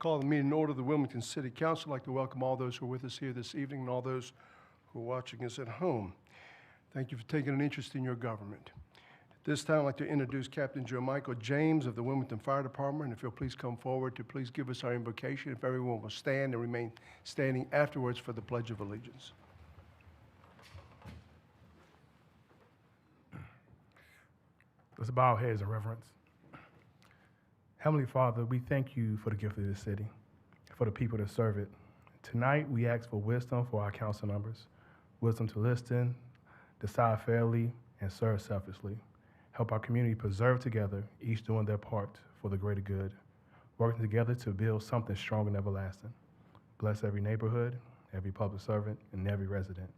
Call the meeting in order of the Wilmington City Council. I'd like to welcome all those who are with us here this evening and all those who are watching us at home. Thank you for taking an interest in your government. At this time, I'd like to introduce Captain Joe Michael James of the Wilmington Fire Department. If you'll please come forward to please give us our invocation. If everyone will stand and remain standing afterwards for the Pledge of Allegiance. Let's bow our heads in reverence. Heavenly Father, we thank you for the gift of this city, for the people that serve it. Tonight, we ask for wisdom for our council members, wisdom to listen, decide fairly, and serve selflessly. Help our community preserve together, each doing their part for the greater good, working together to build something strong and everlasting. Bless every neighborhood, every public servant, and every resident.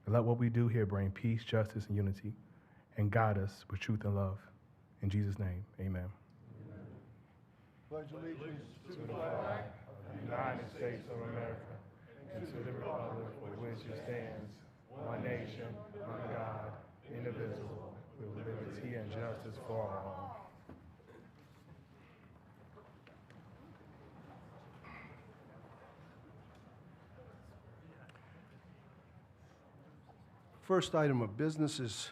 And let what we do here bring peace, justice, and unity, and guide us with truth and love. In Jesus' name, amen. Pledge allegiance To the flag of the United States of America and to the republic for which it stands, one nation, under God, indivisible, with liberty and justice for all. First item of business is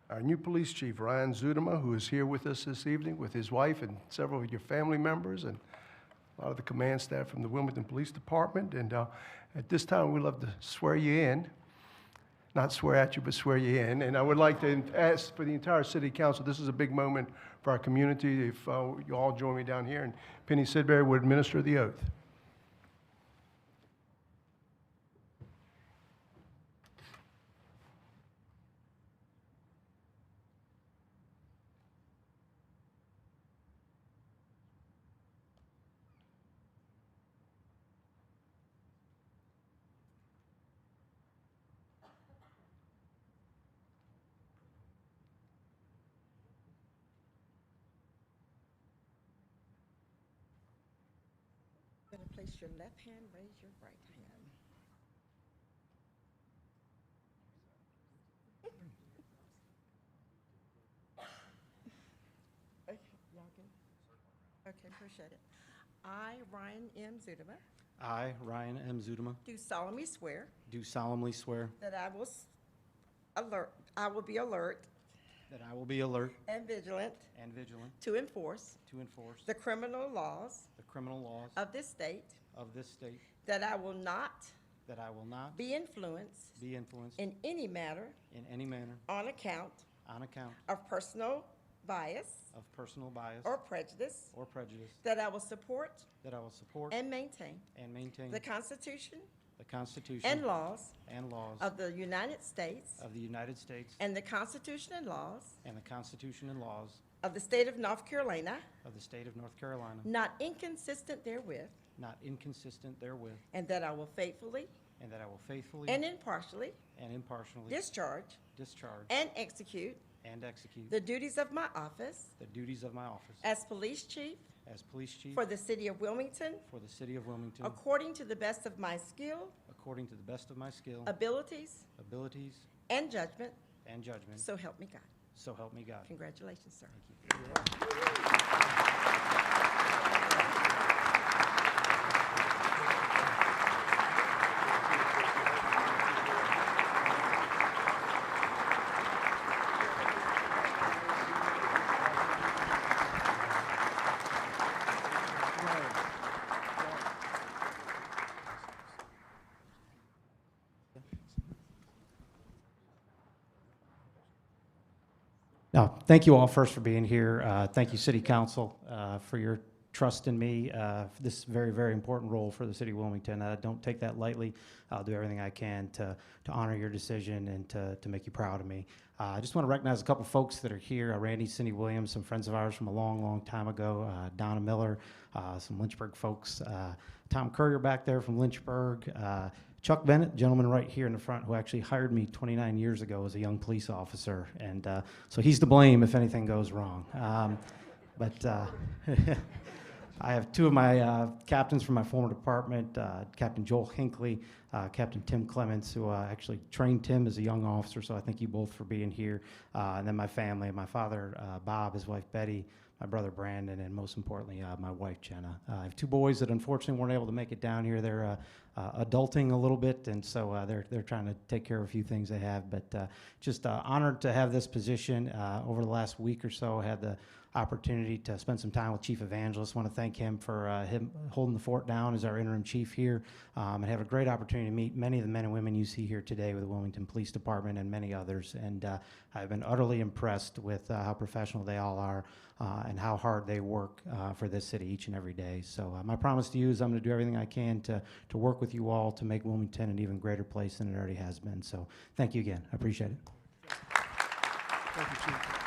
our new police chief, Ryan Zudema, who is here with us this evening with his wife and several of your family members and a lot of the command staff from the Wilmington Police Department. And at this time, we'd love to swear you in. Not swear at you, but swear you in. And I would like to ask for the entire city council, this is a big moment for our community. If you all join me down here, and Penny Sidbury would administer the oath. You're going to place your left hand, raise your right hand. Okay, y'all good? Okay, appreciate it. I, Ryan M. Zudema, I, Ryan M. Zudema, do solemnly swear do solemnly swear that I will be alert that I will be alert and vigilant and vigilant to enforce to enforce the criminal laws the criminal laws of this state, of this state, that I will not that I will not be influenced be influenced in any matter in any manner on account on account of personal bias of personal bias or prejudice, or prejudice, that I will support that I will support and maintain maintain the Constitution the Constitution and laws of the United States the United States and the Constitution and laws and the Constitution and laws of the state of North Carolina, of the state of North Carolina, not inconsistent therewith, not inconsistent therewith, and that I will faithfully and that I will faithfully and impartially impartially discharge discharge and execute and execute the duties of my office the duties of my office as police chief as police chief for the city of Wilmington, for the city of Wilmington, according to the best of my skill, according to the best of my skill, abilities, abilities, and judgment, and judgment. so help me God. So help me God. Congratulations, sir. Thank you. Now, thank you all first for being here. Thank you, City Council, for your trust in me for this very, very important role for the City of Wilmington. Don't take that lightly. I'll do everything I can to honor your decision and to make you proud of me. I just want to recognize a couple folks that are here. Randy, Cindy Williams, some friends of ours from a long, long time ago. Donna Miller, some Lynchburg folks. Tom Courier back there from Lynchburg. Chuck Bennett, gentleman right here in the front, who actually hired me 29 years ago as a young police officer. And so he's to blame if anything goes wrong. I have two of my captains from my former department, Captain Joel Hinckley, Captain Tim Clements, who actually trained Tim as a young officer, so I thank you both for being here. And then my family, my father, Bob, his wife, Betty, my brother Brandon, and most importantly, my wife Jenna. I have two boys that unfortunately weren't able to make it down here. They're adulting a little bit, and so they're trying to take care of a few things they have. But just honored to have this position. Over the last week or so, I had the opportunity to spend some time with Chief Evangelist. Want to thank him for him holding the fort down as our interim chief here, and have a great opportunity to meet many of the men and women you see here today with the Wilmington Police Department and many others. And I've been utterly impressed with how professional they all are and how hard they work for this city each and every day. So my promise to you is I'm going to do everything I can to work with you all to make Wilmington an even greater place than it already has been. So thank you again. I appreciate it. Thank you, Chief.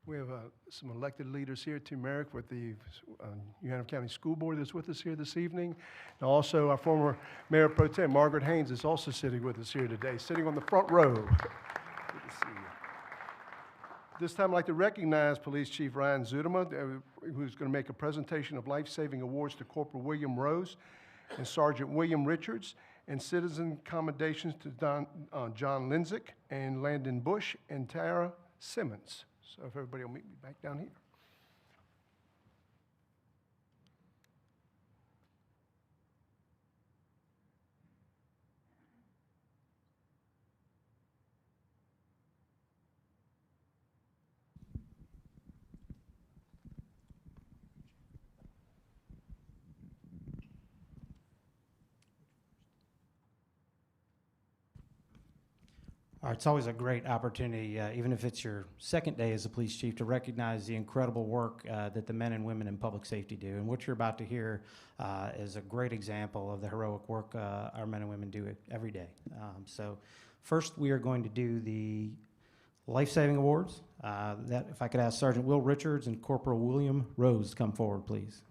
We have some elected leaders here, Tim Merrick with the Union County School Board that's with us here this evening. And also our former Mayor Pro Tem, Margaret Haynes, is also sitting with us here today, sitting on the front row. Good to see you. This time I'd like to recognize Police Chief Ryan Zudema, who's going to make a presentation of life-saving awards to Corporal William Rose and Sergeant William Richards, and citizen commendations to John Linzick and Landon Bush and Tara Simmons. So if everybody will meet me back down here. All right, it's always a great opportunity, even if it's your second day as a police chief, to recognize the incredible work that the men and women in public safety do. And what you're about to hear is a great example of the heroic work our men and women do every day. So first, we are going to do the life-saving awards. That, if I could ask Sergeant Will Richards and Corporal William Rose to come forward, please.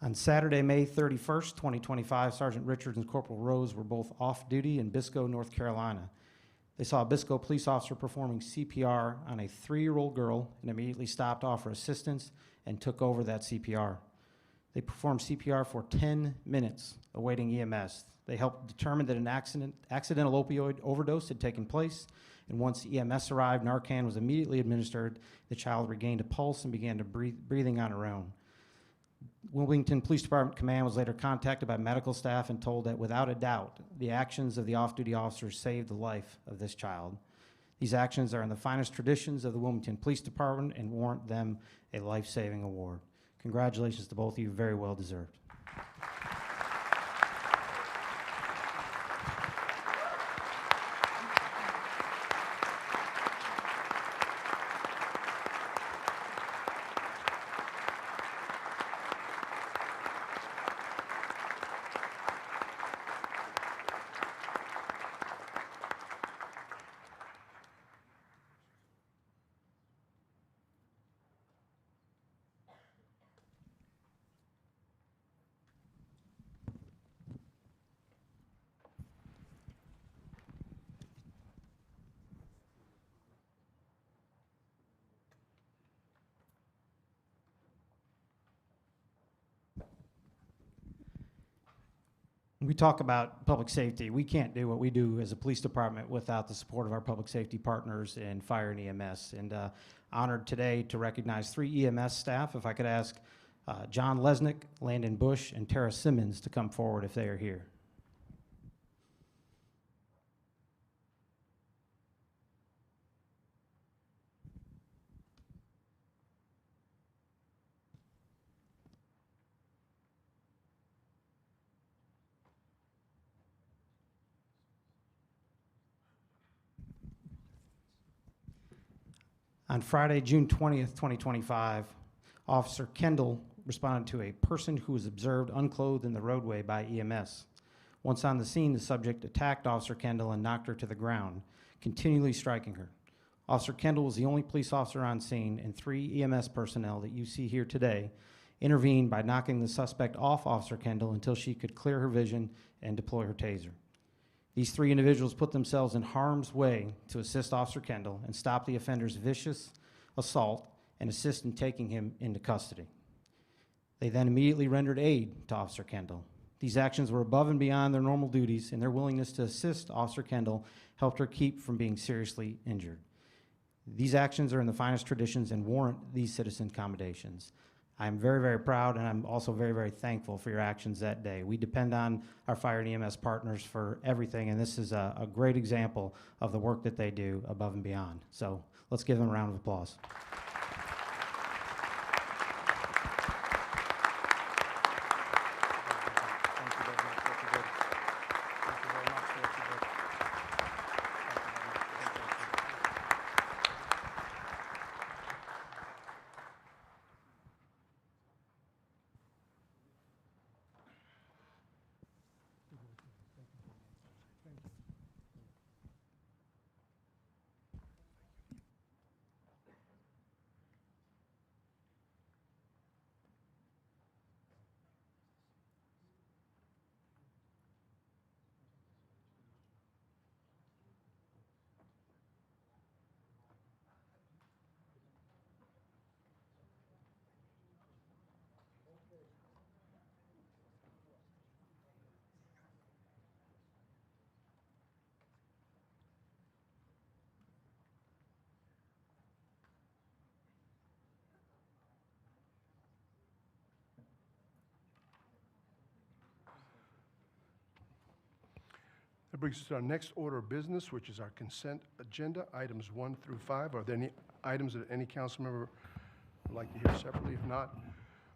On Saturday, May 31st, 2025, Sergeant Richards and Corporal Rose were both off duty in Biscoe, North Carolina. They saw a Biscoe police officer performing CPR on a 3-year-old girl and immediately stopped to offer assistance and took over that CPR. They performed CPR for 10 minutes, awaiting EMS. They helped determine that an accidental opioid overdose had taken place, and once EMS arrived, Narcan was immediately administered. The child regained a pulse and began to breathing on her own. Wilmington Police Department Command was later contacted by medical staff and told that without a doubt, the actions of the off-duty officers saved the life of this child. These actions are in the finest traditions of the Wilmington Police Department and warrant them a life-saving award. Congratulations to both of you, very well deserved. We talk about public safety. We can't do what we do as a police department without the support of our public safety partners in fire and EMS. And honored today to recognize 3 EMS staff. If I could ask John Lesnick, Landon Bush, and Tara Simmons to come forward if they are here. On Friday, June 20th, 2025, Officer Kendall responded to a person who was observed unclothed in the roadway by EMS. Once on the scene, the subject attacked Officer Kendall and knocked her to the ground, continually striking her. Officer Kendall was the only police officer on scene, and 3 EMS personnel that you see here today intervened by knocking the suspect off Officer Kendall until she could clear her vision and deploy her taser. These 3 individuals put themselves in harm's way to assist Officer Kendall and stop the offender's vicious assault and assist in taking him into custody. They then immediately rendered aid to Officer Kendall. These actions were above and beyond their normal duties, and their willingness to assist Officer Kendall helped her keep from being seriously injured. These actions are in the finest traditions and warrant these citizen commendations. I'm very, very proud, and I'm also very, very thankful for your actions that day. We depend on our fire and EMS partners for everything, and this is a great example of the work that they do above and beyond. So let's give them a round of applause. That brings us to our next order of business, which is our consent agenda, items 1 through 5. Are there any items that any council member would like to hear separately? If not,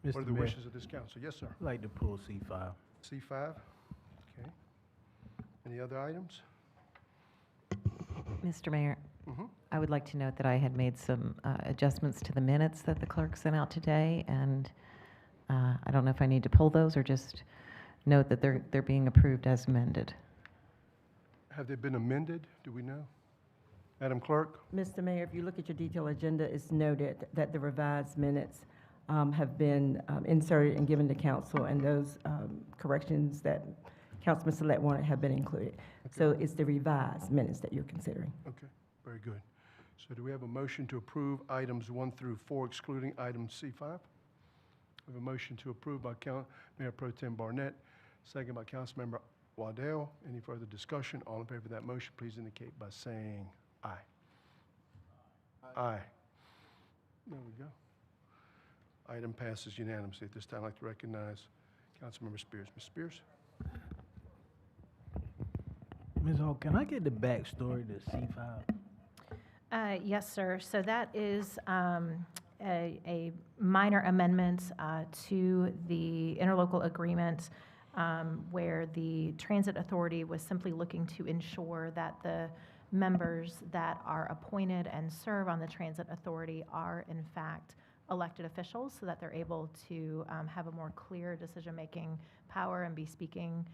what are the Mayor, wishes of this council? Yes, sir. I'd like to pull C5. C5? Okay. Any other items? Mr. Mayor, Mm-hmm. I would like to note that I had made some adjustments to the minutes that the clerk sent out today, and I don't know if I need to pull those or just note that they're being approved as amended. Have they been amended? Do we know? Madam Clerk? Mr. Mayor, if you look at your detailed agenda, it's noted that the revised minutes have been inserted and given to council, and those corrections that Councilman Select wanted have been included. Okay. So it's the revised minutes that you're considering. Okay, very good. So do we have a motion to approve items 1 through 4, excluding item C5? We have a motion to approve by Mayor Pro Tem Barnett, second by Councilmember Waddell. Any further discussion? All in favor of that motion, please indicate by saying aye. Aye. There we go. Item passes unanimously. At this time, I'd like to recognize Councilmember Spears. Ms. Spears? Ms. Hall, can I get the backstory to C5? Yes, sir. So that is a minor amendment to the interlocal agreement where the Transit Authority was simply looking to ensure that the members that are appointed and serve on the Transit Authority are in fact elected officials, so that they're able to have a more clear decision-making power and be speaking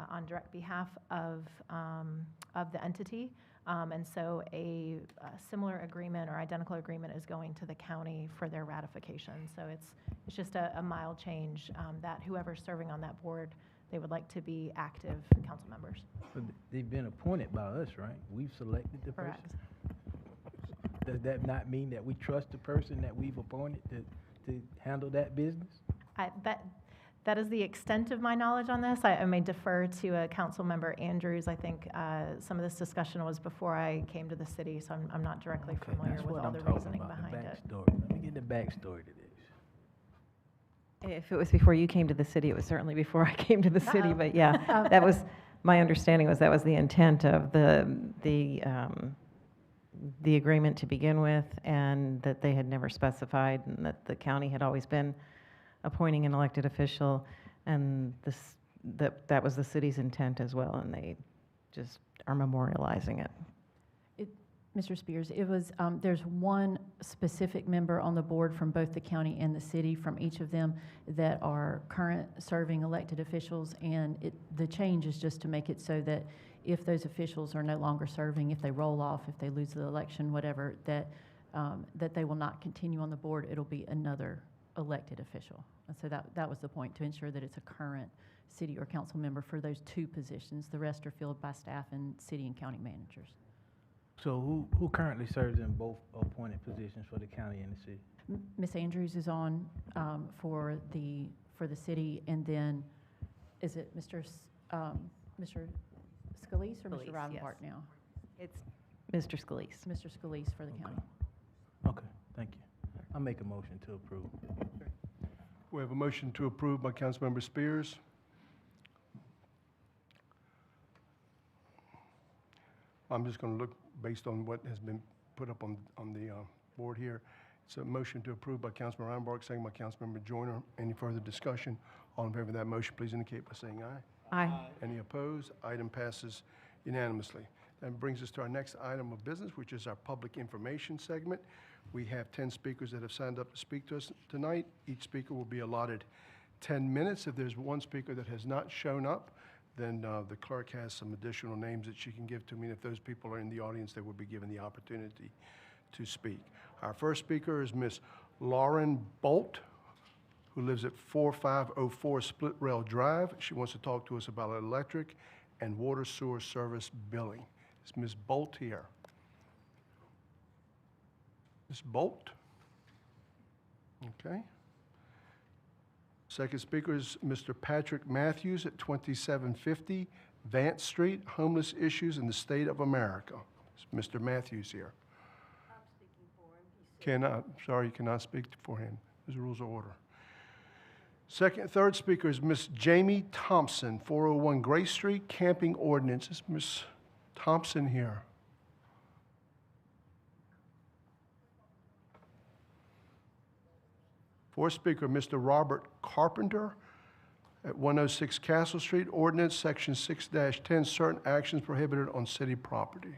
on direct behalf of the entity. And so a similar agreement or identical agreement is going to the county for their ratification. So it's just a mild change that whoever's serving on that board, they would like to be active council members. But they've been appointed by us, right? We've selected the person? Correct. Does that not mean that we trust the person that we've appointed to handle that business? That is the extent of my knowledge on this. I may defer to Council Member Andrews. I think some of this discussion was before I came to the city, so I'm not directly Okay, familiar that's with what all I'm the talking reasoning about, behind the it. backstory. Let me get the backstory to this. If it was before you came to the city, it was certainly before I came to the city, Uh-oh. but yeah, that was, my understanding was that was the intent of the agreement to begin with, and that they had never specified, and that the county had always been appointing an elected official, and that was the city's intent as well, and they just are memorializing it. Mr. Spears, it was, there's one specific member on the board from both the county and the city, from each of them, that are current serving elected officials, and the change is just to make it so that if those officials are no longer serving, if they roll off, if they lose the election, whatever, that they will not continue on the board. It'll be another elected official. And so that was the point, to ensure that it's a current city or council member for those two positions. The rest are filled by staff and city and county managers. So who currently serves in both appointed positions for the county and the city? Ms. Andrews is on for the city, and then, is it Mr. Scalise or Scalise, Mr. Rivenbart yes. now? It's Mr. Scalise. Mr. Scalise for the county. Okay, thank you. I'll make a motion to approve. We have a motion to approve by Councilmember Spears. I'm just going to look based on what has been put up on the board here. It's a motion to approve by Councilmember Reinbark, second by Councilmember Joyner. Any further discussion? All in favor of that motion, please indicate by saying aye. Aye. Any opposed? Item passes unanimously. That brings us to our next item of business, which is our public information segment. We have 10 speakers that have signed up to speak to us tonight. Each speaker will be allotted 10 minutes. If there's one speaker that has not shown up, then the clerk has some additional names that she can give to me. And if those people are in the audience, they will be given the opportunity to speak. Our first speaker is Miss Lauren Bolt, who lives at 4504 Split Rail Drive. She wants to talk to us about electric and water sewer service billing. Is Ms. Bolt here? Ms. Bolt? Okay. Second speaker is Mr. Patrick Matthews at 2750 Vance Street, Homeless Issues in the State of America. Is Mr. Matthews here? I'm speaking for him. Sorry, you cannot speak for him. There's rules of order. Third speaker is Miss Jamie Thompson, 401 Grace Street, Camping Ordinance. Is Miss Thompson here? Fourth speaker, Mr. Robert Carpenter at 106 Castle Street, Ordinance, Section 6-10, certain actions prohibited on city property.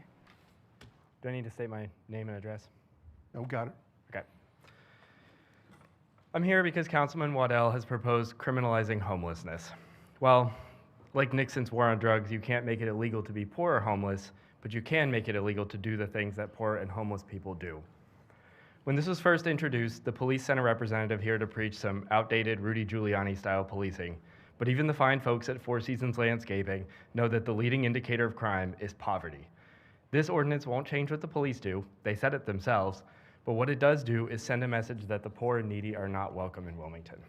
Do I need to state my name and address? Oh, got it. Okay. I'm here because Councilman Waddell has proposed criminalizing homelessness. Well, like Nixon's war on drugs, you can't make it illegal to be poor or homeless, but you can make it illegal to do the things that poor and homeless people do. When this was first introduced, the police sent a representative here to preach some outdated Rudy Giuliani-style policing. But even the fine folks at Four Seasons Landscaping know that the leading indicator of crime is poverty. This ordinance won't change what the police do. They said it themselves. But what it does do is send a message that the poor and needy are not welcome in Wilmington.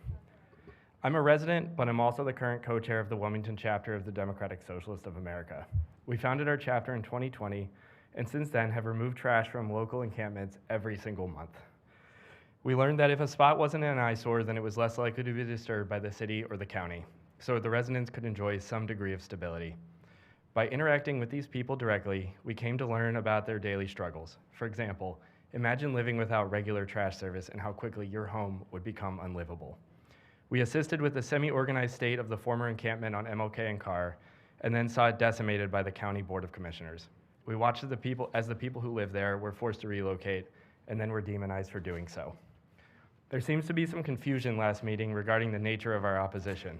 I'm a resident, but I'm also the current co-chair of the Wilmington chapter of the Democratic Socialist of America. We founded our chapter in 2020, and since then have removed trash from local encampments every single month. We learned that if a spot wasn't an eyesore, then it was less likely to be disturbed by the city or the county, so the residents could enjoy some degree of stability. By interacting with these people directly, we came to learn about their daily struggles. For example, imagine living without regular trash service and how quickly your home would become unlivable. We assisted with the semi-organized state of the former encampment on MLK and Carr, and then saw it decimated by the County Board of Commissioners. We watched as the people who live there were forced to relocate, and then were demonized for doing so. There seems to be some confusion last meeting regarding the nature of our opposition,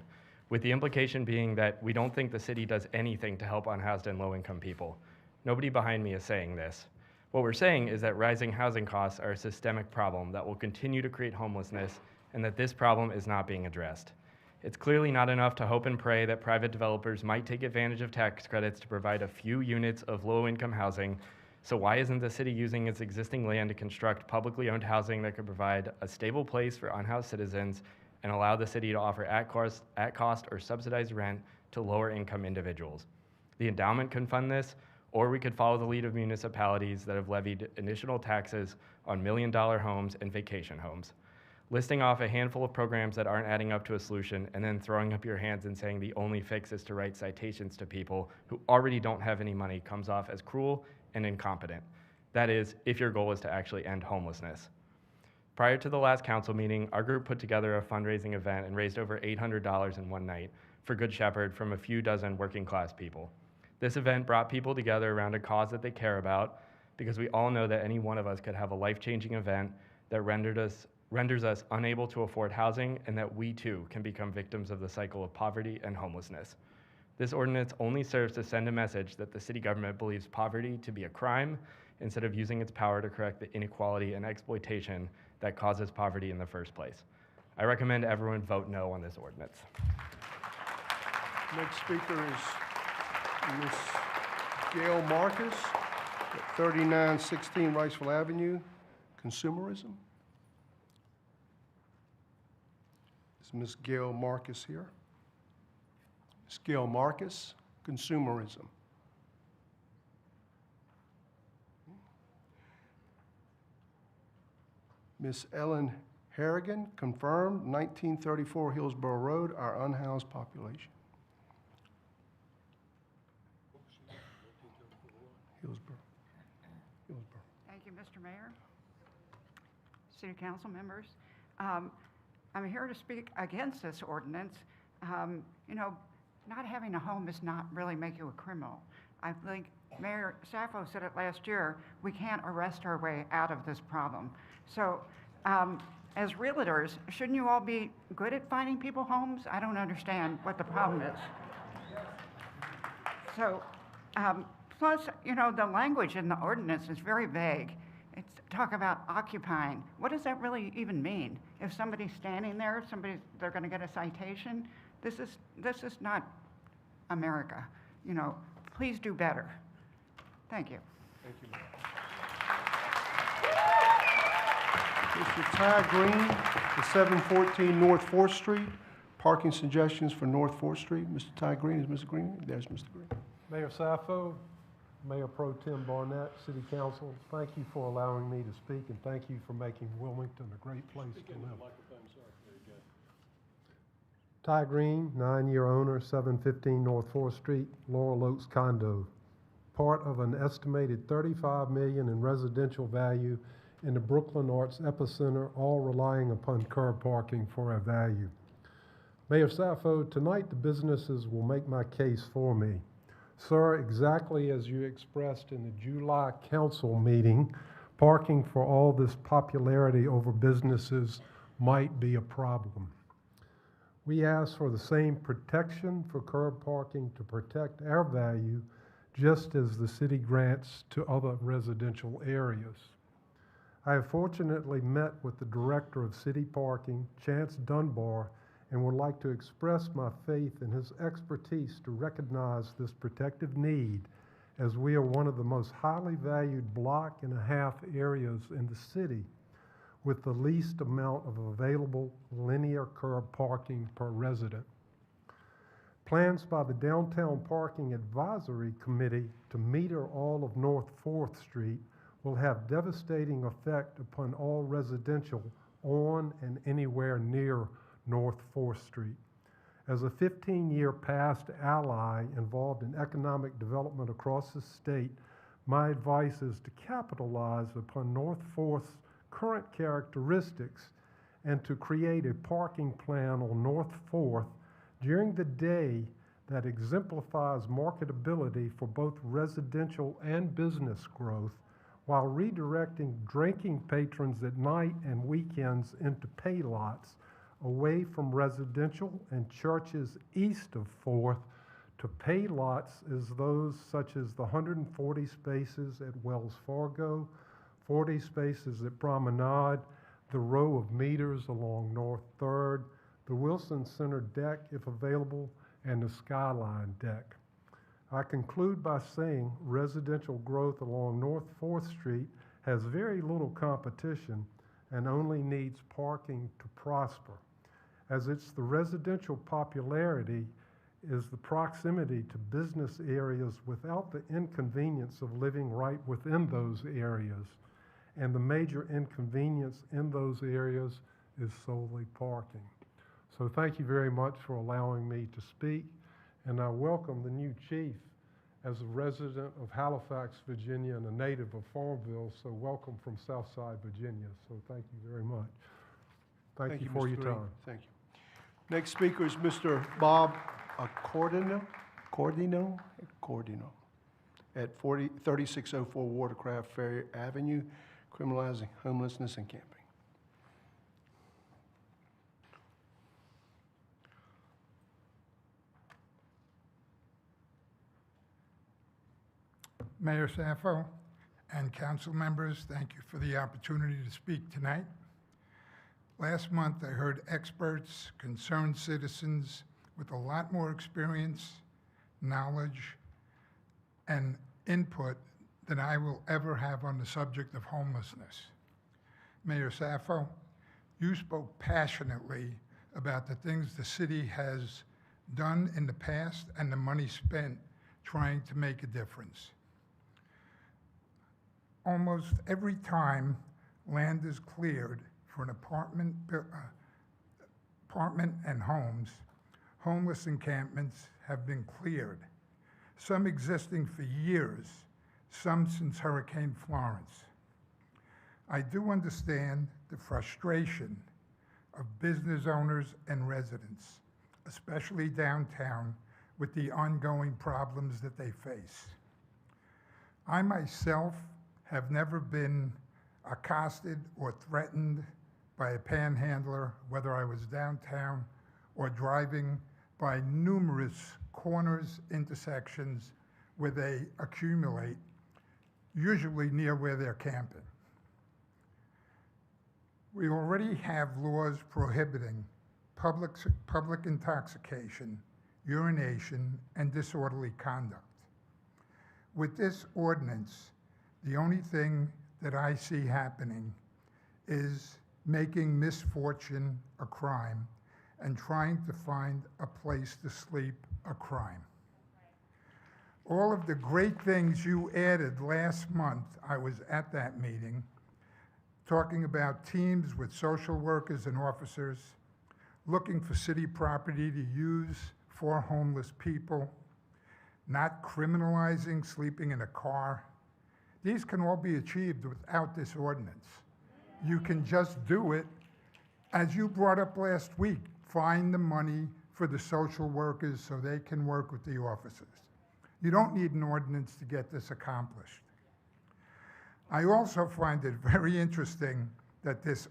with the implication being that we don't think the city does anything to help unhoused and low-income people. Nobody behind me is saying this. What we're saying is that rising housing costs are a systemic problem that will continue to create homelessness, and that this problem is not being addressed. It's clearly not enough to hope and pray that private developers might take advantage of tax credits to provide a few units of low-income housing. So why isn't the city using its existing land to construct publicly owned housing that could provide a stable place for unhoused citizens and allow the city to offer at cost or subsidized rent to lower income individuals? The endowment can fund this, or we could follow the lead of municipalities that have levied additional taxes on million-dollar homes and vacation homes. Listing off a handful of programs that aren't adding up to a solution and then throwing up your hands and saying the only fix is to write citations to people who already don't have any money comes off as cruel and incompetent. That is, if your goal is to actually end homelessness. Prior to the last council meeting, our group put together a fundraising event and raised over $800 in one night for Good Shepherd from a few dozen working class people. This event brought people together around a cause that they care about, because we all know that any one of us could have a life-changing event that renders us unable to afford housing, and that we too can become victims of the cycle of poverty and homelessness. This ordinance only serves to send a message that the city government believes poverty to be a crime, instead of using its power to correct the inequality and exploitation that causes poverty in the first place. I recommend everyone vote no on this ordinance. Next speaker is Ms. Gail Marcus at 3916 Wrightsville Avenue, Consumerism. Is Ms. Gail Marcus here? Ms. Gail Marcus, Consumerism. Ms. Ellen Harrigan, confirmed, 1934 Hillsborough Road, our unhoused population. Hillsborough. Thank you, Mr. Mayor, City Council members. I'm here to speak against this ordinance. You know, not having a home does not really make you a criminal. I think Mayor Saffo said it last year, we can't arrest our way out of this problem. So as realtors, shouldn't you all be good at finding people homes? I don't understand what the problem is. So, plus, you know, the language in the ordinance is very vague. It's talk about occupying. What does that really even mean? If somebody's standing there, they're going to get a citation. This is not America. You know, please do better. Thank you. Thank you, ma'am. Mr. Ty Green, the 714 North 4th Street, parking suggestions for North 4th Street. Mr. Ty Green, is Mr. Green? There's Mr. Green. Mayor Saffo, Mayor Pro Tem Barnett, City Council, thank you for allowing me to speak, and thank you for making Wilmington a great place to live. Ty Green, 9-year owner, 715 North 4th Street, Laurel Oaks condo, part of an estimated $35 million in residential value in the Brooklyn Arts epicenter, all relying upon curb parking for our value. Mayor Saffo, tonight the businesses will make my case for me. Sir, exactly as you expressed in the July council meeting, parking for all this popularity over businesses might be a problem. We ask for the same protection for curb parking to protect our value, just as the city grants to other residential areas. I have fortunately met with the Director of City Parking, Chance Dunbar, and would like to express my faith in his expertise to recognize this protective need, as we are one of the most highly valued block and a half areas in the city, with the least amount of available linear curb parking per resident. Plans by the Downtown Parking Advisory Committee to meter all of North 4th Street will have devastating effect upon all residential on and anywhere near North 4th Street. As a 15-year past ally involved in economic development across the state, my advice is to capitalize upon North 4th's current characteristics and to create a parking plan on North 4th during the day that exemplifies marketability for both residential and business growth, while redirecting drinking patrons at night and weekends into pay lots away from residential and churches east of 4th to pay lots as those such as the 140 spaces at Wells Fargo, 40 spaces at Promenade, the row of meters along North 3rd, the Wilson Center deck if available, and the Skyline deck. I conclude by saying residential growth along North 4th Street has very little competition and only needs parking to prosper, as it's the residential popularity is the proximity to business areas without the inconvenience of living right within those areas, and the major inconvenience in those areas is solely parking. So thank you very much for allowing me to speak, and I welcome the new chief as a resident of Halifax, Virginia, and a native of Farmville, so welcome from Southside, Virginia. So thank you very much. Thank you for Mr. your Green. time. Thank you. Next speaker is Mr. Bob Cordino. at 3604 Watercraft Ferry Avenue, criminalizing homelessness and camping. Mayor Saffo and council members, thank you for the opportunity to speak tonight. Last month, I heard experts, concerned citizens with a lot more experience, knowledge, and input than I will ever have on the subject of homelessness. Mayor Saffo, you spoke passionately about the things the city has done in the past and the money spent trying to make a difference. Almost every time land is cleared for an apartment and homes, homeless encampments have been cleared, some existing for years, some since Hurricane Florence. I do understand the frustration of business owners and residents, especially downtown, with the ongoing problems that they face. I myself have never been accosted or threatened by a panhandler, whether I was downtown or driving by numerous corners, intersections where they accumulate, usually near where they're camping. We already have laws prohibiting public intoxication, urination, and disorderly conduct. With this ordinance, the only thing that I see happening is making misfortune a crime and trying to find a place to sleep a crime. All of the great things you added last month, I was at that meeting, talking about teams with social workers and officers, looking for city property to use for homeless people, not criminalizing sleeping in a car. These can all be achieved without this ordinance. You can just do it, as you brought up last week, find the money for the social workers so they can work with the officers. You don't need an ordinance to get this accomplished. I also find it very interesting that this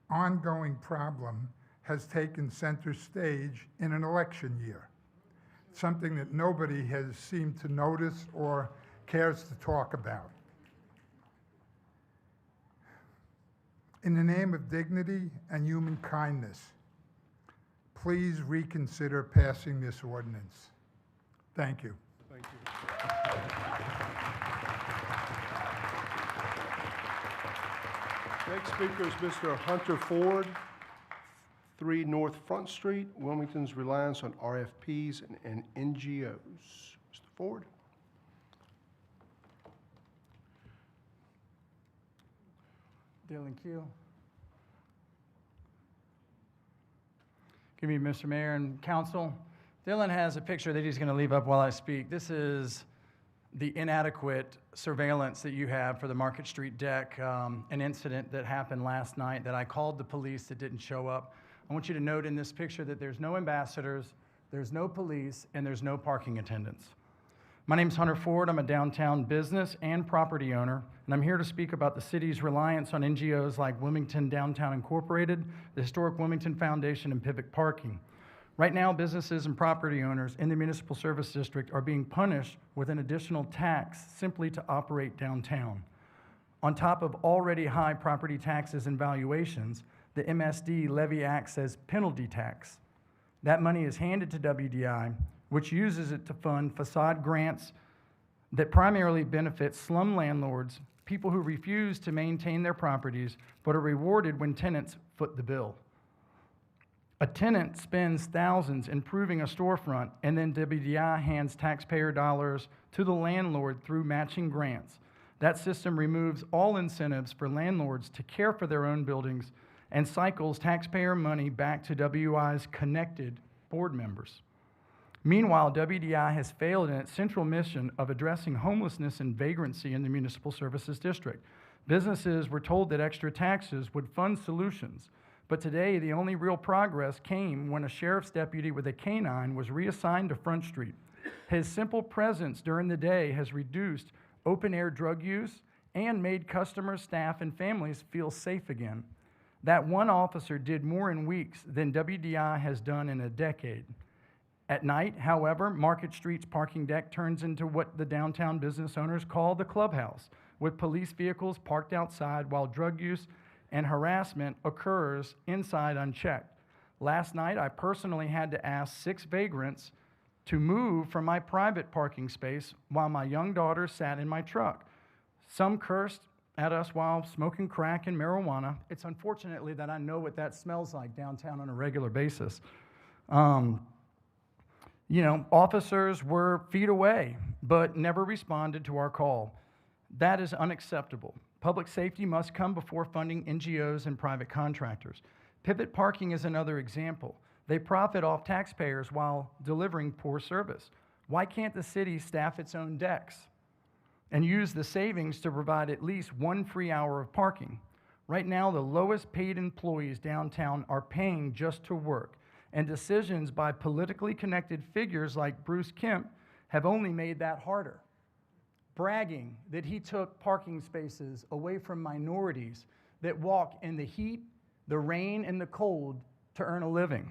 ongoing problem has taken center stage in an election year, something that nobody has seemed to notice or cares to talk about. In the name of dignity and human kindness, please reconsider passing this ordinance. Thank you. Thank you. Next speaker is Mr. Hunter Ford, 3 North Front Street, Wilmington's reliance on RFPs and NGOs. Mr. Ford. Dylan Keel. Good evening, Mr. Mayor and Council. Dylan has a picture that he's going to leave up while I speak. This is the inadequate surveillance that you have for the Market Street deck, an incident that happened last night that I called the police that didn't show up. I want you to note in this picture that there's no ambassadors, there's no police, and there's no parking attendants. My name's Hunter Ford. I'm a downtown business and property owner, and I'm here to speak about the city's reliance on NGOs like Wilmington Downtown Incorporated, the Historic Wilmington Foundation, and Pivot Parking. Right now, businesses and property owners in the Municipal Service District are being punished with an additional tax simply to operate downtown. On top of already high property taxes and valuations, the MSD levy acts as penalty tax. That money is handed to WDI, which uses it to fund facade grants that primarily benefit slum landlords, people who refuse to maintain their properties but are rewarded when tenants foot the bill. A tenant spends thousands improving a storefront, and then WDI hands taxpayer dollars to the landlord through matching grants. That system removes all incentives for landlords to care for their own buildings and cycles taxpayer money back to WI's connected board members. Meanwhile, WDI has failed in its central mission of addressing homelessness and vagrancy in the Municipal Services District. Businesses were told that extra taxes would fund solutions, But today, the only real progress came when a sheriff's deputy with a canine was reassigned to Front Street. His simple presence during the day has reduced open-air drug use and made customers, staff, and families feel safe again. That one officer did more in weeks than WDI has done in a decade. At night, however, Market Street's parking deck turns into what the downtown business owners call the clubhouse, with police vehicles parked outside while drug use and harassment occurs inside unchecked. Last night, I personally had to ask 6 vagrants to move from my private parking space while my young daughter sat in my truck. Some cursed at us while smoking crack and marijuana. It's unfortunately that I know what that smells like downtown on a regular basis. Officers were feet away, but never responded to our call. That is unacceptable. Public safety must come before funding NGOs and private contractors. Pivot Parking is another example. They profit off taxpayers while delivering poor service. Why can't the city staff its own decks and use the savings to provide at least 1 free hour of parking? Right now, the lowest paid employees downtown are paying just to work, and decisions by politically connected figures like Bruce Kemp have only made that harder. Bragging that he took parking spaces away from minorities that walk in the heat, the rain, and the cold to earn a living.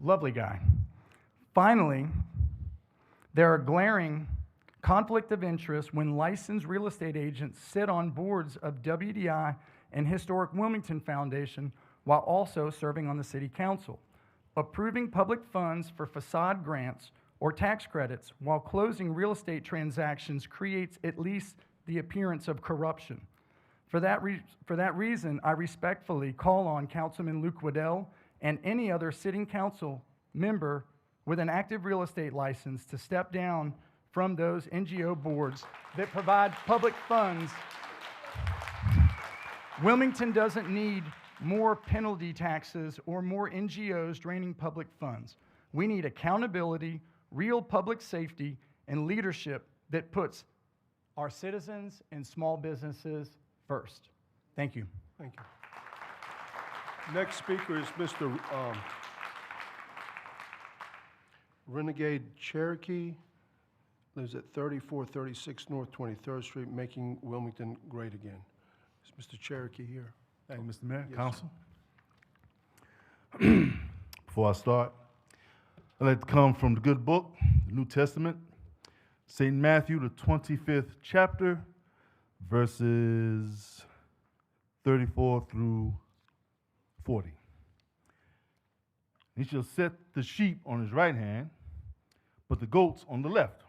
Lovely guy. Finally, there are glaring conflict of interest when licensed real estate agents sit on boards of WDI and Historic Wilmington Foundation while also serving on the city council. Approving public funds for facade grants or tax credits while closing real estate transactions creates at least the appearance of corruption. For that reason, I respectfully call on Councilman Luke Waddell and any other sitting council member with an active real estate license to step down from those NGO boards that provide public funds. Wilmington doesn't need more penalty taxes or more NGOs draining public funds. We need accountability, real public safety, and leadership that puts our citizens and small businesses first. Thank you. Thank you. Next speaker is Mr. Renegade Cherokee. Lives at 3436 North 23rd Street, making Wilmington great again. Is Mr. Cherokee here? Thank you, Mr. Mayor, Yes, Council. Before I start, I'd like to come from the good book, the New Testament, St. Matthew, the 25th chapter, verses 34 through 40. He shall set the sheep on his right hand, but the goats on the left.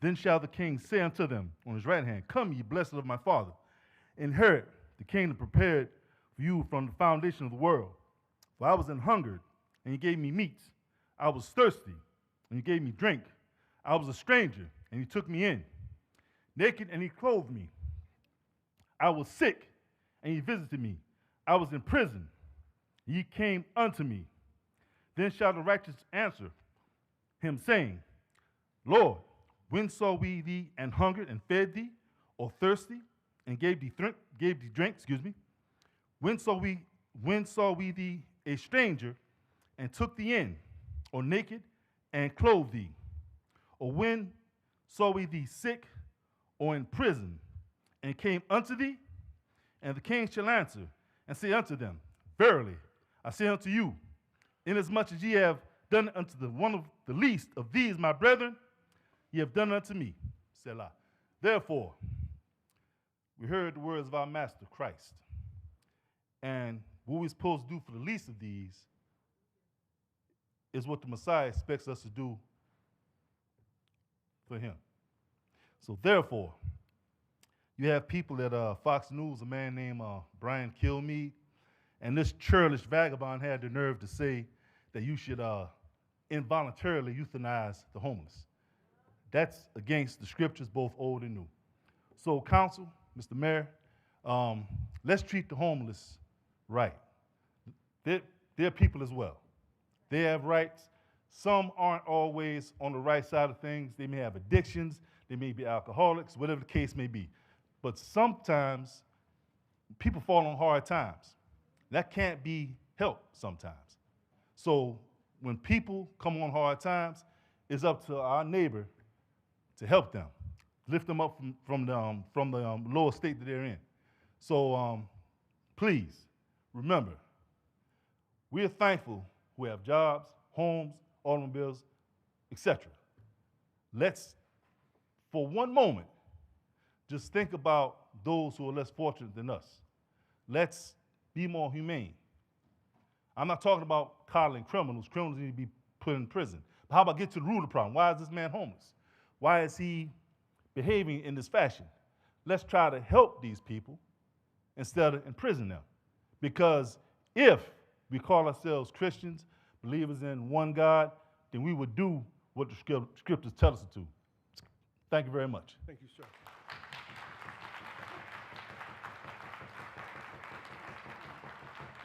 Then shall the king say unto them on his right hand, Come, ye blessed of my Father, inherit the kingdom prepared for you from the foundation of the world. For I was an hungered, and you gave me meat. I was thirsty, and you gave me drink. I was a stranger, and you took me in. Naked, and he clothed me. I was sick, and you visited me. I was in prison, and ye came unto me. Then shall the righteous answer him, saying, Lord, when saw we thee and hungered and fed thee, or thirsty and gave thee drink? When saw we thee a stranger and took thee in, or naked and clothed thee? Or when saw we thee sick or in prison and came unto thee? And the king shall answer and say unto them, Verily, I say unto you, inasmuch as ye have done unto one of the least of these my brethren, ye have done unto me. Selah. Therefore, we heard the words of our Master Christ. And what we're supposed to do for the least of these is what the Messiah expects us to do for him. So therefore, you have people at Fox News, a man named Brian Kilmeade, and this churlish vagabond had the nerve to say that you should involuntarily euthanize the homeless. That's against the scriptures, both old and new. So, council, Mr. Mayor, let's treat the homeless right. They're people as well. They have rights. Some aren't always on the right side of things. They may have addictions. They may be alcoholics, whatever the case may be. But sometimes people fall on hard times. That can't be helped sometimes. So when people come on hard times, it's up to our neighbor to help them, lift them up from the lower state that they're in. So please remember, we are thankful we have jobs, homes, automobiles, etc. Let's, for one moment, just think about those who are less fortunate than us. Let's be more humane. I'm not talking about coddling criminals. Criminals need to be put in prison. But how about get to the root of the problem? Why is this man homeless? Why is he behaving in this fashion? Let's try to help these people instead of imprison them. Because if we call ourselves Christians, believers in one God, then we would do what the scriptures tell us to do. Thank you very much. Thank you, sir.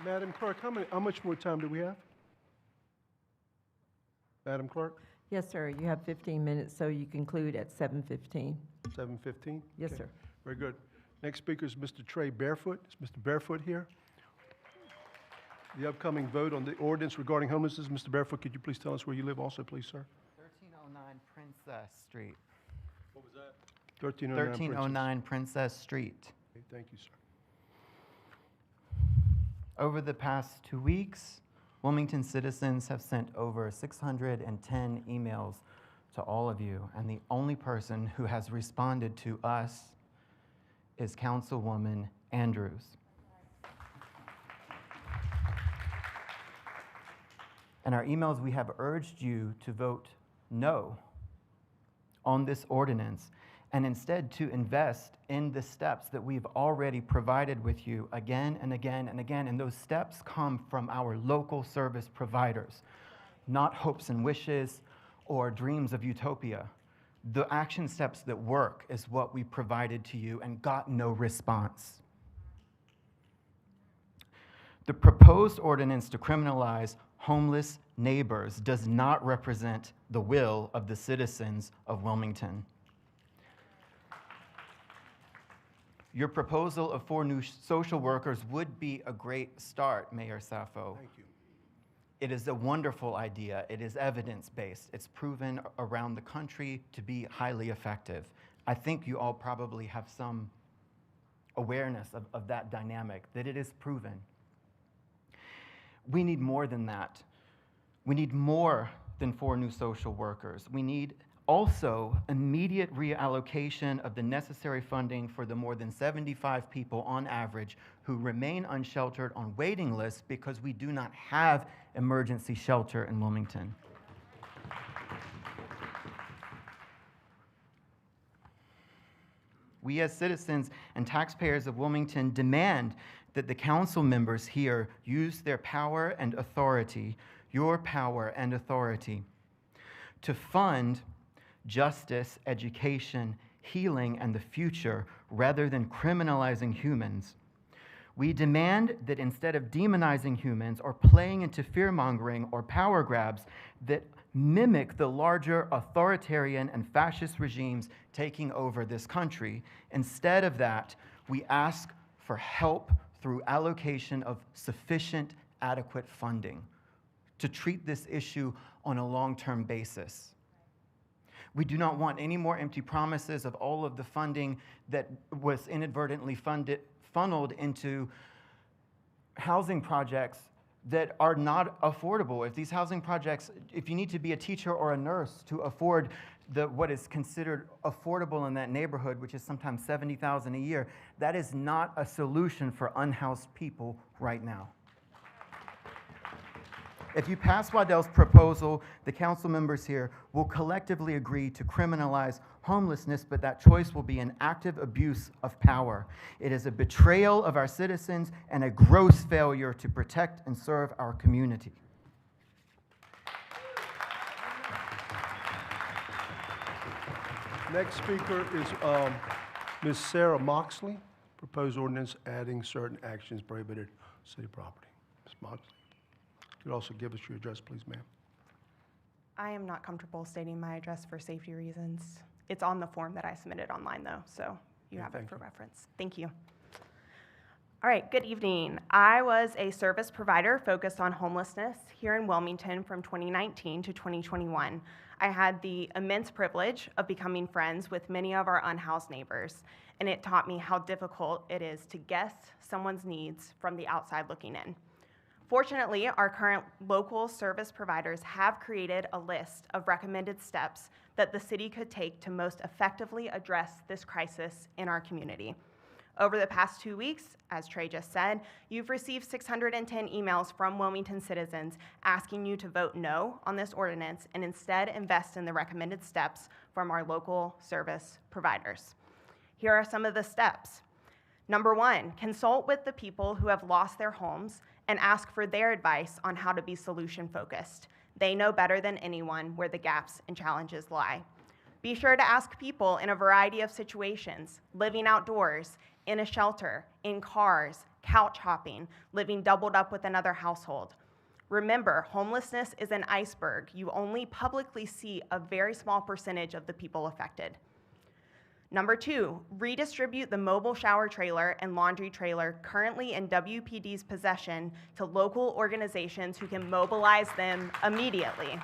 Madam Clerk, how much more time do we have? Madam Clerk, Yes, sir, you have 15 minutes, so you conclude at 7:15. 7:15? Yes, Okay, sir. very good. Next speaker is Mr. Trey Barefoot. Is Mr. Barefoot here? The upcoming vote on the ordinance regarding homelessness. Mr. Barefoot, could you please tell us where you live also, please, sir? 1309 Princess Street. What was that? 1309 Princess. 1309 Princess Street. Okay, thank you, sir. Over the past 2 weeks, Wilmington citizens have sent over 610 emails to all of you, and the only person who has responded to us is Councilwoman Andrews. In our emails, we have urged you to vote no on this ordinance and instead to invest in the steps that we've already provided with you again and again and again. And those steps come from our local service providers, not hopes and wishes or dreams of utopia. The action steps that work is what we provided to you and got no response. The proposed ordinance to criminalize homeless neighbors does not represent the will of the citizens of Wilmington. Your proposal of 4 new social workers would be a great start, Mayor Sappho. Thank you. It is a wonderful idea. It is evidence-based. It's proven around the country to be highly effective. I think you all probably have some awareness of that dynamic, that it is proven. We need more than that. We need more than 4 new social workers. We need also immediate reallocation of the necessary funding for the more than 75 people on average who remain unsheltered on waiting lists because we do not have emergency shelter in Wilmington. We as citizens and taxpayers of Wilmington demand that the council members here use their power and authority, your power and authority, to fund justice, education, healing, and the future, rather than criminalizing humans. We demand that instead of demonizing humans or playing into fear-mongering or power grabs that mimic the larger authoritarian and fascist regimes taking over this country, instead of that, we ask for help through allocation of sufficient, adequate funding to treat this issue on a long-term basis. We do not want any more empty promises of all of the funding that was inadvertently funneled into housing projects that are not affordable. If these housing projects, if you need to be a teacher or a nurse to afford what is considered affordable in that neighborhood, which is sometimes $70,000 a year, that is not a solution for unhoused people right now. If you pass Waddell's proposal, the council members here will collectively agree to criminalize homelessness, but that choice will be an active abuse of power. It is a betrayal of our citizens and a gross failure to protect and serve our community. Next speaker is Ms. Sarah Moxley, proposed ordinance adding certain actions prohibited city property. Ms. Moxley, could you also give us your address, please, ma'am? I am not comfortable stating my address for safety reasons. It's on the form that I submitted online, though, so you have it for reference. Thank you. All right, good evening. I was a service provider focused on homelessness here in Wilmington from 2019 to 2021. I had the immense privilege of becoming friends with many of our unhoused neighbors, and it taught me how difficult it is to guess someone's needs from the outside looking in. Fortunately, our current local service providers have created a list of recommended steps that the city could take to most effectively address this crisis in our community. Over the past 2 weeks, as Trey just said, you've received 610 emails from Wilmington citizens asking you to vote no on this ordinance and instead invest in the recommended steps from our local service providers. Here are some of the steps. Number 1, consult with the people who have lost their homes and ask for their advice on how to be solution-focused. They know better than anyone where the gaps and challenges lie. Be sure to ask people in a variety of situations, living outdoors, in a shelter, in cars, couch hopping, living doubled up with another household. Remember, homelessness is an iceberg. You only publicly see a very small percentage of the people affected. Number 2, redistribute the mobile shower trailer and laundry trailer currently in WPD's possession to local organizations who can mobilize them immediately.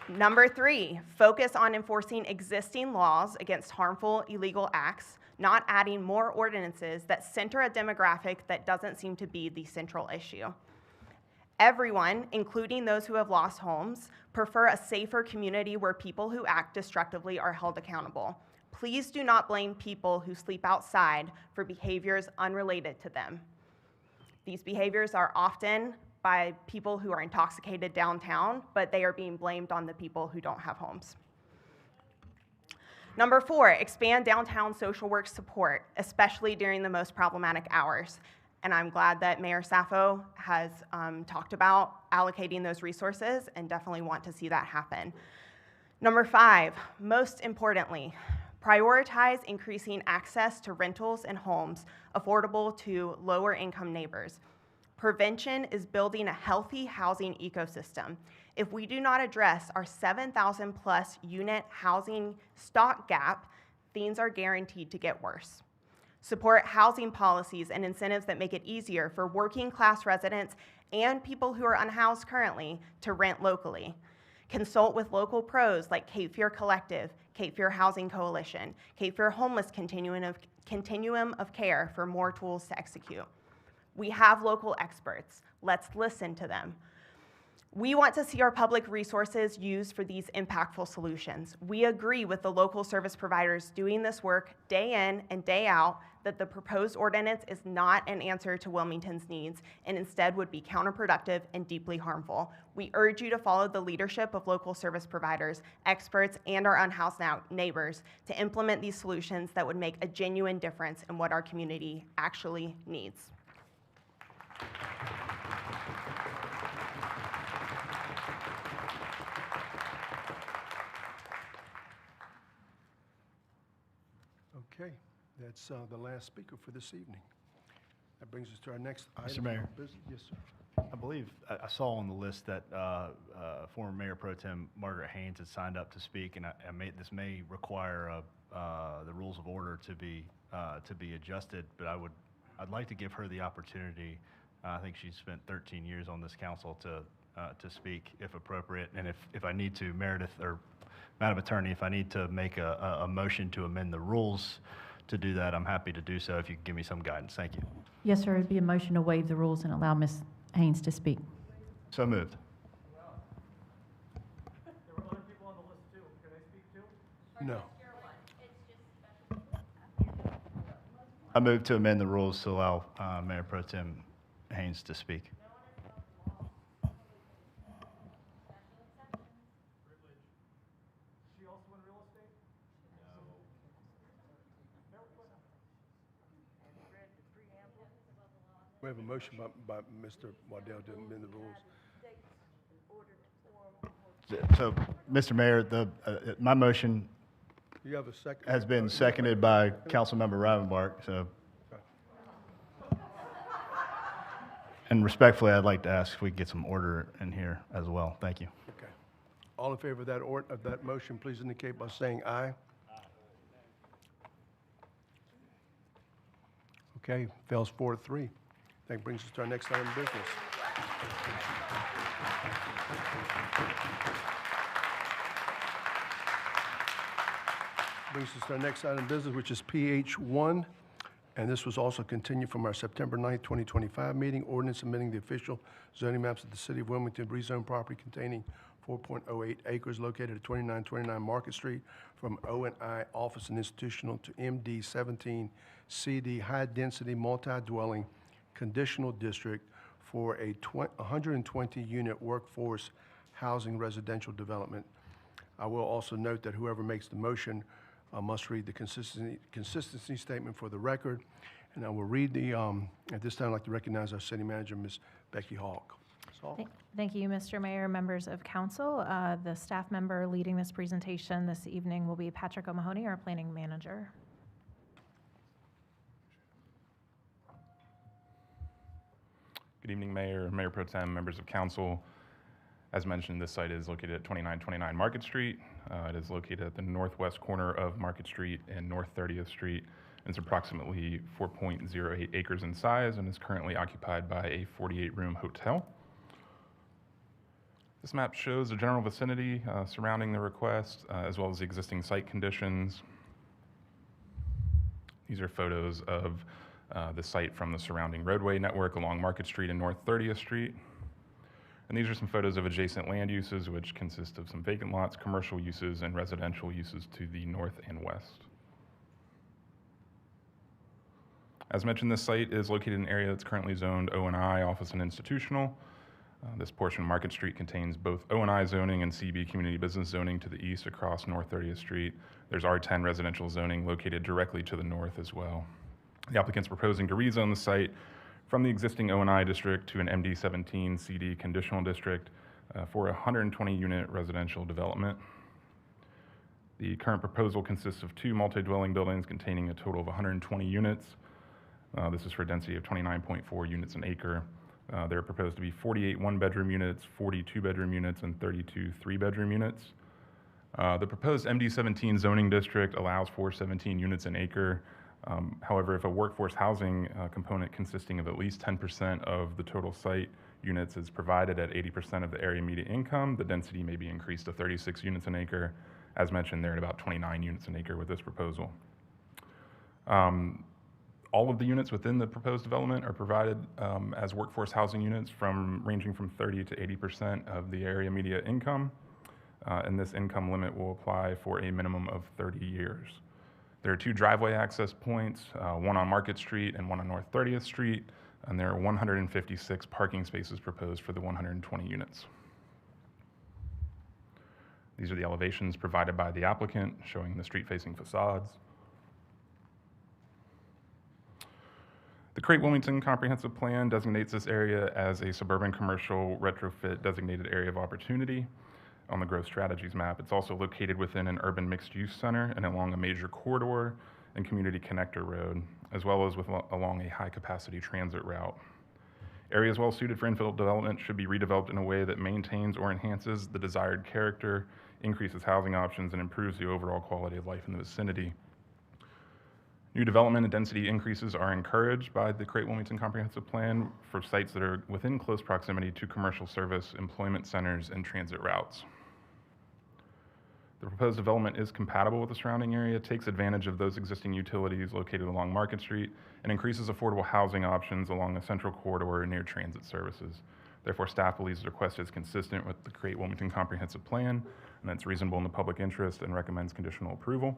Number 3, focus on enforcing existing laws against harmful illegal acts, not adding more ordinances that center a demographic that doesn't seem to be the central issue. Everyone, including those who have lost homes, prefer a safer community where people who act destructively are held accountable. Please do not blame people who sleep outside for behaviors unrelated to them. These behaviors are often by people who are intoxicated downtown, but they are being blamed on the people who don't have homes. Number 4, expand downtown social work support, especially during the most problematic hours. And I'm glad that Mayor Sappho has talked about allocating those resources and definitely want to see that happen. Number 5, most importantly, prioritize increasing access to rentals and homes affordable to lower income neighbors. Prevention is building a healthy housing ecosystem. If we do not address our 7,000 plus unit housing stock gap, things are guaranteed to get worse. Support housing policies and incentives that make it easier for working class residents and people who are unhoused currently to rent locally. Consult with local pros like Cape Fear Collective, Cape Fear Housing Coalition, Cape Fear Homeless Continuum of Care for more tools to execute. We have local experts. Let's listen to them. We want to see our public resources used for these impactful solutions. We agree with the local service providers doing this work day in and day out that the proposed ordinance is not an answer to Wilmington's needs and instead would be counterproductive and deeply harmful. We urge you to follow the leadership of local service providers, experts, and our unhoused neighbors to implement these solutions that would make a genuine difference in what our community actually needs. Okay, that's the last speaker for this evening. That brings us to our next item. Mr. Mayor. of business. Yes, sir. I believe I saw on the list that former Mayor Pro Tem Margaret Haynes had signed up to speak, and this may require the rules of order to be adjusted. But I'd like to give her the opportunity. I think she's spent 13 years on this council to speak, if appropriate, and if I need to, Meredith or Madam Attorney, if I need to make a motion to amend the rules to do that, I'm happy to do so. If you could give me some guidance, thank you. Yes, sir. It'd be a motion to waive the rules and allow Ms. Haynes to speak. So moved. No. I move to amend the rules to allow Mayor Pro Tem Haynes to speak. We have a motion by Mr. Waddell to amend the rules. So, Mr. Mayor, my motion You have a second? has been seconded by Councilmember Rivenbark, so. And respectfully, I'd like to ask if we could get some order in here as well. Thank you. Okay. All in favor of that motion, please indicate by saying aye. Okay, fails 4-3. That brings us to our next item of business. Brings us to our next item of business, which is PH1, and this was also continued from our September 9th, 2025 meeting, ordinance amending the official zoning maps of the city of Wilmington, rezone property containing 4.08 acres located at 2929 Market Street from O&I Office and Institutional to MD 17 CD High Density Multi-Dwelling Conditional District for a 120-unit workforce housing residential development. I will also note that whoever makes the motion must read the consistency statement for the record. And I will read the, at this time, I'd like to recognize our city manager, Ms. Becky Hawk. Ms. Hawk? Thank you, Mr. Mayor, members of council. The staff member leading this presentation this evening will be Patrick O'Mahony, our planning manager. Good evening, Mayor, Mayor Pro Tem, members of council. As mentioned, this site is located at 2929 Market Street. It is located at the northwest corner of Market Street and North 30th Street. It's approximately 4.08 acres in size and is currently occupied by a 48-room hotel. This map shows the general vicinity surrounding the request, as well as the existing site conditions. These are photos of the site from the surrounding roadway network along Market Street and North 30th Street. And these are some photos of adjacent land uses, which consist of some vacant lots, commercial uses, and residential uses to the north and west. As mentioned, this site is located in an area that's currently zoned O&I, Office and Institutional. This portion of Market Street contains both O&I zoning and CB Community Business zoning to the east across North 30th Street. There's R10 residential zoning located directly to the north as well. The applicant's proposing to rezone the site from the existing O&I district to an MD 17 CD conditional district for a 120-unit residential development. The current proposal consists of 2 multi-dwelling buildings containing a total of 120 units. This is for a density of 29.4 units an acre. There are proposed to be 48 one-bedroom units, 42 bedroom units, and 32 three-bedroom units. The proposed MD 17 zoning district allows for 17 units an acre. However, if a workforce housing component consisting of at least 10% of the total site units is provided at 80% of the area median income, the density may be increased to 36 units an acre. As mentioned, they're at about 29 units an acre with this proposal. All of the units within the proposed development are provided as workforce housing units ranging from 30 to 80% of the area median income. And this income limit will apply for a minimum of 30 years. There are 2 driveway access points, one on Market Street and one on North 30th Street, and there are 156 parking spaces proposed for the 120 units. These are the elevations provided by the applicant, showing the street-facing facades. The Crate Wilmington Comprehensive Plan designates this area as a suburban commercial retrofit designated area of opportunity. On the growth strategies map, it's also located within an urban mixed-use center and along a major corridor and community connector road, as well as along a high-capacity transit route. Areas well suited for infill development should be redeveloped in a way that maintains or enhances the desired character, increases housing options, and improves the overall quality of life in the vicinity. New development and density increases are encouraged by the Crate Wilmington Comprehensive Plan for sites that are within close proximity to commercial service, employment centers, and transit routes. The proposed development is compatible with the surrounding area, takes advantage of those existing utilities located along Market Street, and increases affordable housing options along the central corridor near transit services. Therefore, staff believes the request is consistent with the Crate Wilmington Comprehensive Plan, and that's reasonable in the public interest and recommends conditional approval.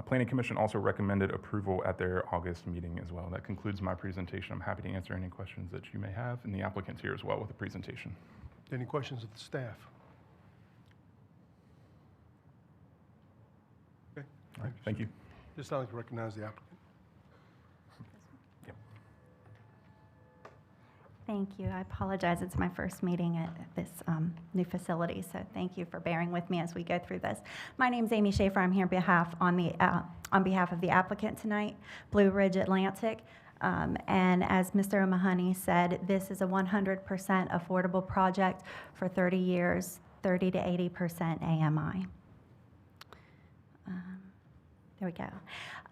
Planning Commission also recommended approval at their August meeting as well. That concludes my presentation. I'm happy to answer any questions that you may have, and the applicant's here as well with the presentation. Any questions of the staff? Okay. All right, thank you. This time, I'd like to recognize the applicant. Yep. Thank you. I apologize. It's my first meeting at this new facility, so thank you for bearing with me as we go through this. My name is Amy Schaefer. I'm here on behalf of the applicant tonight, Blue Ridge Atlantic. And as Mr. O'Mahony said, this is a 100% affordable project for 30 years, 30 to 80% AMI. There we go.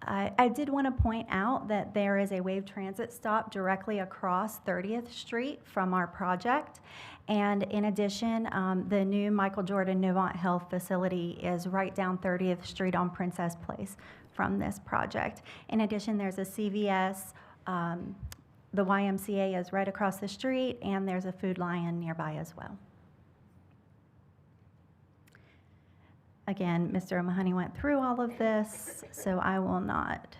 I did want to point out that there is a wave transit stop directly across 30th Street from our project. And in addition, the new Michael Jordan Novant Health facility is right down 30th Street on Princess Place from this project. In addition, there's a CVS, the YMCA is right across the street, and there's a Food Lion nearby as well. Again, Mr. O'Mahony went through all of this, so I will not.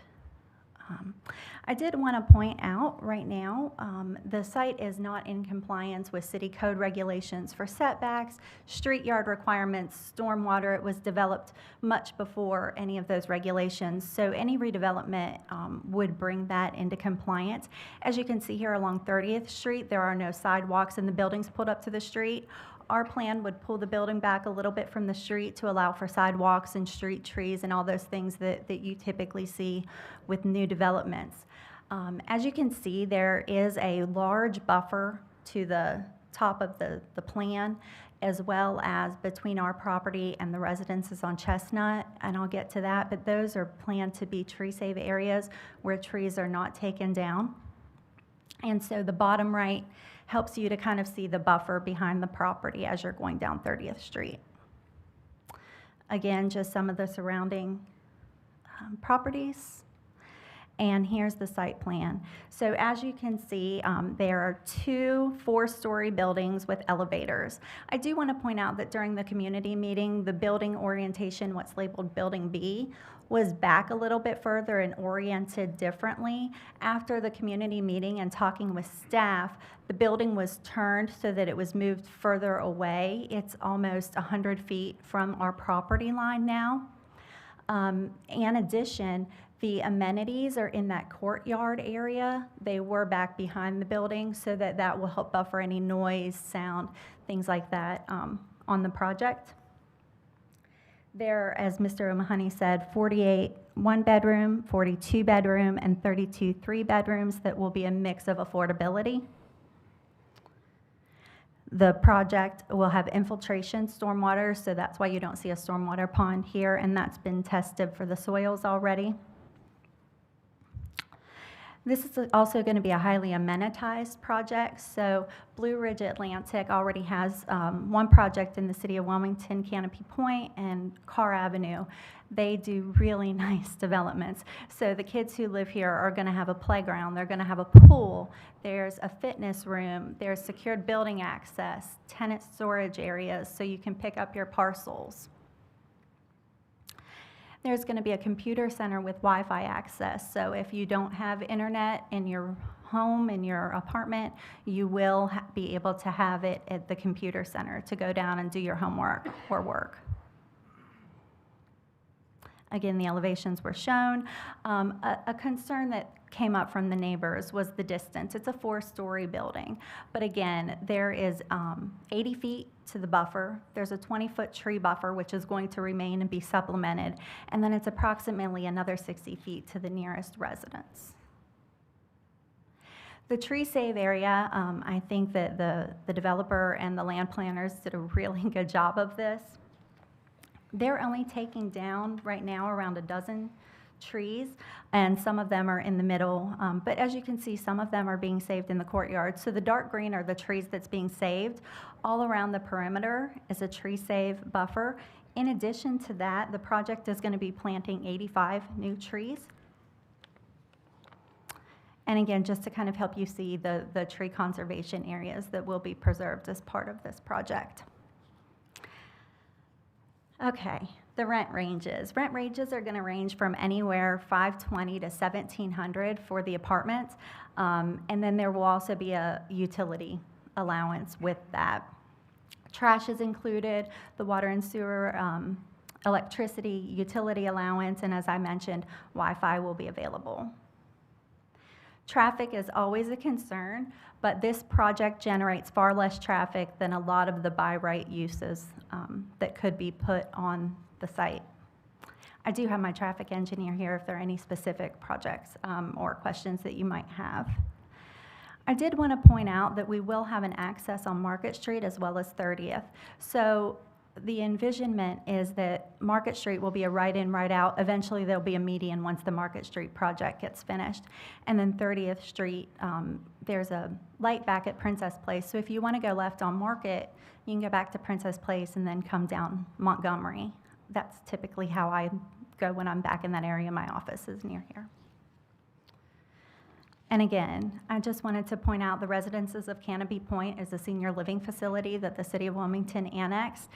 I did want to point out right now, the site is not in compliance with city code regulations for setbacks, street yard requirements, stormwater. It was developed much before any of those regulations, so any redevelopment would bring that into compliance. As you can see here along 30th Street, there are no sidewalks and the buildings pulled up to the street. Our plan would pull the building back a little bit from the street to allow for sidewalks and street trees and all those things that you typically see with new developments. As you can see, there is a large buffer to the top of the plan, as well as between our property and the residences on Chestnut, and I'll get to that, but those are planned to be tree save areas where trees are not taken down. And so the bottom right helps you to kind of see the buffer behind the property as you're going down 30th Street. Again, just some of the surrounding properties. And here's the site plan. So as you can see, there are 2 4-story buildings with elevators. I do want to point out that during the community meeting, the building orientation, what's labeled Building B, was back a little bit further and oriented differently. After the community meeting and talking with staff, the building was turned so that it was moved further away. It's almost 100 feet from our property line now. In addition, the amenities are in that courtyard area. They were back behind the building so that will help buffer any noise, sound, things like that on the project. There, as Mr. O'Mahony said, 48 one-bedroom, 42 bedroom, and 32 3-bedrooms that will be a mix of affordability. The project will have infiltration stormwater, so that's why you don't see a stormwater pond here, and that's been tested for the soils already. This is also going to be a highly amenitized project. So Blue Ridge Atlantic already has one project in the city of Wilmington, Canopy Point and Carr Avenue. They do really nice developments. So the kids who live here are going to have a playground. They're going to have a pool. There's a fitness room. There's secured building access, tenant storage areas, so you can pick up your parcels. There's going to be a computer center with Wi-Fi access. So if you don't have internet in your home, in your apartment, you will be able to have it at the computer center to go down and do your homework or work. Again, the elevations were shown. A concern that came up from the neighbors was the distance. It's a 4-story building. But again, there is 80 feet to the buffer. There's a 20-foot tree buffer, which is going to remain and be supplemented. And then it's approximately another 60 feet to the nearest residence. The tree save area, I think that the developer and the land planners did a really good job of this. They're only taking down right now around a dozen trees, and some of them are in the middle. But as you can see, some of them are being saved in the courtyard. So the dark green are the trees that's being saved. All around the perimeter is a tree save buffer. In addition to that, the project is going to be planting 85 new trees. And again, just to kind of help you see the tree conservation areas that will be preserved as part of this project. Okay, the rent ranges. Rent ranges are going to range from anywhere $520 to $1,700 for the apartments, and then there will also be a utility allowance with that. Trash is included, the water and sewer, electricity, utility allowance, and as I mentioned, Wi-Fi will be available. Traffic is always a concern, but this project generates far less traffic than a lot of the by right uses that could be put on the site. I do have my traffic engineer here if there are any specific projects or questions that you might have. I did want to point out that we will have an access on Market Street as well as 30th. So the envisionment is that Market Street will be a right-in, right-out. Eventually, there'll be a median once the Market Street project gets finished. And then 30th Street, there's a light back at Princess Place. So if you want to go left on Market, you can go back to Princess Place and then come down Montgomery. That's typically how I go when I'm back in that area. My office is near here. And again, I just wanted to point out the Residences of Canopy Point is a senior living facility that the City of Wilmington annexed.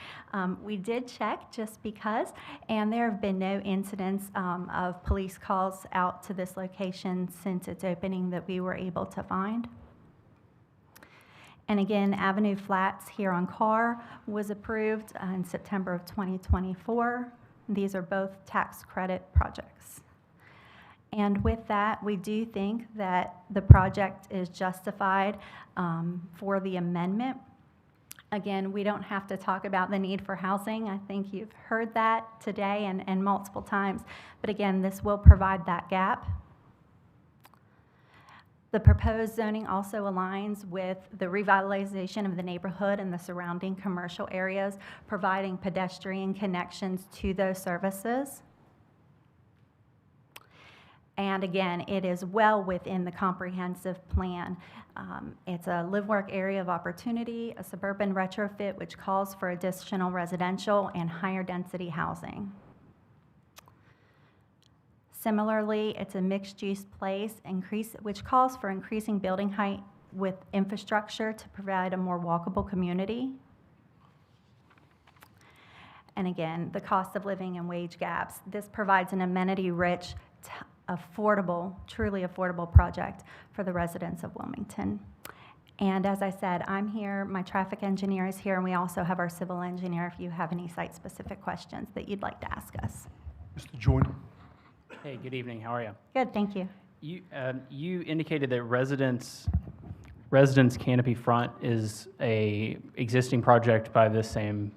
We did check just because, and there have been no incidents of police calls out to this location since its opening that we were able to find. And again, Avenue Flats here on Carr was approved in September of 2024. These are both tax credit projects. And with that, we do think that the project is justified for the amendment. Again, we don't have to talk about the need for housing. I think you've heard that today and multiple times. But again, this will provide that gap. The proposed zoning also aligns with the revitalization of the neighborhood and the surrounding commercial areas, providing pedestrian connections to those services. And again, it is well within the comprehensive plan. It's a live-work area of opportunity, a suburban retrofit which calls for additional residential and higher density housing. Similarly, it's a mixed-use place which calls for increasing building height with infrastructure to provide a more walkable community. And again, the cost of living and wage gaps. This provides an amenity-rich, affordable, truly affordable project for the residents of Wilmington. And as I said, I'm here, my traffic engineer is here, and we also have our civil engineer if you have any site-specific questions that you'd like to ask us. Mr. Joyner? Hey, good evening. How are you? Good, thank you. You indicated that Residence Canopy Front is a existing project by this same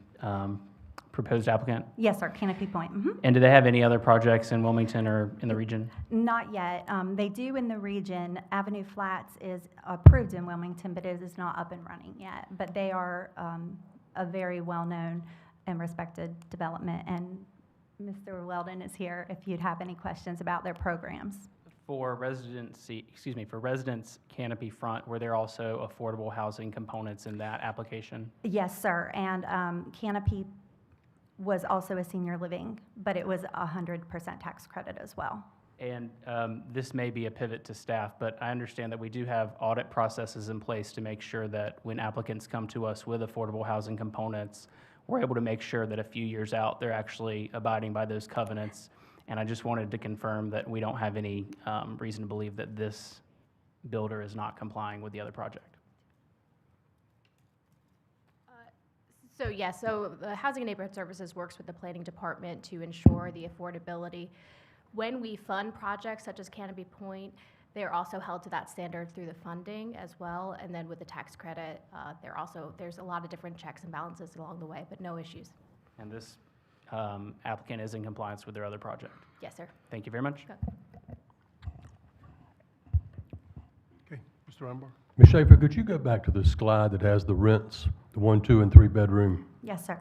proposed applicant? Yes, sir, Canopy Point. And do they have any other projects in Wilmington or in the region? Not yet. They do in the region. Avenue Flats is approved in Wilmington, but it is not up and running yet. But they are a very well-known and respected development, and Mr. Weldon is here if you'd have any questions about their programs. For Residence Canopy Front, were there also affordable housing components in that application? Yes, sir, and Canopy was also a senior living, but it was 100% tax credit as well. And this may be a pivot to staff, but I understand that we do have audit processes in place to make sure that when applicants come to us with affordable housing components, we're able to make sure that a few years out, they're actually abiding by those covenants. And I just wanted to confirm that we don't have any reason to believe that this builder is not complying with the other project. So the Housing and Neighborhood Services works with the planning department to ensure the affordability. When we fund projects such as Canopy Point, they're also held to that standard through the funding as well. And then with the tax credit, there's a lot of different checks and balances along the way, but no issues. And this applicant is in compliance with their other project? Yes, sir. Thank you very much. Okay, Mr. Unbar? Ms. Schaefer, could you go back to the slide that has the rents, the 1, 2, and 3 bedroom? Yes, sir.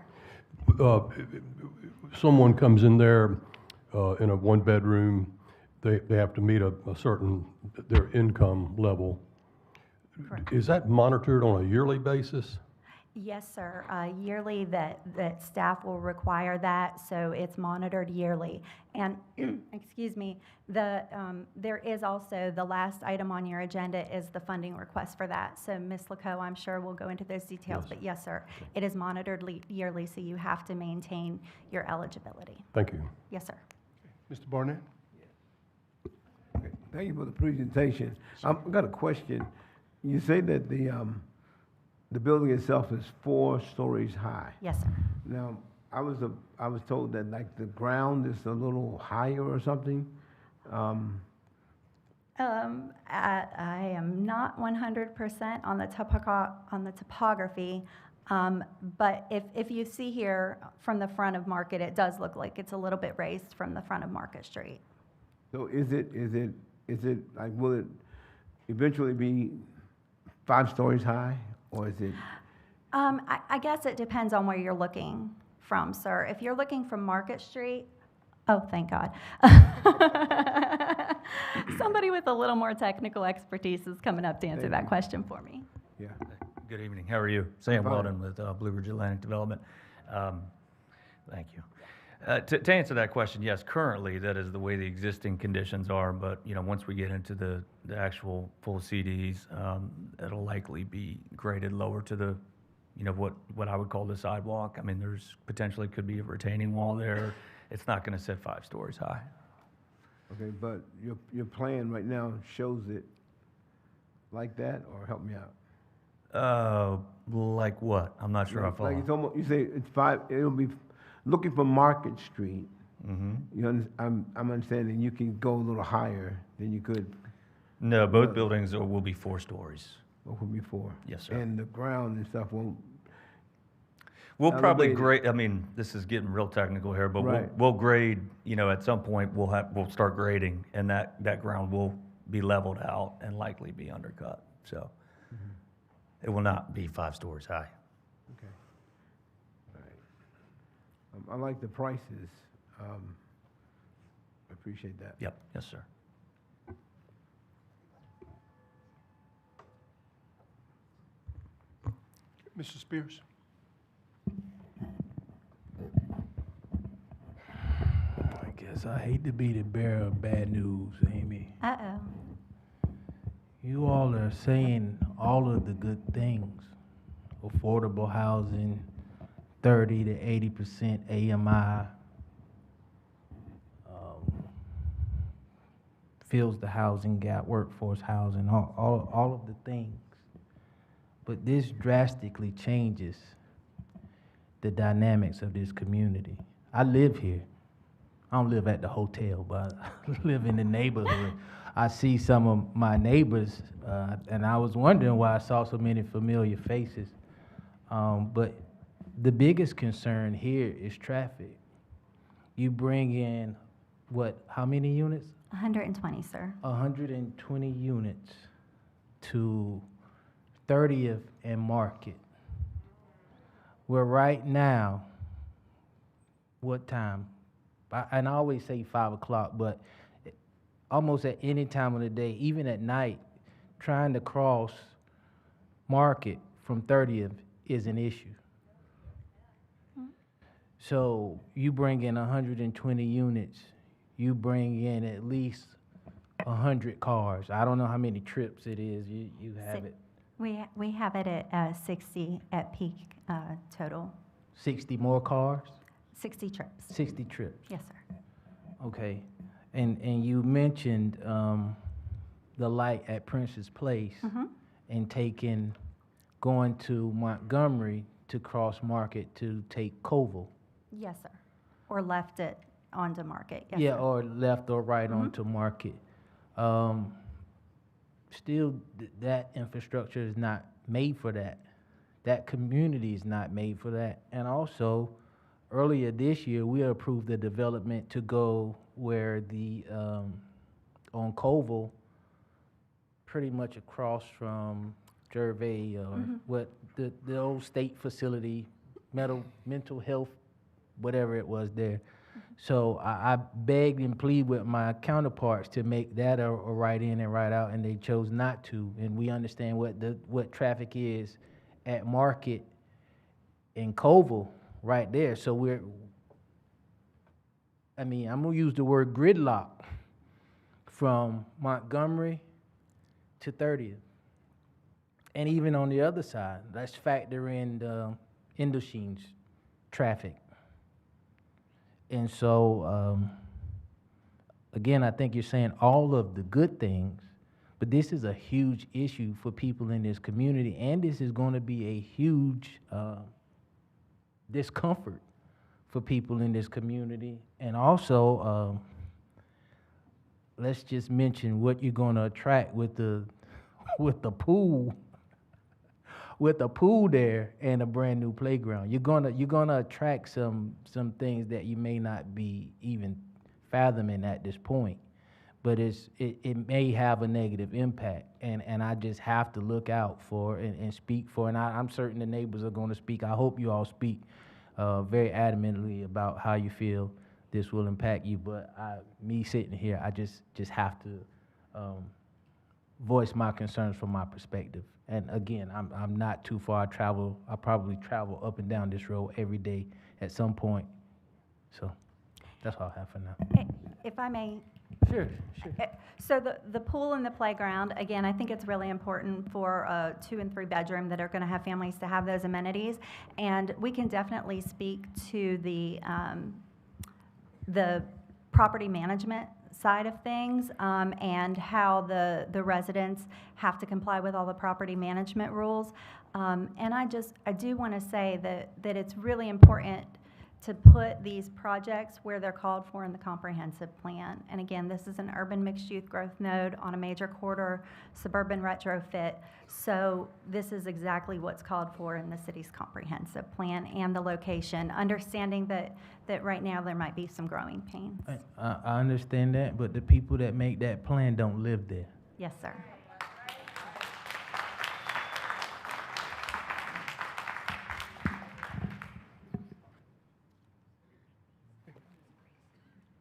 Someone comes in there in a 1 bedroom, they have to meet a certain, their income level. Correct. Is that monitored on a yearly basis? Yes, sir. Yearly, that staff will require that, so it's monitored yearly. And, excuse me, there is also, the last item on your agenda is the funding request for that. So Ms. Laco, I'm sure will go into those details, Yes. but yes, sir, it is monitored yearly, so you have to maintain your eligibility. Thank you. Yes, sir. Mr. Barnett? Okay, thank you for the presentation. I've got a question. You say that the building itself is 4 stories high. Yes, sir. Now, I was told that like the ground is a little higher or something. I am not 100% on the topography, but if you see here from the front of Market, it does look like it's a little bit raised from the front of Market Street. So is it like, will it eventually be 5 stories high, or is it? I guess it depends on where you're looking from, sir. If you're looking from Market Street, oh, thank God. Somebody with a little more technical expertise is coming up to answer that question for me. Yeah. Good evening. How are you? Sam Weldon with Blue Ridge Atlantic Development. Thank you. To answer that question, yes, currently that is the way the existing conditions are, but once we get into the actual full CDs, it'll likely be graded lower to the, what I would call the sidewalk. I mean, there's potentially could be a retaining wall there. It's not going to sit 5 stories high. Okay, but your plan right now shows it like that, or help me out? Like what? I'm not sure I follow. Like it's almost, you say it's 5. It'll be looking for Market Street. Mm-hmm. I'm understanding you can go a little higher than you could. No, both buildings will be 4 stories. What will be 4? Yes, sir. And the ground and stuff won't. We'll probably elevated. grade. I mean, this is getting real technical here, but Right. we'll grade. At some point we'll start grading, and that ground will be leveled out and likely be undercut. So it will not be 5 stories high. Okay. All right. I like the prices. I appreciate that. Yep. Yes, sir. Mr. Spears? I guess I hate to be the bearer of bad news, Amy. Uh-oh. You all are saying all of the good things. Affordable housing, 30 to 80% AMI, fills the housing gap, workforce housing, all of the things. But this drastically changes the dynamics of this community. I live here. I don't live at the hotel, but I live in the neighborhood. I see some of my neighbors, and I was wondering why I saw so many familiar faces. But the biggest concern here is traffic. You bring in, how many units? 120, sir. 120 units to 30th and Market. Where right now, what time? And I always say 5 o'clock, but almost at any time of the day, even at night, trying to cross Market from 30th is an issue. So you bring in 120 units, you bring in at least 100 cars. I don't know how many trips it is. You have it. We have it at 60 at peak total. 60 more cars? 60 trips. 60 trips. Yes, sir. Okay. And you mentioned the light at Prince's Place and going to Montgomery to cross Market to take Koval. Yes, sir. Or left it onto Market. Yes, Yeah, sir. or left or right onto Market. Still, that infrastructure is not made for that. That community is not made for that. And also, earlier this year, we approved the development to go where on Koval, pretty much across from Gervais, or what the old state facility, mental health, whatever it was there. So I begged and pleaded with my counterparts to make that a right in and right out, and they chose not to. And we understand what traffic is at Market and Koval right there. So I'm gonna use the word gridlock from Montgomery to 30th. And even on the other side, let's factor in the Indochin's traffic. And so, again, I think you're saying all of the good things, but this is a huge issue for people in this community, and this is going to be a huge discomfort for people in this community. And also, let's just mention what you're going to attract with the pool. With a pool there and a brand new playground, you're gonna attract some things that you may not be even fathoming at this point, but it may have a negative impact, and I just have to look out for and speak for, and I'm certain the neighbors are going to speak. I hope you all speak very adamantly about how you feel this will impact you. But me sitting here, I just have to voice my concerns from my perspective. And again, I'm not too far. I probably travel up and down this road every day at some point. So that's all I have for now. If I may. Sure. So the pool and the playground, again, I think it's really important for a 2 and 3 bedroom that are going to have families to have those amenities. And we can definitely speak to the property management side of things, and how the residents have to comply with all the property management rules. And I do want to say that it's really important to put these projects where they're called for in the comprehensive plan. And again, this is an urban mixed-use growth node on a major corridor, suburban retrofit. So this is exactly what's called for in the city's comprehensive plan and the location, understanding that right now there might be some growing pains. I understand that, but the people that make that plan don't live there. Yes, sir.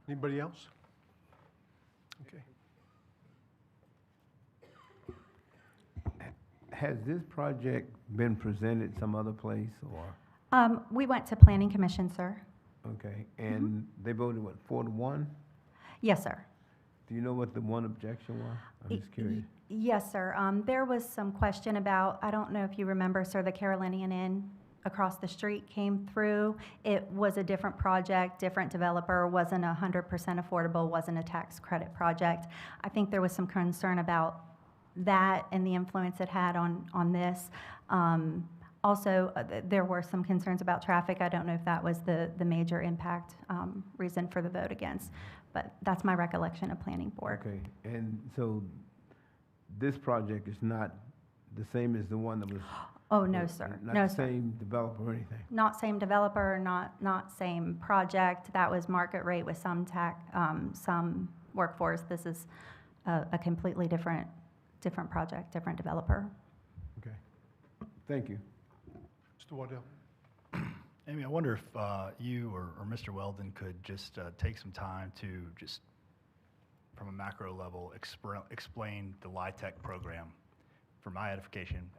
Anybody else? Okay. Has this project been presented some other place, or? We went to Planning Commission, sir. Okay, and they voted, what, 4-1? Yes, sir. Do you know what the one objection was? I'm just curious. Yes, sir. There was some question about, I don't know if you remember, sir, the Carolinian Inn across the street came through. It was a different project, different developer, wasn't 100% affordable, wasn't a tax credit project. I think there was some concern about that and the influence it had on this. Also, there were some concerns about traffic. I don't know if that was the major impact reason for the vote against, but that's my recollection of Planning Board. Okay, and so this project is not the same as the one that was? Oh, no, sir. Not No, the sir. same developer or anything? Not same developer, not same project. That was market rate with some some workforce. This is a completely different project, different developer. Okay, thank you. Mr. Waddell? Amy, I wonder if you or Mr. Weldon could just take some time to just, from a macro level, explain the LIHTC program for my edification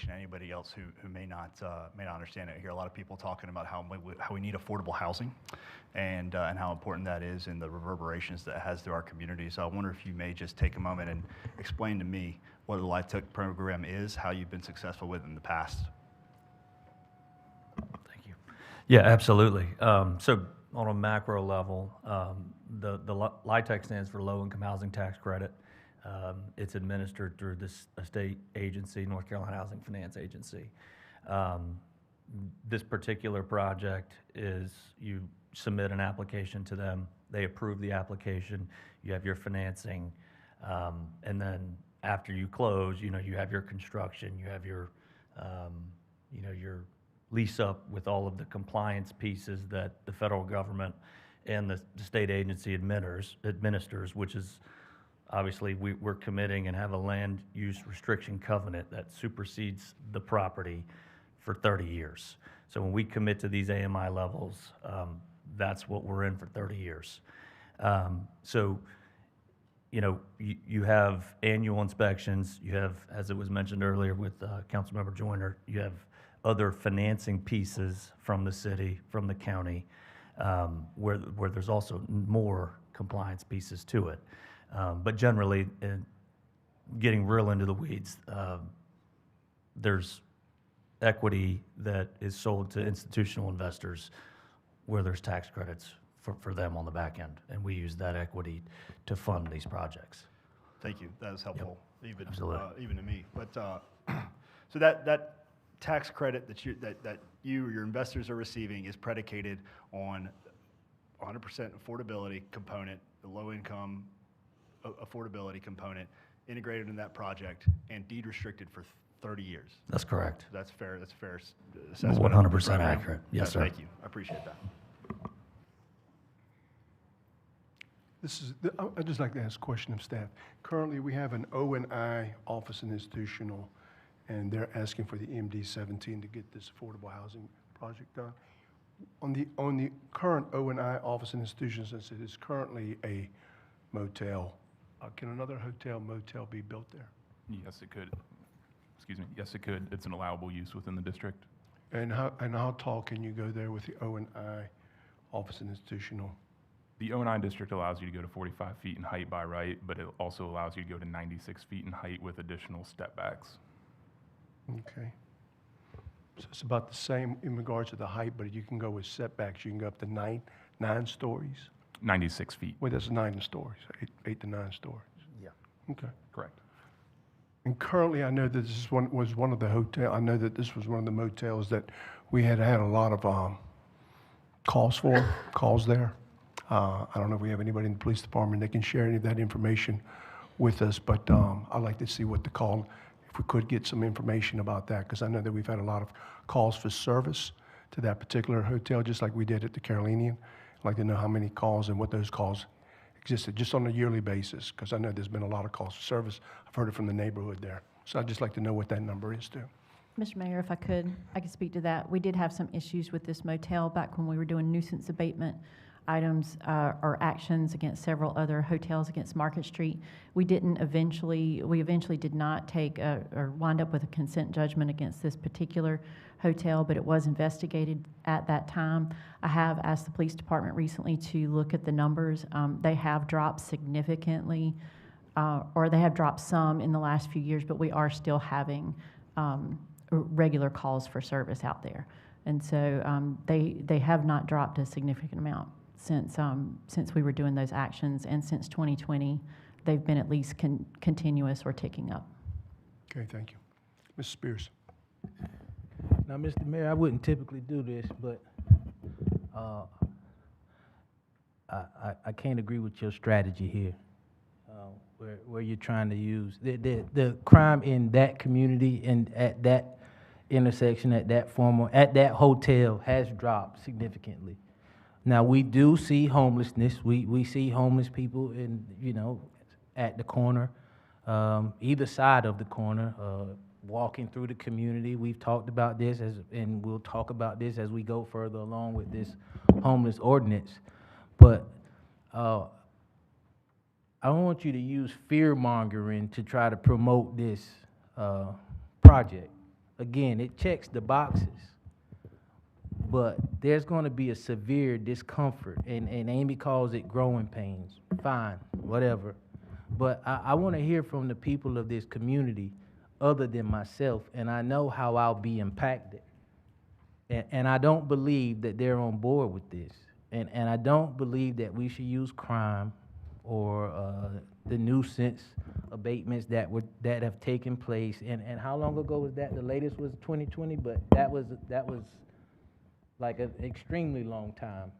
to anybody else who may not understand it. I hear a lot of people talking about how we need affordable housing and how important that is and the reverberations that it has through our community. So I wonder if you may just take a moment and explain to me what the LIHTC program is, how you've been successful with it in the past. Thank you. Yeah, absolutely. So on a macro level, the LIHTC stands for Low Income Housing Tax Credit. It's administered through this state agency, North Carolina Housing Finance Agency. This particular project is you submit an application to them, they approve the application, you have your financing, and then after you close, you have your construction, you have your, your lease up with all of the compliance pieces that the federal government and the state agency administers, which is obviously we're committing and have a land use restriction covenant that supersedes the property for 30 years. So when we commit to these AMI levels, that's what we're in for 30 years. So, you have annual inspections, you have, as it was mentioned earlier with Councilmember Joyner, you have other financing pieces from the city, from the county, where there's also more compliance pieces to it. But generally, getting real into the weeds, there's equity that is sold to institutional investors where there's tax credits for them on the back end, and we use that equity to fund these projects. Thank you. That is helpful, even to me. But so that tax credit that you or your investors are receiving is predicated on 100% affordability component, the low income affordability component integrated in that project and deed restricted for 30 years. That's correct. That's fair. That's fair assessment. 100% accurate. Yes, sir. Thank you. I appreciate that. I'd just like to ask a question of staff. Currently, we have an O&I office and institutional, and they're asking for the MD 17 to get this affordable housing project done. On the current O&I office and institution, since it is currently a motel, can another hotel motel be built there? Yes, it could. Excuse me. Yes, it could. It's an allowable use within the district. And how tall can you go there with the O&I office and institutional? The O&I district allows you to go to 45 feet in height by right, but it also allows you to go to 96 feet in height with additional step backs. Okay. So it's about the same in regards to the height, but you can go with setbacks. You can go up to nine stories. 96 feet. Well, that's 9 stories, eight to 9 stories. Yeah. Okay. Correct. And currently, I know that this is was one of the hotel. I know that this was one of the motels that we had a lot of calls there. I don't know if we have anybody in the police department that can share any of that information with us, but I'd like to see what the call, if we could get some information about that, because I know that we've had a lot of calls for service to that particular hotel, just like we did at the Carolinian. I'd like to know how many calls and what those calls existed, just on a yearly basis, because I know there's been a lot of calls for service. I've heard it from the neighborhood there. So I'd just like to know what that number is, too. Mr. Mayor, if I could speak to that. We did have some issues with this motel back when we were doing nuisance abatement items or actions against several other hotels against Market Street. We eventually did not take or wind up with a consent judgment against this particular hotel, but it was investigated at that time. I have asked the police department recently to look at the numbers. They have dropped significantly, or they have dropped some in the last few years, but we are still having regular calls for service out there. And so they have not dropped a significant amount since we were doing those actions, and since 2020, they've been at least continuous or ticking up. Okay, thank you. Mrs. Spears. Now, Mr. Mayor, I wouldn't typically do this, but I can't agree with your strategy here, where you're trying to use the crime in that community and at that intersection, at that hotel has dropped significantly. Now, we do see homelessness. We see homeless people at the corner, either side of the corner, walking through the community. We've talked about this, and we'll talk about this as we go further along with this homeless ordinance. But I don't want you to use fear-mongering to try to promote this project. Again, it checks the boxes, but there's going to be a severe discomfort, and Amy calls it growing pains. Fine, whatever. But I want to hear from the people of this community other than myself, and I know how I'll be impacted. And I don't believe that they're on board with this. And I don't believe that we should use crime or the nuisance abatements that have taken place. And how long ago was that? The latest was 2020, but that was like an extremely long time.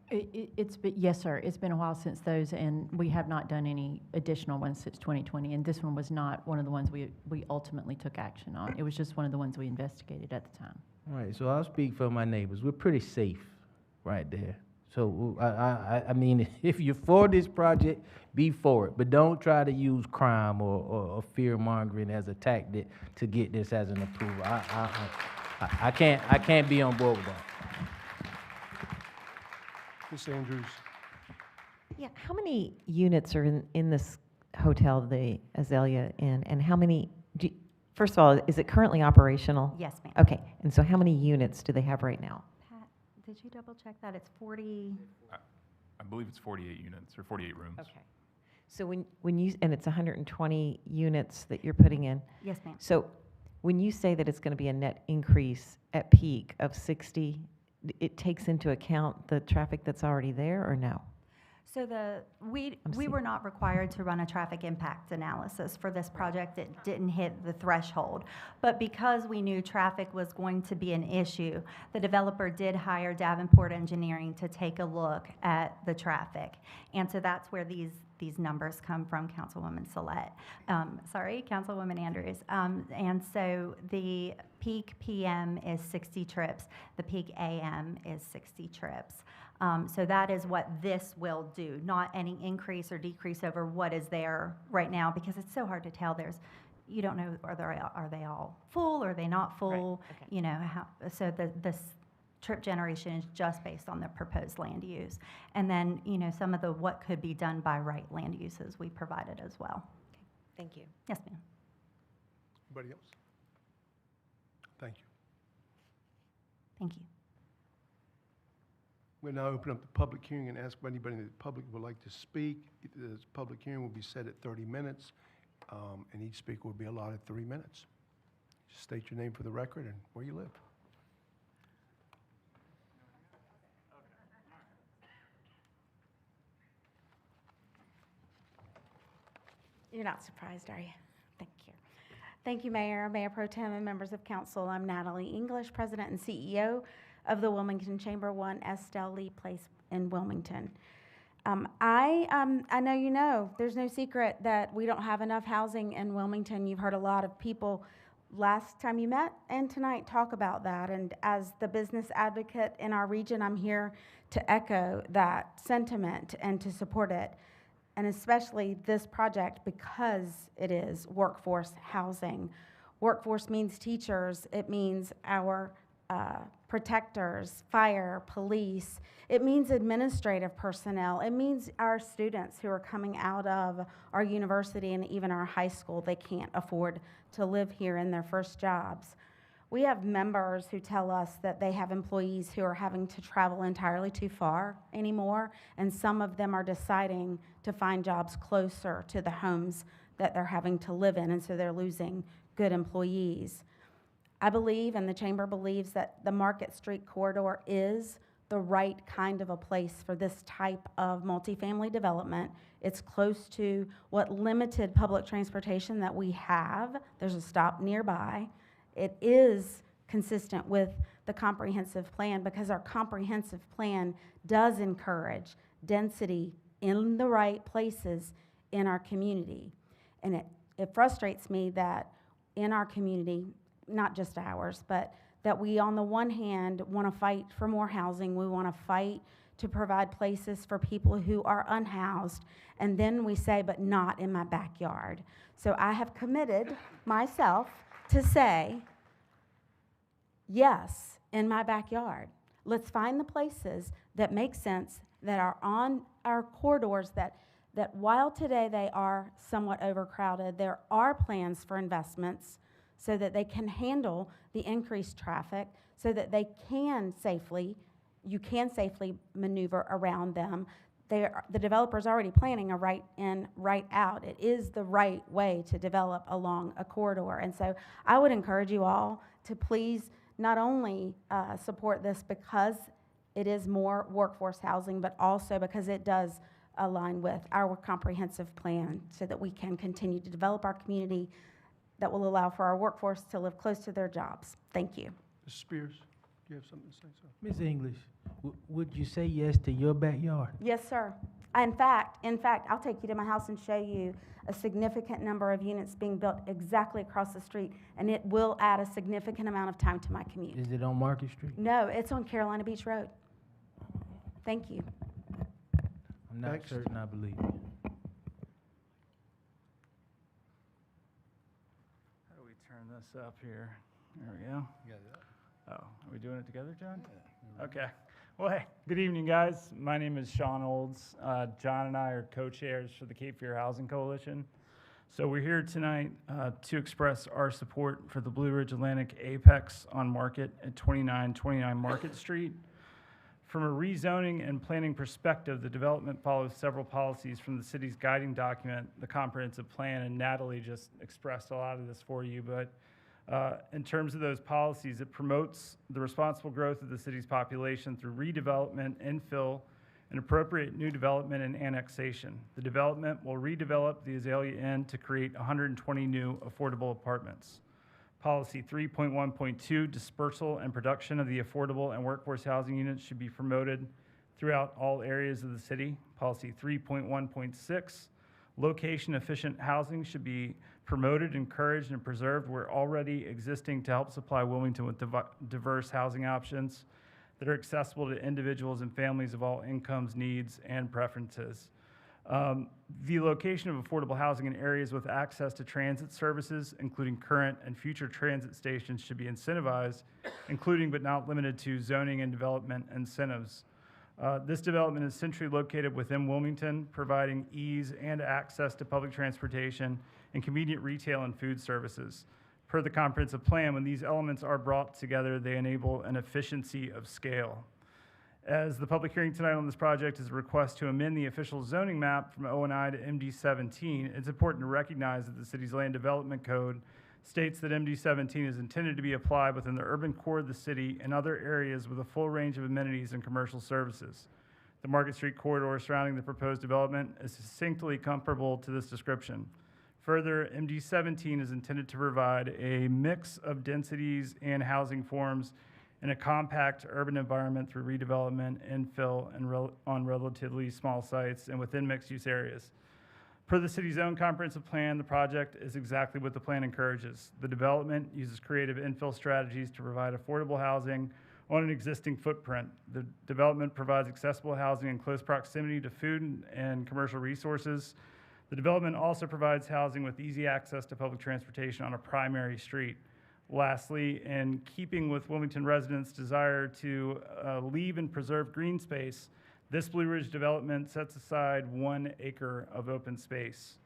Yes, sir. It's been a while since those, and we have not done any additional ones since 2020. And this one was not one of the ones we ultimately took action on. It was just one of the ones we investigated at the time. All right. So I'll speak for my neighbors. We're pretty safe right there. So I mean, if you're for this project, be for it. But don't try to use crime or fear mongering as a tactic to get this as an approval. I can't be on board with that. Ms. Andrews. Yeah, how many units are in this hotel, the Azalea Inn, and how many, first of all, is it currently operational? Yes, ma'am. Okay, and so how many units do they have right now? Pat, did you double check that? It's 40. I believe it's 48 units or 48 rooms. Okay. So when you, and it's 120 units that you're putting in? Yes, ma'am. So when you say that it's going to be a net increase at peak of 60, it takes into account the traffic that's already there, or no? So we were not required to run a traffic impact analysis for this project. It didn't hit the threshold. But because we knew traffic was going to be an issue, the developer did hire Davenport Engineering to take a look at the traffic. And so that's where these numbers come from, Councilwoman Councilwoman Andrews. And so the peak PM is 60 trips. The peak AM is 60 trips. So that is what this will do, not any increase or decrease over what is there right now, because it's so hard to tell. You don't know, are they all full, or are they not full? Right. Okay. You know, so trip generation is just based on the proposed land use. And then, some of the what could be done by right land uses we provided as well. Thank you. Yes, ma'am. Anybody else? Thank you. Thank you. We'll now open up the public hearing and ask if anybody in the public would like to speak. This public hearing will be set at 30 minutes, and each speaker will be allotted 3 minutes. Just state your name for the record and where you live. You're not surprised, are you? Thank you. Thank you, Mayor, Mayor Pro Tem, and members of council. I'm Natalie English, President and CEO of the Wilmington Chamber 1 Estelle Lee Place in Wilmington. I know you know, there's no secret that we don't have enough housing in Wilmington. You've heard a lot of people last time you met and tonight talk about that. And as the business advocate in our region, I'm here to echo that sentiment and to support it. And especially this project because it is workforce housing. Workforce means teachers, it means our protectors, fire, police. It means administrative personnel. It means our students who are coming out of our university and even our high school. They can't afford to live here in their first jobs. We have members who tell us that they have employees who are having to travel entirely too far anymore, and some of them are deciding to find jobs closer to the homes that they're having to live in, and so they're losing good employees. I believe, and the Chamber believes, that the Market Street corridor is the right kind of a place for this type of multifamily development. It's close to what limited public transportation that we have. There's a stop nearby. It is consistent with the comprehensive plan because our comprehensive plan does encourage density in the right places in our community. And it frustrates me that in our community, not just ours, but that we on the one hand want to fight for more housing, we want to fight to provide places for people who are unhoused, and then we say, but not in my backyard. So I have committed myself to say, yes, in my backyard. Let's find the places that make sense, that are on our corridors, that while today they are somewhat overcrowded, there are plans for investments so that they can handle the increased traffic, so that you can safely maneuver around them. The developer's already planning a right in, right out. It is the right way to develop along a corridor. And so I would encourage you all to please not only support this because it is more workforce housing, but also because it does align with our comprehensive plan so that we can continue to develop our community that will allow for our workforce to live close to their jobs. Thank you. Mr. Spears, do you have something to say, sir? Ms. English, would you say yes to your backyard? Yes, sir. In fact, I'll take you to my house and show you a significant number of units being built exactly across the street, and it will add a significant amount of time to my commute. Is it on Market Street? No, it's on Carolina Beach Road. Thank you. I'm not Next. certain I believe you. How do we turn this up here? There we go. Oh, are we doing it together, John? Okay. Well, hey, good evening, guys. My name is Sean Olds. John and I are co-chairs for the Cape Fear Housing Coalition. So we're here tonight to express our support for the Blue Ridge Atlantic Apex on Market at 2929 Market Street. From a rezoning and planning perspective, the development follows several policies from the city's guiding document, the comprehensive plan, and Natalie just expressed a lot of this for you, but in terms of those policies, it promotes the responsible growth of the city's population through redevelopment, infill, and appropriate new development and annexation. The development will redevelop the Azalea Inn to create 120 new affordable apartments. Policy 3.1.2, dispersal and production of the affordable and workforce housing units should be promoted throughout all areas of the city. Policy 3.1.6, location efficient housing should be promoted, encouraged, and preserved where already existing to help supply Wilmington with diverse housing options that are accessible to individuals and families of all incomes, needs, and preferences. The location of affordable housing in areas with access to transit services, including current and future transit stations, should be incentivized, including but not limited to zoning and development incentives. This development is centrally located within Wilmington, providing ease and access to public transportation and convenient retail and food services. Per the comprehensive plan, when these elements are brought together, they enable an efficiency of scale. As the public hearing tonight on this project is a request to amend the official zoning map from O&I to MD17, it's important to recognize that the city's land development code states that MD17 is intended to be applied within the urban core of the city and other areas with a full range of amenities and commercial services. The Market Street corridor surrounding the proposed development is succinctly comparable to this description. Further, MD17 is intended to provide a mix of densities and housing forms in a compact urban environment through redevelopment, infill, and on relatively small sites and within mixed-use areas. Per the city's own comprehensive plan, the project is exactly what the plan encourages. The development uses creative infill strategies to provide affordable housing on an existing footprint. The development provides accessible housing in close proximity to food and commercial resources. The development also provides housing with easy access to public transportation on a primary street. Lastly, in keeping with Wilmington residents' desire to leave and preserve green space, this Blue Ridge development sets aside 1 acre of open space.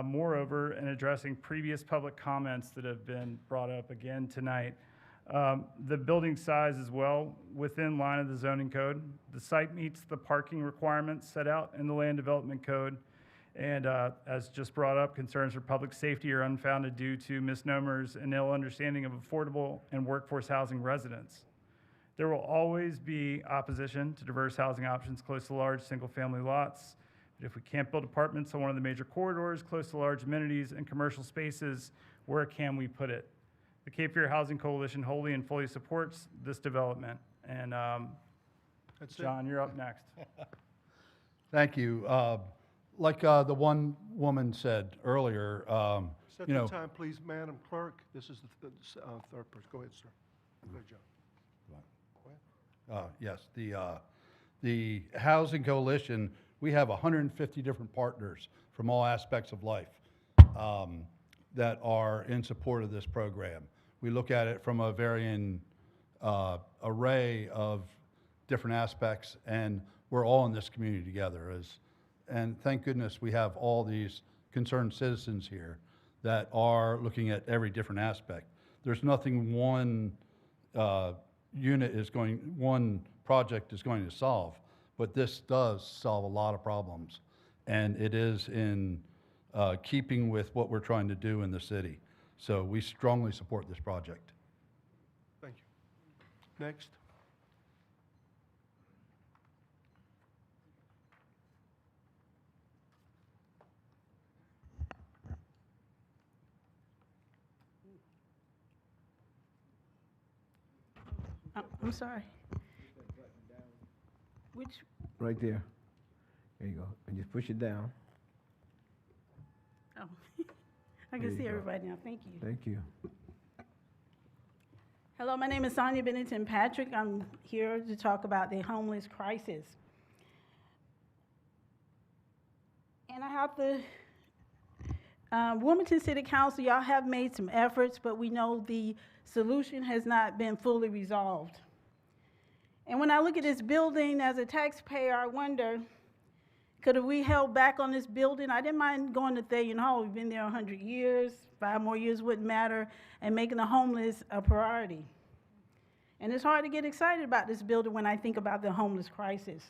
Moreover, in addressing previous public comments that have been brought up again tonight, the building size is well within line of the zoning code. The site meets the parking requirements set out in the land development code. And as just brought up, concerns for public safety are unfounded due to misnomers and ill understanding of affordable and workforce housing residents. There will always be opposition to diverse housing options close to large single-family lots. But if we can't build apartments on one of the major corridors close to large amenities and commercial spaces, where can we put it? The Cape Fear Housing Coalition wholly and fully supports this development. And John, you're up next. Thank you. Like the one woman said earlier, Set you the know, time, please, Madam Clerk. This is the third person. Go ahead, sir. Go ahead, John. yes, the Housing Coalition, we have 150 different partners from all aspects of life that are in support of this program. We look at it from a varying array of different aspects, and we're all in this community together. And thank goodness we have all these concerned citizens here that are looking at every different aspect. There's nothing one one project is going to solve, but this does solve a lot of problems, and it is in keeping with what we're trying to do in the city. So we strongly support this project. Thank you. Next. I'm sorry. Which? Right there. There you go. And just push it down. Oh, I can see everybody now. Thank you. Thank you. Hello, my name is Sonia Bennington Patrick. I'm here to talk about the homeless crisis. And I have to, Wilmington City Council, y'all have made some efforts, but we know the solution has not been fully resolved. And when I look at this building as a taxpayer, I wonder, could have we held back on this building? I didn't mind going to Thereon Hall. We've been there 100 years. 5 more years wouldn't matter, and making the homeless a priority. And it's hard to get excited about this building when I think about the homeless crisis.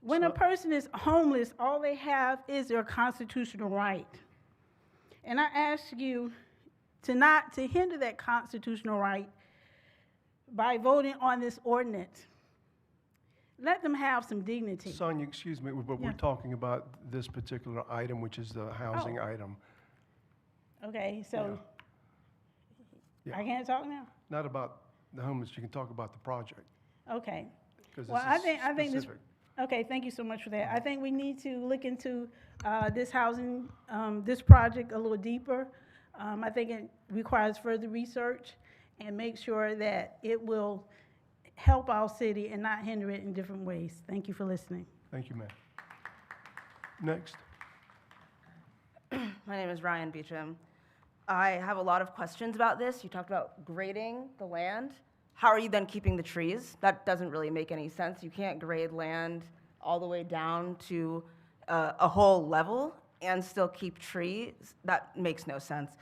When a person is homeless, all they have is their constitutional right. And I ask you not to hinder that constitutional right by voting on this ordinance. Let them have some dignity. Sonia, excuse me, but we're talking about this particular item, which is the housing item. Okay, so I can't talk now? Not about the homeless. You can talk about the project. Okay. Well, I think this. Okay, thank you so much for that. I think we need to look into this housing, this project a little deeper. I think it requires further research and make sure that it will help our city and not hinder it in different ways. Thank you for listening. Thank you, ma'am. Next. My name is Ryan Beecham. I have a lot of questions about this. You talked about grading the land. How are you then keeping the trees? That doesn't really make any sense. You can't grade land all the way down to a whole level and still keep trees. That makes no sense.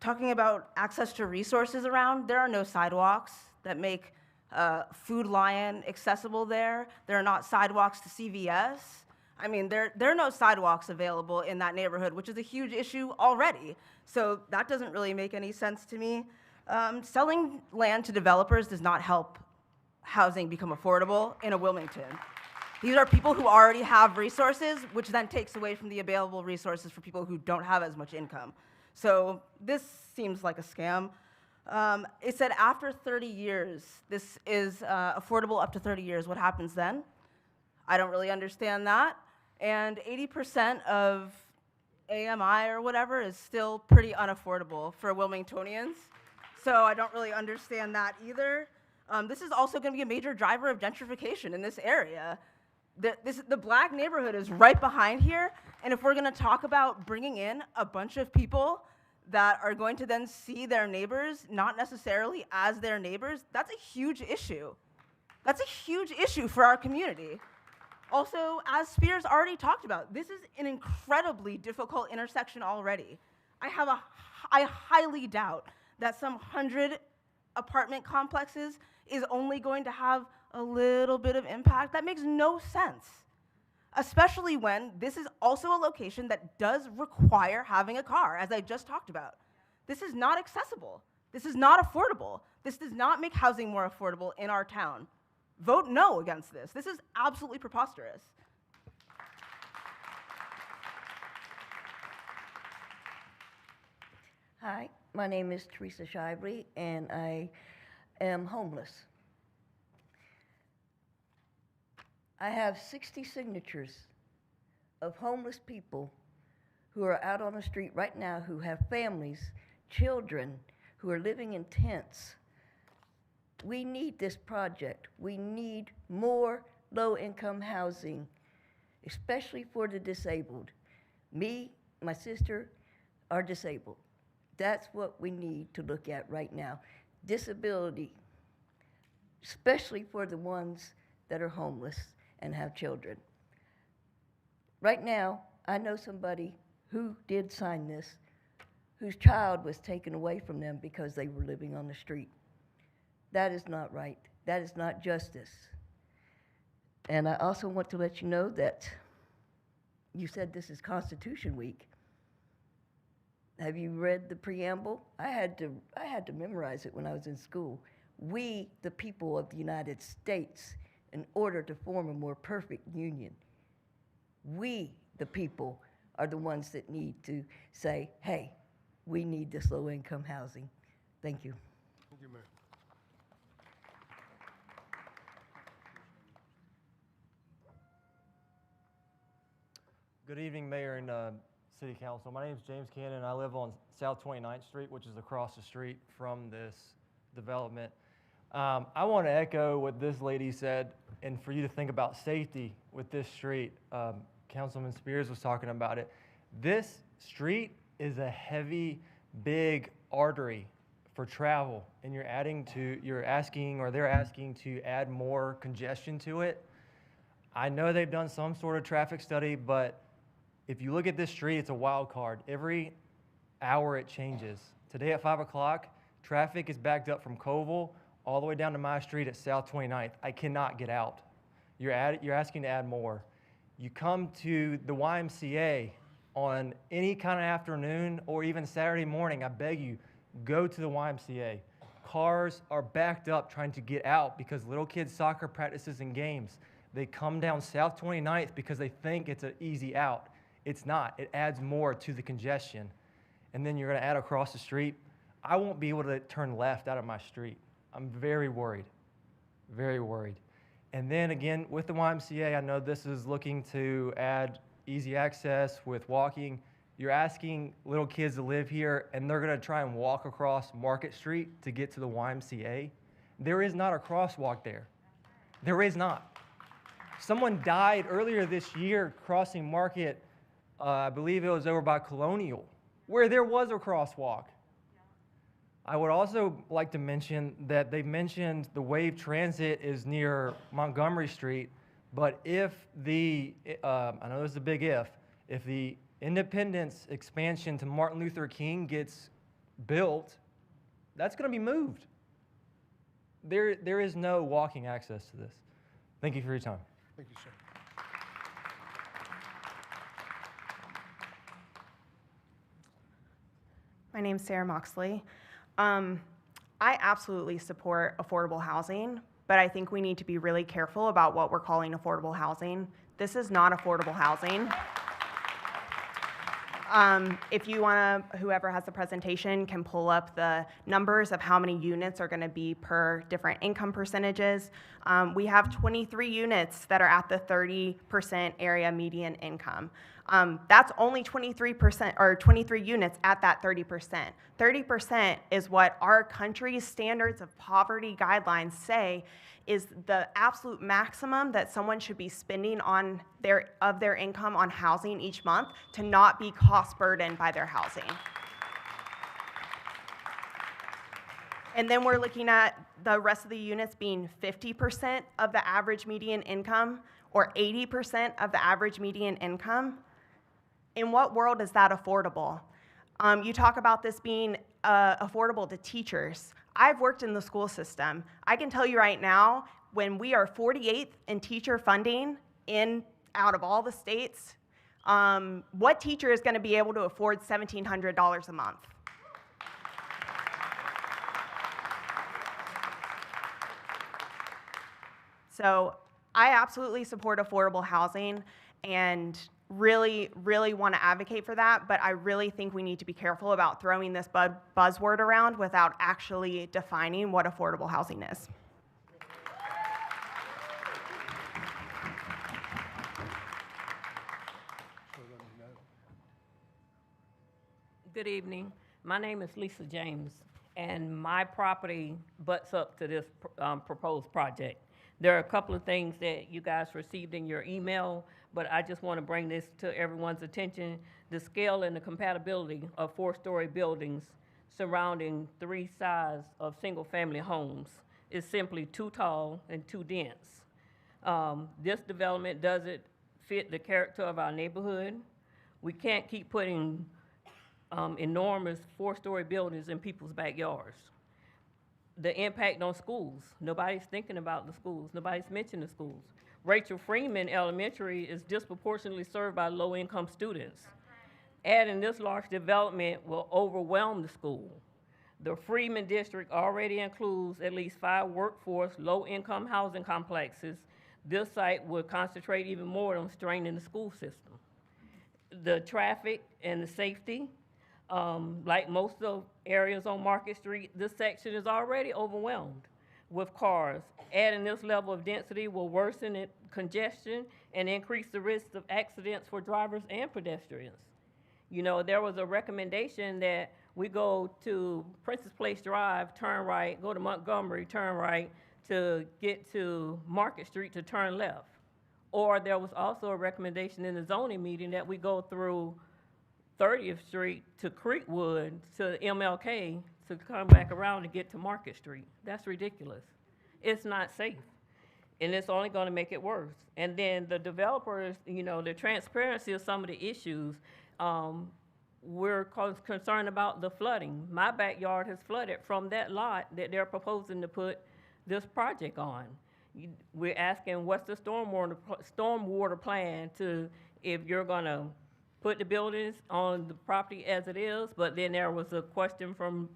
Talking about access to resources around, there are no sidewalks that make Food Lion accessible there. There are not sidewalks to CVS. I mean, there are no sidewalks available in that neighborhood, which is a huge issue already. So that doesn't really make any sense to me. Selling land to developers does not help housing become affordable in a Wilmington. These are people who already have resources, which then takes away from the available resources for people who don't have as much income. So this seems like a scam. It said after 30 years, this is affordable up to 30 years. What happens then? I don't really understand that. And 80% of AMI or whatever is still pretty unaffordable for Wilmingtonians. So I don't really understand that either. This is also going to be a major driver of gentrification in this area. The black neighborhood is right behind here, and if we're going to talk about bringing in a bunch of people that are going to then see their neighbors not necessarily as their neighbors, that's a huge issue. That's a huge issue for our community. Also, as Spears already talked about, this is an incredibly difficult intersection already. I highly doubt that some 100 apartment complexes is only going to have a little bit of impact. That makes no sense, especially when this is also a location that does require having a car, as I just talked about. This is not accessible. This is not affordable. This does not make housing more affordable in our town. Vote no against this. This is absolutely preposterous. Hi, my name is Teresa Shively, and I am homeless. I have 60 signatures of homeless people who are out on the street right now who have families, children, who are living in tents. We need this project. We need more low-income housing, especially for the disabled. Me, my sister are disabled. That's what we need to look at right now. Disability, especially for the ones that are homeless and have children. Right now, I know somebody who did sign this, whose child was taken away from them because they were living on the street. That is not right. That is not justice. And I also want to let you know that you said this is Constitution Week. Have you read the preamble? I had to memorize it when I was in school. We, the people of the United States, in order to form a more perfect union. We, the people, are the ones that need to say, hey, we need this low-income housing. Thank you. Thank you, ma'am. Good evening, Mayor and City Council. My name is James Cannon. I live on South 29th Street, which is across the street from this development. I want to echo what this lady said, and for you to think about safety with this street. Councilman Spears was talking about it. This street is a heavy, big artery for travel, and they're asking to add more congestion to it. I know they've done some sort of traffic study, but if you look at this street, it's a wild card. Every hour it changes. Today at 5 o'clock, traffic is backed up from Coville all the way down to my street at South 29th. I cannot get out. You're asking to add more. You come to the YMCA on any kind of afternoon or even Saturday morning, I beg you, go to the YMCA. Cars are backed up trying to get out because little kids' soccer practices and games. They come down South 29th because they think it's an easy out. It's not. It adds more to the congestion. And then you're going to add across the street. I won't be able to turn left out of my street. I'm very worried, very worried. And then again, with the YMCA, I know this is looking to add easy access with walking. You're asking little kids to live here, and they're going to try and walk across Market Street to get to the YMCA. There is not a crosswalk there. There is not. Someone died earlier this year crossing Market I believe it was over by Colonial, where there was a crosswalk. I would also like to mention that they mentioned the Wave Transit is near Montgomery Street, but if the, I know there's a big if the Independence expansion to Martin Luther King gets built, that's going to be moved. There is no walking access to this. Thank you for your time. Thank you, sir. My name's Sarah Moxley. I absolutely support affordable housing, but I think we need to be really careful about what we're calling affordable housing. This is not affordable housing. If you want to, whoever has the presentation can pull up the numbers of how many units are going to be per different income percentages. We have 23 units that are at the 30% area median income. That's only 23% or 23 units at that 30%. 30% is what our country's standards of poverty guidelines say is the absolute maximum that someone should be spending on their income on housing each month to not be cost burdened by their housing. And then we're looking at the rest of the units being 50% of the average median income or 80% of the average median income. In what world is that affordable? You talk about this being affordable to teachers. I've worked in the school system. I can tell you right now, when we are 48th in teacher funding out of all the states, what teacher is going to be able to afford $1,700 a month? So I absolutely support affordable housing and really, really want to advocate for that, but I really think we need to be careful about throwing this buzzword around without actually defining what affordable housing is. Good evening. My name is Lisa James, and my property butts up to this proposed project. There are a couple of things that you guys received in your email, but I just want to bring this to everyone's attention. The scale and the compatibility of 4-story buildings surrounding 3 sides of single-family homes is simply too tall and too dense. This development doesn't fit the character of our neighborhood. We can't keep putting enormous 4-story buildings in people's backyards. The impact on schools, nobody's thinking about the schools, nobody's mentioning the schools. Rachel Freeman Elementary is disproportionately served by low-income students. Adding this large development will overwhelm the school. The Freeman District already includes at least 5 workforce, low-income housing complexes. This site will concentrate even more on straining the school system. The traffic and the safety, like most of areas on Market Street, this section is already overwhelmed with cars. Adding this level of density will worsen congestion and increase the risk of accidents for drivers and pedestrians. You know, there was a recommendation that we go to Princess Place Drive, turn right, go to Montgomery, turn right, to get to Market Street to turn left. Or there was also a recommendation in the zoning meeting that we go through 30th Street to Creekwood to MLK to come back around and get to Market Street. That's ridiculous. It's not safe, and it's only going to make it worse. And then the developers, you know, the transparency of some of the issues, we're concerned about the flooding. My backyard has flooded from that lot that they're proposing to put this project on. We're asking what's the stormwater plan to, if you're going to put the buildings on the property as it is, but then there was a question from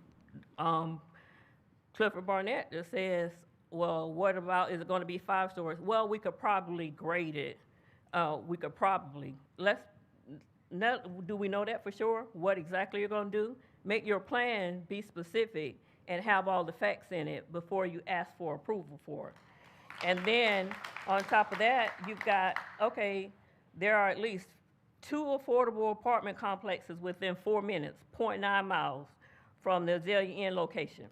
Clifford Barnett that says, well, what about, is it going to be 5 stories? Well, we could probably grade it. We could probably, do we know that for sure? What exactly you're going to do? Make your plan be specific and have all the facts in it before you ask for approval for it. And then on top of that, you've got, okay, there are at least 2 affordable apartment complexes within 4 minutes, 0.9 miles from the Azalea Inn location.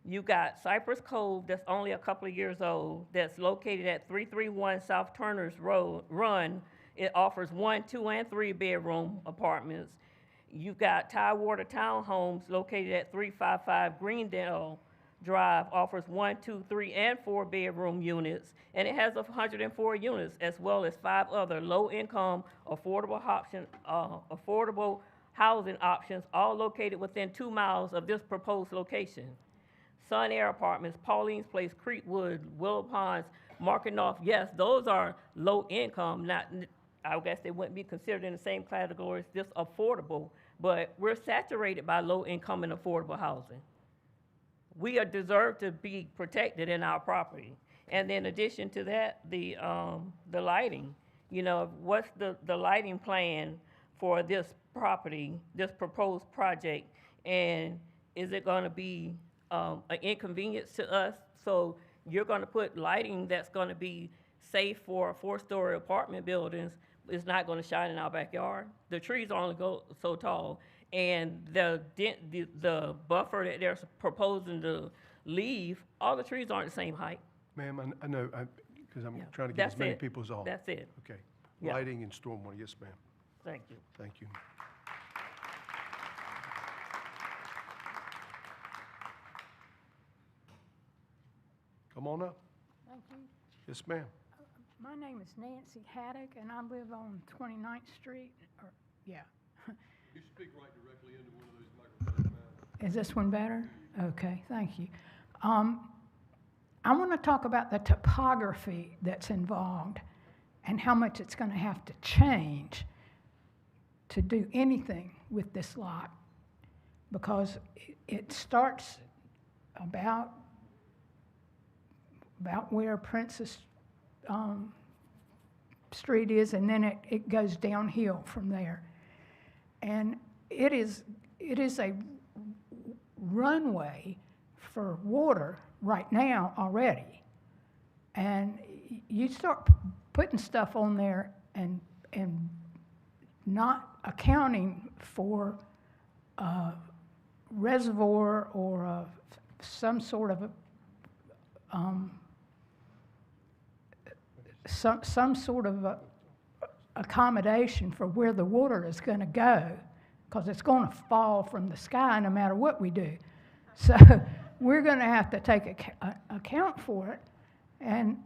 You got Cypress Cove, that's only a couple of years old, that's located at 331 South Turner's Run It offers 1, 2, and 3 bedroom apartments. You've got Tidewater Townhomes located at 355 Greendale Drive, offers 1, 2, 3, and 4 bedroom units, and it has 104 units, as well as 5 other low-income, affordable housing options, all located within 2 miles of this proposed location. Sun Air Apartments, Pauline's Place, Creekwood, Willow Ponds, Market North, yes, those are low income, not, I guess they wouldn't be considered in the same category as just affordable, but we're saturated by low income and affordable housing. We are deserve to be protected in our property. And in addition to that, the lighting, you know, what's the lighting plan for this property, this proposed project, and is it gonna be an inconvenience to us? So you're gonna put lighting that's gonna be safe for 4-story apartment buildings. It's not gonna shine in our backyard. The trees only go so tall, and the buffer that they're proposing to leave, all the trees aren't the same height. Ma'am, I know, because I'm Yeah. trying to get as That's many it. people as all. That's it. Okay. Yeah. Lighting and stormwater, yes, ma'am. Thank you. Thank you. Come on up. Thank you. Yes, ma'am. My name is Nancy Haddock, and I live on 29th Street, or, yeah. You speak right directly into one of those microphones, ma'am. Is this one better? Okay, thank you. I want to talk about the topography that's involved and how much it's going to have to change to do anything with this lot, because it starts about where Princess Street is, and then it goes downhill from there. And it is a runway for water right now already. And you start putting stuff on there and not accounting for a reservoir or some sort of some sort of accommodation for where the water is going to go, because it's going to fall from the sky no matter what we do. So we're going to have to take account for it. And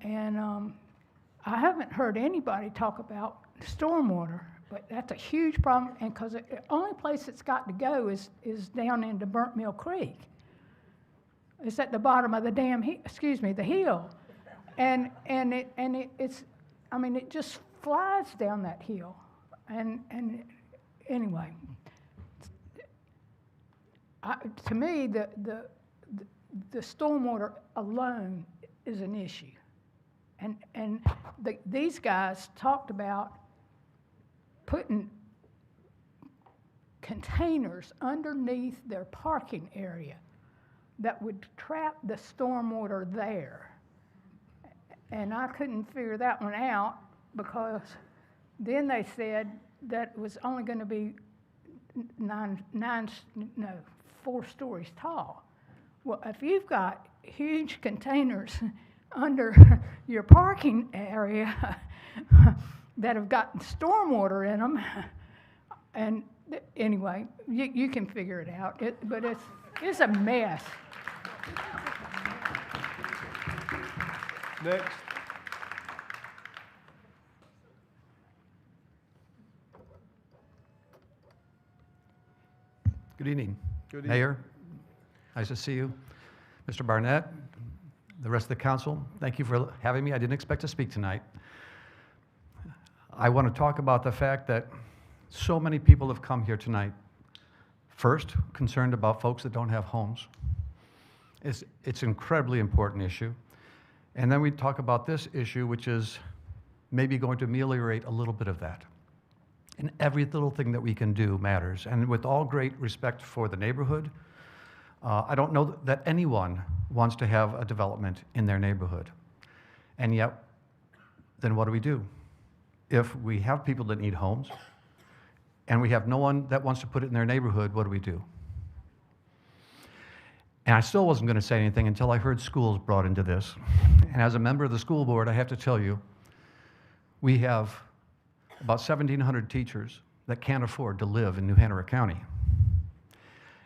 I haven't heard anybody talk about stormwater, but that's a huge problem. And because the only place it's got to go is down into Burnt Mill Creek. It's at the bottom of the the hill. And it's, I mean, it just flies down that hill. And anyway, to me, the stormwater alone is an issue. And these guys talked about putting containers underneath their parking area that would trap the stormwater there. And I couldn't figure that one out, because then they said that it was only going to be 4 stories tall. Well, if you've got huge containers under your parking area that have got stormwater in them, and anyway, you can figure it out. But it's a mess. Next. Good evening. Good evening. Mayor, nice to see you. Mr. Barnett, the rest of the council, thank you for having me. I didn't expect to speak tonight. I want to talk about the fact that so many people have come here tonight. First, concerned about folks that don't have homes. It's an incredibly important issue. And then we talk about this issue, which is maybe going to ameliorate a little bit of that. And every little thing that we can do matters. And with all great respect for the neighborhood, I don't know that anyone wants to have a development in their neighborhood. And yet, then what do? If we have people that need homes, and we have no one that wants to put it in their neighborhood, what do? And I still wasn't going to say anything until I heard schools brought into this. And as a member of the school board, I have to tell you, we have about 1,700 teachers that can't afford to live in New Hanover County.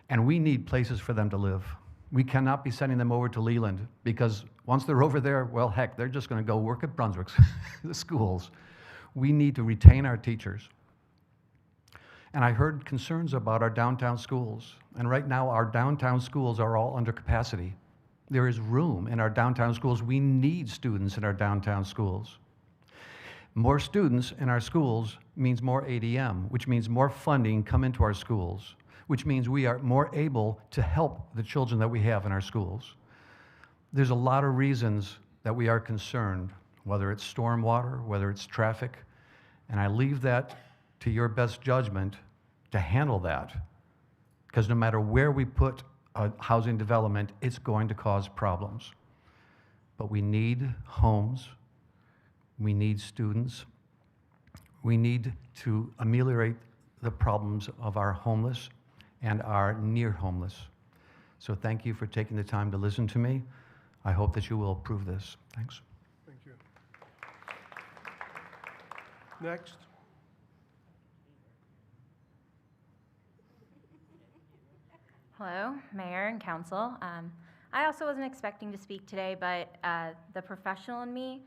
And we need places for them to live. We cannot be sending them over to Leland because once they're over there, well, heck, they're just going to go work at Brunswick's the schools. We need to retain our teachers. And I heard concerns about our downtown schools. And right now, our downtown schools are all under capacity. There is room in our downtown schools. We need students in our downtown schools. More students in our schools means more ADM, which means more funding come into our schools, which means we are more able to help the children that we have in our schools. There's a lot of reasons that we are concerned, whether it's stormwater, whether it's traffic, and I leave that to your best judgment to handle that, because no matter where we put a housing development, it's going to cause problems. But we need homes, we need students, we need to ameliorate the problems of our homeless and our near homeless. So thank you for taking the time to listen to me. I hope that you will approve this. Thanks. Thank you. Next. Hello, Mayor and Council. I also wasn't expecting to speak today, but the professional in me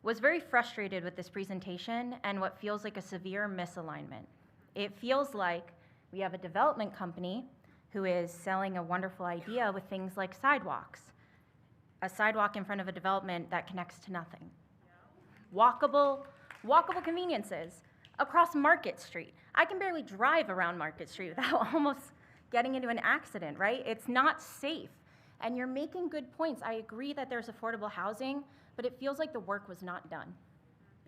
was very frustrated with this presentation and what feels like a severe misalignment. It feels like we have a development company who is selling a wonderful idea with things like sidewalks. A sidewalk in front of a development that connects to nothing. Walkable conveniences across Market Street. I can barely drive around Market Street without almost getting into an accident, right? It's not safe. And you're making good points. I agree that there's affordable housing, but it feels like the work was not done.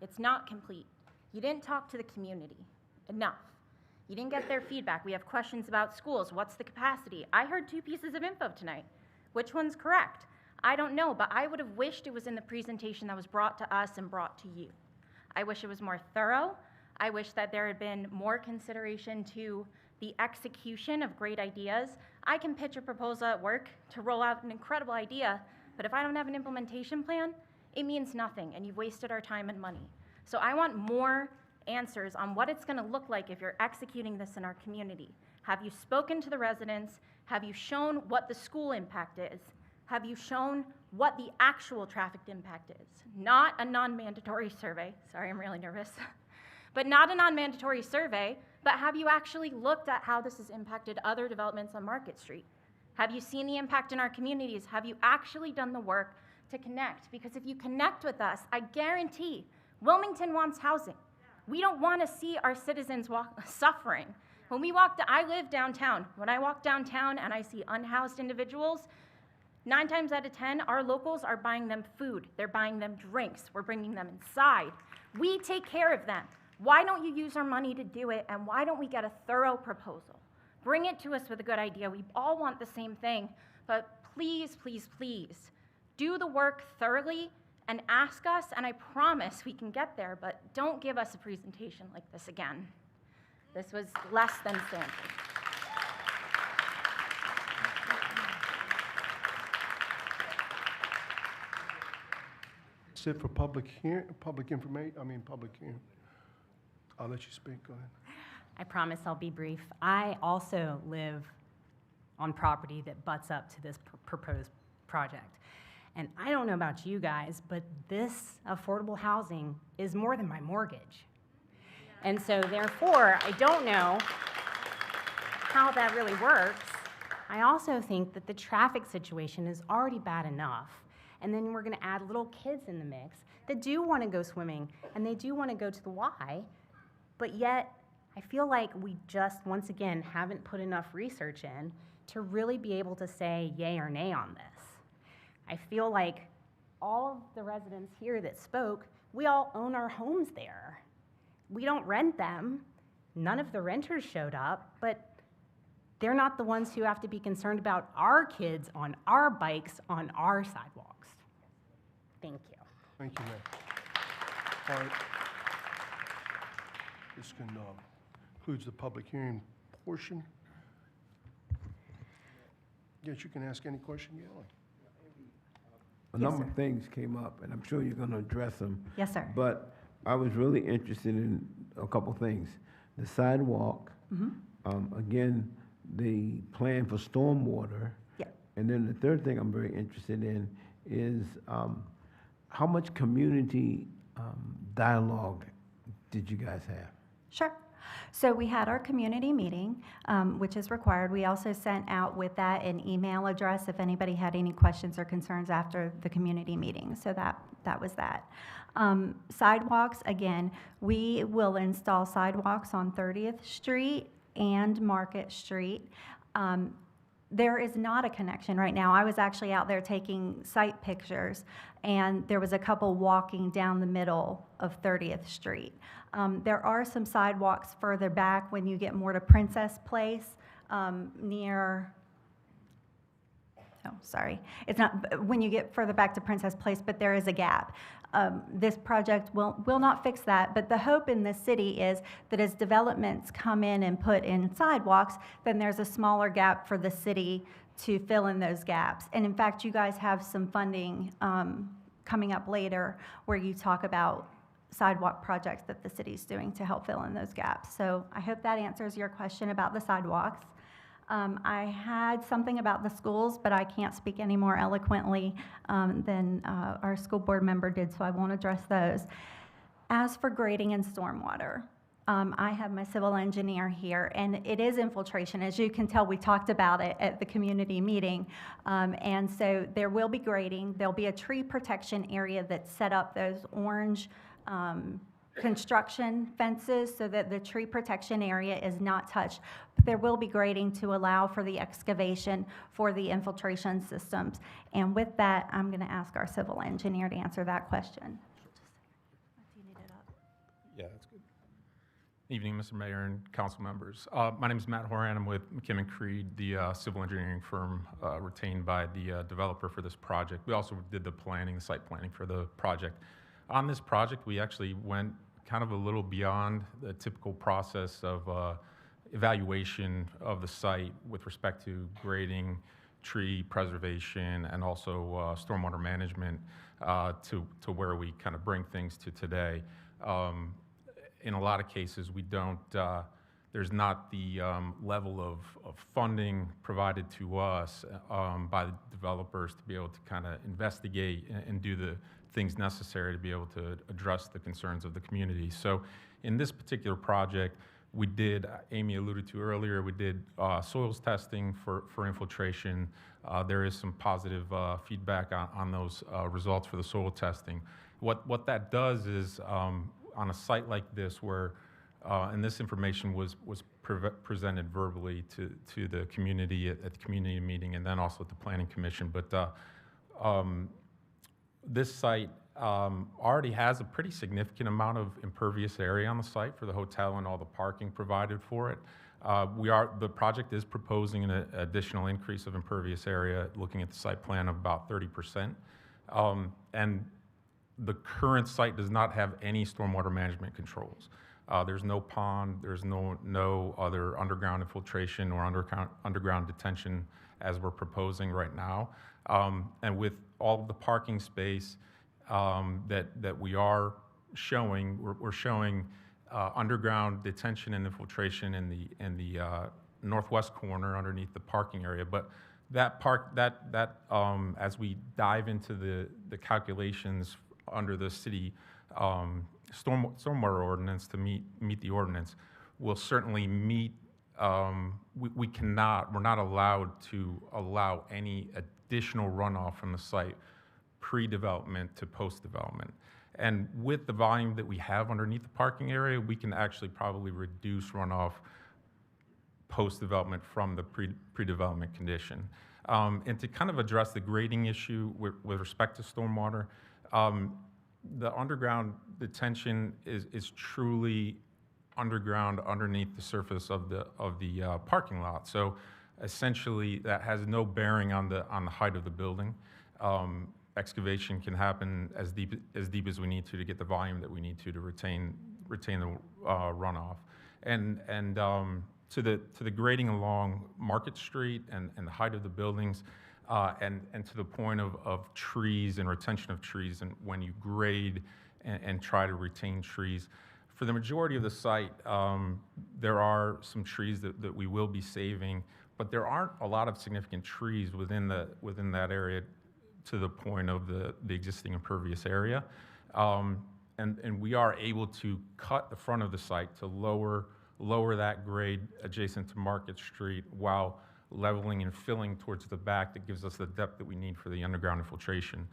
It's not complete. You didn't talk to the community enough. You didn't get their feedback. We have questions about schools. What's the capacity? I heard 2 pieces of info tonight. Which one's correct? I don't know, but I would have wished it was in the presentation that was brought to us and brought to you. I wish it was more thorough. I wish that there had been more consideration to the execution of great ideas. I can pitch a proposal at work to roll out an incredible idea, but if I don't have an implementation plan, it means nothing, and you've wasted our time and money. So I want more answers on what it's gonna look like if you're executing this in our community. Have you spoken to the residents? Have you shown what the school impact is? Have you shown what the actual traffic impact is? Not a non-mandatory survey. Sorry, I'm really nervous. But not a non-mandatory survey, but have you actually looked at how this has impacted other developments on Market Street? Have you seen the impact in our communities? Have you actually done the work to connect? Because if you connect with us, I guarantee Wilmington wants housing. We don't want to see our citizens suffering. When we walk, I live downtown. When I walk downtown and I see unhoused individuals, 9 times out of 10, our locals are buying them food. They're buying them drinks. We're bringing them inside. We take care of them. Why don't you use our money to do it, and why don't we get a thorough proposal? Bring it to us with a good idea. We all want the same thing, but please, please, please, do the work thoroughly and ask us, and I promise we can get there, but don't give us a presentation like this again. This was less than standard. Sit for public hearing, public hearing. I'll let you speak, go ahead. I promise I'll be brief. I also live on property that butts up to this proposed project. And I don't know about you guys, but this affordable housing is more than my mortgage. And so therefore, I don't know how that really works. I also think that the traffic situation is already bad enough. And then we're gonna add little kids in the mix that do wanna go swimming and they do wanna go to the Y, but yet I feel like we just, once again, haven't put enough research in to really be able to say yay or nay on this. I feel like all of the residents here that spoke, we all own our homes there. We don't rent them. None of the renters showed up, but they're not the ones who have to be concerned about our kids on our bikes on our sidewalks. Thank you. Thank you, ma'am. All right. This concludes the public hearing portion. Yes, you can ask any question you want. A number of things came up, and I'm sure you're going to address them. Yes, sir. But I was really interested in a couple things. The sidewalk, again, the plan for stormwater. Yeah. And then the third thing I'm very interested in is how much community dialogue did you guys have? Sure. So we had our community meeting, which is required. We also sent out with that an email address if anybody had any questions or concerns after the community meeting. So that was that. Sidewalks, again, we will install sidewalks on 30th Street and Market Street. There is not a connection right now. I was actually out there taking site pictures, and there was a couple walking down the middle of 30th Street. There are some sidewalks further back when you get more to Princess Place, near, oh, sorry. It's not, when you get further back to Princess Place, but there is a gap. This project will not fix that, but the hope in this city is that as developments come in and put in sidewalks, then there's a smaller gap for the city to fill in those gaps. And in fact, you guys have some funding coming up later where you talk about sidewalk projects that the city's doing to help fill in those gaps. So I hope that answers your question about the sidewalks. I had something about the schools, but I can't speak any more eloquently than our school board member did, so I won't address those. As for grading and stormwater, I have my civil engineer here, and it is infiltration. As you can tell, we talked about it at the community meeting. And so there will be grading. There'll be a tree protection area that's set up, those orange construction fences, so that the tree protection area is not touched. But there will be grading to allow for the excavation for the infiltration systems. And with that, I'm going to ask our civil engineer to answer that question. Yeah, that's good. Evening, Mr. Mayor and council members. My name is Matt Horan. I'm with McKim & Creed, the civil engineering firm retained by the developer for this project. We also did the planning, the site planning for the project. On this project, we actually went kind of a little beyond the typical process of evaluation of the site with respect to grading, tree preservation, and also stormwater management to where we kind of bring things to today. In a lot of cases, we don't, there's not the level of funding provided to us by the developers to be able to kind of investigate and do the things necessary to be able to address the concerns of the community. So in this particular project, we did, Amy alluded to earlier, we did soils testing for infiltration. There is some positive feedback on those results for the soil testing. What that does is, on a site like this where, and this information was presented verbally to the community at the community meeting and then also at the planning commission, but this site already has a pretty significant amount of impervious area on the site for the hotel and all the parking provided for it. The project is proposing an additional increase of impervious area, looking at the site plan of about 30%. And the current site does not have any stormwater management controls. There's no pond, there's no other underground infiltration or underground detention as we're proposing right now. And with all of the parking space that we are showing, we're showing underground detention and infiltration in the northwest corner underneath the parking area. But that as we dive into the calculations under the city stormwater ordinance to meet the ordinance, will certainly meet. We're not allowed to allow any additional runoff from the site pre-development to post-development. And with the volume that we have underneath the parking area, we can actually probably reduce runoff post-development from the pre-development condition. And to kind of address the grading issue with respect to stormwater, the underground detention is truly underground underneath the surface of the parking lot. So essentially, that has no bearing on the height of the building. Excavation can happen as deep as we need to get the volume that we need to retain the runoff. And to the grading along Market Street and the height of the buildings, and to the point of trees and retention of trees, and when you grade and try to retain trees. For the majority of the site, there are some trees that we will be saving, but there aren't a lot of significant trees within that area to the point of the existing impervious area. And we are able to cut the front of the site to lower that grade adjacent to Market Street while leveling and filling towards the back that gives us the depth that we need for the underground infiltration.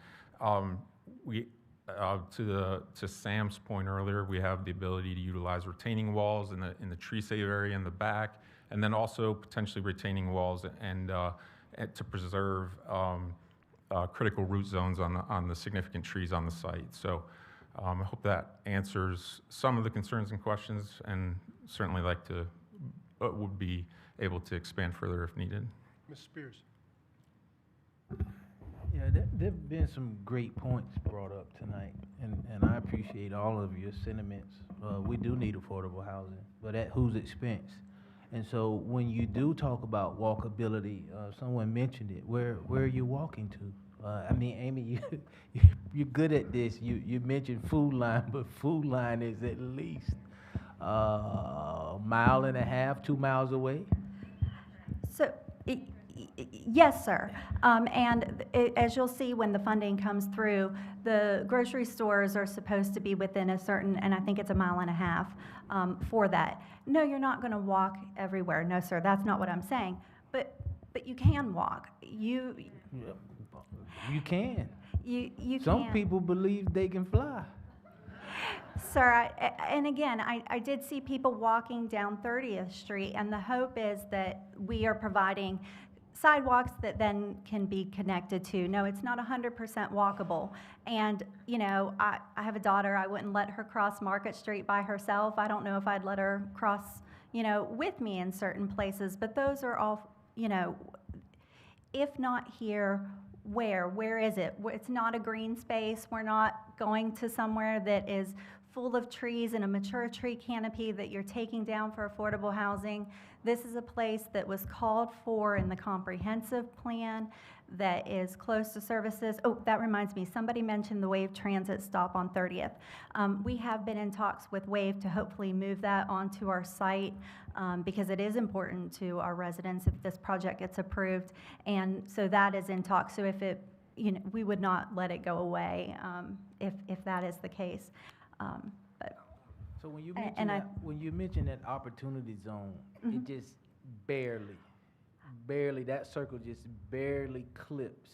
To Sam's point earlier, we have the ability to utilize retaining walls in the tree save area in the back, and then also potentially retaining walls and to preserve critical root zones on the significant trees on the site. So I hope that answers some of the concerns and questions, and certainly would be able to expand further if needed. Ms. Spears. Yeah, there've been some great points brought up tonight, and I appreciate all of your sentiments. We do need affordable housing, but at whose expense? And so when you do talk about walkability, someone mentioned it. Where are you walking to? I mean, Amy, you're good at this. You mentioned Food Line, but Food Line is at least a mile and a half, 2 miles away. So, yes, sir. As you'll see when the funding comes through, the grocery stores are supposed to be within a certain, and I think it's a mile and a half for that. No, you're not going to walk everywhere. No, sir, that's not what I'm saying. But you can walk. You can. You Some can. people believe they can fly. Sir, and again, I did see people walking down 30th Street, and the hope is that we are providing sidewalks that then can be connected to. No, it's not 100% walkable. And, you know, I have a daughter. I wouldn't let her cross Market Street by herself. I don't know if I'd let her cross, you know, with me in certain places. But those are all, you know, if not here, where? Where is it? It's not a green space. We're not going to somewhere that is full of trees and a mature tree canopy that you're taking down for affordable housing. This is a place that was called for in the comprehensive plan that is close to services. Oh, that reminds me, somebody mentioned the Wave Transit stop on 30th. We have been in talks with Wave to hopefully move that onto our site because it is important to our residents if this project gets approved. And so that is in talks. So if it, you know, we would not let it go away if that is the case. So when you mention that opportunity zone, Mm-hmm. it just barely, that circle just barely clips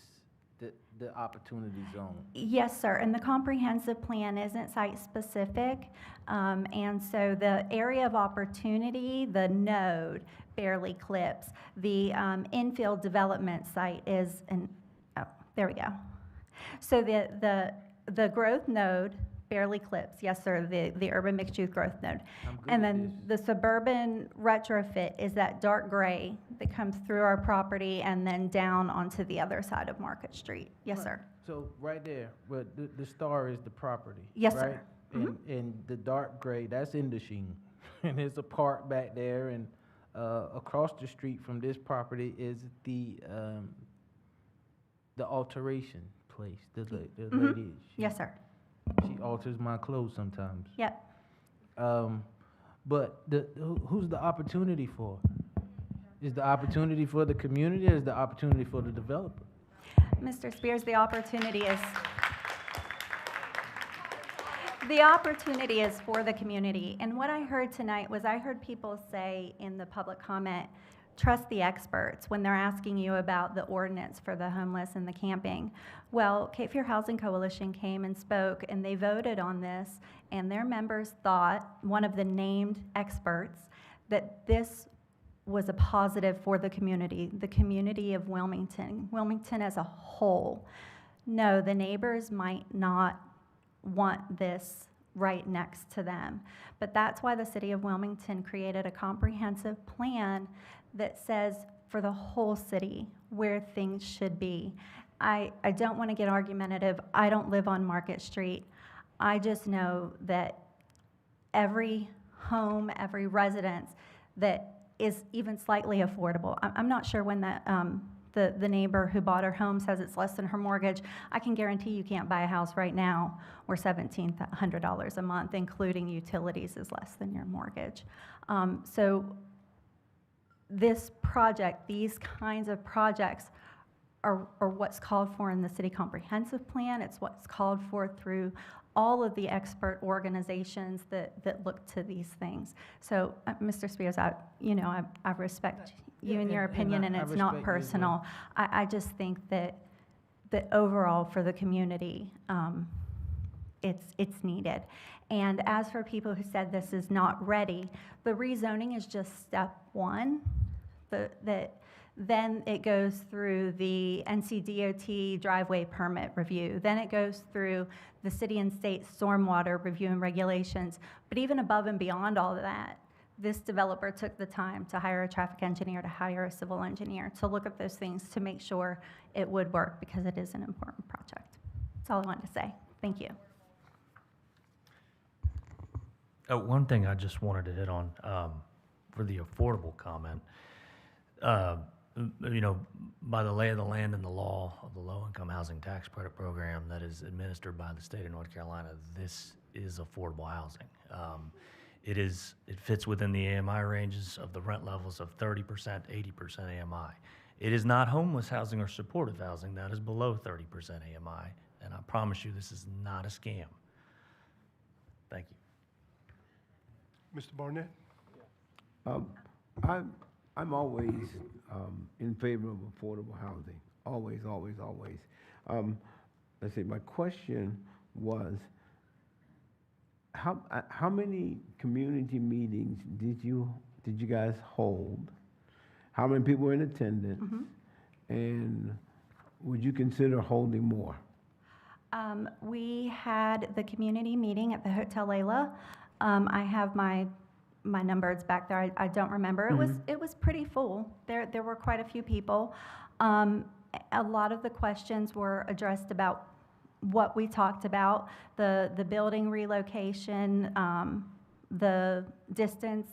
the opportunity zone. Yes, sir, and the comprehensive plan isn't site-specific, and so the area of opportunity, the node, barely clips. The infill development site is, there we go. So the growth node barely clips, yes, sir, the urban mixed-use growth node. And then the suburban retrofit is that dark gray that comes through our property and then down onto the other side of Market Street. Yes, Right. sir. So right there, but the star is the property. Yes, right? sir. Mm-hmm. And the dark gray, that's Indochine. And there's a park back there, and across the street from this property is the alteration place. The Mm-hmm. lady. Yes, sir. She alters my clothes sometimes. Yep. But who's the opportunity for? Is the opportunity for the community, or is the opportunity for the developer? Mr. Spears, the opportunity is for the community. And what I heard tonight was I heard people say in the public comment, trust the experts when they're asking you about the ordinance for the homeless and the camping. Well, Cape Fear Housing Coalition came and spoke, and they voted on this, and their members thought, one of the named experts, that this was a positive for the community of Wilmington as a whole. No, the neighbors might not want this right next to them, but that's why the city of Wilmington created a comprehensive plan that says for the whole city where things should be. I don't want to get argumentative. I don't live on Market Street. I just know that every home, every residence that is even slightly affordable. I'm not sure when that the neighbor who bought her home says it's less than her mortgage. I can guarantee you can't buy a house right now where $1,700 a month, including utilities, is less than your mortgage. So this project, these kinds of projects are what's called for in the city comprehensive plan. It's what's called for through all of the expert organizations that look to these things. So, Mr. Spears, I respect you and your opinion, and I it's not respect you as personal. I just think that overall for the community, it's needed. And as for people who said this is not ready, the rezoning is just step one. Then it goes through the N.C.G.S driveway permit review. Then it goes through the city and state stormwater review and regulations. But even above and beyond all of that, this developer took the time to hire a traffic engineer, to hire a civil engineer, to look at those things to make sure it would work, because it is an important project. That's all I wanted to say. Thank you. One thing I just wanted to hit on for the affordable comment, by the lay of the land and the law of the low-income housing tax credit program that is administered by the state of North Carolina, this is affordable housing. It fits within the AMI ranges of the rent levels of 30%, 80% AMI. It is not homeless housing or supportive housing. That is below 30% AMI, and I promise you this is not a scam. Thank you. Mr. Barnett? I'm always in favor of affordable housing. Always, always, always. Let's see, my question was, how many community meetings did you guys hold? How many people were in attendance? And would you consider holding more? We had the community meeting at the Hotel Layla. I have my numbers back there. I don't remember. It was pretty full. There were quite a few people. A lot of the questions were addressed about what we talked about, the building relocation, the distance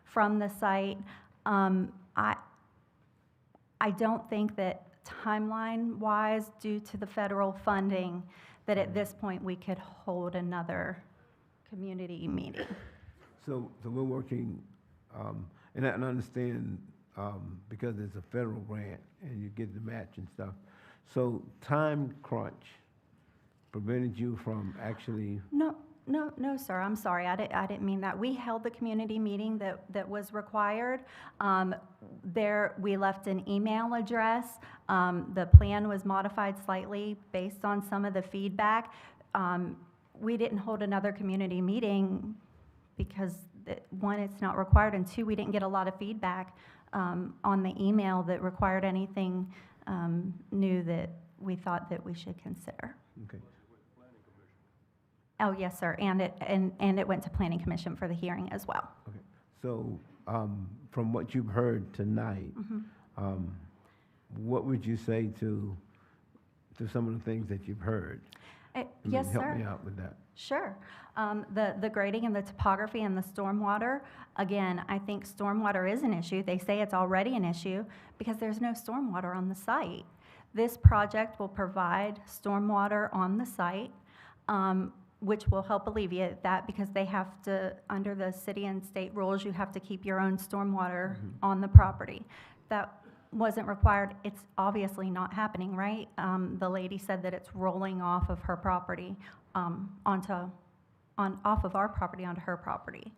from the site. I don't think that timeline-wise, due to the federal funding, that at this point we could hold another community meeting. So we're working, and I understand because it's a federal grant and you get the match and stuff. So time crunch prevented you from actually? No, sir. I'm sorry. I didn't mean that. We held the community meeting that was required. We left an email address. The plan was modified slightly based on some of the feedback. We didn't hold another community meeting because, one, it's not required, and two, we didn't get a lot of feedback on the email that required anything new that we thought that we should consider. Okay. Oh, yes, sir, and it went to Planning Commission for the hearing as well. Okay. So from what you've heard tonight, what would you say to some of the things that you've heard? Yes, sir. Help me out with that. Sure. The grading and the topography and the stormwater, again, I think stormwater is an issue. They say it's already an issue because there's no stormwater on the site. This project will provide stormwater on the site, which will help alleviate that because they have to, under the city and state rules, you have to keep your own stormwater on the property. That wasn't required. It's obviously not happening, right? The lady said that it's rolling off of her property off of our property onto her property.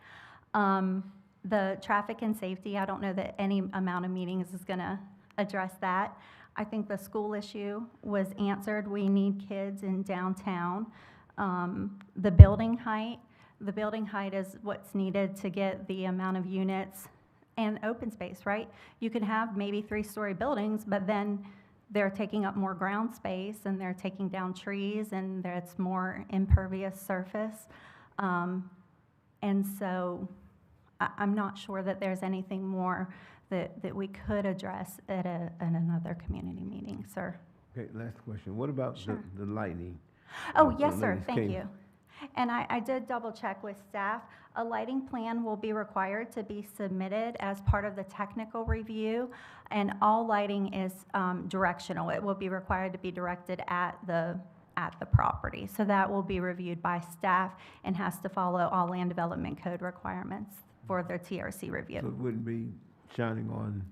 The traffic and safety, I don't know that any amount of meetings is going to address that. I think the school issue was answered. We need kids in downtown. The building height is what's needed to get the amount of units and open space, right? You can have maybe 3-story buildings, but then they're taking up more ground space and they're taking down trees and it's more impervious surface. And so I'm not sure that there's anything more that we could address at another community meeting, sir. Okay, last question. What about Sure. the lighting? Oh, yes, sir. Thank you. And I did double check with staff. A lighting plan will be required to be submitted as part of the technical review, and all lighting is directional. It will be required to be directed at the property. So that will be reviewed by staff and has to follow all land development code requirements for their TRC review. So it wouldn't be shining on,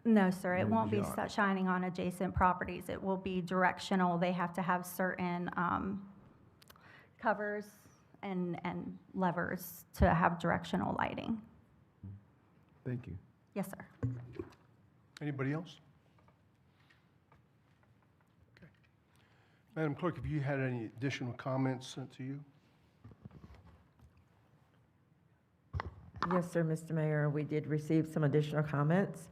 No, sir, it No won't be shot. shining on adjacent properties. It will be directional. They have to have certain covers and levers to have directional lighting. thank you. Yes, sir. Anybody else? Okay. Madam Clerk, have you had any additional comments sent to you? Yes, sir, Mr. Mayor, we did receive some additional comments.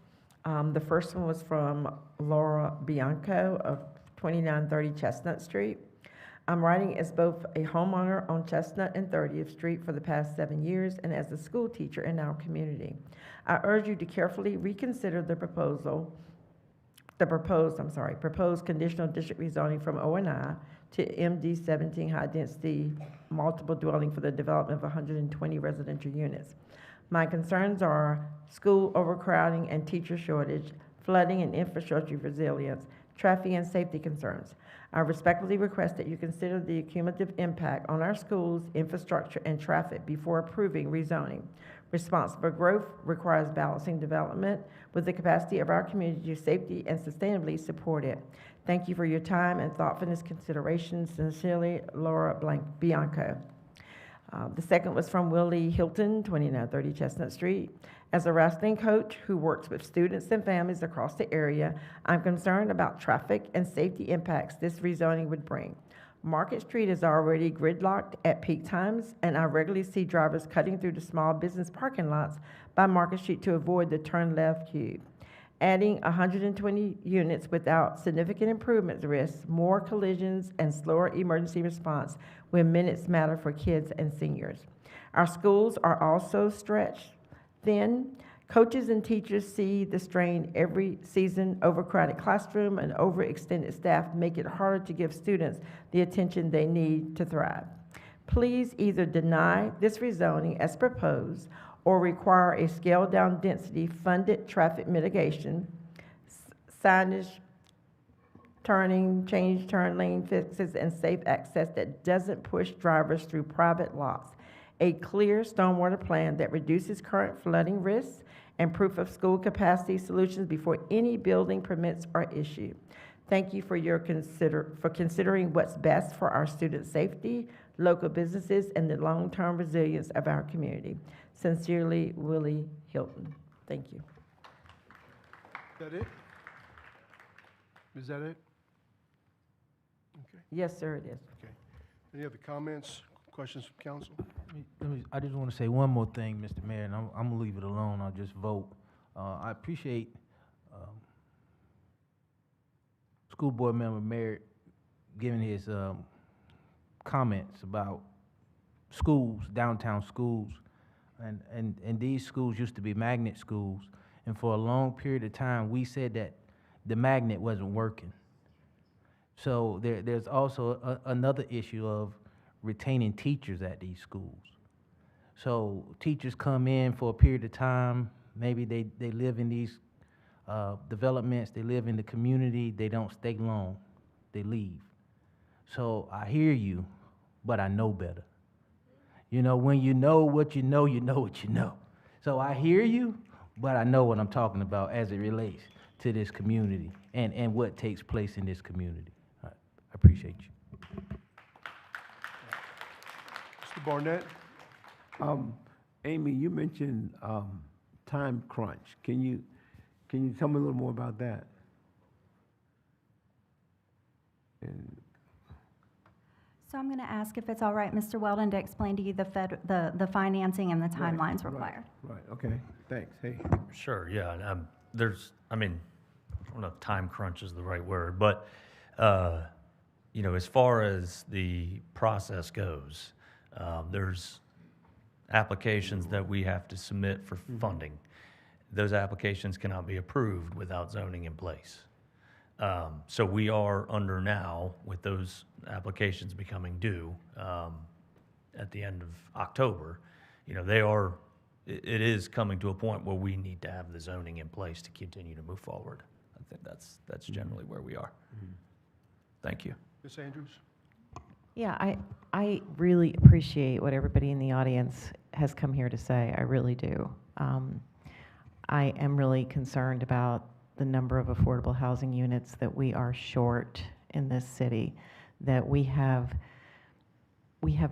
The first one was from Laura Bianco of 2930 Chestnut Street. I'm writing as both a homeowner on Chestnut and 30th Street for the past 7 years and as a school teacher in our community. I urge you to carefully reconsider the proposed conditional district rezoning from O&I to MD 17 high-density multiple dwelling for the development of 120 residential units. My concerns are school overcrowding and teacher shortage, flooding and infrastructure resilience, traffic and safety concerns. I respectfully request that you consider the cumulative impact on our schools, infrastructure, and traffic before approving rezoning. Responsible growth requires balancing development with the capacity of our community to safely and sustainably support it. Thank you for your time and thoughtfulness consideration. Sincerely, Laura Bianco. The second was from Willie Hilton, 2930 Chestnut Street. As a wrestling coach who works with students and families across the area, I'm concerned about traffic and safety impacts this rezoning would bring. Market Street is already gridlocked at peak times, and I regularly see drivers cutting through the small business parking lots by Market Street to avoid the turn left cube. Adding 120 units without significant improvements risks more collisions and slower emergency response when minutes matter for kids and seniors. Our schools are also stretched thin. Coaches and teachers see the strain every season. Overcrowded classroom and overextended staff make it harder to give students the attention they need to thrive. Please either deny this rezoning as proposed or require a scaled-down density funded traffic mitigation, signage, turning, change turn lane fixes, and safe access that doesn't push drivers through private lots. A clear stormwater plan that reduces current flooding risks and proof of school capacity solutions before any building permits are issued. Thank you for considering what's best for our student safety, local businesses, and the long-term resilience of our community. Sincerely, Willie Hilton. Thank you. Is that it? Is that it? Okay, Yes, sir, it is. okay. Any other comments, questions from council? I just want to say one more thing, Mr. Mayor, and I'm going to leave it alone. I'll just vote. I appreciate School Board Member Merritt giving his comments about schools, downtown schools. And these schools used to be magnet schools. And for a long period of time, we said that the magnet wasn't working. So there's also another issue of retaining teachers at these schools. So teachers come in for a period of time, maybe they live in these developments, they live in the community, they don't stay long, they leave. So I hear you, but I know better. You know, when you know what you know, you know what you know. So I hear you, but I know what I'm talking about as it relates to this community and what takes place in this community. I appreciate you. Mr. Barnett? Amy, you mentioned time crunch. Can you tell me a little more about that? And So I'm going to ask if it's all right, Mr. Weldon, to explain to you the financing and the timelines required. Right, okay, thanks. Hey. Sure, yeah. I don't know if time crunch is the right word, but, as far as the process goes, there's applications that we have to submit for funding. Those applications cannot be approved without zoning in place. So we are under now, with those applications becoming due, at the end of October, you know, they are, it is coming to a point where we need to have the zoning in place to continue to move forward. I think that's generally where we are. Thank you. Ms. Andrews? Yeah, I really appreciate what everybody in the audience has come here to say. I really do. I am really concerned about the number of affordable housing units that we are short in this city, that we have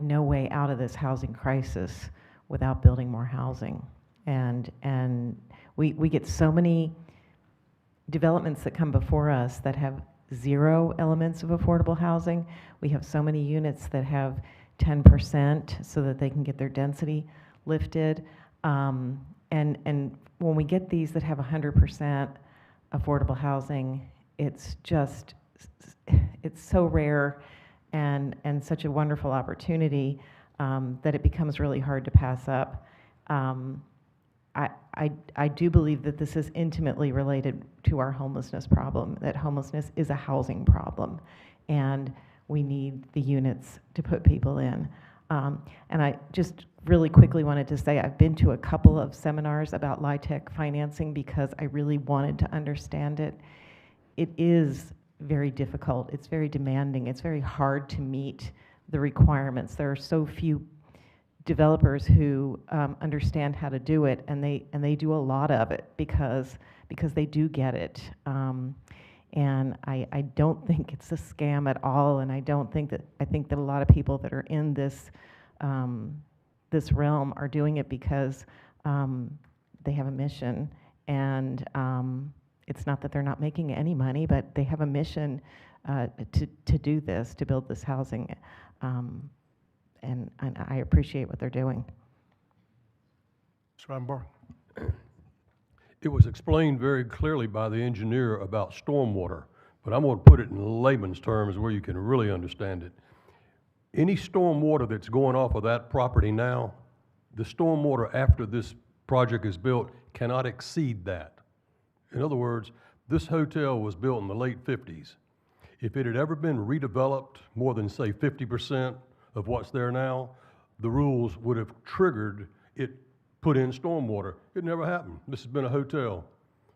no way out of this housing crisis without building more housing. And we get so many developments that come before us that have 0 elements of affordable housing. We have so many units that have 10% so that they can get their density lifted. And when we get these that have 100% affordable housing, it's so rare and such a wonderful opportunity that it becomes really hard to pass up. I do believe that this is intimately related to our homelessness problem, that homelessness is a housing problem, and we need the units to put people in. And I just really quickly wanted to say I've been to a couple of seminars about LIHTC financing because I really wanted to understand it. It is very difficult. It's very demanding. It's very hard to meet the requirements. There are so few developers who understand how to do it, and they do a lot of it because they do get it. And I don't think it's a scam at all, and I think that a lot of people that are in this this realm are doing it because they have a mission, and it's not that they're not making any money, but they have a mission to do this, to build this housing. And I appreciate what they're doing. Ms. Reinbarth? It was explained very clearly by the engineer about stormwater, but I'm going to put it in layman's terms where you can really understand it. Any stormwater that's going off of that property now, the stormwater after this project is built cannot exceed that. In other words, this hotel was built in the late 50s. If it had ever been redeveloped more than, say, 50% of what's there now, the rules would have triggered it put in stormwater. It never happened. This has been a hotel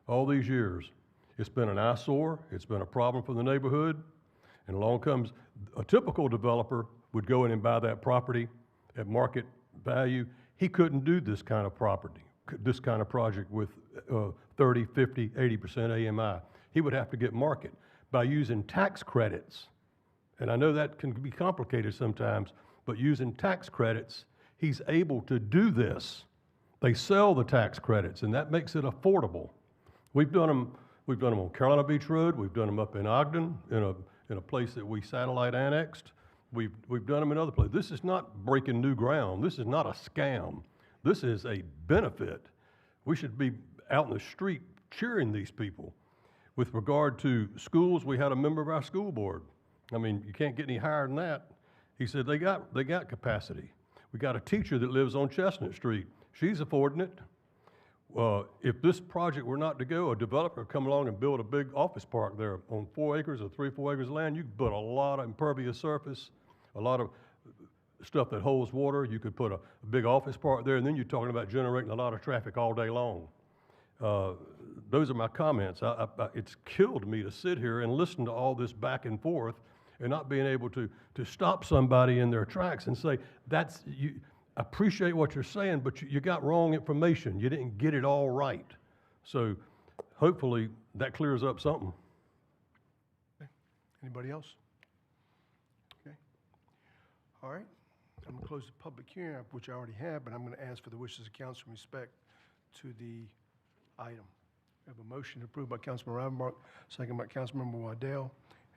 all these years. It's been an eyesore. It's been a problem for the neighborhood. And along comes a typical developer would go in and buy that property at market value. He couldn't do this kind of property, this kind of project with 30, 50, 80% AMI. He would have to get market by using tax credits. And I know that can be complicated sometimes, but using tax credits, he's able to do this. They sell the tax credits, and that makes it affordable. We've done them on Carolina Beach Road. We've done them up in Ogden, in a place that we satellite annexed. We've done them in other places. This is not breaking new ground. This is not a scam. This is a benefit. We should be out in the street cheering these people. With regard to schools, we had a member of our school board. I mean, you can't get any higher than that. He said they got capacity. We got a teacher that lives on Chestnut Street. She's affording it. If this project were not to go, a developer would come along and build a big office park there on 4 acres or 3 or 4 acres of land. You could put a lot of impervious surface, a lot of stuff that holds water. You could put a big office park there, and then you're talking about generating a lot of traffic all day long. Those are my comments. It's killed me to sit here and listen to all this back and forth and not being able to stop somebody in their tracks and say, you appreciate what you're saying, but you got wrong information. You didn't get it all right. So hopefully that clears up something. Okay. Anybody else? Okay. All right. I'm going to close the public hearing, which I already have, but I'm going to ask for the wishes of council in respect to the item. We have a motion approved by Councilman Rivenbark, second by Councilmember Waddell.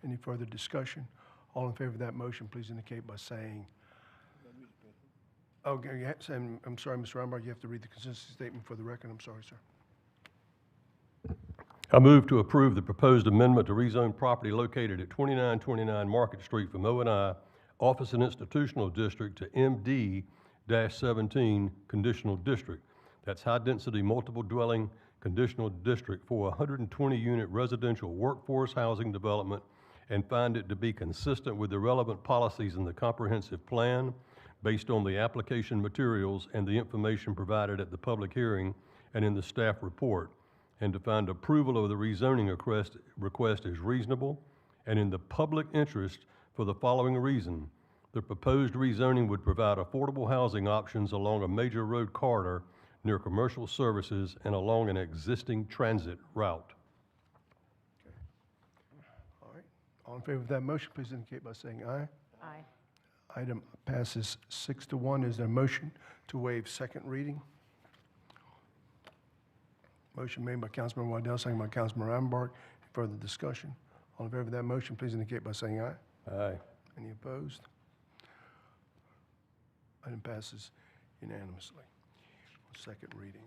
Any further discussion? All in favor of that motion, please indicate by saying. Okay, and I'm sorry, Mr. Rivenbark, you have to read the consensus statement for the record. I'm sorry, sir. I move to approve the proposed amendment to rezone property located at 2929 Market Street from O&I Office and Institutional District to MD-17 Conditional District. That's High Density Multiple Dwelling Conditional District for 120-unit residential workforce housing development, and find it to be consistent with the relevant policies in the comprehensive plan, based on the application materials and the information provided at the public hearing and in the staff report, and to find approval of the rezoning request is reasonable and in the public interest for the following reason. The proposed rezoning would provide affordable housing options along a major road corridor near commercial services and along an existing transit route. All right. All in favor of that motion, please indicate by saying aye. Aye. Item passes 6-1. Is there a motion to waive second reading? Motion made by Councilman Waddell, second by Councilman Ravenbach. Further discussion? All in favor of that motion, please indicate by saying aye. Aye. Any opposed? Item passes unanimously on second reading.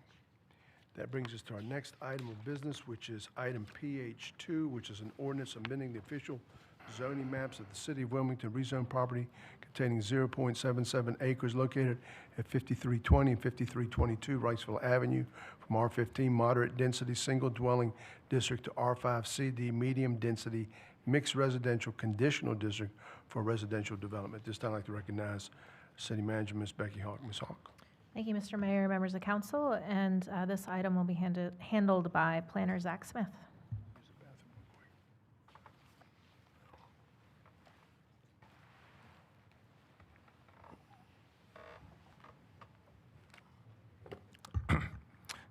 That brings us to our next item of business, which is item PH2, which is an ordinance amending the official zoning maps of the City of Wilmington rezone property containing 0.77 acres located at 5320 and 5322 Wrightsville Avenue from R15 moderate density single dwelling district to R5 CD medium density mixed residential conditional district for residential development. This time I'd like to recognize City Manager Ms. Becky Hawk. Ms. Hawk. Thank you, Mr. Mayor, members of council, and this item will be handled by Planner Zach Smith.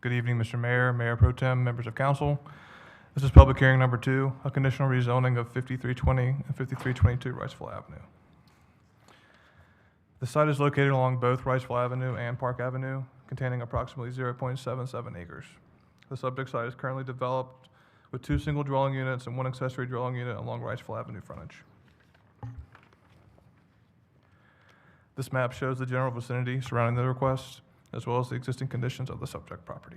Good evening, Mr. Mayor, Mayor Pro Tem, members of council. This is public hearing number 2, a conditional rezoning of 5320 and 5322 Wrightsville Avenue. The site is located along both Wrightsville Avenue and Park Avenue, containing approximately 0.77 acres. The subject site is currently developed with 2 single dwelling units and 1 accessory dwelling unit along Wrightsville Avenue frontage. This map shows the general vicinity surrounding the request, as well as the existing conditions of the subject property.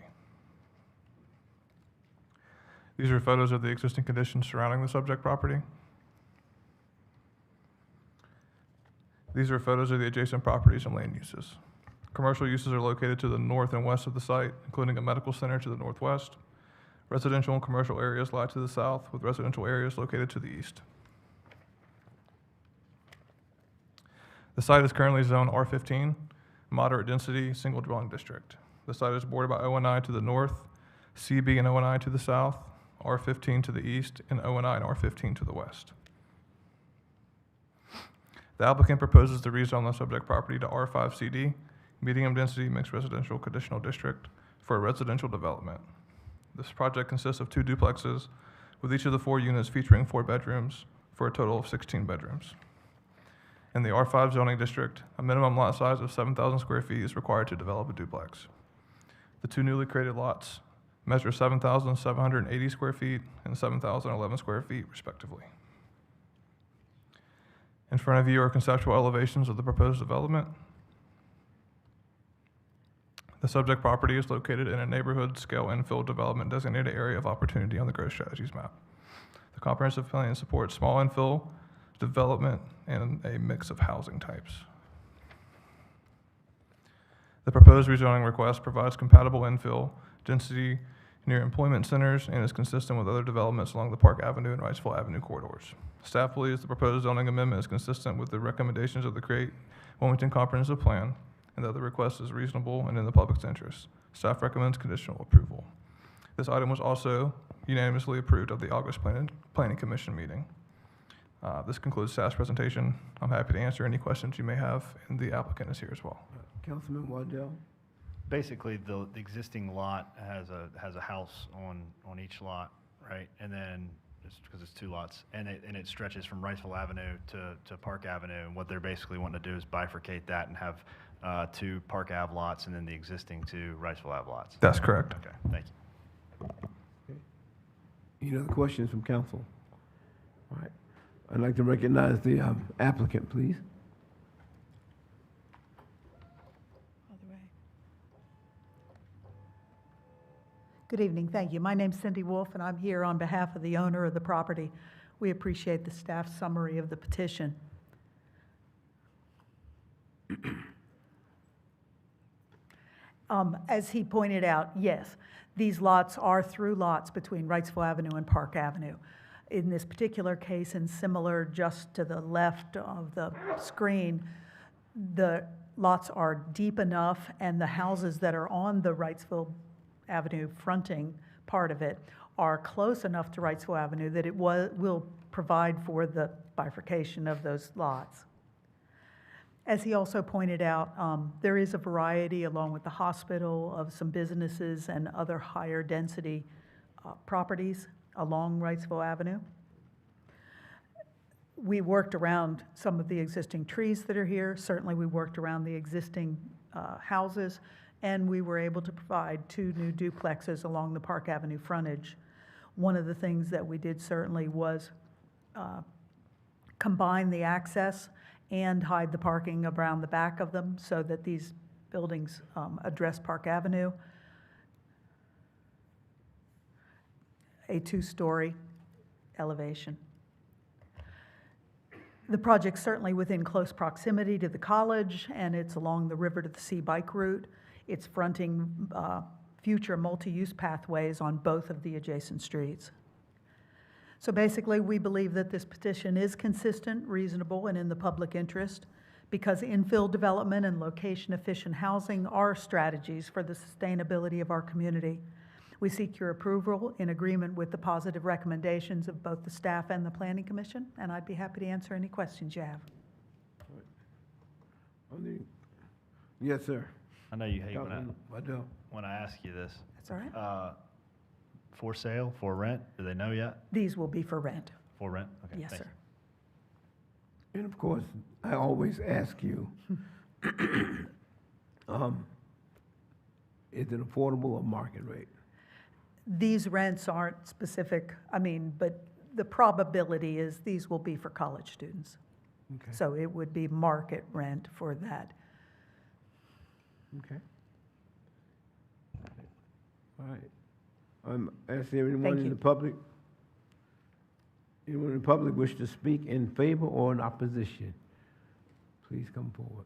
These are photos of the existing conditions surrounding the subject property. These are photos of the adjacent properties and land uses. Commercial uses are located to the north and west of the site, including a medical center to the northwest. Residential and commercial areas lie to the south, with residential areas located to the east. The site is currently zoned R15, moderate density, single dwelling district. The site is bordered by O&I to the north, CB and O&I to the south, R15 to the east, and O&I and R15 to the west. The applicant proposes to rezone the subject property to R5 CD, medium density mixed residential conditional district, for a residential development. This project consists of 2 duplexes, with each of the 4 units featuring 4 bedrooms, for a total of 16 bedrooms. In the R5 zoning district, a minimum lot size of 7,000 square feet is required to develop a duplex. The 2 newly created lots measure 7,780 square feet and 7,011 square feet, respectively. In front of you are conceptual elevations of the proposed development. The subject property is located in a neighborhood scale infill development designated area of opportunity on the growth strategies map. The comprehensive plan supports small infill development and a mix of housing types. The proposed rezoning request provides compatible infill density near employment centers and is consistent with other developments along the Park Avenue and Wrightsville Avenue corridors. Staff believes the proposed zoning amendment is consistent with the recommendations of the Create Wilmington Comprehensive Plan and that the request is reasonable and in the public's interest. Staff recommends conditional approval. This item was also unanimously approved at the August Planning Commission meeting. This concludes staff's presentation. I'm happy to answer any questions you may have, and the applicant is here as well. Councilman Waddell? Basically, the existing lot has a house on each lot, right? And then, just because it's 2 lots, and it stretches from Wrightsville Avenue to Park Avenue, and what they're basically wanting to do is bifurcate that and have 2 Park Ave lots and then the existing 2 Wrightsville Ave lots. That's correct. Okay, thank you. Okay. Any other questions from council? All right. I'd like to recognize the applicant, please. Good evening, thank you. My name's Cindy Wolf, and I'm here on behalf of the owner of the property. We appreciate the staff summary of the petition. As he pointed out, yes, these lots are through lots between Wrightsville Avenue and Park Avenue. In this particular case, and similar just to the left of the screen, the lots are deep enough and the houses that are on the Wrightsville Avenue fronting part of it are close enough to Wrightsville Avenue that it will provide for the bifurcation of those lots. As he also pointed out, there is a variety, along with the hospital, of some businesses and other higher density properties along Wrightsville Avenue. We worked around some of the existing trees that are here. Certainly, we worked around the existing houses, and we were able to provide 2 new duplexes along the Park Avenue frontage. One of the things that we did certainly was combine the access and hide the parking around the back of them so that these buildings address Park Avenue. A 2-story elevation. The project's certainly within close proximity to the college, and it's along the River to the Sea bike route. It's fronting future multi-use pathways on both of the adjacent streets. So basically, we believe that this petition is consistent, reasonable, and in the public interest because infill development and location-efficient housing are strategies for the sustainability of our community. We seek your approval in agreement with the positive recommendations of both the staff and the Planning Commission, and I'd be happy to answer any questions you have. Yes, sir. I know you hate I do. when I ask you this. That's all right. For sale, for rent, do they know yet? These will be for rent. For rent? Okay, Yes, thanks. sir. And of course, I always ask you, is it affordable or market rate? These rents aren't specific, but the probability is these will be for college students. Okay. So it would be market rent for that. Okay. All right. Is there anyone Thank in you. the public? Anyone in the public wish to speak in favor or in opposition? Please come forward.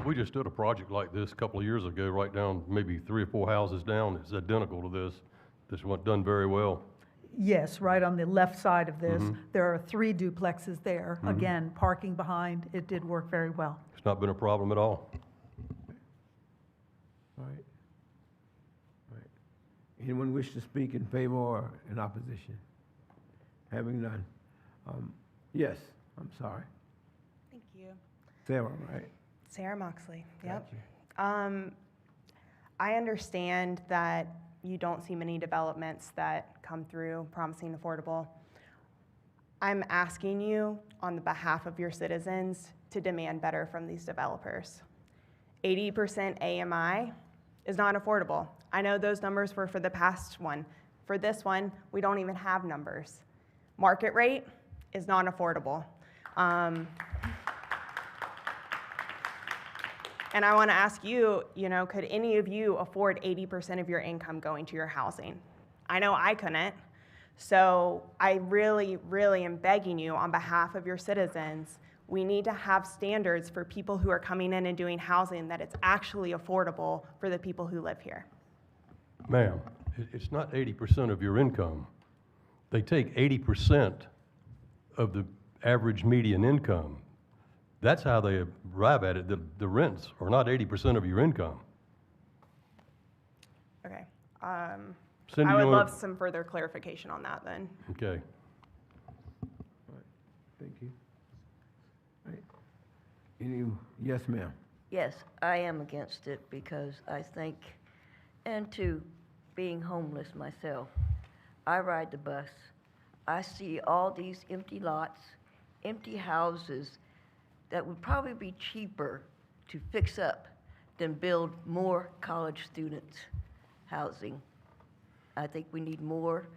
We just did a project like this a couple of years ago, right down maybe 3 or 4 houses down. It's identical to this. This went done very well. Yes, right on the left side of this, there are 3 duplexes there. Again, parking behind, it did work very well. It's not been a problem at all. All right. All right. Anyone wish to speak in favor or in opposition? Having none. Yes, I'm sorry. Thank you. Sarah, right? Sarah Moxley, yep. Gotcha. I understand that you don't see many developments that come through promising affordable. I'm asking you on the behalf of your citizens to demand better from these developers. 80% AMI is not affordable. I know those numbers were for the past one. For this one, we don't even have numbers. Market rate is not affordable. And I want to ask you, could any of you afford 80% of your income going to your housing? I know I couldn't. So I really, really am begging you on behalf of your citizens, we need to have standards for people who are coming in and doing housing that it's actually affordable for the people who live here. Ma'am, it's not 80% of your income. They take 80% of the average median income. That's how they arrive at it. The rents are not 80% of your income. Okay. Cindy, I would you wanna- love some further clarification on that then. Okay. All right. Thank you. All right. Yes, ma'am. Yes, I am against it because I think, and to being homeless myself, I ride the bus. I see all these empty lots, empty houses that would probably be cheaper to fix up than build more college students' housing. I think we need more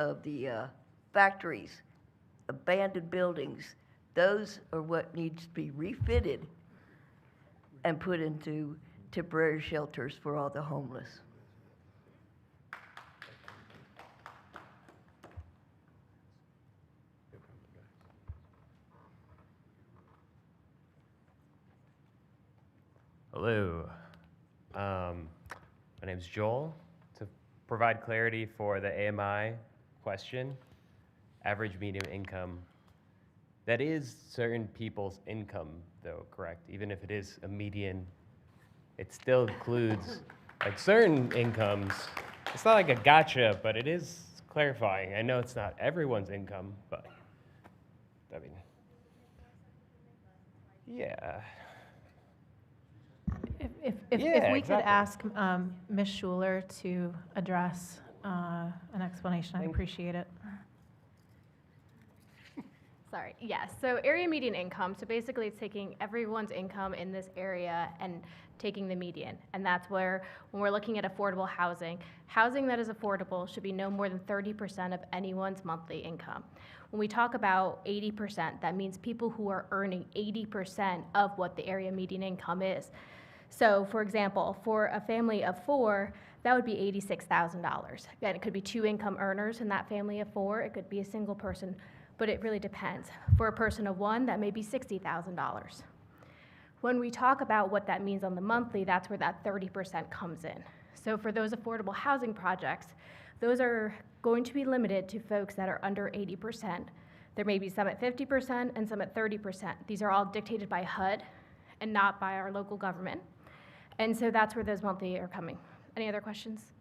of the factories, abandoned buildings. Those are what needs to be refitted and put into temporary shelters for all the homeless. Hello. My name's Joel. To provide clarity for the AMI question, average median income, that is certain people's income though, correct? Even if it is a median, it still includes like certain incomes. It's not like a gotcha, but it is clarifying. I know it's not everyone's income, but I mean, yeah. If Yeah, we could exactly. ask Ms. Schuler to address an explanation, I'd appreciate it. Sorry, yes. So area median income, so basically it's taking everyone's income in this area and taking the median. And that's where, when we're looking at affordable housing, housing that is affordable should be no more than 30% of anyone's monthly income. When we talk about 80%, that means people who are earning 80% of what the area median income is. So for example, for a family of 4, that would be $86,000. Again, it could be 2 income earners in that family of 4, it could be a single person, but it really depends. For a person of 1, that may be $60,000. When we talk about what that means on the monthly, that's where that 30% comes in. So for those affordable housing projects, those are going to be limited to folks that are under 80%. There may be some at 50% and some at 30%. These are all dictated by HUD and not by our local government. And so that's where those monthly are coming. Any other questions?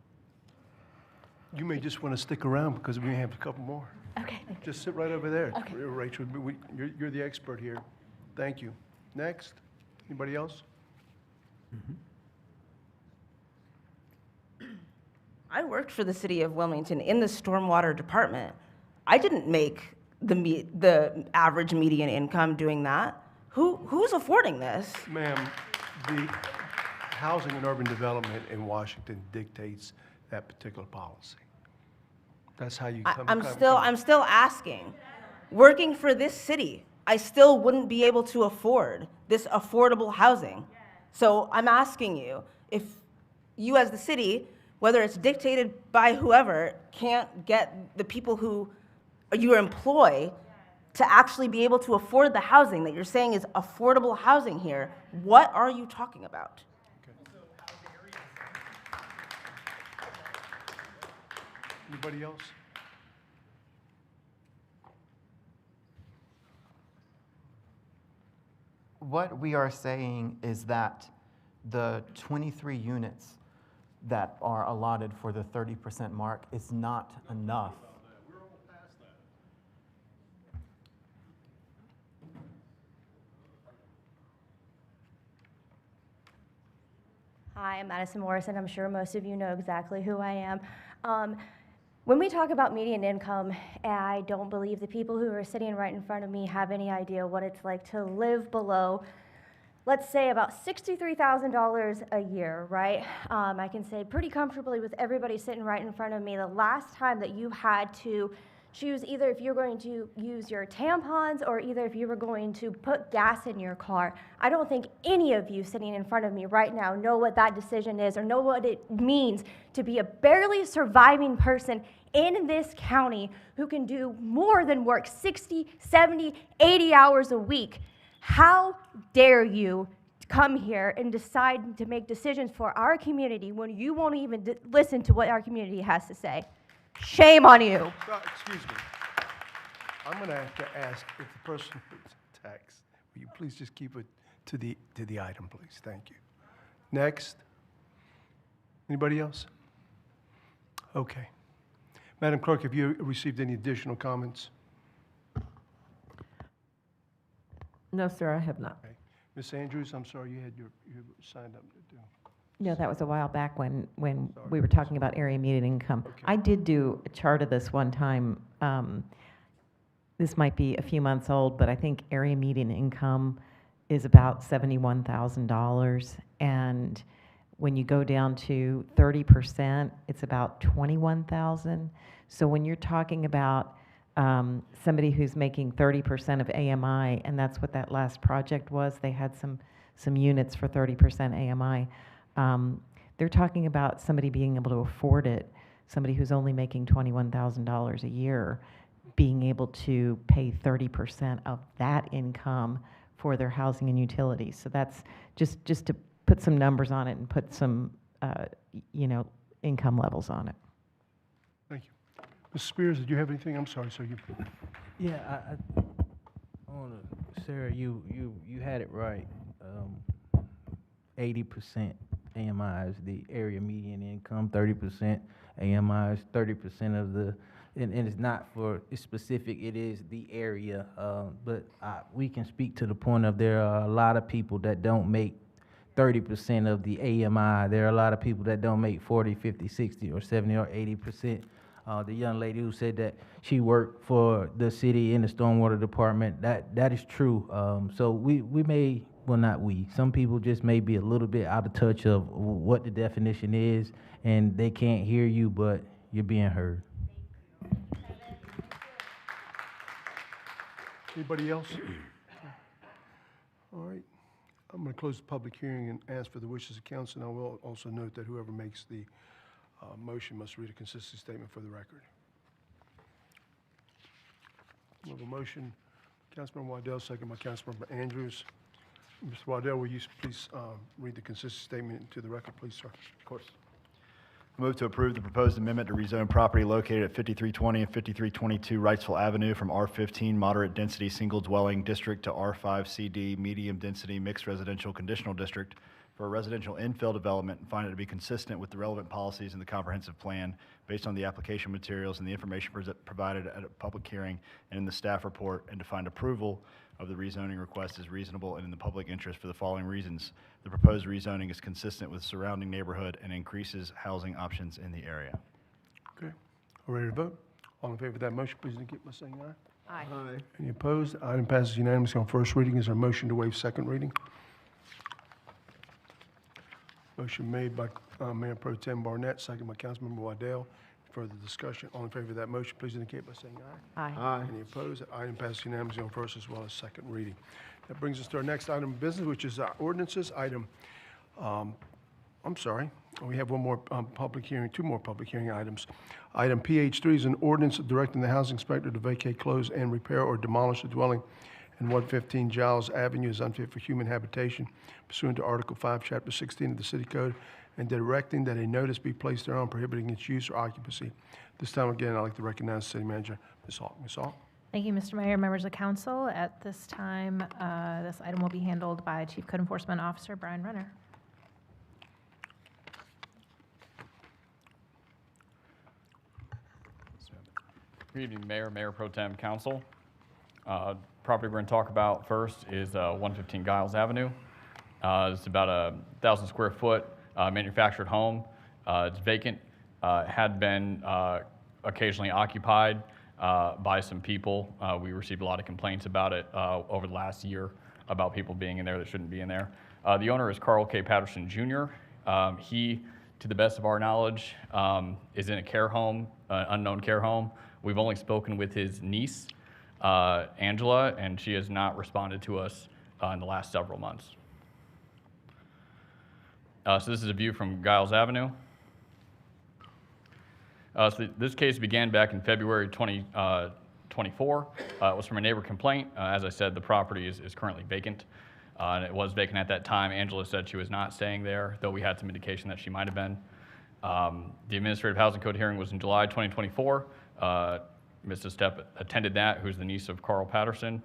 You may just want to stick around because we may have a couple more. Okay, thank you. Just sit right over there. Okay. Rachel, you're the expert here. Thank you. Next. Anybody else? I worked for the city of Wilmington in the stormwater department. I didn't make the average median income doing that. Who's affording this? Ma'am, the Housing and Urban Development in Washington dictates that particular policy. That's how you come. I'm still asking. Working for this city, I still wouldn't be able to afford this affordable housing. So I'm asking you, if you as the city, whether it's dictated by whoever, can't get the people who you employ to actually be able to afford the housing that you're saying is affordable housing here, what are you talking about? Anybody else? What we are saying is that the 23 units that are allotted for the 30% mark is not enough. Hi, I'm Madison Morrison. I'm sure most of you know exactly who I am. When we talk about median income, I don't believe the people who are sitting right in front of me have any idea what it's like to live below, let's say, about $63,000 a year, right? I can say pretty comfortably with everybody sitting right in front of me, the last time that you had to choose either if you're going to use your tampons or either if you were going to put gas in your car. I don't think any of you sitting in front of me right now know what that decision is or know what it means to be a barely surviving person in this county who can do more than work 60, 70, 80 hours a week. How dare you come here and decide to make decisions for our community when you won't even listen to what our community has to say? Shame on you. Excuse me. I'm going to have to ask if the person who's text, will you please just keep it to the item, please? Thank you. Next. Anybody else? Okay. Madam Clerk, have you received any additional comments? No, sir, I have not. Okay. Ms. Andrews, I'm sorry, you signed up to do. No, that was a while back when we were talking about area median income. Okay. I did do a chart of this one time. This might be a few months old, but I think area median income is about $71,000. And when you go down to 30%, it's about $21,000. So when you're talking about somebody who's making 30% of AMI, and that's what that last project was, they had some units for 30% AMI. They're talking about somebody being able to afford it, somebody who's only making $21,000 a year, being able to pay 30% of that income for their housing and utilities. So that's just to put some numbers on it and put some, income levels on it. Thank you. Ms. Spears, did you have anything? I'm sorry, sir. Yeah, Sarah, you had it right. 80% AMI is the area median income, 30% AMI is 30% of the, and it's not for, it's specific, it is the area. But we can speak to the point of there are a lot of people that don't make 30% of the AMI. There are a lot of people that don't make 40, 50, 60, or 70, or 80%. The young lady who said that she worked for the city in the stormwater department, that is true. So we may, well, not we, some people just may be a little bit out of touch of what the definition is, and they can't hear you, but you're being heard. Anybody else? All right. I'm going to close the public hearing and ask for the wishes of council, and I will also note that whoever makes the motion must read a consistency statement for the record. We have a motion, Councilmember Waddell, second by Councilmember Andrews. Mr. Waddell, will you please read the consistency statement to the record, please, sir? Of course. I move to approve the proposed amendment to rezone property located at 5320 and 5322 Wrightsville Avenue from R15 moderate density single dwelling district to R5 CD medium density mixed residential conditional district for a residential infill development, and find it to be consistent with the relevant policies in the comprehensive plan based on the application materials and the information provided at a public hearing and in the staff report, and to find approval of the rezoning request is reasonable and in the public interest for the following reasons. The proposed rezoning is consistent with surrounding neighborhood and increases housing options in the area. Okay. All ready to vote? All in favor of that motion, please indicate by saying aye. Aye. Any opposed? Item passes unanimously on first reading. Is there a motion to waive second reading? Motion made by Mayor Pro Tem Barnett, second by Councilmember Waddell. Further discussion? All in favor of that motion, please indicate by saying aye. Aye. Any opposed? Item passes unanimously on first as well as second reading. That brings us to our next item of business, which is our ordinances. We have one more public hearing, two more public hearing items. Item PH3 is an ordinance directing the housing inspector to vacate, close, and repair or demolish a dwelling in 115 Giles Avenue is unfit for human habitation pursuant to Article 5, Chapter 16 of the City Code, and directing that a notice be placed thereon prohibiting its use or occupancy. This time again, I'd like to recognize the City Manager, Ms. Hawk. Ms. Hawk? Thank you, Mr. Mayor, members of council. At this time, this item will be handled by Chief Code Enforcement Officer Brian Renner. Good evening, Mayor, Mayor Pro Tem, Council. Property we're going to talk about first is 115 Giles Avenue. It's about a 1,000 square foot manufactured home. It's vacant. Had been occasionally occupied by some people. We received a lot of complaints about it over the last year about people being in there that shouldn't be in there. The owner is Carl K. Patterson Jr. He, to the best of our knowledge, is in a care home, unknown care home. We've only spoken with his niece, Angela, and she has not responded to us in the last several months. So this is a view from Giles Avenue. So this case began back in February 2024. It was from a neighbor complaint. As I said, the property is currently vacant. And it was vacant at that time. Angela said she was not staying there, though we had some indication that she might have been. The Administrative Housing Code hearing was in July 2024. Mrs. Stepp attended that, who's the niece of Carl Patterson.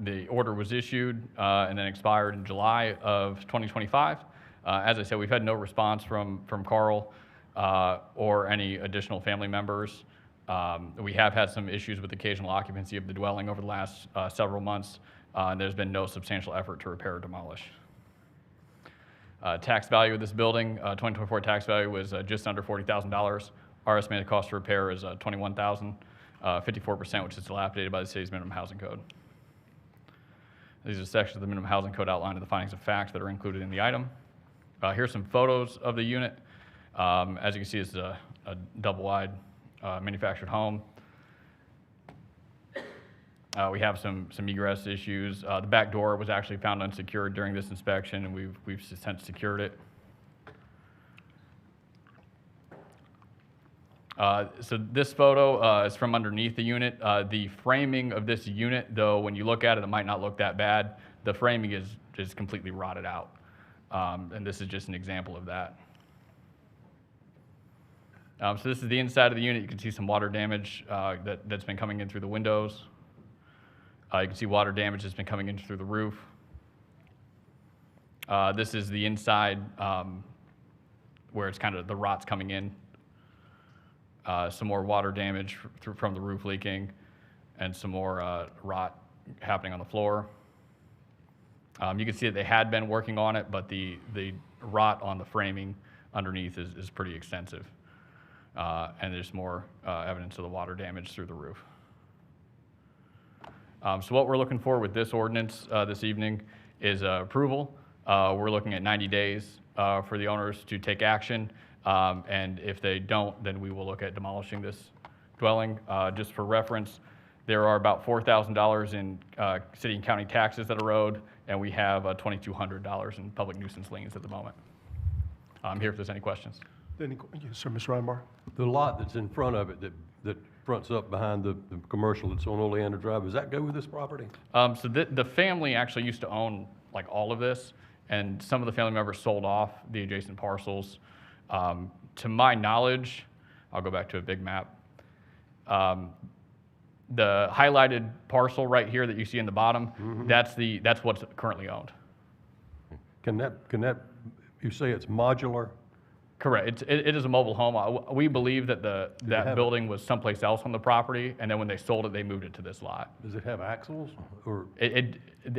The order was issued and then expired in July of 2025. As I said, we've had no response from Carl or any additional family members. We have had some issues with occasional occupancy of the dwelling over the last several months, and there's been no substantial effort to repair or demolish. Tax value of this building, 2024 tax value was just under $40,000. Our estimated cost to repair is $21,000, 54%, which is dilapidated by the city's minimum housing code. These are sections of the minimum housing code outlining the findings of fact that are included in the item. Here's some photos of the unit. As you can see, it's a double-wide manufactured home. We have some egress issues. The back door was actually found unsecured during this inspection, and we've since secured it. So this photo is from underneath the unit. The framing of this unit, though, when you look at it, it might not look that bad. The framing is completely rotted out, and this is just an example of that. So this is the inside of the unit. You can see some water damage that's been coming in through the windows. You can see water damage that's been coming in through the roof. This is the inside where it's kind of the rot's coming in. Some more water damage from the roof leaking, and some more rot happening on the floor. You can see that they had been working on it, but the rot on the framing underneath is pretty extensive. And there's more evidence of the water damage through the roof. So what we're looking for with this ordinance this evening is approval. We're looking at 90 days for the owners to take action. And if they don't, then we will look at demolishing this dwelling. Just for reference, there are about $4,000 in city and county taxes that are owed, and we have $2,200 in public nuisance liens at the moment. I'm here if there's any questions. Yes, sir, Ms. Reinbar. The lot that's in front of it that fronts up behind the commercial that's on Oleander Drive, does that go with this property? So the family actually used to own like all of this, and some of the family members sold off the adjacent parcels. To my knowledge, I'll go back to a big map. The highlighted parcel right here that you see in the bottom, that's what's currently owned. Can that, you say it's modular? Correct. It is a mobile home. We believe that that building was someplace else on the property, and then when they sold it, they moved it to this lot. Does it have axles or?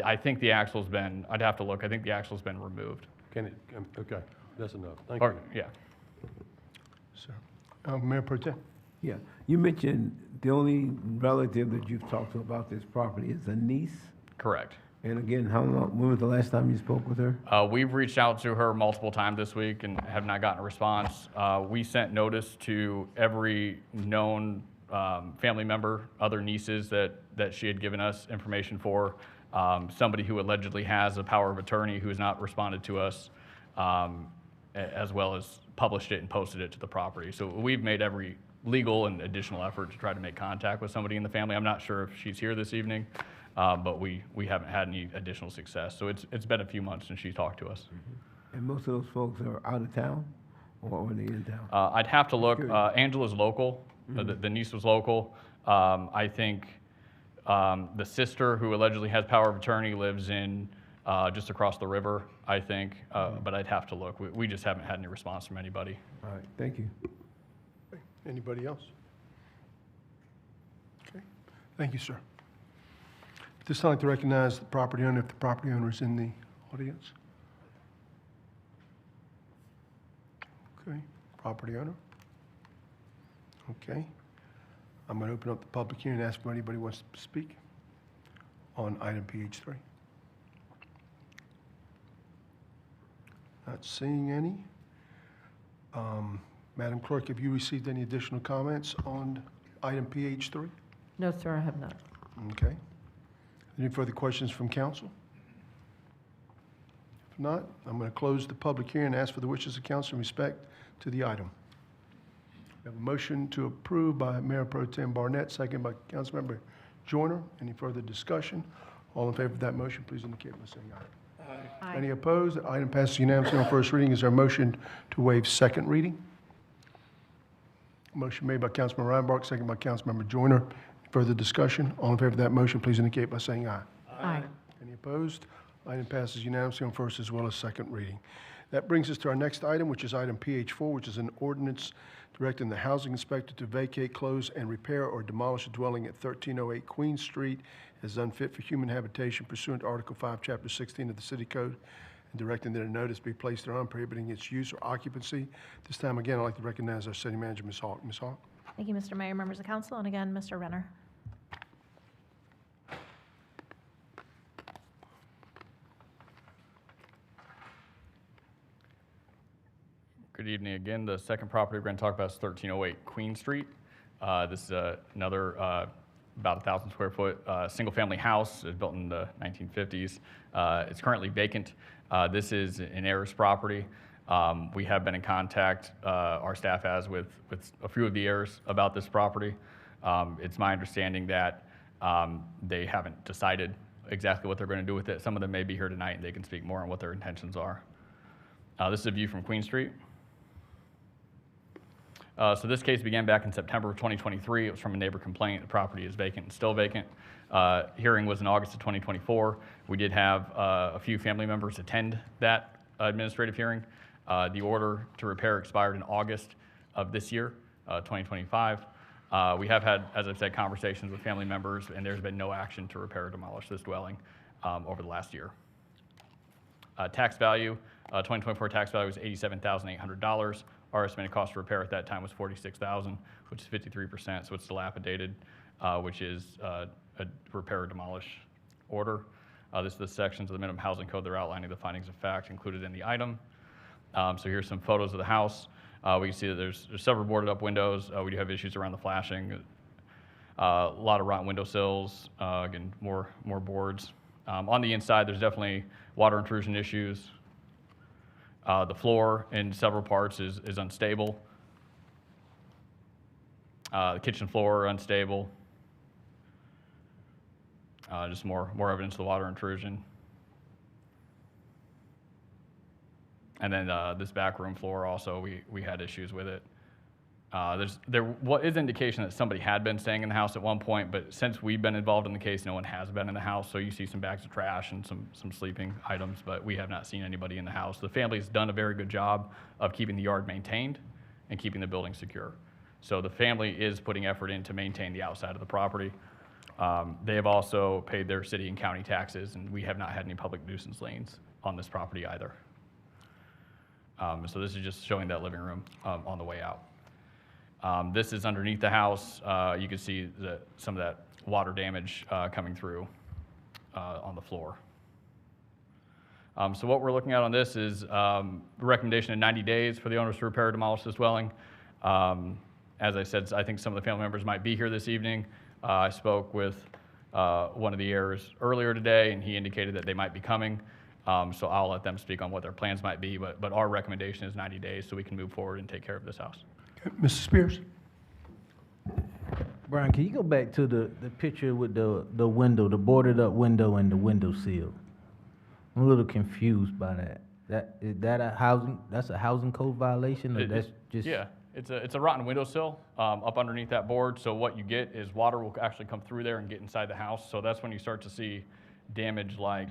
I think the axle's been, I'd have to look, I think the axle's been removed. Can it, okay, that's enough. Thank you. Yeah. Sir. Mayor Pro Tem. Yeah, you mentioned the only relative that you've talked to about this property is a niece? Correct. And again, when was the last time you spoke with her? We've reached out to her multiple times this week and have not gotten a response. We sent notice to every known family member, other nieces that she had given us information for, somebody who allegedly has a power of attorney who has not responded to us, as well as published it and posted it to the property. So we've made every legal and additional effort to try to make contact with somebody in the family. I'm not sure if she's here this evening. But we haven't had any additional success. So it's been a few months since she talked to us. And most of those folks are out of town, or are they in town? I'd have to look. Angela's local. The niece was local. I think the sister, who allegedly has power of attorney, lives in just across the river, I think. But I'd have to look. We just haven't had any response from anybody. All right, thank you. Anybody else? Okay. Thank you, sir. At this time, I'd like to recognize the property owner, if the property owner is in the audience. Okay, property owner. Okay. I'm going to open up the public hearing and ask if anybody wants to speak on item PH3. Not seeing any. Madam Clerk, have you received any additional comments on item PH3? No, sir, I have not. Okay. Any further questions from council? If not, I'm going to close the public hearing and ask for the wishes of council in respect to the item. We have a motion to approve by Mayor Pro Tem Barnett, second by Councilmember Joyner. Any further discussion? All in favor of that motion, please indicate by saying aye. Aye. Any opposed? The item passes unanimously on first reading. Is there a motion to waive second reading? Motion made by Councilman Reinbach, second by Councilmember Joyner. Further discussion? All in favor of that motion, please indicate by saying aye. Aye. Any opposed? Item passes unanimously on first as well as second reading. That brings us to our next item, which is item PH4, which is an ordinance directing the housing inspector to vacate, close, and repair or demolish a dwelling at 1308 Queen Street as unfit for human habitation pursuant to Article 5, Chapter 16 of the City Code, and directing that a notice be placed thereon prohibiting its use or occupancy. This time, again, I'd like to recognize our city manager, Ms. Hawk. Ms. Hawk? Thank you, Mr. Mayor, members of council, and again, Mr. Renner. Good evening again. The second property we're going to talk about is 1308 Queen Street. This is another about 1,000 square foot single-family house. It was built in the 1950s. It's currently vacant. This is an heiress property. We have been in contact, our staff has, with a few of the heirs about this property. It's my understanding that they haven't decided exactly what they're going to do with it. Some of them may be here tonight, and they can speak more on what their intentions are. This is a view from Queen Street. So this case began back in September of 2023. It was from a neighbor complaint. The property is vacant and still vacant. Hearing was in August of 2024. We did have a few family members attend that administrative hearing. The order to repair expired in August of this year, 2025. We have had, as I've said, conversations with family members, and there's been no action to repair or demolish this dwelling over the last year. Tax value, 2024 tax value was $87,800. Our estimated cost to repair at that time was $46,000, which is 53%, so it's dilapidated, which is a repair or demolish order. This is the sections of the minimum housing code that are outlining the findings of fact included in the item. So here's some photos of the house. We can see that there's several boarded up windows. We do have issues around the flashing. A lot of rotten windowsills, again, more boards. On the inside, there's definitely water intrusion issues. The floor in several parts is unstable. The kitchen floor unstable. Just more evidence of the water intrusion. And then this back room floor also, we had issues with it. There is indication that somebody had been staying in the house at one point, but since we've been involved in the case, no one has been in the house. So you see some bags of trash and some sleeping items, but we have not seen anybody in the house. The family's done a very good job of keeping the yard maintained and keeping the building secure. So the family is putting effort in to maintain the outside of the property. They have also paid their city and county taxes, and we have not had any public nuisance liens on this property either. So this is just showing that living room on the way out. This is underneath the house. You can see some of that water damage coming through on the floor. So what we're looking at on this is the recommendation in 90 days for the owners to repair or demolish this dwelling. As I said, I think some of the family members might be here this evening. I spoke with one of the heirs earlier today, and he indicated that they might be coming. So I'll let them speak on what their plans might be, but our recommendation is 90 days so we can move forward and take care of this house. Okay, Mrs. Spears? Brian, can you go back to the picture with the window, the boarded up window and the window sill? I'm a little confused by that. Is that that's a housing code violation, or that's just? Yeah, it's a rotten windowsill up underneath that board. So what you get is water will actually come through there and get inside the house. So that's when you start to see damage like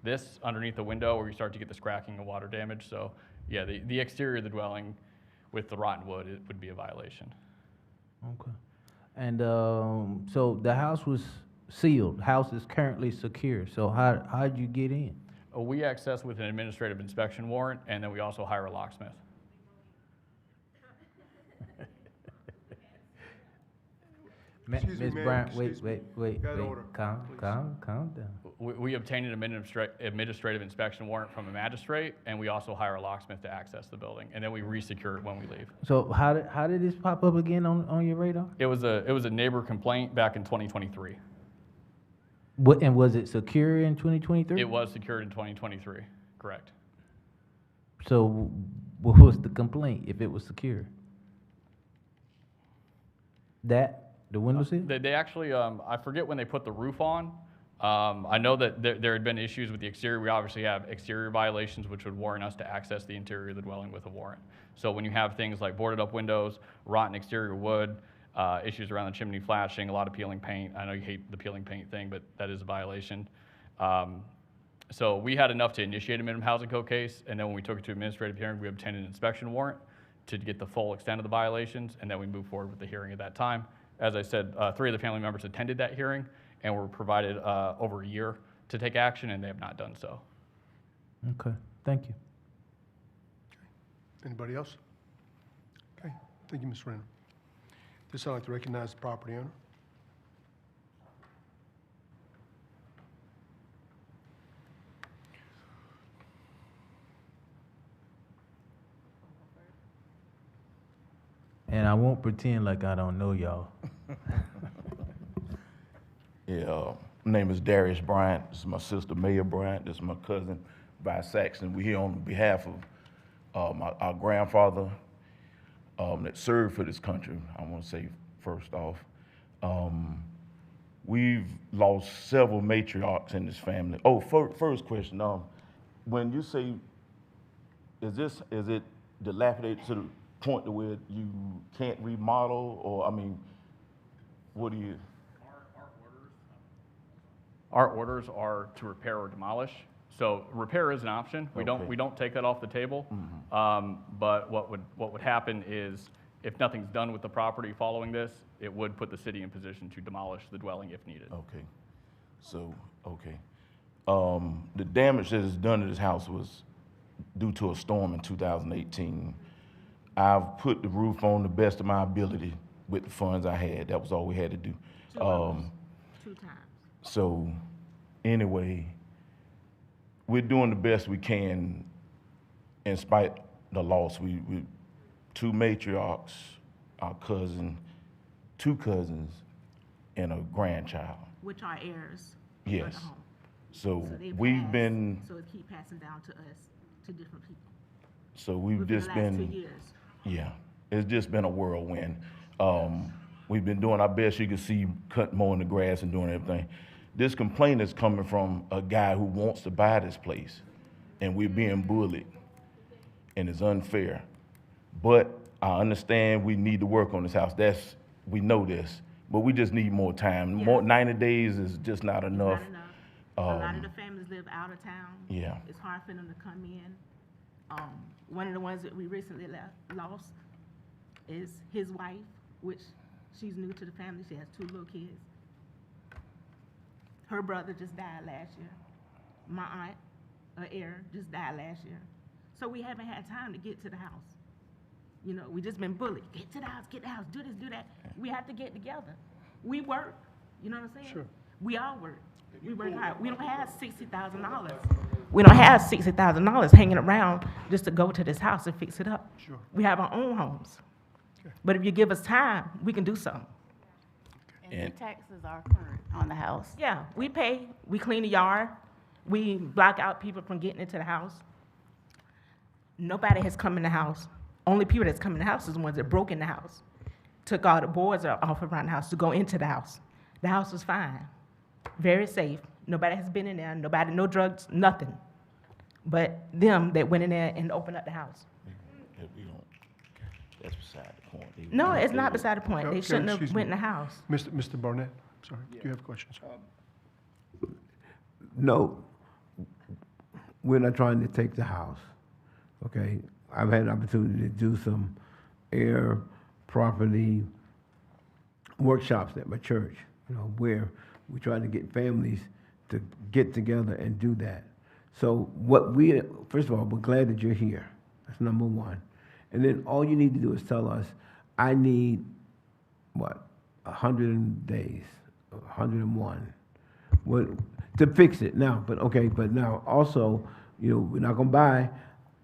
this underneath the window, where you start to get this cracking and water damage. So yeah, the exterior of the dwelling with the rotten wood, it would be a violation. Okay. And so the house was sealed. House is currently secure. So how'd you get in? We access with an administrative inspection warrant, and then we also hire a locksmith. Excuse me, Ms. ma'am. Bryant, Excuse me. wait. Got order, Calm down. We obtain an administrative inspection warrant from a magistrate, and we also hire a locksmith to access the building, and then we re-secure it when we leave. So how did this pop up again on your radar? It was a neighbor complaint back in 2023. And was it secure in 2023? It was secured in 2023, correct. So what was the complaint if it was secure? The window sill? They actually, I forget when they put the roof on. I know that there had been issues with the exterior. We obviously have exterior violations, which would warrant us to access the interior of the dwelling with a warrant. So when you have things like boarded up windows, rotten exterior wood, issues around the chimney flashing, a lot of peeling paint. I know you hate the peeling paint thing, but that is a violation. So we had enough to initiate a minimum housing code case, and then when we took it to administrative hearing, we obtained an inspection warrant to get the full extent of the violations, and then we moved forward with the hearing at that time. As I said, 3 of the family members attended that hearing and were provided over a year to take action, and they have not done so. Okay, thank you. Anybody else? Okay, thank you, Ms. Renner. This I'd like to recognize the property owner. And I won't pretend like I don't know y'all. Yeah, my name is Darius Bryant. This is my sister, Maya Bryant. This is my cousin, Vi Saxon. We're here on behalf of our grandfather that served for this country, I want to say first off. We've lost several matriarchs in this family. Oh, first question, when you say, is it dilapidated point to where you can't remodel, or, I mean, what do you? Our orders are to repair or demolish. So repair is an option. We Okay. don't take that off the table. But what would happen is if nothing's done with the property following this, it would put the city in position to demolish the dwelling if needed. Okay, so, okay. The damage that is done to this house was due to a storm in 2018. I've put the roof on the best of my ability with the funds I had. That was all we had to do. 2 times. So, anyway, we're doing the best we can in spite of the loss. We 2 matriarchs, our cousin, 2 cousins, and a grandchild. Which are heirs Yes. of the home. So they we've pass, been, So it keep passing down to us, to different people. so we've Within just the last been. 2 years. Yeah, it's just been a whirlwind. We've been doing our best. You can see cutting mowing the grass and doing everything. This complaint is coming from a guy who wants to buy this place, and we're being bullied, and it's unfair. But I understand we need to work on this house. We know this, but we just need more time. Yeah. 90 days is just not enough. It's not enough. A lot of the families live out of town. Yeah. It's hard for them to come in. One of the ones that we recently lost is his wife, which she's new to the family. She has 2 little kids. Her brother just died last year. My aunt, her heir, just died last year. So we haven't had time to get to the house. You know, we just been bullied. Get to the house, do this, do that. We have to get together. We work, you know what I'm saying? Sure. We all work. We work hard. We don't have $60,000. We don't have $60,000 hanging around just to go to this house and fix it up. Sure. We have our own homes. But if you give us time, we can do something. And- the taxes are current on the house. Yeah, we pay, we clean the yard, we block out people from getting into the house. Nobody has come in the house. Only people that's come in the house is the ones that broke in the house. Took all the boards off around the house to go into the house. The house was fine, very safe. Nobody has been in there, no drugs, nothing. But them that went in there and opened up the house. We don't, that's beside the point. No, it's not beside the point. They Okay, shouldn't have excuse went me. in the house. Mr. Barnett, sorry, do you have questions? No, we're not trying to take the house, okay? I've had an opportunity to do some air property workshops at my church, where we try to get families to get together and do that. So first of all, we're glad that you're here. That's number one. And then all you need to do is tell us, I need, 100 days, 101, to fix it now. But now also, we're not gonna buy,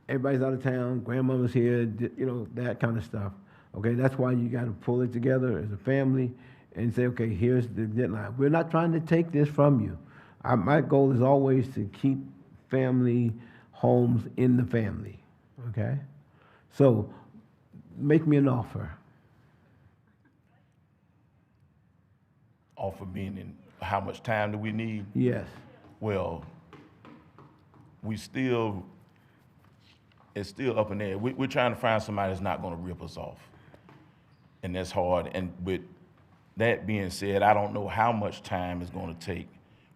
everybody's out of town, grandmama's here, that kind of stuff. Okay, that's why you gotta pull it together as a family and say, okay, here's the deadline. We're not trying to take this from you. My goal is always to keep family homes in the family, okay? So, make me an offer. Offer meaning, how much time do we need? Yes. Well, it's still up in there. We're trying to find somebody that's not gonna rip us off. And that's hard. And with that being said, I don't know how much time it's gonna take.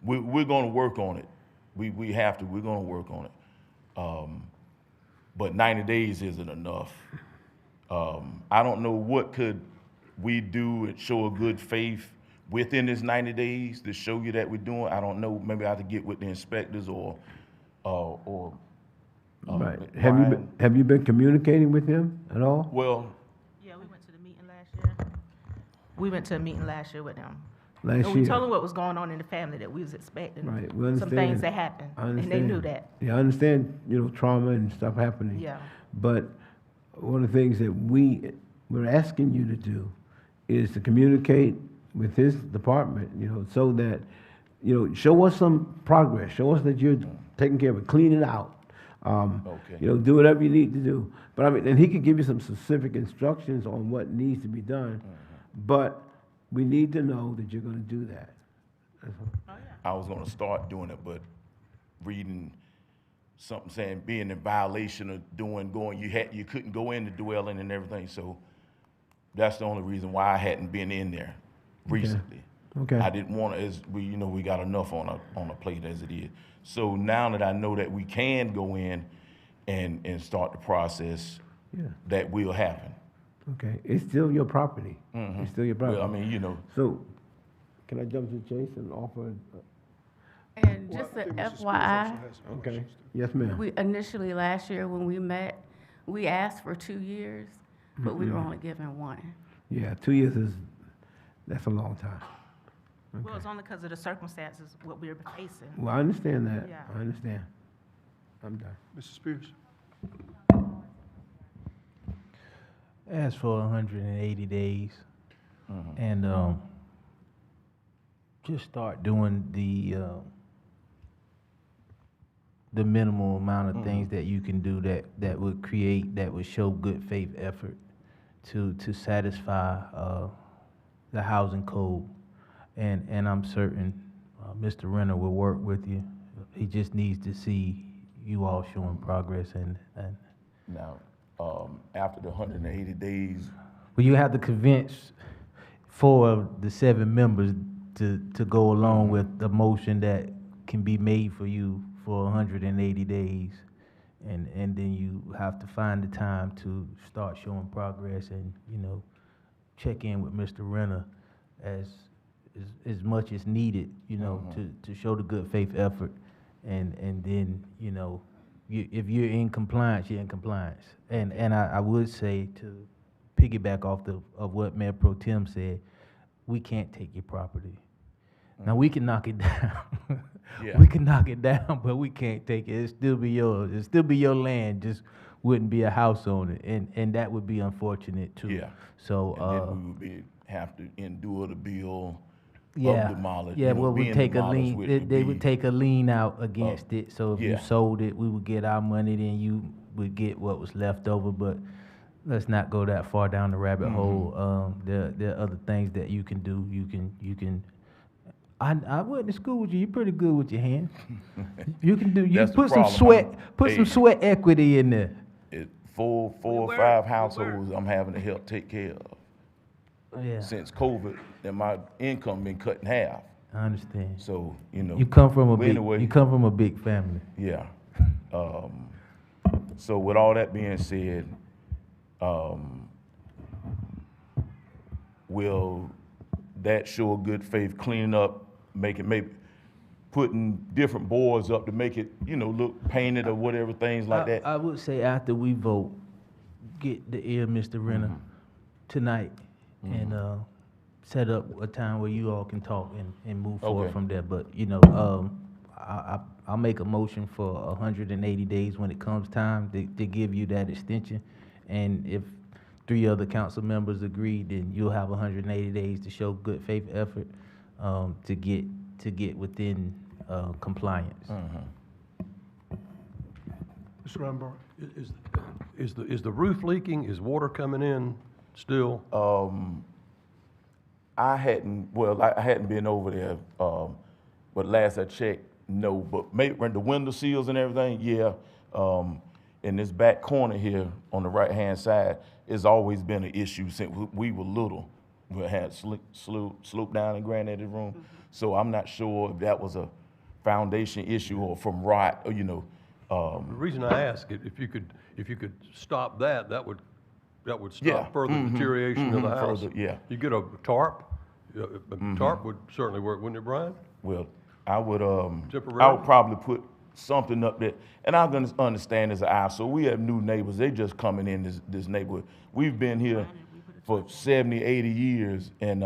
We're gonna work on it. We have to, we're gonna work on it. But 90 days isn't enough. I don't know what could we do and show a good faith within this 90 days to show you that we're doing. I don't know, maybe I have to get with the inspectors or Right. Brian. Have you been communicating with him at all? Well, Yeah, we went to the meeting last year. We went to a meeting last year with them. Last And we year? told them what was going on in the family, that we was expecting. Right, we Some understand. things that happened, I and they understand. knew that. Yeah, I understand, trauma and stuff happening. Yeah. But one of the things that we're asking you to do is to communicate with his department, so that, show us some progress. Show us that you're taking care of it. Clean it out. Okay. Do whatever you need to do. But and he could give you some specific instructions on what needs to be done. But we need to know that you're going to do that. That's all. I was gonna start doing it, but reading something saying being in violation of you couldn't go in the dwelling and everything. So that's the only reason why I hadn't been in there recently. Okay. I didn't want to, we got enough on a plate as it is. So now that I know that we can go in and start the process, Yeah. that will happen. Okay. It's still your property. Mhm. It's still your property. Well, I mean, So, can I jump to Chase and offer? And just a FYI, Okay. Yes, ma'am. we initially last year when we met, we asked for 2 years, but we were only given 1. Yeah, 2 years that's a long time. Well, it's only because of the circumstances, what we're facing. Well, I understand that. Yeah. I understand. I'm done. Mr. Spears? Ask for 180 days, and just start doing the minimal amount of things that you can do that would show good faith effort to satisfy the housing code, and I'm certain Mr. Renner will work with you. He just needs to see you all showing progress and now, after the 180 days, well, you have to convince 4 of the 7 members to go along with the motion that can be made for you for 180 days. And then you have to find the time to start showing progress and, check in with Mr. Renner as much as needed, to show the good faith effort. And then, if you're in compliance, you're in compliance. And I would say, to piggyback off of what Mayor Pro Tem said, we can't take your property. Now, we can knock it down. Yeah. We can knock it down, but we can't take it. It'll still be yours. It'll still be your land, just wouldn't be a house on it. And that would be unfortunate, too. yeah. So, And then we would have to endure the bill yeah, of demolish. yeah. Well, we being take a demolished, lien. which They be- would take a lien out against it. So if you yeah. sold it, we would get our money. Then you would get what was left over. But let's not go that far down the rabbit hole. There are other things that you can do. You can. I went to school with you. You're pretty good with your hands. You can do. You That's the put some problem. sweat. Put some Hey. sweat equity in there. Four or five households I'm having to help take care of. Yeah, Since COVID, and my income been cut in half. I understand. So, You come from a but big. anyway, You come from a big family. yeah. So with all that being said, will that show a good faith cleaning up, maybe putting different boards up to make it, look painted or whatever, things like that? I would say after we vote, get the ear of Mr. Renner tonight and set up a time where you all can talk and move forward Okay. from there. But, I'll make a motion for 180 days when it comes time to give you that extension. And if 3 other council members agree, then you'll have 180 days to show good faith effort to get within compliance. Mr. Rumbar, is the roof leaking? Is water coming in still? I hadn't been over there, but last I checked, no. But maybe the window seals and everything, yeah. In this back corner here on the right-hand side, it's always been an issue since we were little. We had slope down in granddaddy's room. So I'm not sure if that was a foundation issue or from rot, or, The reason I ask, if you could stop that, that would stop Yeah. further deterioration of the house. Further, yeah. You get a tarp. A tarp would certainly work, wouldn't it, Brian? Well, I would Temporarily? probably put something up there, and I'm gonna understand as an eyesore. We have new neighbors. They just coming in this neighborhood. We've been here for 70, 80 years, and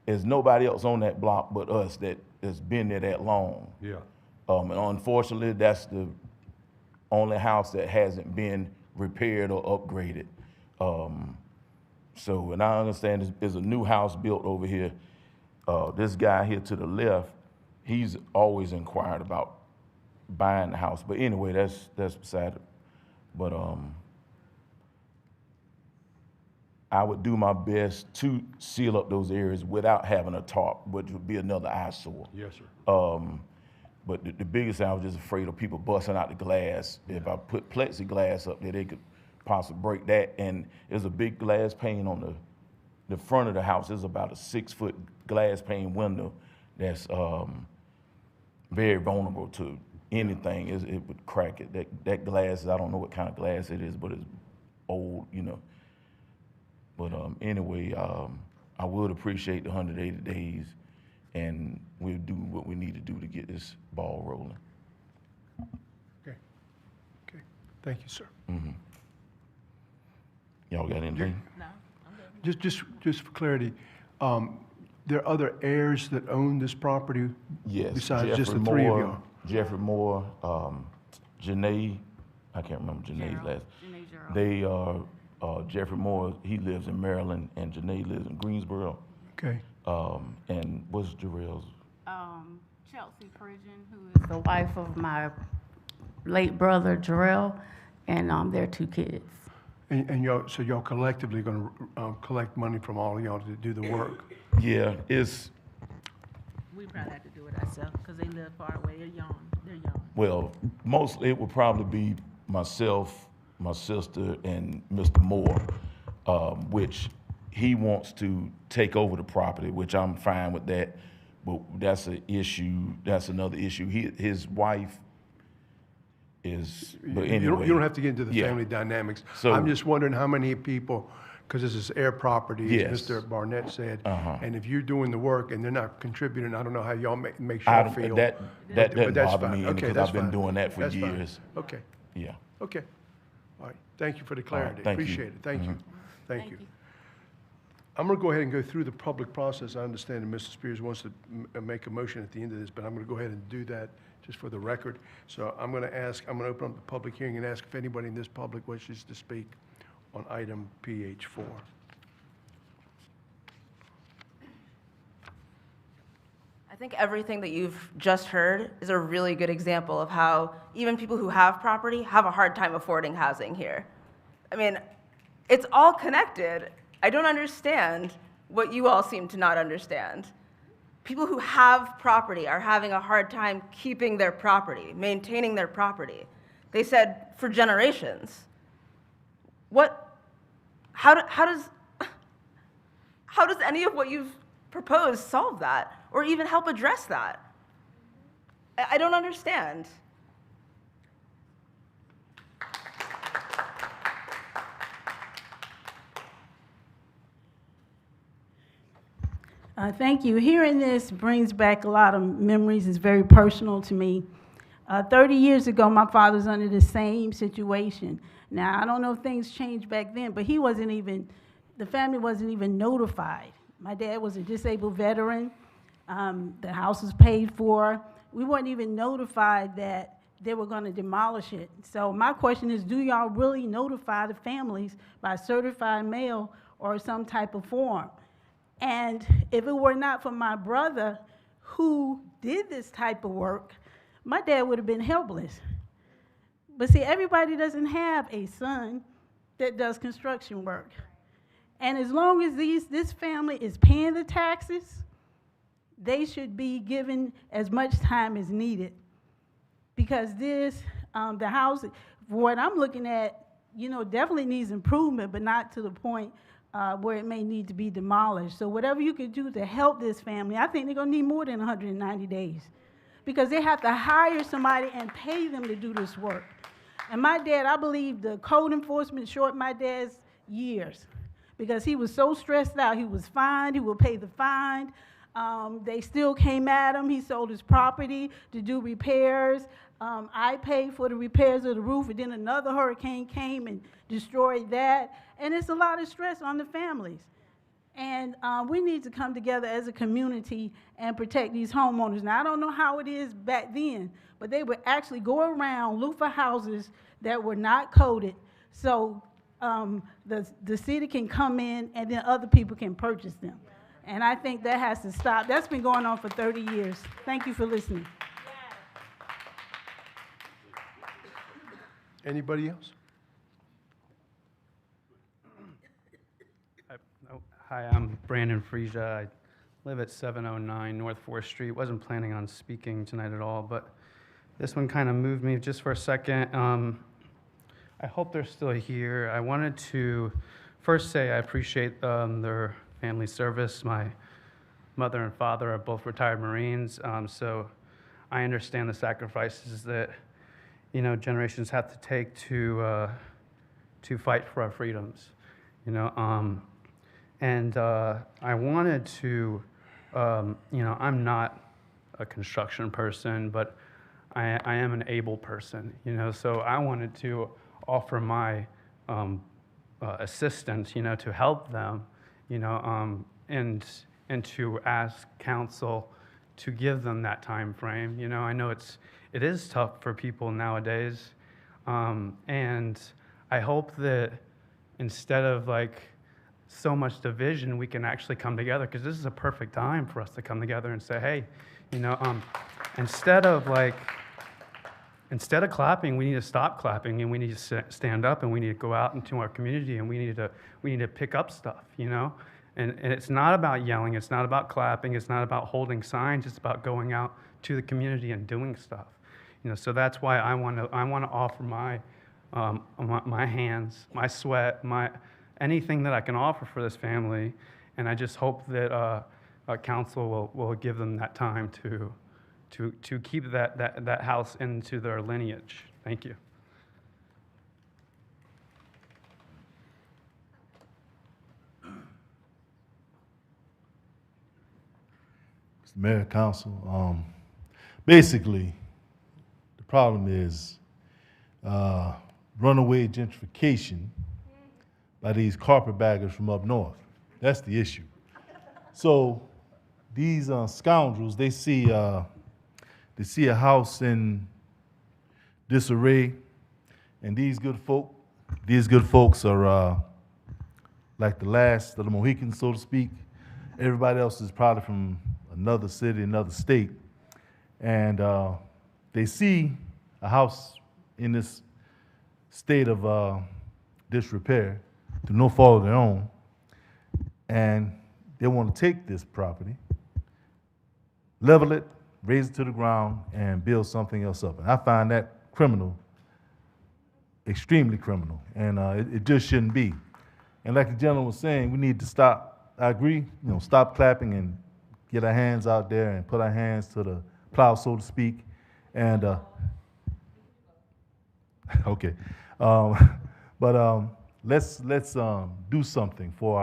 there's nobody else on that block but us that has been there that long. Yeah. And unfortunately, that's the only house that hasn't been repaired or upgraded. So, and I understand there's a new house built over here. This guy here to the left, he's always inquired about buying the house. But anyway, that's beside it. But I would do my best to seal up those areas without having a tarp, which would be another eyesore. Yes, sir. But the biggest thing, I was just afraid of people busting out the glass. If I put plexiglass up there, they could possibly break that. And there's a big glass pane on the front of the house. There's about a 6-foot glass pane window that's very vulnerable to anything. It would crack it. That glass, I don't know what kind of glass it is, but it's old, you know. But anyway, I would appreciate the 180 days, and we'll do what we need to do to get this ball rolling. Okay. Okay. Thank you, sir. Mm-hmm. Y'all got anything? No, I'm good. Just for clarity, there are other heirs that own this property? Yes. Besides just the three of y'all? Jeffrey Moore, Janae, I can't remember Janae's last. They are, Jeffrey Moore, he lives in Maryland, and Janae lives in Greensboro. Okay. And what's Jarrell's? Chelsea Pridgeon, who is the wife of my late brother Jarrell, and their 2 kids. And so y'all collectively gonna collect money from all of y'all to do the work? Yeah, it's, We probably have to do it ourselves because they live far away. They're young. well, mostly it would probably be myself, my sister, and Mr. Moore, which he wants to take over the property, which I'm fine with that, but that's an issue, that's another issue. His wife is, but anyway. You don't have to get into the Yeah. family dynamics. So- I'm just wondering how many people, because this is air property, as Yes. Mr. Barnett said, Uh-huh. and if you're doing the work and they're not contributing, I don't know how y'all makes I y'all don't- feel. that But doesn't that's bother fine. me, Okay, because that's I've been fine. doing that for That's fine. years. Okay, Yeah. okay. All right, thank you for the All right, clarity. thank you. Appreciate it, thank you. Mhm. Thank you. I'm gonna go ahead and go through the public process. I understand that Mr. Spears wants to make a motion at the end of this, but I'm gonna go ahead and do that just for the record. So I'm gonna open up the public hearing and ask if anybody in this public wishes to speak on item PH4. I think everything that you've just heard is a really good example of how even people who have property have a hard time affording housing here. I mean, it's all connected. I don't understand what you all seem to not understand. People who have property are having a hard time keeping their property, maintaining their property. They said for generations. How does any of what you've proposed solve that or even help address that? I don't understand. Thank you. Hearing this brings back a lot of memories. It's very personal to me. 30 years ago, my father was under the same situation. Now, I don't know if things changed back then, but the family wasn't even notified. My dad was a disabled veteran. The house was paid for. We weren't even notified that they were going to demolish it. So my question is, do y'all really notify the families by certified mail or some type of form? And if it were not for my brother who did this type of work, my dad would have been helpless. But see, everybody doesn't have a son that does construction work. And as long as this family is paying the taxes, they should be given as much time as needed. Because the house, what I'm looking at, definitely needs improvement, but not to the point where it may need to be demolished. So whatever you can do to help this family, I think they're gonna need more than 190 days because they have to hire somebody and pay them to do this work. And my dad, I believe the code enforcement shorted my dad's years because he was so stressed out. He was fined, he would pay the fine. They still came at him. He sold his property to do repairs. I paid for the repairs of the roof, and then another hurricane came and destroyed that. And it's a lot of stress on the families. And we need to come together as a community and protect these homeowners. Now, I don't know how it is back then, but they would actually go around, look for houses that were not coded, so the city can come in and then other people can purchase them. And I think that has to stop. That's been going on for 30 years. Thank you for listening. Anybody else? Hi, I'm Brandon Friesia. I live at 709 North 4th Street. Wasn't planning on speaking tonight at all, but this one kind of moved me just for a second. I hope they're still here. I wanted to first say I appreciate their family service. My mother and father are both retired Marines, so I understand the sacrifices that generations have to take to fight for our freedoms. And I wanted to, I'm not a construction person, but I am an able person, so I wanted to offer my assistance, to help them, and to ask council to give them that time frame. I know it is tough for people nowadays, and I hope that instead of so much division, we can actually come together, because this is a perfect time for us to come together and say, hey, instead of clapping, we need to stop clapping, and we need to stand up, and we need to go out into our community, and we need to pick up stuff, And it's not about yelling, it's not about clapping, it's not about holding signs, it's about going out to the community and doing stuff. So that's why I want to offer my hands, my sweat, anything that I can offer for this family, and I just hope that council will give them that time to keep that house into their lineage. Thank you. Mr. Mayor, Council, basically, the problem is runaway gentrification by these carpetbaggers from up north. That's the issue. So these scoundrels, they see a house in disarray, and these good folks are like the last of the Mohicans, so to speak. Everybody else is probably from another city, another state, and they see a house in this state of disrepair through no fault of their own, and they want to take this property, level it, raise it to the ground, and build something else up. And I find that criminal, extremely criminal, and it just shouldn't be. And like the gentleman was saying, we need to stop, I agree, stop clapping and get our hands out there and put our hands to the plow, so to speak. And, okay. Let's do something for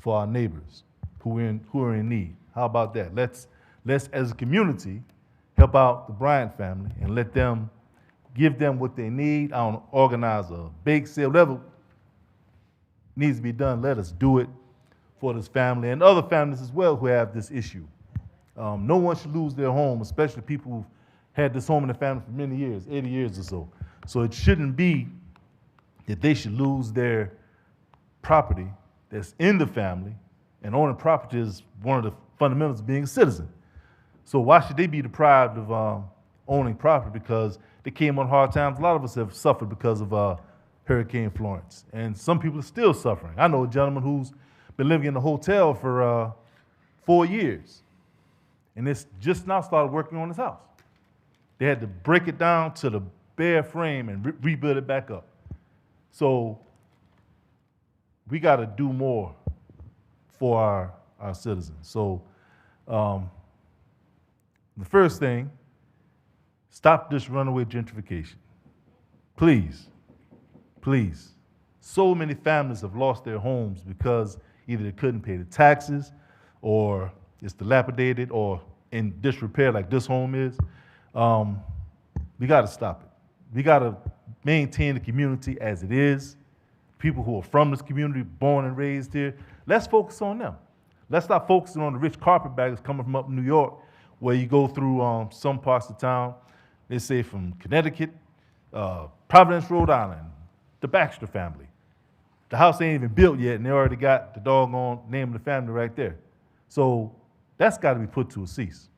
our neighbors who are in need. How about that? Let's as a community help out the Bryant family and give them what they need. I don't organize a bake sale, whatever needs to be done. Let us do it for this family and other families as well who have this issue. No one should lose their home, especially people who've had this home in the family for many years, 80 years or so. So it shouldn't be that they should lose their property that's in the family, and owning property is one of the fundamentals of being a citizen. So why should they be deprived of owning property because they came on hard times? A lot of us have suffered because of Hurricane Florence, and some people are still suffering. I know a gentleman who's been living in a hotel for 4 years, and it's just now started working on his house. They had to break it down to the bare frame and rebuild it back up. So we got to do more for our citizens. So the first thing, stop this runaway gentrification. Please, please. So many families have lost their homes because either they couldn't pay the taxes, or it's dilapidated or in disrepair like this home is. We got to stop it. We got to maintain the community as it is. People who are from this community, born and raised here, let's focus on them. Let's stop focusing on the rich carpetbaggers coming from up in New York, where you go through some parts of town, they say from Connecticut, Providence, Rhode Island, the Baxter family. The house ain't even built yet, and they already got the doggone name of the family right there. So that's got to be put to a cease.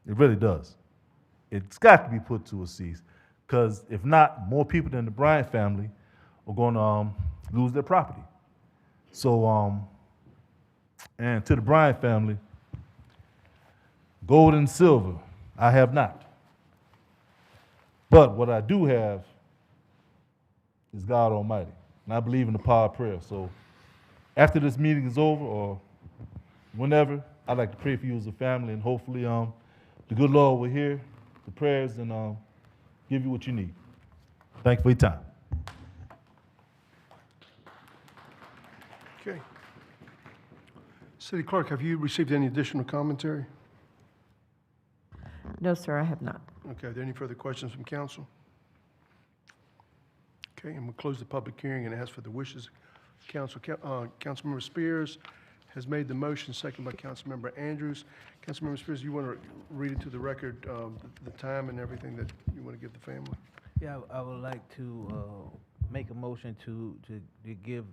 It really does. It's got to be put to a cease, because if not, more people than the Bryant family are going to lose their property. So And to the Bryant family, gold and silver, I have not. But what I do have is God Almighty. And I believe in the power of prayer. So after this meeting is over or whenever, I'd like to pray for you as a family, and hopefully the good Lord will hear the prayers and give you what you need. Thank you for your time. Okay. City Clerk, have you received any additional commentary? No, sir, I have not. Okay, are there any further questions from council? Okay, and we'll close the public hearing and ask for the wishes of council. Councilmember Spears has made the motion, second by Councilmember Andrews. Councilmember Spears, you want to read into the record the time and everything that you want to give the family? Yeah, I would like to make a motion to give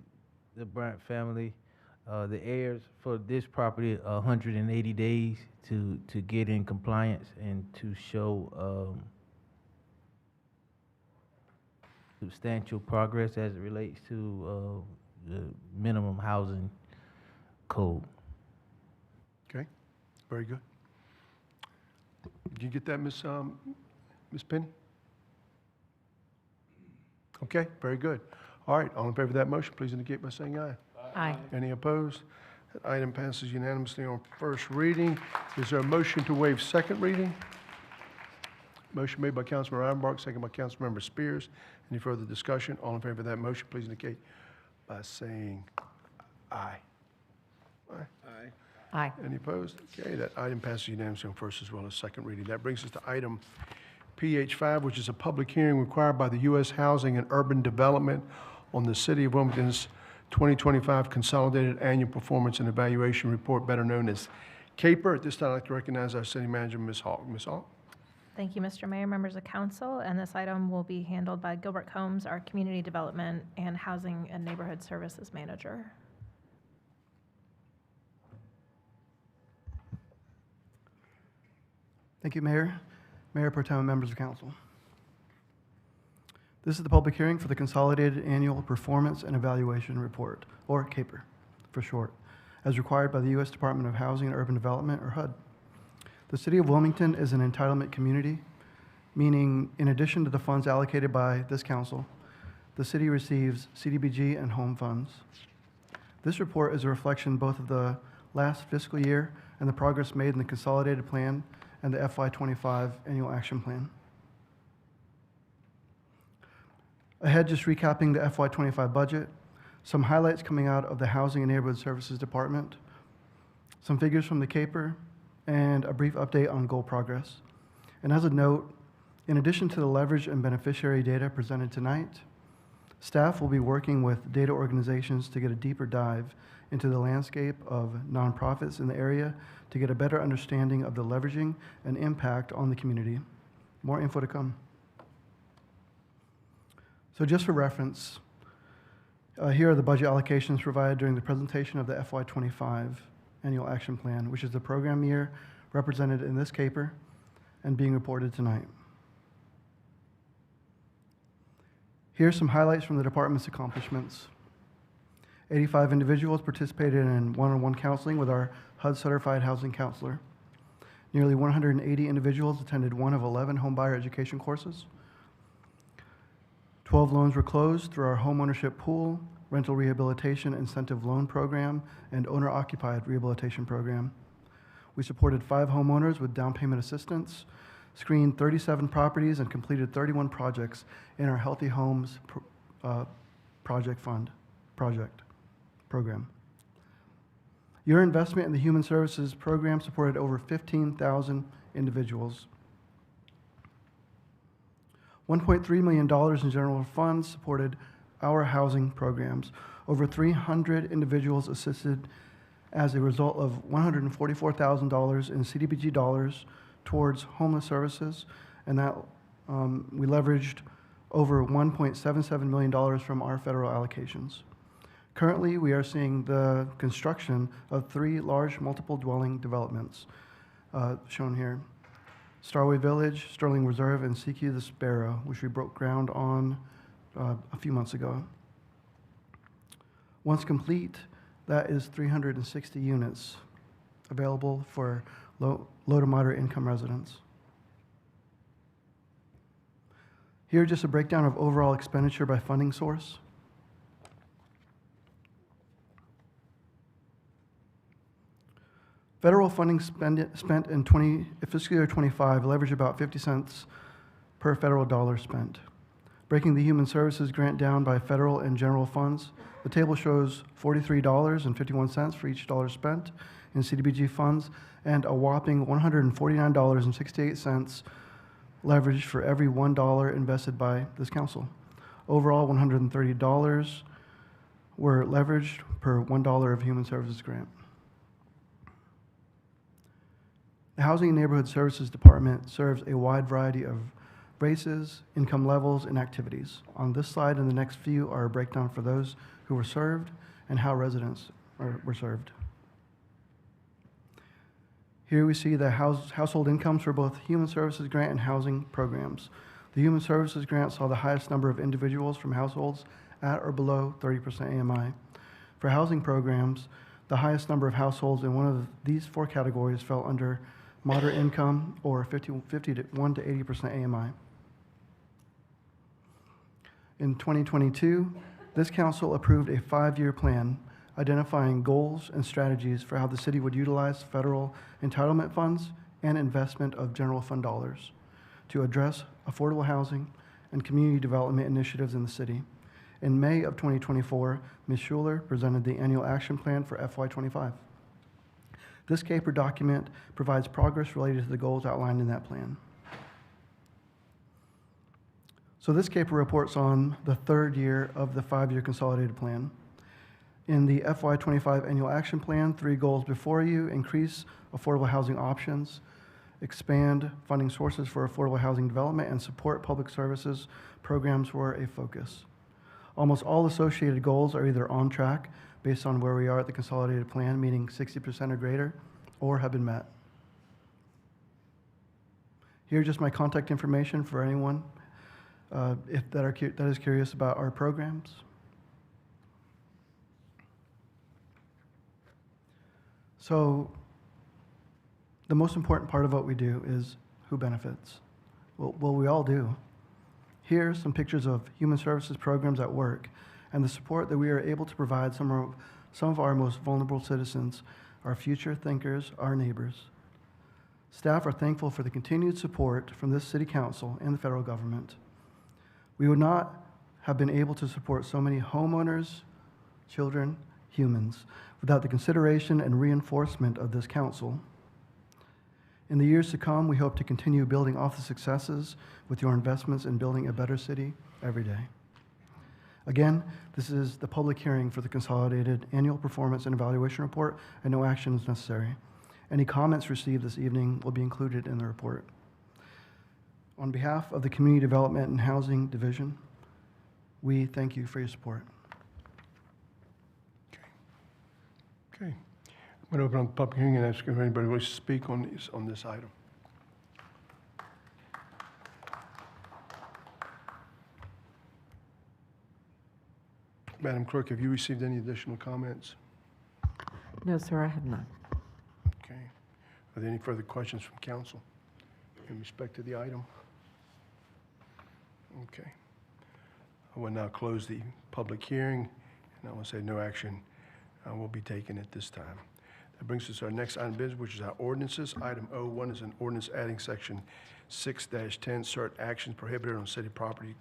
the Bryant family, the heirs for this property, 180 days to get in compliance and to show substantial progress as it relates to the minimum housing code. Okay, very good. Did you get that, Ms. Penny? Okay, very good. All right, all in favor of that motion, please indicate by saying aye. Aye. Any opposed? That item passes unanimously on first reading. Is there a motion to waive second reading? Motion made by Councilmember Idenbark, second by Councilmember Spears. Any further discussion? All in favor of that motion, please indicate by saying aye. Aye. Any opposed? Okay, that item passes unanimously on first as well as second reading. That brings us to item PH5, which is a public hearing required by the U.S. Housing and Urban Development on the City of Wilmington's 2025 Consolidated Annual Performance and Evaluation Report, better known as CAPER. At this time, I'd like to recognize our city manager, Ms. Hawk. Ms. Hawk? Thank you, Mr. Mayor, members of council, and this item will be handled by Gilbert Combs, our Community Development and Housing and Neighborhood Services Manager. Thank you, Mayor. Mayor Pro Tem and members of council. This is the public hearing for the Consolidated Annual Performance and Evaluation Report, or CAPER for short, as required by the U.S. Department of Housing and Urban Development, or HUD. The City of Wilmington is an entitlement community, meaning in addition to the funds allocated by this council, the city receives CDBG and home funds. This report is a reflection both of the last fiscal year and the progress made in the Consolidated Plan and the FY25 Annual Action Plan. Ahead, just recapping the FY25 budget, some highlights coming out of the Housing and Neighborhood Services Department, some figures from the CAPER, and a brief update on goal progress. And as a note, in addition to the leverage and beneficiary data presented tonight, staff will be working with data organizations to get a deeper dive into the landscape of nonprofits in the area to get a better understanding of the leveraging and impact on the community. More info to come. So just for reference, here are the budget allocations provided during the presentation of the FY25 Annual Action Plan, which is the program year represented in this CAPER and being reported tonight. Here's some highlights from the department's accomplishments. 85 individuals participated in one-on-one counseling with our HUD-certified housing counselor. Nearly 180 individuals attended one of 11 homebuyer education courses. 12 loans were closed through our homeownership pool, rental rehabilitation incentive loan program, and owner-occupied rehabilitation program. We supported 5 homeowners with down payment assistance, screened 37 properties, and completed 31 projects in our Healthy Homes program. Your investment in the Human Services program supported over 15,000 individuals. $1.3 million in general funds supported our housing programs. Over 300 individuals assisted as a result of $144,000 in CDBG dollars towards homeless services, and that we leveraged over $1.77 million from our federal allocations. Currently, we are seeing the construction of 3 large multiple dwelling developments shown here. Starway Village, Sterling Reserve, and CQ the Sparrow, which we broke ground on a few months ago. Once complete, That is 360 units available for low to moderate income residents. Here, just a breakdown of overall expenditure by funding source. Federal funding spent in fiscal year 25 leveraged about 50 cents per federal dollar spent. Breaking the Human Services grant down by federal and general funds, the table shows $43.51 for each dollar spent in CDBG funds and a whopping $149.68 leveraged for every $1 invested by this council. Overall, $130 were leveraged per $1 of Human Services grant. The Housing and Neighborhood Services Department serves a wide variety of races, income levels, and activities. On this slide and the next few are a breakdown for those who were served and how residents were served. Here we see the household incomes for both Human Services grant and housing programs. The Human Services grant saw the highest number of individuals from households at or below 30% AMI. For housing programs, the highest number of households in one of these four categories fell under moderate income or 51 to 80% AMI. In 2022, this council approved a 5-year plan identifying goals and strategies for how the city would utilize federal entitlement funds and investment of general fund dollars to address affordable housing and community development initiatives in the city. In May of 2024, Ms. Schuler presented the annual action plan for FY25. This CAPER document provides progress related to the goals outlined in that plan. So this CAPER reports on the 3rd year of the 5-year consolidated plan. In the FY25 annual action plan, 3 goals before you: increase affordable housing options, expand funding sources for affordable housing development, and support public services programs were a focus. Almost all associated goals are either on track based on where we are at the consolidated plan, meaning 60% or greater, or have been met. Here's just my contact information for anyone that is curious about our programs. So the most important part of what we do is who benefits. Well, we all do. Here's some pictures of Human Services programs at work and the support that we are able to provide some of our most vulnerable citizens, our future thinkers, our neighbors. Staff are thankful for the continued support from this city council and the federal government. We would not have been able to support so many homeowners, children, humans, without the consideration and reinforcement of this council. In the years to come, we hope to continue building off the successes with your investments in building a better city every day. Again, this is the public hearing for the Consolidated Annual Performance and Evaluation Report, and no action is necessary. Any comments received this evening will be included in the report. On behalf of the Community Development and Housing Division, we thank you for your support. Okay. I'm going to open up the public hearing and ask if anybody wishes to speak on this item. Madam Clerk, have you received any additional comments? No, sir, I have not. Okay. Are there any further questions from council in respect to the item? Okay. I will now close the public hearing, and I will say no action will be taken at this time. That brings us to our next item of business, which is our ordinances. Item O1 is an ordinance adding section 6-10, certain actions prohibited on city property,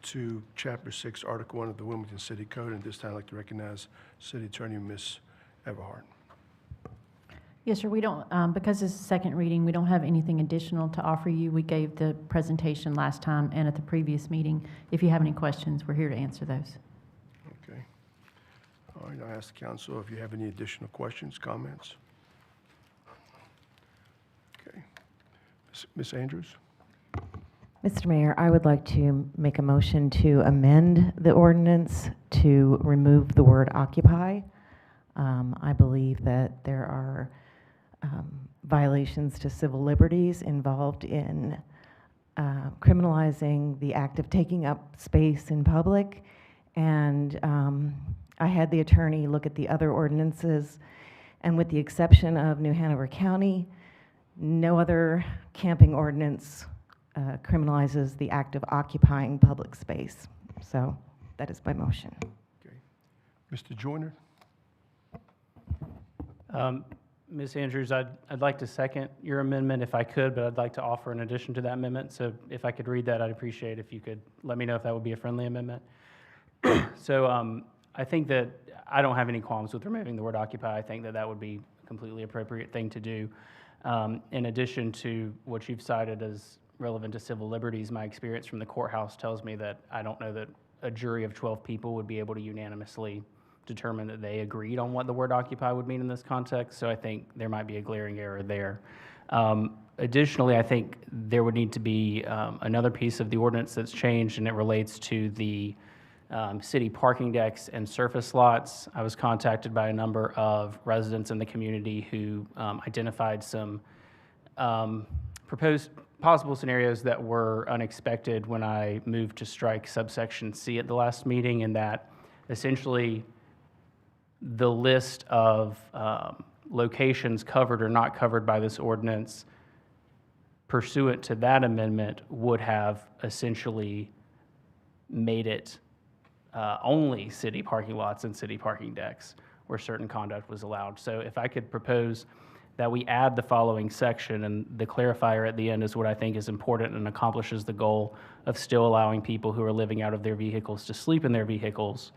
to Chapter 6, Article 1 of the Wilmington City Code. And at this time, I'd like to recognize City Attorney Ms. Everhart. Yes, sir. We don't, because it's a second reading, we don't have anything additional to offer you. We gave the presentation last time and at the previous meeting. If you have any questions, we're here to answer those. Okay. All right, I'll ask the council if you have any additional questions, comments. Okay. Ms. Andrews? Mr. Mayor, I would like to make a motion to amend the ordinance to remove the word occupy. I believe that there are violations to civil liberties involved in criminalizing the act of taking up space in public, and I had the attorney look at the other ordinances, and with the exception of New Hanover County, no other camping ordinance criminalizes the act of occupying public space. So that is my motion. Okay. Mr. Joyner? Ms. Andrews, I'd like to second your amendment if I could, but I'd like to offer an addition to that amendment. So if I could read that, I'd appreciate if you could let me know if that would be a friendly amendment. So I think that I don't have any qualms with removing the word occupy. I think that that would be a completely appropriate thing to do. In addition to what you've cited as relevant to civil liberties, my experience from the courthouse tells me that I don't know that a jury of 12 people would be able to unanimously determine that they agreed on what the word occupy would mean in this context, so I think there might be a glaring error there. Additionally, I think there would need to be another piece of the ordinance that's changed, and it relates to the city parking decks and surface lots. I was contacted by a number of residents in the community who identified some proposed possible scenarios that were unexpected when I moved to strike subsection C at the last meeting, and that essentially the list of locations covered or not covered by this ordinance pursuant to that amendment would have essentially made it only city parking lots and city parking decks where certain conduct was allowed. So if I could propose that we add the following section, and the clarifier at the end is what I think is important and accomplishes the goal of still allowing people who are living out of their vehicles to sleep in their vehicles,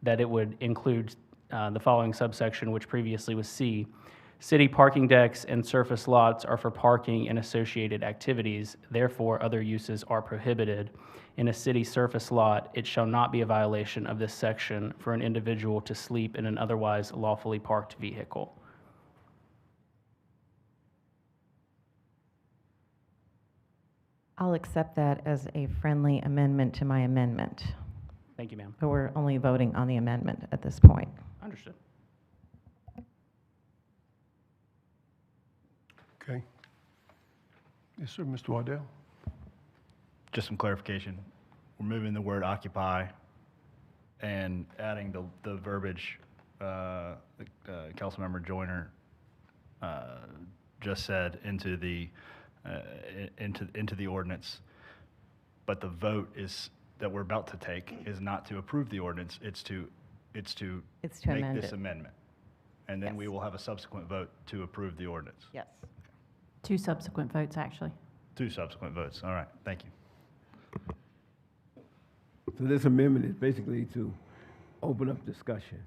that it would include the following subsection, which previously was C. City parking decks and surface lots are for parking and associated activities. Therefore, other uses are prohibited. In a city surface lot, it shall not be a violation of this section for an individual to sleep in an otherwise lawfully parked vehicle. I'll accept that as a friendly amendment to my amendment. Thank you, ma'am. But we're only voting on the amendment at this point. Understood. Okay. Yes, sir, Mr. Waddell? Just some clarification. We're moving the word occupy and adding the verbiage Councilmember Joyner just said into the ordinance. But the vote that we're about to take is not to approve the ordinance. It's to make amend this it. amendment, and then we Yes. will have a subsequent vote to approve the ordinance. Yes. 2 subsequent votes, actually. 2 subsequent votes. All right. Thank you. So this amendment is basically to open up discussion.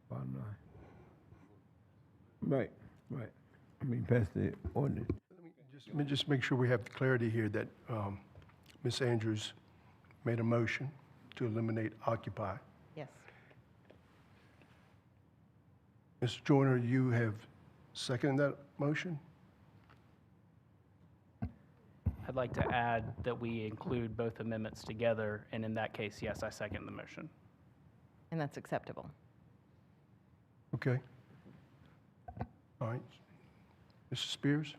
Bottom line. Right, right. I mean, pass the ordinance. Let me just make sure we have clarity here that Ms. Andrews made a motion to eliminate occupy. Yes. Mr. Joyner, you have seconded that motion? I'd like to add that we include both amendments together, and in that case, yes, I second the motion. And that's acceptable. Okay. All right. Mr. Spears?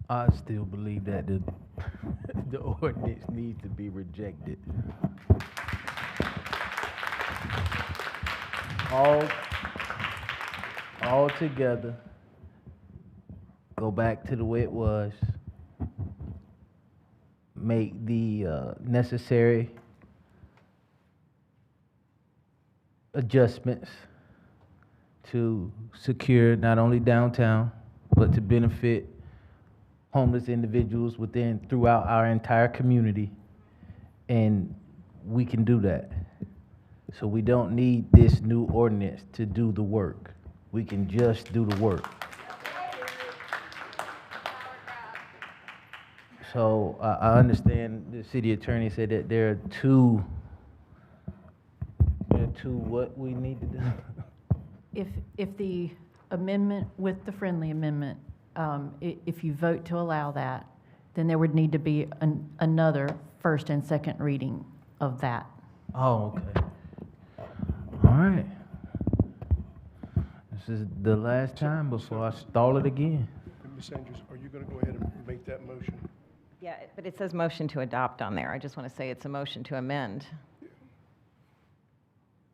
I still believe that the ordinance needs to be rejected. All together, go back to the way it was, make the necessary adjustments to secure not only downtown, but to benefit homeless individuals throughout our entire community, and we can do that. So we don't need this new ordinance to do the work. We can just do the work. So I understand the city attorney said that there are two what we need to do. If the amendment with the friendly amendment, if you vote to allow that, then there would need to be another first and second reading of that. Oh, okay. All right. This is the last time before I stall it again. Ms. Andrews, are you going to go ahead and make that motion? Yeah, but it says motion to adopt on there. I just want to say it's a motion to amend.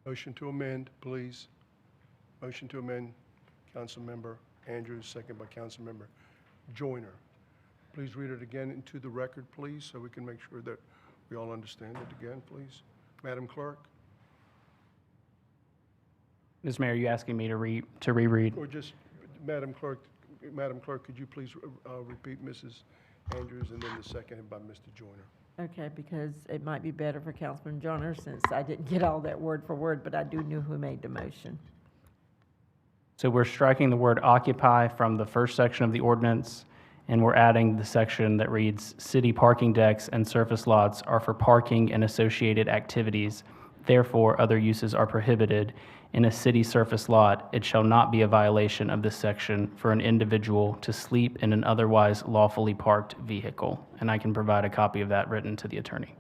Motion to amend, please. Motion to amend, Councilmember Andrews, second by Councilmember Joyner. Please read it again into the record, please, so we can make sure that we all understand it again, please. Madam Clerk? Mr. Mayor, are you asking me to reread? Or just, Madam Clerk, could you please repeat Mrs. Andrews and then the second by Mr. Joyner? Okay, because it might be better for Councilman Joyner since I didn't get all that word for word, but I do know who made the motion. So we're striking the word occupy from the first section of the ordinance, and we're adding the section that reads, city parking decks and surface lots are for parking and associated activities. Therefore, other uses are prohibited. In a city surface lot, it shall not be a violation of this section for an individual to sleep in an otherwise lawfully parked vehicle. And I can provide a copy of that written to the attorney.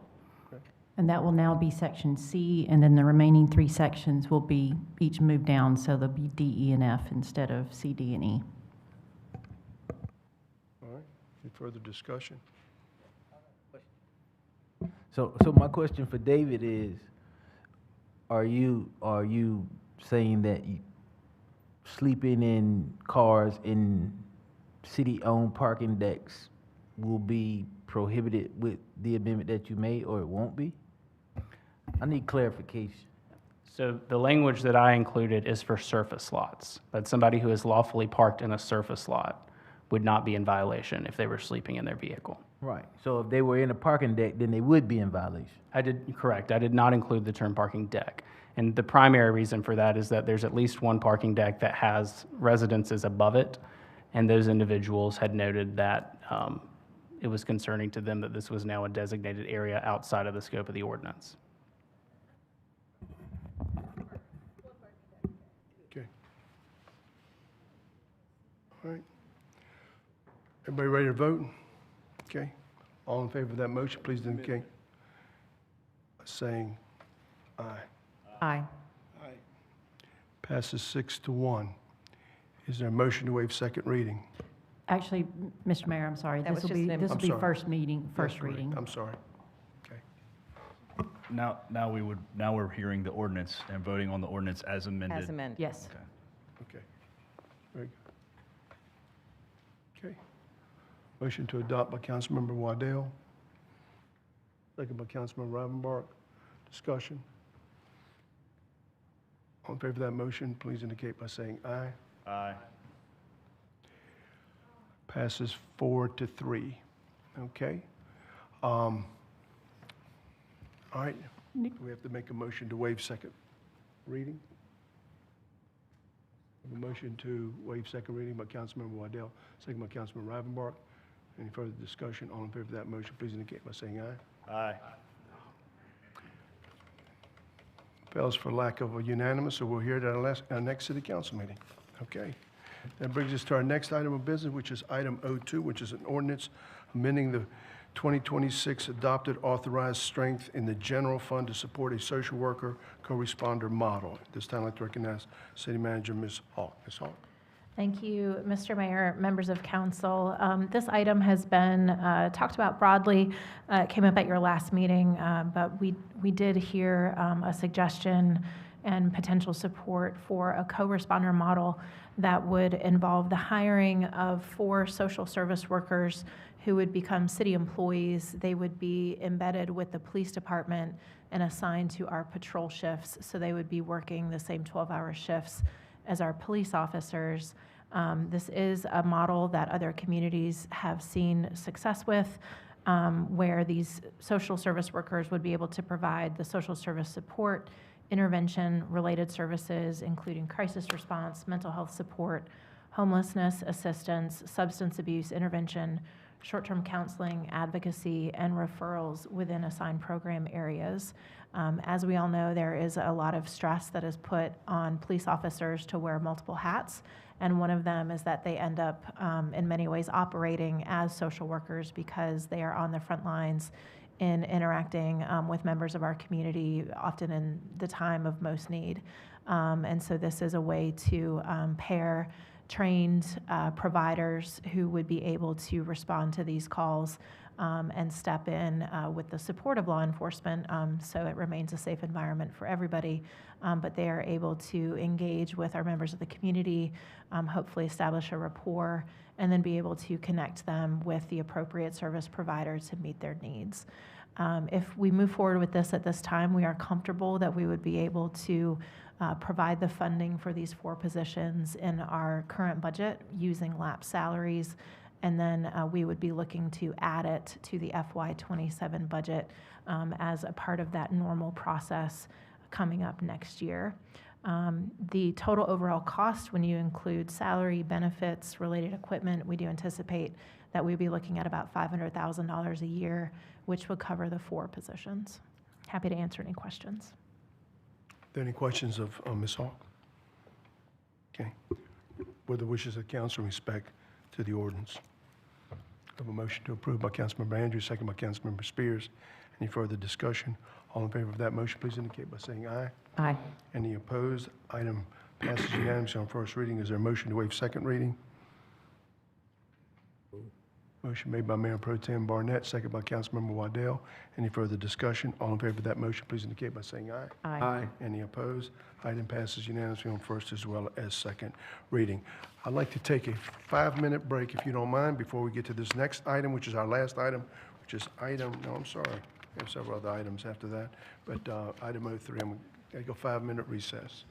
And that will now be section C, and then the remaining 3 sections will be each moved down, so they'll be D, E, and F instead of C, D, and E. All right, any further discussion? So my question for David is, are you saying that sleeping in cars in city-owned parking decks will be prohibited with the amendment that you made, or it won't be? I need clarification. So the language that I included is for surface lots, that somebody who is lawfully parked in a surface lot would not be in violation if they were sleeping in their vehicle. Right. So if they were in a parking deck, then they would be in violation. Correct. I did not include the term parking deck. And the primary reason for that is that there's at least one parking deck that has residences above it, and those individuals had noted that it was concerning to them that this was now a designated area outside of the scope of the ordinance. Okay. All right. Everybody ready to vote? Okay. All in favor of that motion, please indicate by saying aye. Aye. Passes 6-1. Is there a motion to waive second reading? Actually, Mr. Mayor, I'm sorry. That This was will be, just an- this I'm will be sorry. first That's correct. reading. I'm sorry. Okay. Now we're hearing the ordinance and voting on the ordinance as amended. As amended. Yes. Okay. Okay. Very good. Okay. Motion to adopt by Councilmember Waddell. Second by Councilmember Rivenbark. Discussion. All in favor of that motion, please indicate by saying aye. Aye. Passes 4-3. Okay. All right. Do we have to make a motion to waive second reading? A motion to waive second reading by Councilmember Waddell, second by Councilmember Rivenbark. Any further discussion? All in favor of that motion, please indicate by saying aye. Aye. Fails for lack of a unanimous, so we'll hear it at our next city council meeting. Okay. That brings us to our next item of business, which is item 02, which is an ordinance amending the 2026 adopted authorized strength in the general fund to support a social worker co-responder model. At this time, I'd like to recognize City Manager Ms. Hawk. Ms. Hawk. Thank you, Mr. Mayor, members of council. This item has been talked about broadly. It came up at your last meeting, but we did hear a suggestion and potential support for a co-responder model that would involve the hiring of 4 social service workers who would become city employees. They would be embedded with the police department and assigned to our patrol shifts, so they would be working the same 12-hour shifts as our police officers. This is a model that other communities have seen success with, where these social service workers would be able to provide the social service support, intervention-related services, including crisis response, mental health support, homelessness assistance, substance abuse intervention, short-term counseling, advocacy, and referrals within assigned program areas. As we all know, there is a lot of stress that is put on police officers to wear multiple hats, and one of them is that they end up, in many ways, operating as social workers because they are on the front lines in interacting with members of our community, often in the time of most need. And so this is a way to pair trained providers who would be able to respond to these calls and step in with the support of law enforcement, so it remains a safe environment for everybody. But they are able to engage with our members of the community, hopefully establish a rapport, and then be able to connect them with the appropriate service provider to meet their needs. If we move forward with this at this time, we are comfortable that we would be able to provide the funding for these 4 positions in our current budget using lapsed salaries, and then we would be looking to add it to the FY27 budget as a part of that normal process coming up next year. The total overall cost, when you include salary, benefits, related equipment, we do anticipate that we'd be looking at about $500,000 a year, which would cover the 4 positions. Happy to answer any questions. Are there any questions of Ms. Hawk? Okay. With the wishes of council in respect to the ordinance. I have a motion to approve by Councilmember Andrews, second by Councilmember Spears. Any further discussion? All in favor of that motion, please indicate by saying aye. Aye. Any opposed? Item passes unanimously on first reading. Is there a motion to waive second reading? Motion made by Mayor Pro Tem Barnett, second by Councilmember Waddell. Any further discussion? All in favor of that motion, please indicate by saying aye. Aye. Any opposed? Item passes unanimously on first as well as second reading. I'd like to take a 5-minute break, if you don't mind, before we get to this next item, which is our last item, which is item, no, I'm sorry. We have several other items after that. But item 03, I'm going to go 5-minute recess.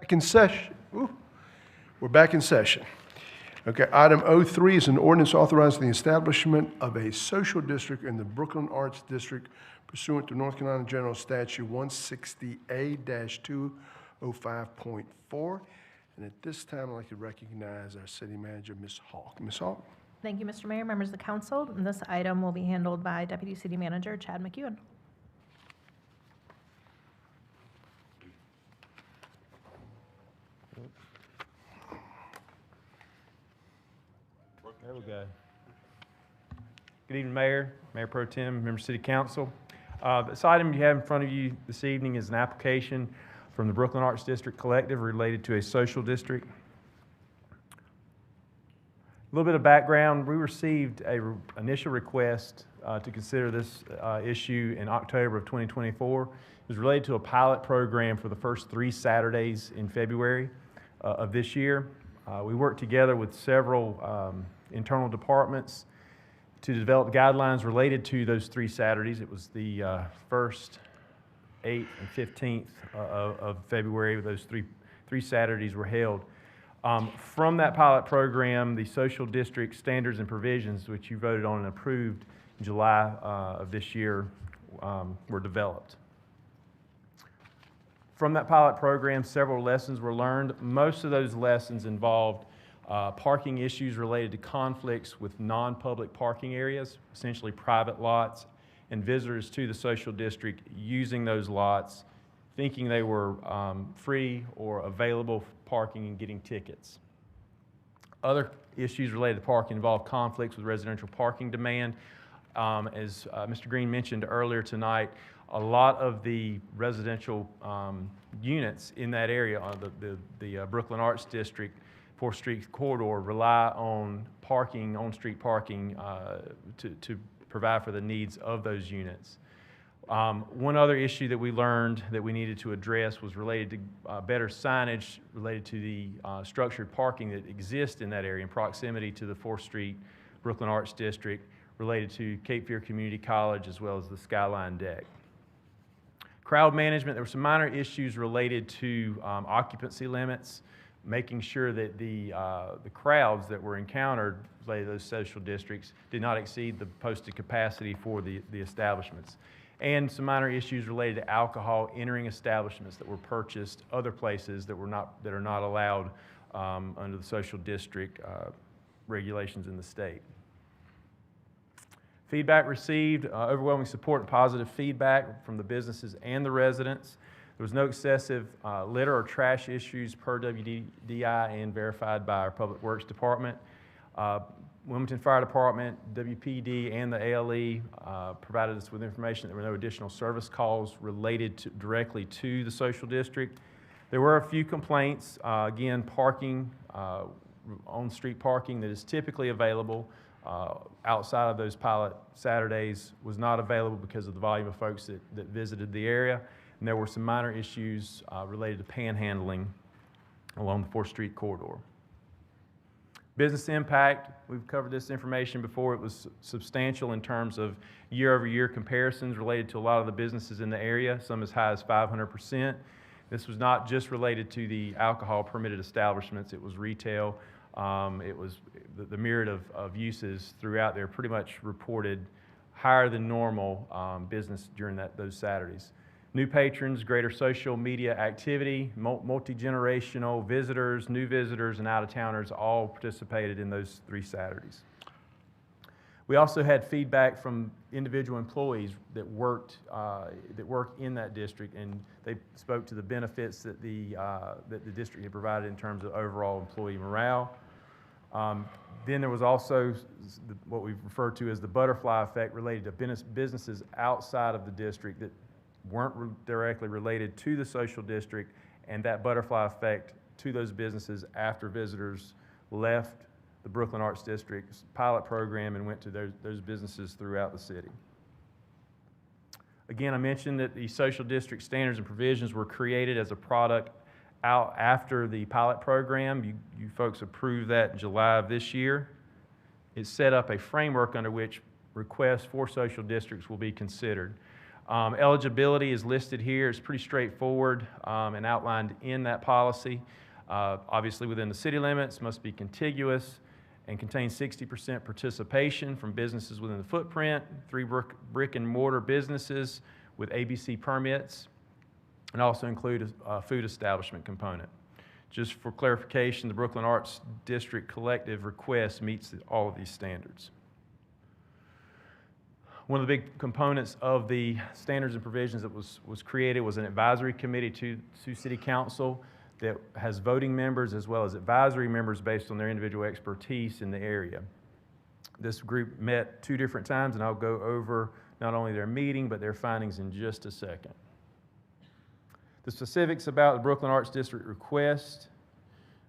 Back in session. Ooh. We're back in session. Okay, item 03 is an ordinance authorizing the establishment of a social district in the Brooklyn Arts District pursuant to North Carolina General Statute 160A-205.4. And at this time, I'd like to recognize our city manager, Ms. Hawk. Ms. Hawk? Thank you, Mr. Mayor, members of the council. And this item will be handled by Deputy City Manager Chad McEwen. There we go. Good evening, Mayor, Mayor Pro Tem, members of City Council. This item you have in front of you this evening is an application from the Brooklyn Arts District Collective related to a social district. A little bit of background. We received an initial request to consider this issue in October of 2024. It was related to a pilot program for the first 3 Saturdays in February of this year. We worked together with several internal departments to develop guidelines related to those 3 Saturdays. It was the 1st, 8th, and 15th of February. Those three Saturdays were held. From that pilot program, the social district standards and provisions, which you voted on and approved in July of this year, were developed. From that pilot program, several lessons were learned. Most of those lessons involved parking issues related to conflicts with non-public parking areas, essentially private lots, and visitors to the social district using those lots, thinking they were free or available for parking and getting tickets. Other issues related to parking involve conflicts with residential parking demand. As Mr. Green mentioned earlier tonight, a lot of the residential units in that area, the Brooklyn Arts District, 4th Street corridor, rely on parking, on-street parking, to provide for the needs of those units. One other issue that we learned that we needed to address was related to better signage related to the structured parking that exists in that area in proximity to the 4th Street Brooklyn Arts District, related to Cape Fear Community College as well as the Skyline Deck. Crowd management, there were some minor issues related to occupancy limits, making sure that the crowds that were encountered by those social districts did not exceed the posted capacity for the establishments. And some minor issues related to alcohol entering establishments that were purchased other places that are not allowed under the social district regulations in the state. Feedback received, overwhelming support and positive feedback from the businesses and the residents. There was no excessive litter or trash issues per WDI and verified by our Public Works Department. Wilmington Fire Department, WPD, and the ALE provided us with information that there were no additional service calls related directly to the social district. There were a few complaints. Again, parking, on-street parking that is typically available outside of those pilot Saturdays was not available because of the volume of folks that visited the area. And there were some minor issues related to panhandling along the 4th Street corridor. Business impact, we've covered this information before. It was substantial in terms of year-over-year comparisons related to a lot of the businesses in the area, some as high as 500%. This was not just related to the alcohol permitted establishments, it was retail. It was the myriad of uses throughout there pretty much reported higher than normal business during those Saturdays. New patrons, greater social media activity, multi-generational visitors, new visitors, and out-of-towners all participated in those 3 Saturdays. We also had feedback from individual employees that work in that district, and they spoke to the benefits that the district had provided in terms of overall employee morale. Then there was also what we refer to as the butterfly effect related to businesses outside of the district that weren't directly related to the social district, and that butterfly effect to those businesses after visitors left the Brooklyn Arts District's pilot program and went to those businesses throughout the city. Again, I mentioned that the social district standards and provisions were created as a product out after the pilot program. You folks approved that in July of this year. It set up a framework under which requests for social districts will be considered. Eligibility is listed here. It's pretty straightforward and outlined in that policy. Obviously within the city limits, must be contiguous and contain 60% participation from businesses within the footprint, 3 brick and mortar businesses with ABC permits, and also include a food establishment component. Just for clarification, the Brooklyn Arts District collective request meets all of these standards. One of the big components of the standards and provisions that was created was an advisory committee to City Council that has voting members as well as advisory members based on their individual expertise in the area. This group met 2 different times, and I'll go over not only their meeting but their findings in just a second. The specifics about the Brooklyn Arts District request.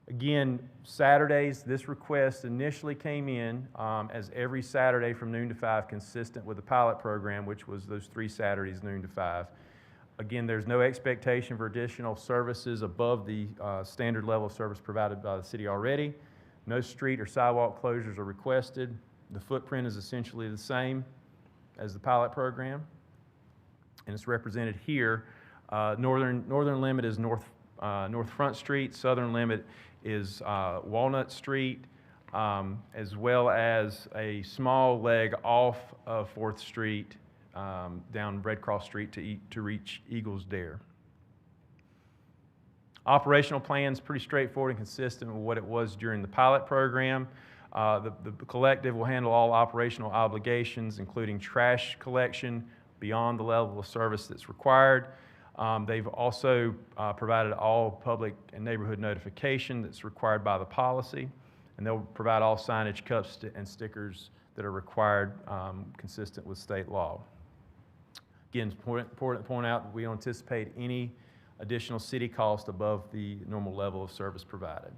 Again, Saturdays, this request initially came in as every Saturday from noon to 5, consistent with the pilot program, which was those 3 Saturdays, noon to 5. Again, there's no expectation for additional services above the standard level of service provided by the city already. No street or sidewalk closures are requested. The footprint is essentially the same as the pilot program, and it's represented here. Northern limit is North Front Street. Southern limit is Walnut Street, as well as a small leg off of 4th Street down Red Cross Street to reach Eagles Dare. Operational plan's pretty straightforward and consistent with what it was during the pilot program. The collective will handle all operational obligations, including trash collection beyond the level of service that's required. They've also provided all public and neighborhood notification that's required by the policy, and they'll provide all signage, cups, and stickers that are required consistent with state law. Again, it's important to point out that we don't anticipate any additional city cost above the normal level of service provided.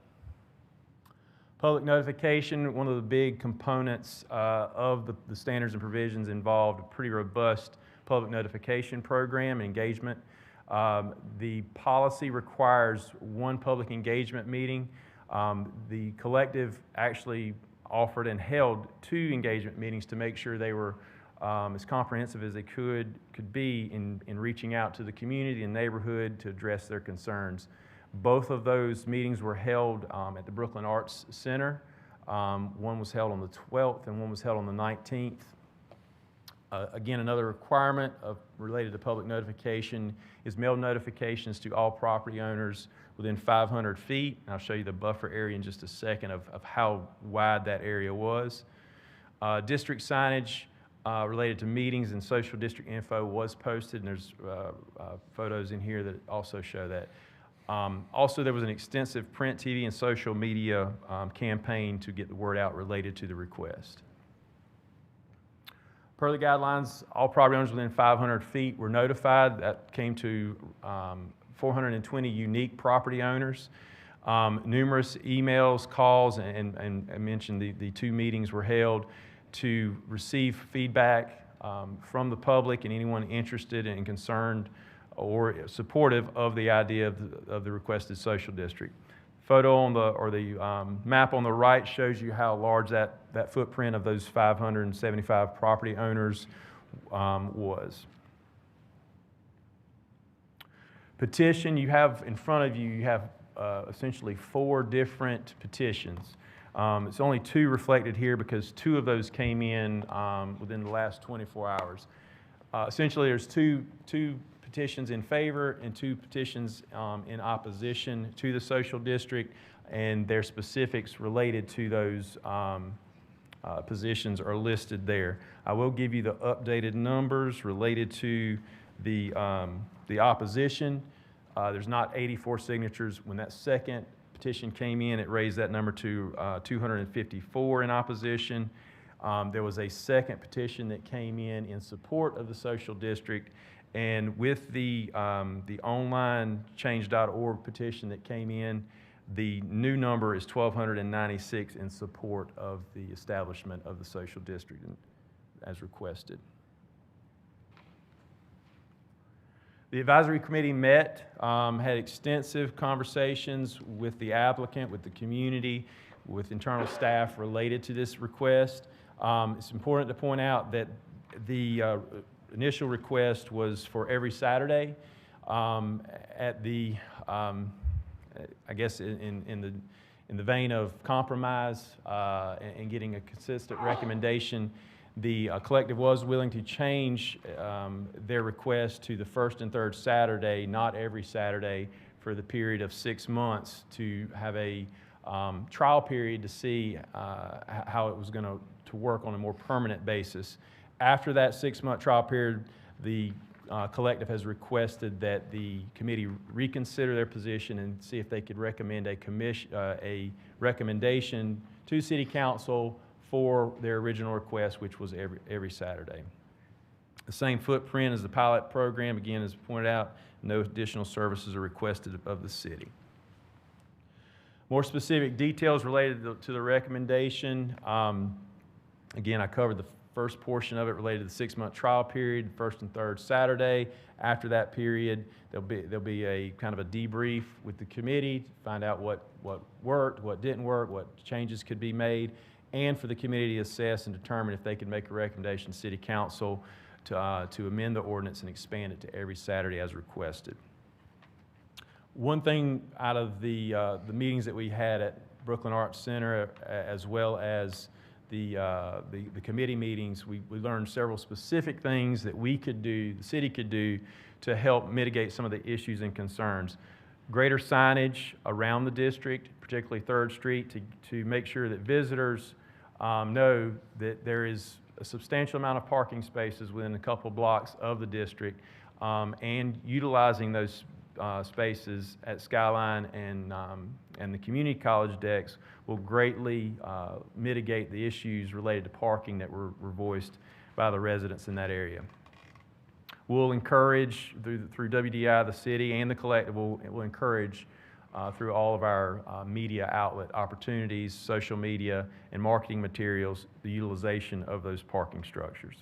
Public notification, one of the big components of the standards and provisions involved a pretty robust public notification program and engagement. The policy requires 1 public engagement meeting. The collective actually offered and held 2 engagement meetings to make sure they were as comprehensive as they could be in reaching out to the community and neighborhood to address their concerns. Both of those meetings were held at the Brooklyn Arts Center. One was held on the 12th and one was held on the 19th. Again, another requirement related to public notification is mail notifications to all property owners within 500 feet. And I'll show you the buffer area in just a second of how wide that area was. District signage related to meetings and social district info was posted, and there's photos in here that also show that. Also, there was an extensive print, TV, and social media campaign to get the word out related to the request. Per the guidelines, all property owners within 500 feet were notified. That came to 420 unique property owners. Numerous emails, calls, and I mentioned the 2 meetings were held to receive feedback from the public and anyone interested and concerned or supportive of the idea of the requested social district. Photo on the map on the right shows you how large that footprint of those 575 property owners was. Petition you have in front of you, you have essentially 4 different petitions. It's only 2 reflected here because 2 of those came in within the last 24 hours. Essentially, there's two petitions in favor and 2 petitions in opposition to the social district, and their specifics related to those positions are listed there. I will give you the updated numbers related to the opposition. There's not 84 signatures. When that second petition came in, it raised that number to 254 in opposition. There was a second petition that came in support of the social district, and with the online change.org petition that came in, the new number is 1,296 in support of the establishment of the social district as requested. The advisory committee met, had extensive conversations with the applicant, with the community, with internal staff related to this request. It's important to point out that the initial request was for every Saturday. At the, I guess in the vein of compromise and getting a consistent recommendation, the collective was willing to change their request to the first and third Saturday, not every Saturday, for the period of 6 months to have a trial period to see how it was going to work on a more permanent basis. After that 6-month trial period, the collective has requested that the committee reconsider their position and see if they could recommend a recommendation to City Council for their original request, which was every Saturday. The same footprint as the pilot program. Again, as pointed out, no additional services are requested of the city. More specific details related to the recommendation. Again, I covered the first portion of it related to the 6-month trial period, first and third Saturday. After that period, there'll be a kind of a debrief with the committee to find out what worked, what didn't work, what changes could be made, and for the committee to assess and determine if they can make a recommendation to City Council to amend the ordinance and expand it to every Saturday as requested. One thing out of the meetings that we had at Brooklyn Arts Center, as well as the committee meetings, we learned several specific things that we could do, the city could do, to help mitigate some of the issues and concerns. Greater signage around the district, particularly 3rd Street, to make sure that visitors know that there is a substantial amount of parking spaces within a couple blocks of the district, and utilizing those spaces at Skyline and the community college decks will greatly mitigate the issues related to parking that were voiced by the residents in that area. We'll encourage, through WDI, the city, and the collective, will encourage through all of our media outlet opportunities, social media, and marketing materials, the utilization of those parking structures.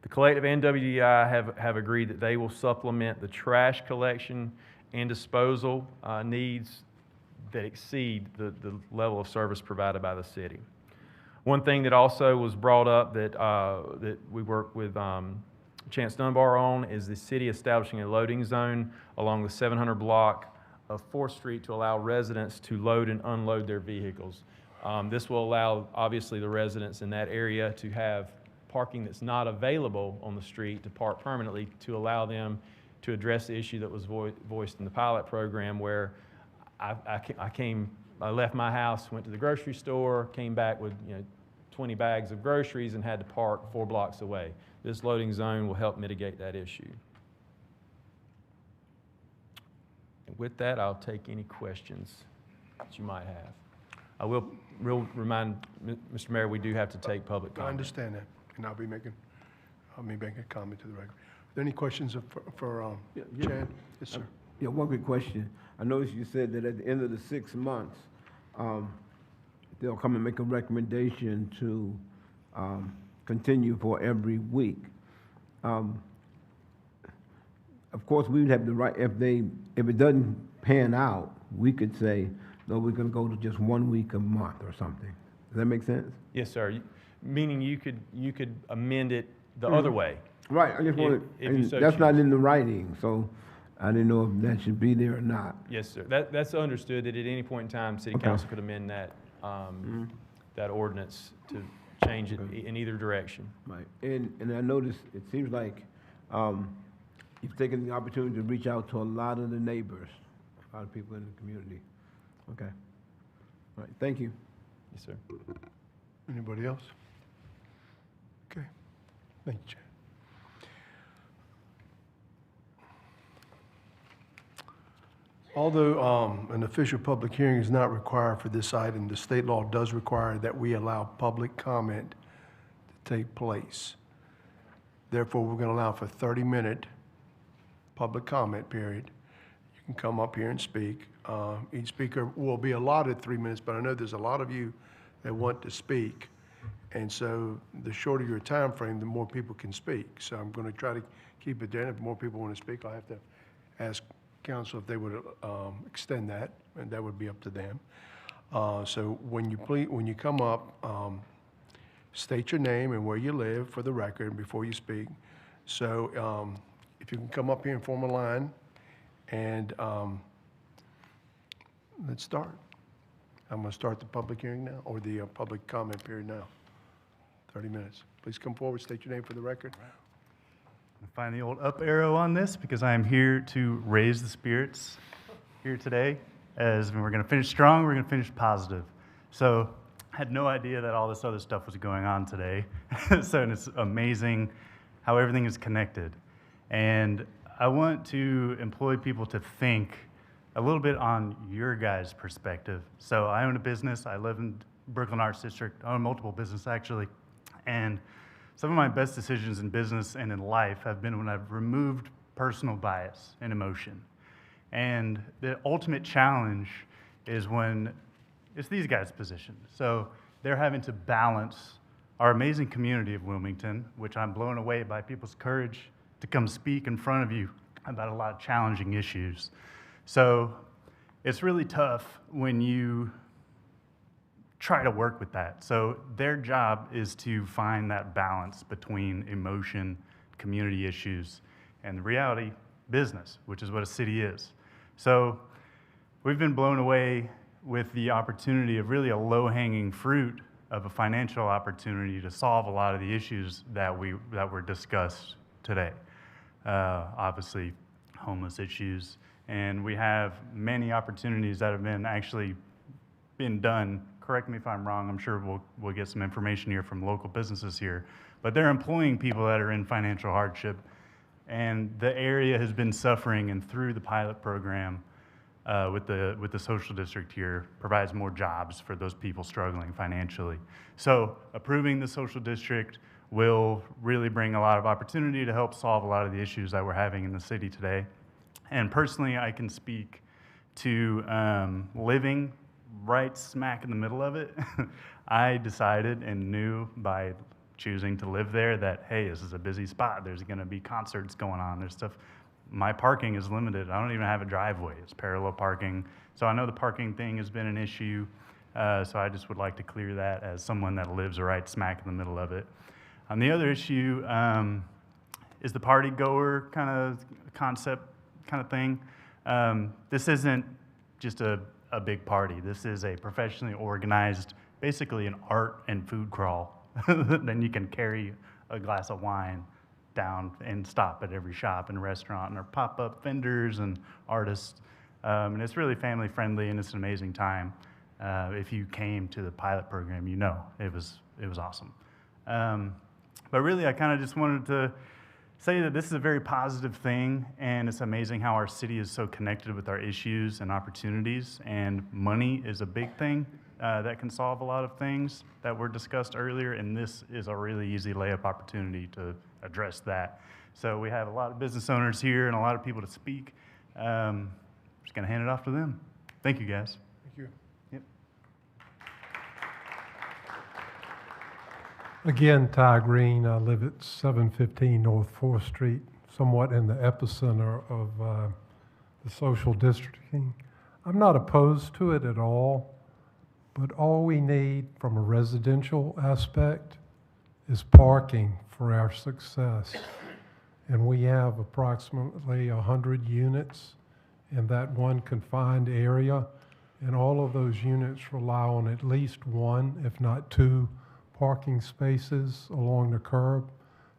The collective and WDI have agreed that they will supplement the trash collection and disposal needs that exceed the level of service provided by the city. One thing that also was brought up that we work with Chance Dunbar on is the city establishing a loading zone along the 700 block of 4th Street to allow residents to load and unload their vehicles. This will allow, obviously, the residents in that area to have parking that's not available on the street to park permanently, to allow them to address the issue that was voiced in the pilot program, where I left my house, went to the grocery store, came back with 20 bags of groceries and had to park 4 blocks away. This loading zone will help mitigate that issue. And with that, I'll take any questions that you might have. I will remind Mr. Mayor, we do have to take public comment. I understand that, and I'll be making a comment to the record. Are there any questions for Chad? Yes, sir. Yeah, one quick question. I noticed you said that at the end of the 6 months, they'll come and make a recommendation to continue for every week. Of course, we would have the right, if it doesn't pan out, we could say, no, we're gonna go to just 1 week a month or something. Does that make sense? Yes, sir. Meaning you could amend it the other way. Right, I just wanted, and that's not in the writing, so I didn't know if that should be there or not. Yes, sir. That's understood, that at any point in time, City Council could amend that, that ordinance to change it in either direction. Right, and I noticed, it seems like you've taken the opportunity to reach out to a lot of the neighbors, a lot of people in the community. Okay. All right, thank you. Yes, sir. Anybody else? Okay, thank you, Chad. Although an official public hearing is not required for this item, the state law does require that we allow public comment to take place. Therefore, we're going to allow for a 30-minute public comment period. You can come up here and speak. Each speaker will be allotted 3 minutes, but I know there's a lot of you that want to speak. And so the shorter your time frame, the more people can speak. So I'm going to try to keep it there. If more people want to speak, I'll have to ask council if they would extend that, and that would be up to them. So when you come up, state your name and where you live for the record before you speak. So if you can come up here and form a line, and let's start. I'm going to start the public hearing now, or the public comment period now. 30 minutes. Please come forward, state your name for the record. Find the old up arrow on this because I am here to raise the spirits here today. As we're going to finish strong, we're going to finish positive. So I had no idea that all this other stuff was going on today. So and it's amazing how everything is connected. And I want to employ people to think a little bit on your guys' perspective. So I own a business. I live in Brooklyn Arts District. I own multiple businesses actually. And some of my best decisions in business and in life have been when I've removed personal bias and emotion. And the ultimate challenge is when it's these guys' position. So they're having to balance our amazing community of Wilmington, which I'm blown away by people's courage to come speak in front of you about a lot of challenging issues. So it's really tough when you try to work with that. So their job is to find that balance between emotion, community issues, and the reality, business, which is what a city is. So we've been blown away with the opportunity of really a low-hanging fruit of a financial opportunity to solve a lot of the issues that were discussed today. Obviously, homeless issues, and we have many opportunities that have been done. Correct me if I'm wrong, I'm sure we'll get some information here from local businesses here, but they're employing people that are in financial hardship, and the area has been suffering, and through the pilot program with the social district here provides more jobs for those people struggling financially. So approving the social district will really bring a lot of opportunity to help solve a lot of the issues that we're having in the city today. And personally, I can speak to living right smack in the middle of it. I decided and knew by choosing to live there that, hey, this is a busy spot. There's going to be concerts going on. There's stuff. My parking is limited. I don't even have a driveway. It's parallel parking. So I know the parking thing has been an issue. So I just would like to clear that as someone that lives right smack in the middle of it. And the other issue is the party goer kind of concept kind of thing. This isn't just a big party. This is a professionally organized, basically an art and food crawl. Then you can carry a glass of wine down and stop at every shop and restaurant, and there are pop-up vendors and artists. And it's really family friendly, and it's an amazing time. If you came to the pilot program, you know it was awesome. But really, I kind of just wanted to say that this is a very positive thing, and it's amazing how our city is so connected with our issues and opportunities, and money is a big thing that can solve a lot of things that were discussed earlier, and this is a really easy layup opportunity to address that. So we have a lot of business owners here and a lot of people to speak. I'm just going to hand it off to them. Thank you, guys. Thank you. Yep. Again, Ty Green, I live at 715 North 4th Street, somewhat in the epicenter of the social districting. I'm not opposed to it at all, but all we need from a residential aspect is parking for our success. And we have approximately 100 units in that one confined area, and all of those units rely on at least one, if not two, parking spaces along the curb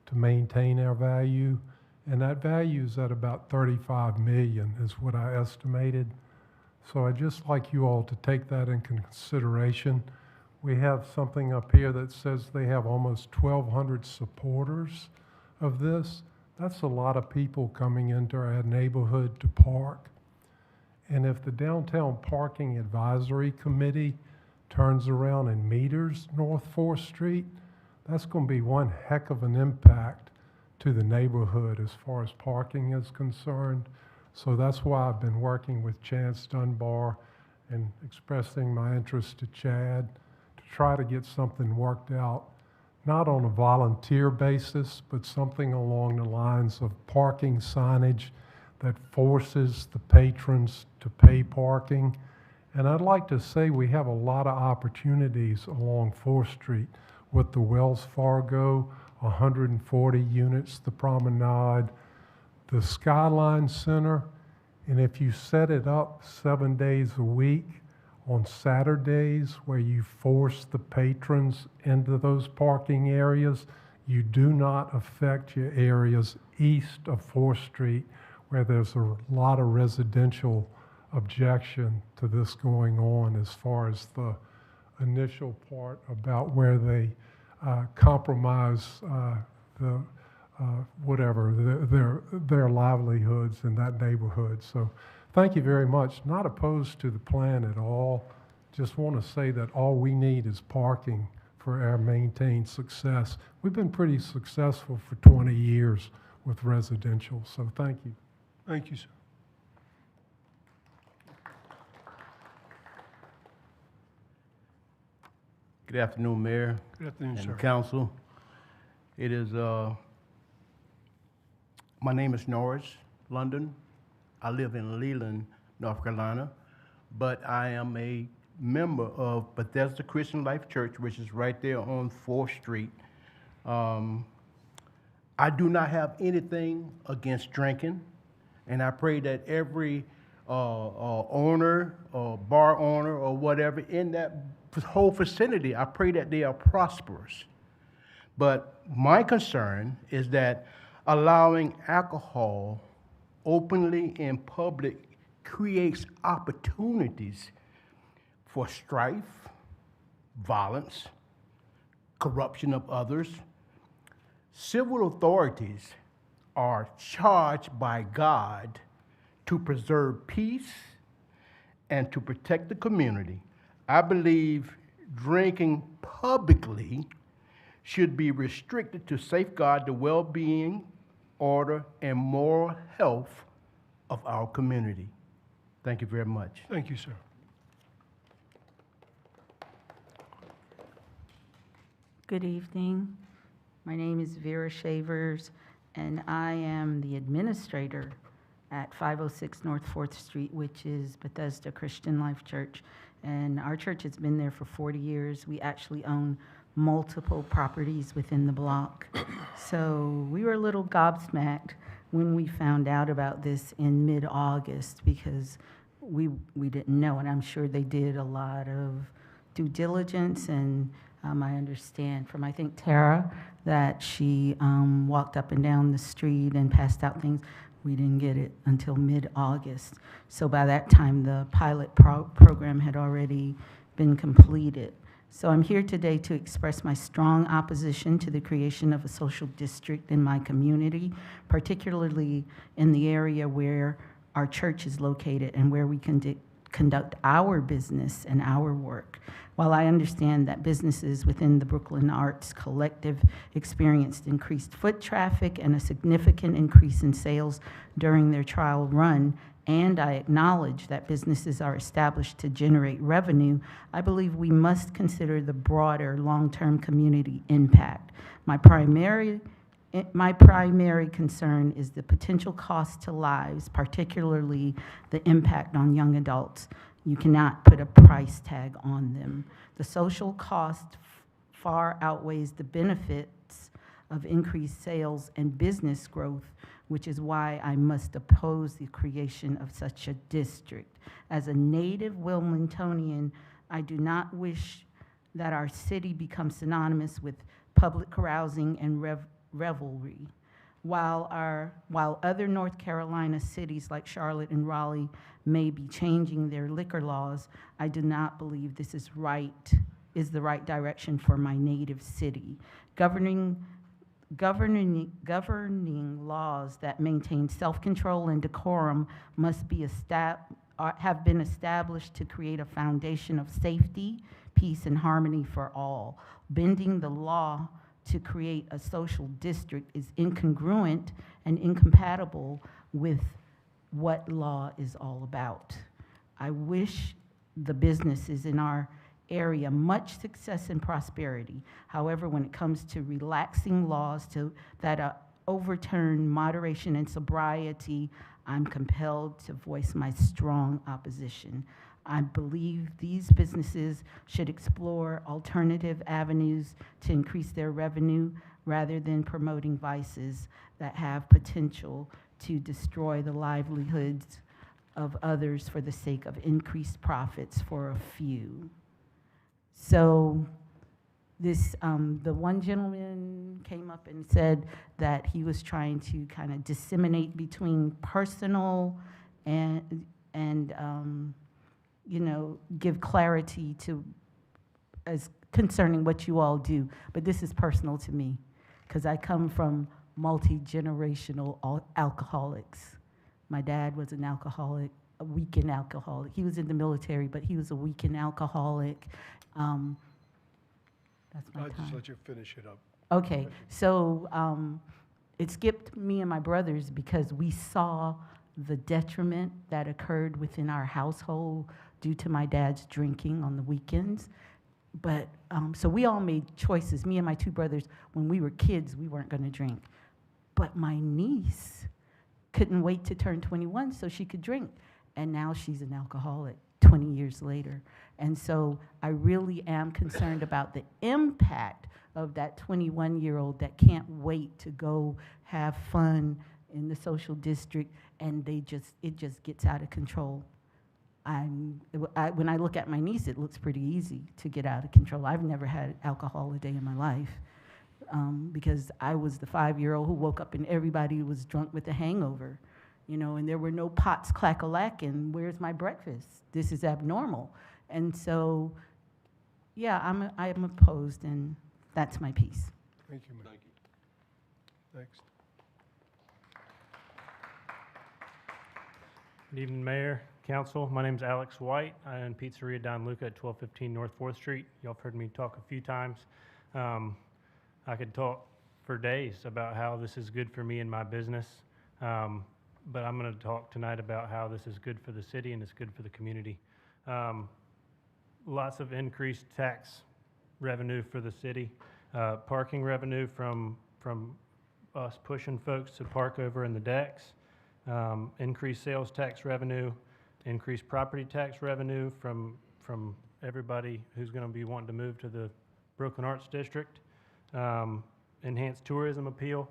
to maintain our value. And that value is at about 35 million is what I estimated. So I'd just like you all to take that in consideration. We have something up here that says they have almost 1,200 supporters of this. That's a lot of people coming into our neighborhood to park. And if the Downtown Parking Advisory Committee turns around and meters North 4th Street, that's going to be one heck of an impact to the neighborhood as far as parking is concerned. So that's why I've been working with Chance Dunbar and expressing my interest to Chad to try to get something worked out, not on a volunteer basis, but something along the lines of parking signage that forces the patrons to pay parking. And I'd like to say we have a lot of opportunities along 4th Street with the Wells Fargo, 140 units, the Promenade, the Skyline Center. And if you set it up 7 days a week on Saturdays where you force the patrons into those parking areas, you do not affect your areas east of 4th Street where there's a lot of residential objection to this going on as far as the initial part about where they compromise their livelihoods in that neighborhood. So thank you very much. Not opposed to the plan at all. Just want to say that all we need is parking for our maintained success. We've been pretty successful for 20 years with residential, so thank you. Thank you, sir. Good afternoon, Mayor. Good afternoon, and sir. Council. It is, my name is Norris London. I live in Leland, North Carolina, but I am a member of Bethesda Christian Life Church, which is right there on 4th Street. I do not have anything against drinking, and I pray that every owner or bar owner or whatever in that whole vicinity, I pray that they are prosperous. But my concern is that allowing alcohol openly in public creates opportunities for strife, violence, corruption of others. Civil authorities are charged by God to preserve peace and to protect the community. I believe drinking publicly should be restricted to safeguard the well-being, order, and moral health of our community. Thank you very much. Thank you, sir. Good evening. My name is Vera Shavers, and I am the administrator at 506 North 4th Street, which is Bethesda Christian Life Church. And our church has been there for 40 years. We actually own multiple properties within the block. So we were a little gobsmacked when we found out about this in mid-August because we didn't know, and I'm sure they did a lot of due diligence, and I understand from, I think, Tara, that she walked up and down the street and passed out things. We didn't get it until mid-August. So by that time, the pilot program had already been completed. So I'm here today to express my strong opposition to the creation of a social district in my community, particularly in the area where our church is located and where we conduct our business and our work. While I understand that businesses within the Brooklyn Arts Collective experienced increased foot traffic and a significant increase in sales during their trial run, and I acknowledge that businesses are established to generate revenue, I believe we must consider the broader long-term community impact. My primary concern is the potential cost to lives, particularly the impact on young adults. You cannot put a price tag on them. The social cost far outweighs the benefits of increased sales and business growth, which is why I must oppose the creation of such a district. As a native Wilmingtonian, I do not wish that our city becomes synonymous with public carousing and revelry. While other North Carolina cities like Charlotte and Raleigh may be changing their liquor laws, I do not believe this is the right direction for my native city. Governing laws that maintain self-control and decorum must be have been established to create a foundation of safety, peace, and harmony for all. Bending the law to create a social district is incongruent and incompatible with what law is all about. I wish the businesses in our area much success and prosperity. However, when it comes to relaxing laws that overturn moderation and sobriety, I'm compelled to voice my strong opposition. I believe these businesses should explore alternative avenues to increase their revenue rather than promoting vices that have potential to destroy the livelihoods of others for the sake of increased profits for a few. So this, the one gentleman came up and said that he was trying to kind of disseminate between personal and you know, give clarity to as concerning what you all do. But this is personal to me because I come from multi-generational alcoholics. My dad was an alcoholic, a weekend alcoholic. He was in the military, but he was a weekend alcoholic. That's my I'll time. just let you finish it up. Okay, so it skipped me and my brothers because we saw the detriment that occurred within our household due to my dad's drinking on the weekends. But, so we all made choices. Me and my two brothers, when we were kids, we weren't gonna drink. But my niece couldn't wait to turn 21 so she could drink. And now she's an alcoholic 20 years later. And so I really am concerned about the impact of that 21-year-old that can't wait to go have fun in the social district, and it just gets out of control. When I look at my niece, it looks pretty easy to get out of control. I've never had alcohol a day in my life because I was the 5-year-old who woke up and everybody was drunk with a hangover, you know, and there were no pots clack-a-lack-ing. Where's my breakfast? This is abnormal. And so, yeah, I am opposed, and that's my piece. Thank you, ma'am. Next. Good evening, Mayor, Council. My name is Alex White. I own Pizzeria Don Luca at 1215 North 4th Street. Y'all have heard me talk a few times. I could talk for days about how this is good for me and my business, but I'm going to talk tonight about how this is good for the city and it's good for the community. Lots of increased tax revenue for the city, parking revenue from us pushing folks to park over in the decks, increased sales tax revenue, increased property tax revenue from everybody who's going to be wanting to move to the Brooklyn Arts District, enhanced tourism appeal.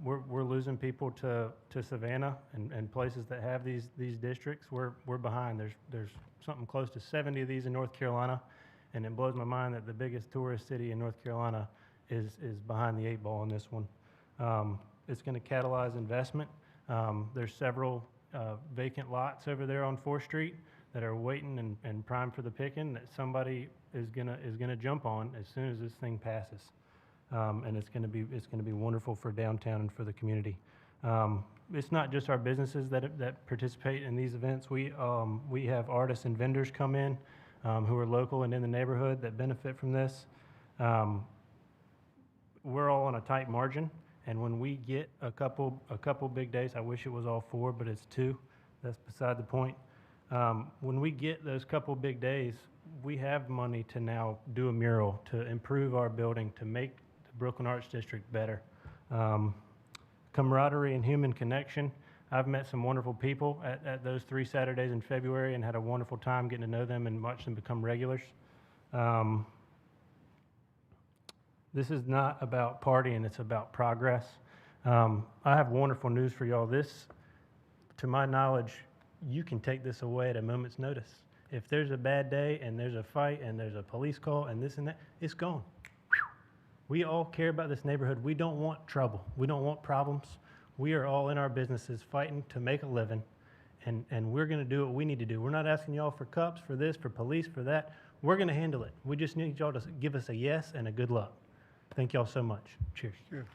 We're losing people to Savannah and places that have these districts. We're behind. There's something close to 70 of these in North Carolina, and it blows my mind that the biggest tourist city in North Carolina is behind the 8 ball in this one. It's going to catalyze investment. There's several vacant lots over there on 4th Street that are waiting and primed for the picking that somebody is gonna jump on as soon as this thing passes. And it's gonna be wonderful for downtown and for the community. It's not just our businesses that participate in these events. We have artists and vendors come in who are local and in the neighborhood that benefit from this. We're all on a tight margin, and when we get a couple big days, I wish it was all 4, but it's 2. That's beside the point. When we get those couple big days, we have money to now do a mural, to improve our building, to make the Brooklyn Arts District better. Camaraderie and human connection. I've met some wonderful people at those 3 Saturdays in February and had a wonderful time getting to know them and watch them become regulars. This is not about partying, it's about progress. I have wonderful news for y'all. This, to my knowledge, you can take this away at a moment's notice. If there's a bad day and there's a fight and there's a police call and this and that, it's gone. We all care about this neighborhood. We don't want trouble. We don't want problems. We are all in our businesses fighting to make a living, and we're going to do what we need to do. We're not asking y'all for cups, for this, for police, for that. We're going to handle it. We just need y'all to give us a yes and a good luck. Thank y'all so much. Cheers. Sure.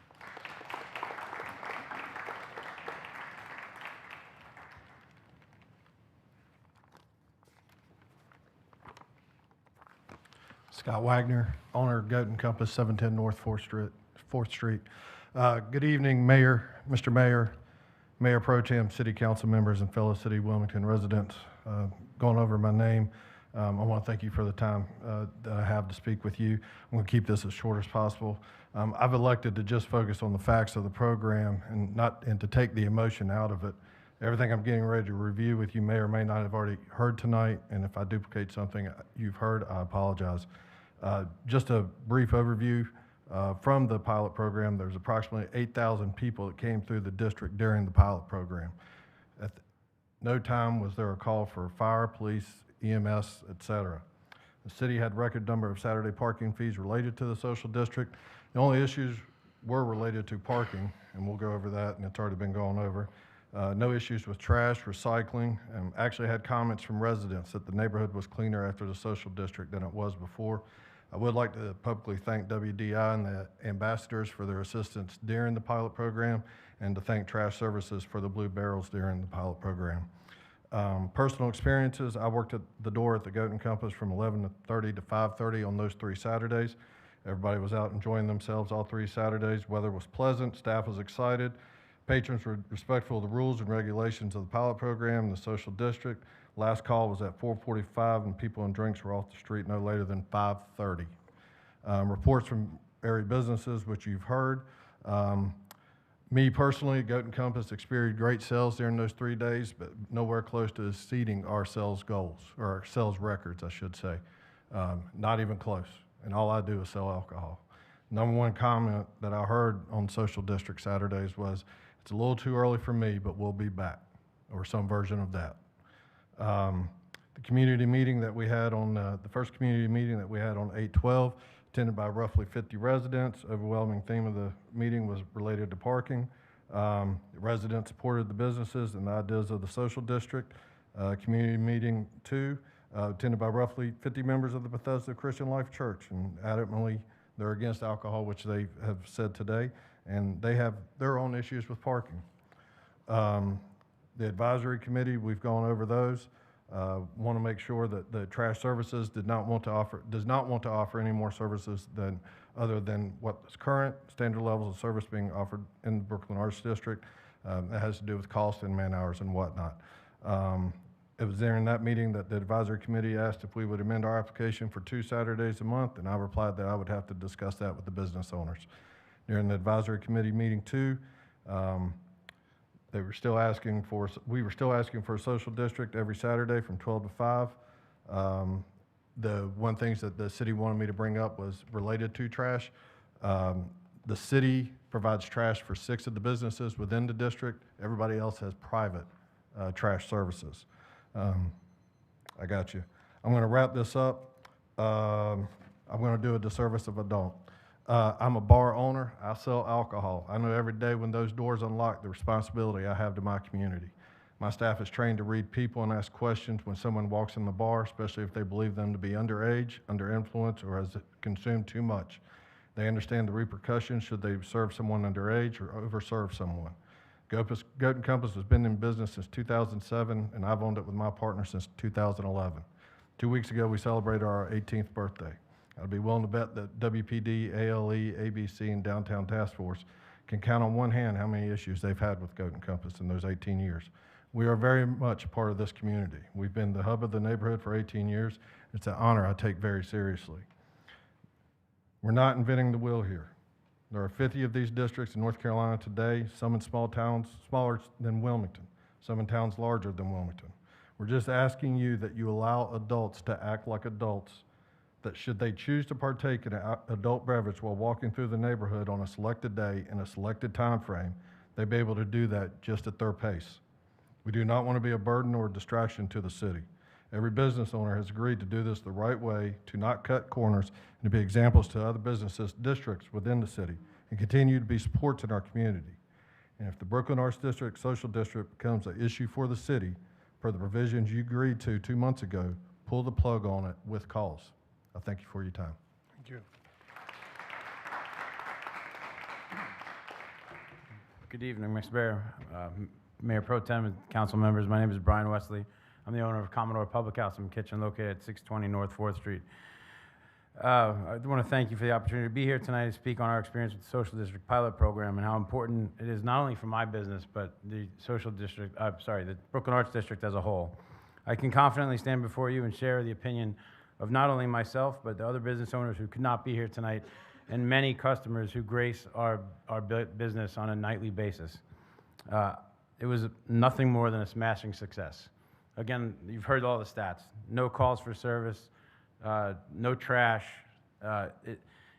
Scott Wagner, owner of Goat and Compass, 710 North 4th Street. Good evening, Mayor, Mr. Mayor, Mayor Pro Tem, City Council members, and fellow City of Wilmington residents. Going over my name, I want to thank you for the time that I have to speak with you. I'm going to keep this as short as possible. I've elected to just focus on the facts of the program and to take the emotion out of it. Everything I'm getting ready to review with you may or may not have already heard tonight, and if I duplicate something you've heard, I apologize. Just a brief overview from the pilot program. There's approximately 8,000 people that came through the district during the pilot program. At no time was there a call for fire, police, EMS, etc. The city had record number of Saturday parking fees related to the social district. The only issues were related to parking, and we'll go over that, and it's already been gone over. No issues with trash, recycling, and actually had comments from residents that the neighborhood was cleaner after the social district than it was before. I would like to publicly thank WDI and the ambassadors for their assistance during the pilot program, and to thank Trash Services for the blue barrels during the pilot program. Personal experiences, I worked at the door at the Goat and Compass from 11:30 to 5:30 on those 3 Saturdays. Everybody was out enjoying themselves all 3 Saturdays. Weather was pleasant, staff was excited. Patrons were respectful of the rules and regulations of the pilot program and the social district. Last call was at 4:45, and people and drinks were off the street no later than 5:30. Reports from area businesses, which you've heard. Me personally, Goat and Compass experienced great sales during those 3 days, but nowhere close to exceeding our sales goals, or our sales records, I should say. Not even close. And all I do is sell alcohol. Number one comment that I heard on social district Saturdays was, it's a little too early for me, but we'll be back, or some version of that. The community meeting that we had on, the first community meeting that we had on 8/12, attended by roughly 50 residents. Overwhelming theme of the meeting was related to parking. Residents supported the businesses and the ideas of the social district. Community meeting 2, attended by roughly 50 members of the Bethesda Christian Life Church, and adamantly they're against alcohol, which they have said today, and they have their own issues with parking. The advisory committee, we've gone over those. Want to make sure that the Trash Services does not want to offer any more services other than what's current standard levels of service being offered in the Brooklyn Arts District. That has to do with cost and man hours and whatnot. It was during that meeting that the advisory committee asked if we would amend our application for 2 Saturdays a month, and I replied that I would have to discuss that with the business owners. During the advisory committee meeting 2, we were still asking for a social district every Saturday from 12 to 5. The one things that the city wanted me to bring up was related to trash. The city provides trash for 6 of the businesses within the district. Everybody else has private trash services. I got you. I'm going to wrap this up. I'm going to do a disservice if I don't. I'm a bar owner. I sell alcohol. I know every day when those doors unlock the responsibility I have to my community. My staff is trained to read people and ask questions when someone walks in the bar, especially if they believe them to be underage, under influence, or has consumed too much. They understand the repercussions should they serve someone underage or overserve someone. Goat and Compass has been in business since 2007, and I've owned it with my partner since 2011. 2 weeks ago, we celebrated our 18th birthday. I'd be willing to bet that WPD, ALE, ABC, and Downtown Task Force can count on one hand how many issues they've had with Goat and Compass in those 18 years. We are very much a part of this community. We've been the hub of the neighborhood for 18 years. It's an honor I take very seriously. We're not inventing the wheel here. There are 50 of these districts in North Carolina today, some in small towns smaller than Wilmington, some in towns larger than Wilmington. We're just asking you that you allow adults to act like adults, that should they choose to partake in an adult beverage while walking through the neighborhood on a selected day in a selected time frame, they'd be able to do that just at their pace. We do not want to be a burden or a distraction to the city. Every business owner has agreed to do this the right way, to not cut corners, and to be examples to other businesses, districts within the city, and continue to be supports in our community. And if the Brooklyn Arts District Social District becomes an issue for the city, per the provisions you agreed to 2 months ago, pull the plug on it with cause. I thank you for your time. Thank you. Good evening, Mr. Mayor, Mayor Pro Tem, and council members. My name is Brian Wesley. I'm the owner of Commodore Public House and Kitchen located at 620 North 4th Street. I want to thank you for the opportunity to be here tonight to speak on our experience with the Social District Pilot Program and how important it is not only for my business, but the the Brooklyn Arts District as a whole. I can confidently stand before you and share the opinion of not only myself, but the other business owners who could not be here tonight, and many customers who grace our business on a nightly basis. It was nothing more than a smashing success. Again, you've heard all the stats. No calls for service, no trash,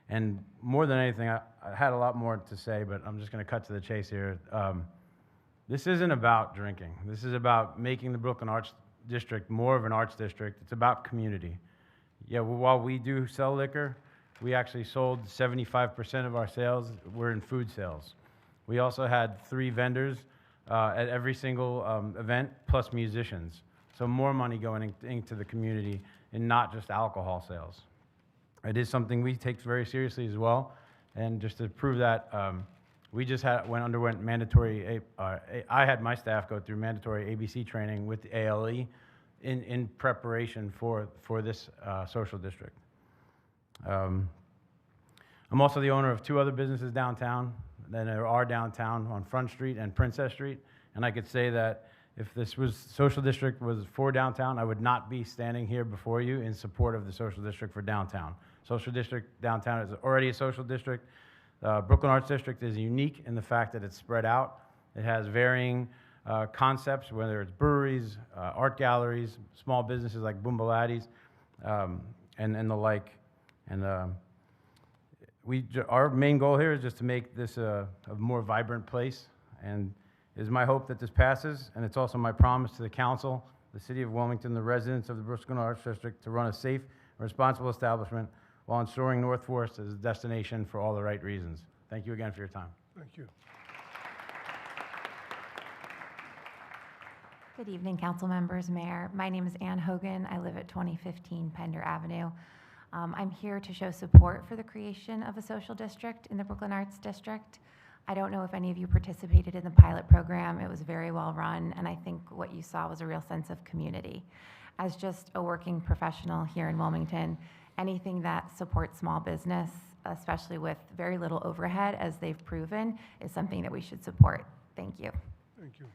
and more than anything, I had a lot more to say, but I'm just going to cut to the chase here. This isn't about drinking. This is about making the Brooklyn Arts District more of an arts district. It's about community. Yeah, while we do sell liquor, we actually sold 75% of our sales were in food sales. We also had 3 vendors at every single event, plus musicians. So more money going into the community and not just alcohol sales. It is something we take very seriously as well. And just to prove that, we just underwent mandatory, I had my staff go through mandatory ABC training with the ALE in preparation for this social district. I'm also the owner of 2 other businesses downtown. Then there are downtown on Front Street and Princess Street. And I could say that if this was social district was for downtown, I would not be standing here before you in support of the social district for downtown. Social district downtown is already a social district. Brooklyn Arts District is unique in the fact that it's spread out. It has varying concepts, whether it's breweries, art galleries, small businesses like Boombaladdies, and the like. And our main goal here is just to make this a more vibrant place. And it is my hope that this passes, and it's also my promise to the council, the city of Wilmington, the residents of the Brooklyn Arts District, to run a safe and responsible establishment while ensuring North Forest is a destination for all the right reasons. Thank you again for your time. Thank you. Good evening, council members, mayor. My name is Ann Hogan. I live at 2015 Pender Avenue. I'm here to show support for the creation of a social district in the Brooklyn Arts District. I don't know if any of you participated in the pilot program. It was very well run, and I think what you saw was a real sense of community. As just a working professional here in Wilmington, anything that supports small business, especially with very little overhead, as they've proven, is something that we should support. Thank you. Thank you.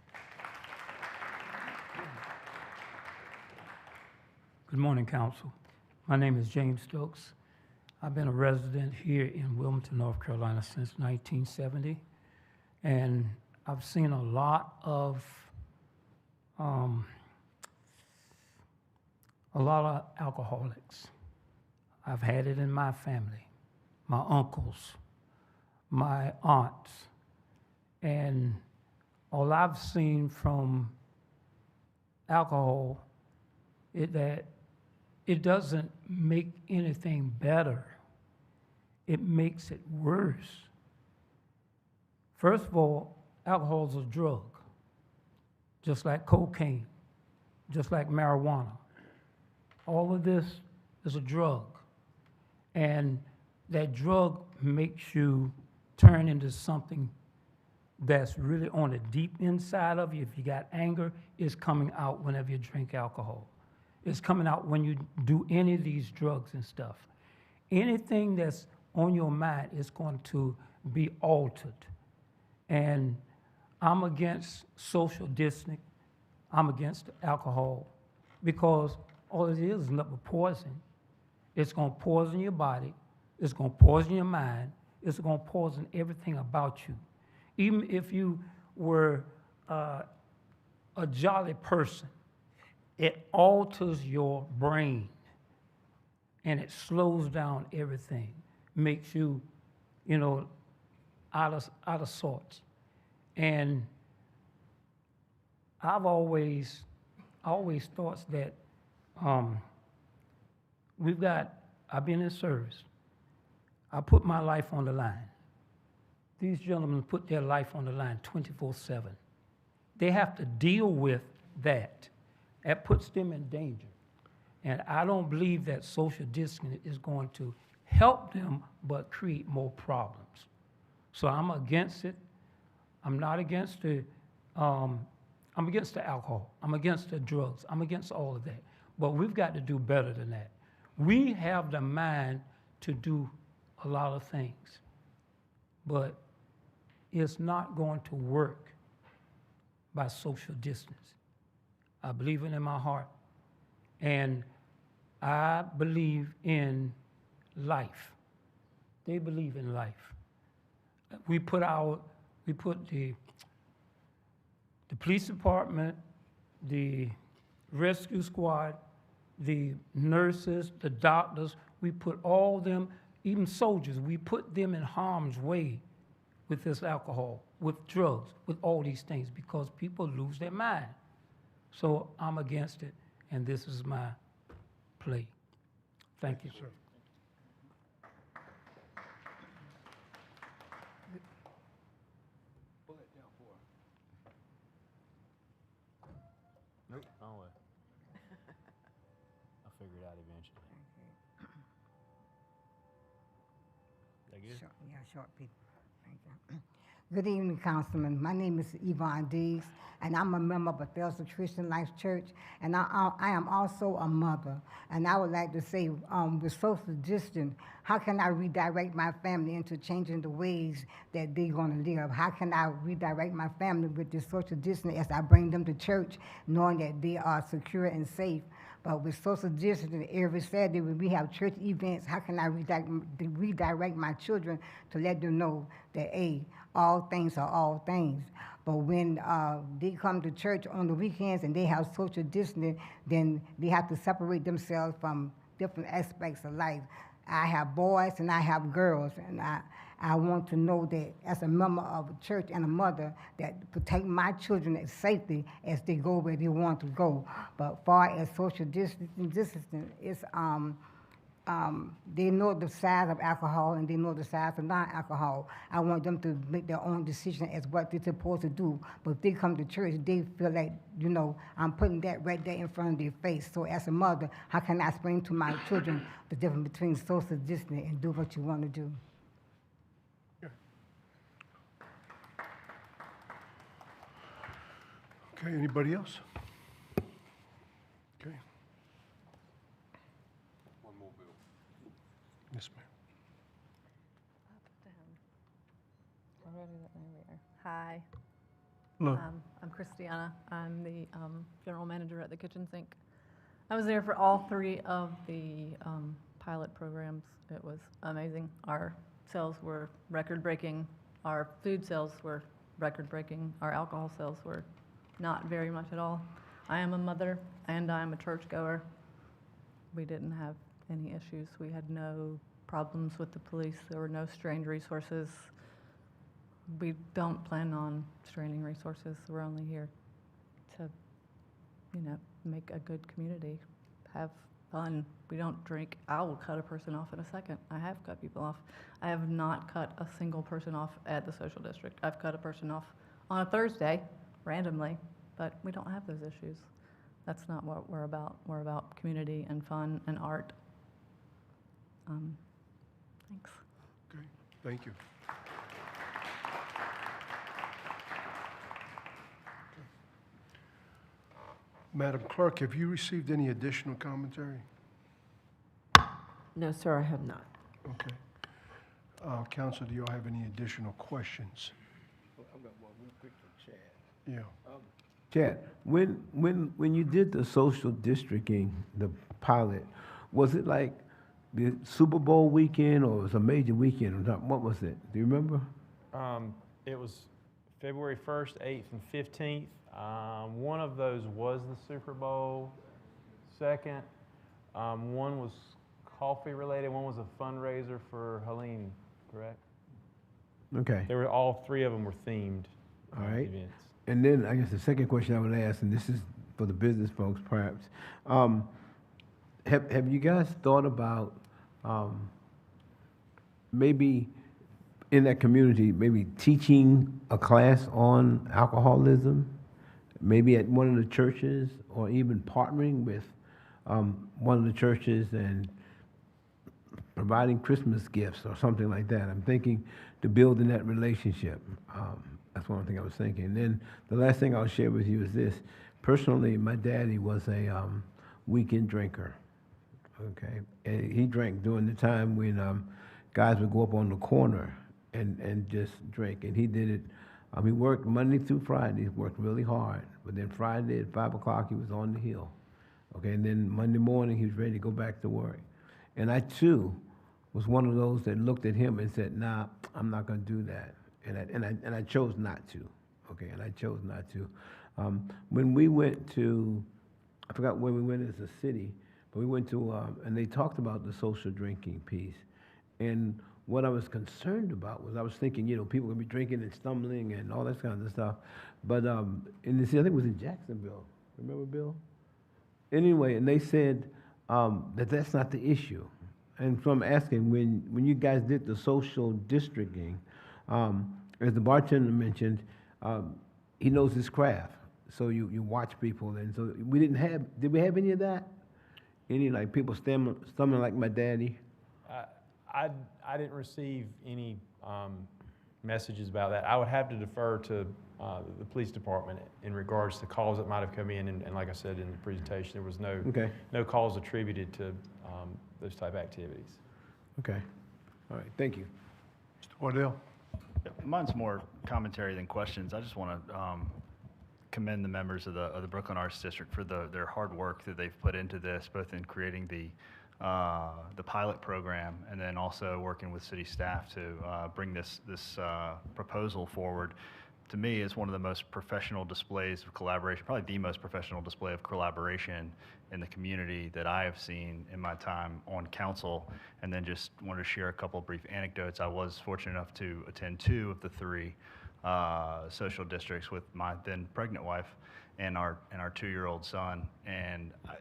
Good morning, council. My name is James Stokes. I've been a resident here in Wilmington, North Carolina since 1970, and I've seen a lot of alcoholics. I've had it in my family, my uncles, my aunts, and all I've seen from alcohol is that it doesn't make anything better. It makes it worse. First of all, alcohol is a drug. just like cocaine, just like marijuana. All of this is a drug. And that drug makes you turn into something that's really on the deep inside of you. If you got anger, it's coming out whenever you drink alcohol. It's coming out when you do any of these drugs and stuff. Anything that's on your mind is going to be altered. And I'm against social distancing. I'm against alcohol because all it is nothing but poison. It's going to poison your body. It's going to poison your mind. It's going to poison everything about you. Even if you were a jolly person, it alters your brain and it slows down everything, makes you, out of sorts. And I've always thought that I've been in service. I put my life on the line. These gentlemen put their life on the line 24/7. They have to deal with that. That puts them in danger. And I don't believe that social distancing is going to help them, but create more problems. So I'm against it. I'm not against I'm against the alcohol. I'm against the drugs. I'm against all of that. But we've got to do better than that. We have the mind to do a lot of things, but it's not going to work by social distance. I believe it in my heart. And I believe in life. They believe in life. We put the police department, the rescue squad, the nurses, the doctors, we put all them, even soldiers, we put them in harm's way with this alcohol, with drugs, with all these things, because people lose their mind. So I'm against it, and this is my plea. Thank you, sir. Nope. Wrong way. I'll figure it out eventually. That good? Short people. Thank you. Good evening, Councilman. My name is Yvonne Dees, and I'm a member of Bethesda Christian Life Church, and I am also a mother. And I would like to say, with social distance, how can I redirect my family into changing the ways that they're going to live? How can I redirect my family with this social distance as I bring them to church, knowing that they are secure and safe? But with social distancing, every Saturday when we have church events, how can I redirect my children to let them know that, hey, all things are all things? But when they come to church on the weekends and they have social distancing, then they have to separate themselves from different aspects of life. I have boys and I have girls, and I want to know that as a member of a church and a mother, that protect my children as safely as they go where they want to go. But far as social distancing, it's they know the size of alcohol and they know the size of non-alcohol. I want them to make their own decision as what they're supposed to do. But if they come to church, they feel like, I'm putting that right there in front of their face. So as a mother, how can I explain to my children the difference between social distancing and do what you want to do? Okay, anybody else? Okay. One more bill. Yes, ma'am. Hi. Hello. I'm Christiana. I'm the general manager at the kitchen sink. I was there for all 3 of the pilot programs. It was amazing. Our sales were record-breaking. Our food sales were record-breaking. Our alcohol sales were not very much at all. I am a mother and I'm a churchgoer. We didn't have any issues. We had no problems with the police. There were no strained resources. We don't plan on straining resources. We're only here to, make a good community, have fun. We don't drink. I will cut a person off in a second. I have cut people off. I have not cut a single person off at the social district. I've cut a person off on a Thursday, randomly, but we don't have those issues. That's not what we're about. We're about community and fun and art. Thanks. Okay, thank you. Madam Clerk, have you received any additional commentary? No, sir, I have not. Okay. Council, do you all have any additional questions? I've got one real quick for Chad. Yeah. Chad, when you did the social districting, the pilot, was it like the Super Bowl weekend or was it a major weekend or not? What was it? Do you remember? It was February 1st, 8th, and 15th. One of those was the Super Bowl. Second, one was coffee related. One was a fundraiser for Helene, correct? Okay. They were, all three of them were themed All right. events. And then I guess the second question I would ask, and this is for the business folks perhaps, have you guys thought about maybe in that community, maybe teaching a class on alcoholism, maybe at one of the churches, or even partnering with one of the churches and providing Christmas gifts or something like that? I'm thinking to build in that relationship. That's one thing I was thinking. And then the last thing I'll share with you is this. Personally, my daddy was a weekend drinker, okay? And he drank during the time when guys would go up on the corner and just drink. And he did it, he worked Monday through Friday. He worked really hard. But then Friday at 5 o'clock, he was on the hill, okay? And then Monday morning, he was ready to go back to work. And I, too, was one of those that looked at him and said, nah, I'm not going to do that. And I chose not to, okay? And I chose not to. When we went to, I forgot where we went as a city, but we went to, and they talked about the social drinking piece. And what I was concerned about was I was thinking, you know, people going to be drinking and stumbling and all that kind of stuff. But in the city, I think it was in Jacksonville. Remember, Bill? Anyway, and they said that that's not the issue. And so I'm asking, when you guys did the social districting, as the bartender mentioned, he knows his craft. So you watch people, and so we did we have any of that? Any like people stumbling like my daddy? I didn't receive any messages about that. I would have to defer to the police department in regards to calls that might have come in, and like I said in the presentation, there was no calls attributed to those type activities. Okay. All right. Thank you. Mr. Wardell? Mine's more commentary than questions. I just want to commend the members of the Brooklyn Arts District for their hard work that they've put into this, both in creating the pilot program and then also working with city staff to bring this proposal forward. To me, it's one of the most professional displays of collaboration, probably the most professional display of collaboration in the community that I have seen in my time on council. And then just wanted to share a couple of brief anecdotes. I was fortunate enough to attend 2 of the 3 social districts with my then pregnant wife and our 2-year-old son, and I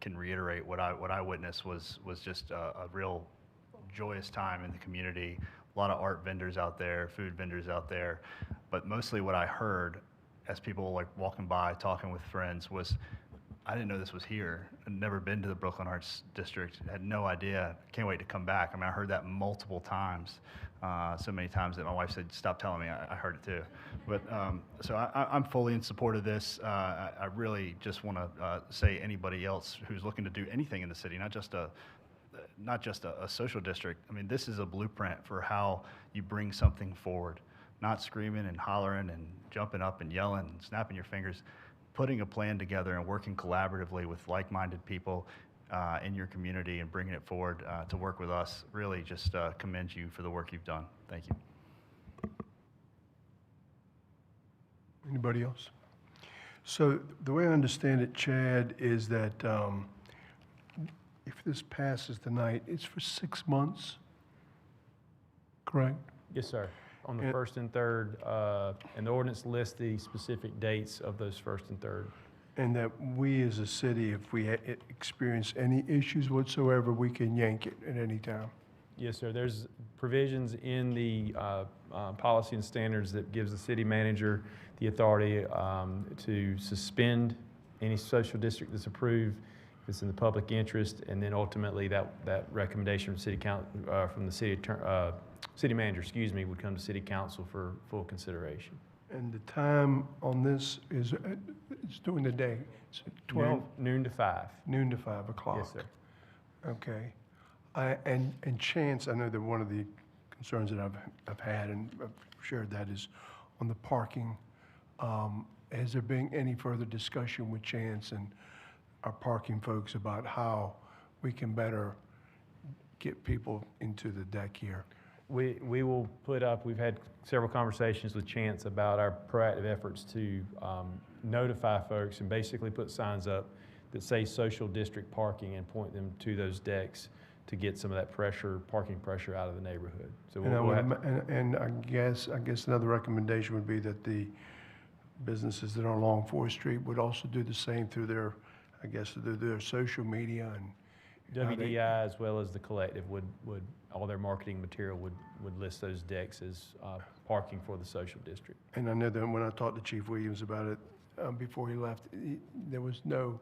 can reiterate what I witnessed was just a real joyous time in the community. A lot of art vendors out there, food vendors out there, but mostly what I heard as people like walking by, talking with friends was, I didn't know this was here. I'd never been to the Brooklyn Arts District, had no idea. Can't wait to come back. I mean, I heard that multiple times, so many times that my wife said, stop telling me, I heard it too. But so I'm fully in support of this. I really just want to say anybody else who's looking to do anything in the city, not just a social district. I mean, this is a blueprint for how you bring something forward, not screaming and hollering and jumping up and yelling and snapping your fingers. Putting a plan together and working collaboratively with like-minded people in your community and bringing it forward to work with us, really just commend you for the work you've done. Thank you. Anybody else? So the way I understand it, Chad, is that if this passes tonight, it's for 6 months, correct? Yes, sir. On the first and third, and the ordinance lists the specific dates of those first and third. And that we as a city, if we experience any issues whatsoever, we can yank it at any time. Yes, sir. There's provisions in the policy and standards that gives the city manager the authority to suspend any social district that's approved, if it's in the public interest, and then ultimately that recommendation from from the city manager, excuse me, would come to city council for full consideration. And the time on this is, it's during the day, it's 12? Noon to 5. Noon to 5 o'clock? Yes, sir. Okay. And Chance, I know that one of the concerns that I've had, and I've shared that, is on the parking. Has there been any further discussion with Chance and our parking folks about how we can better get people into the deck here? We will put up, we've had several conversations with Chance about our proactive efforts to notify folks and basically put signs up that say social district parking and point them to those decks to get some of that parking pressure out of the neighborhood. So And I guess another recommendation would be that the businesses that are along 4th Street would also do the same through their, I guess, through their social media and WDI as well as the collective would all their marketing material would list those decks as parking for the social district. And I know that when I talked to Chief Williams about it before he left, there was no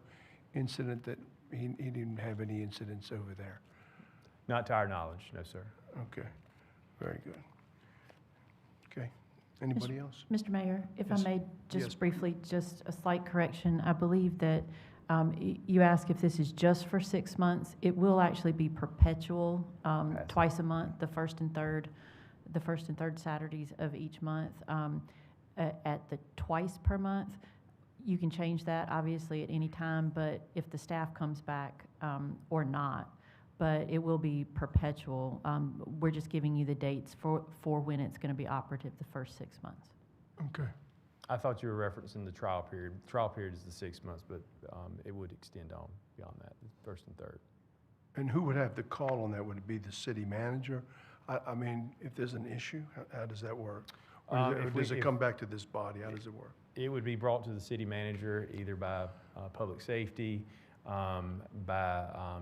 incident that he didn't have any incidents over there. Not to our knowledge, no, sir. Okay, very good. Okay, anybody else? Mr. Mayor, if I Yes. may, Yes. just briefly, just a slight correction. I believe that you asked if this is just for 6 months. It will actually be perpetual, twice a month, the first and third Saturdays of each month. At the twice per month, you can change that obviously at any time, but if the staff comes back or not, but it will be perpetual. We're just giving you the dates for when it's going to be operative the first 6 months. Okay. I thought you were referencing the trial period. Trial period is the 6 months, but it would extend on beyond that, the first and third. And who would have the call on that? Would it be the city manager? I mean, if there's an issue, how does that work? Or does it come back to this body? How does it work? It would be brought to the city manager either by public safety, by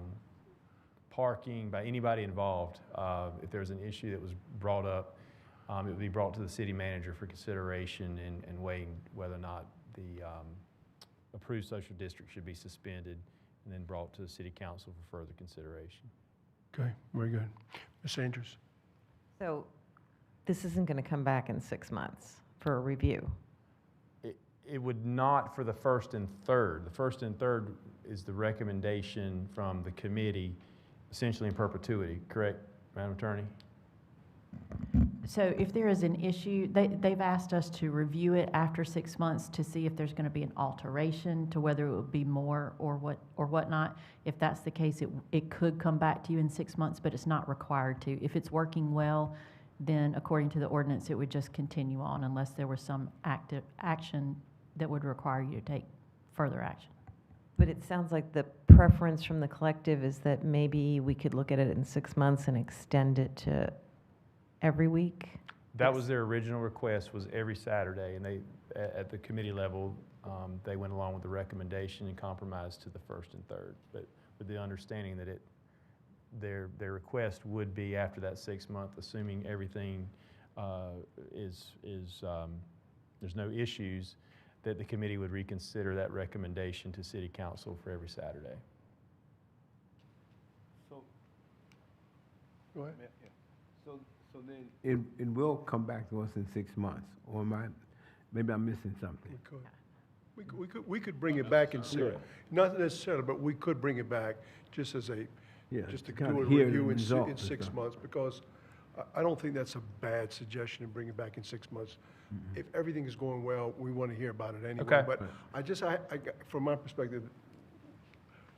parking, by anybody involved. If there's an issue that was brought up, it would be brought to the city manager for consideration and weighing whether or not the approved social district should be suspended and then brought to the city council for further consideration. Okay, very good. Ms. Andrews? So this isn't going to come back in 6 months for a review? It would not for the first and third. The first and third is the recommendation from the committee, essentially in perpetuity, correct, Madam Attorney? So if there is an issue, they've asked us to review it after 6 months to see if there's going to be an alteration to whether it would be more or whatnot. If that's the case, it could come back to you in 6 months, but it's not required to. If it's working well, then according to the ordinance, it would just continue on unless there was some active action that would require you to take further action. But it sounds like the preference from the collective is that maybe we could look at it in 6 months and extend it to every week? That was their original request, was every Saturday, and they, at the committee level, they went along with the recommendation and compromised to the first and third, but with the understanding that their request would be after that 6 month, assuming everything there's no issues, that the committee would reconsider that recommendation to city council for every Saturday. So, Go ahead. so then it will come back to us in 6 months, or maybe I'm missing something. We could bring it back in six, not necessarily, but we could bring it back just as just to do a review in 6 months, because I don't think that's a bad suggestion to bring it back in 6 months. Mm-hmm. If everything is going well, we want to hear about it anyway. Okay. But from my perspective,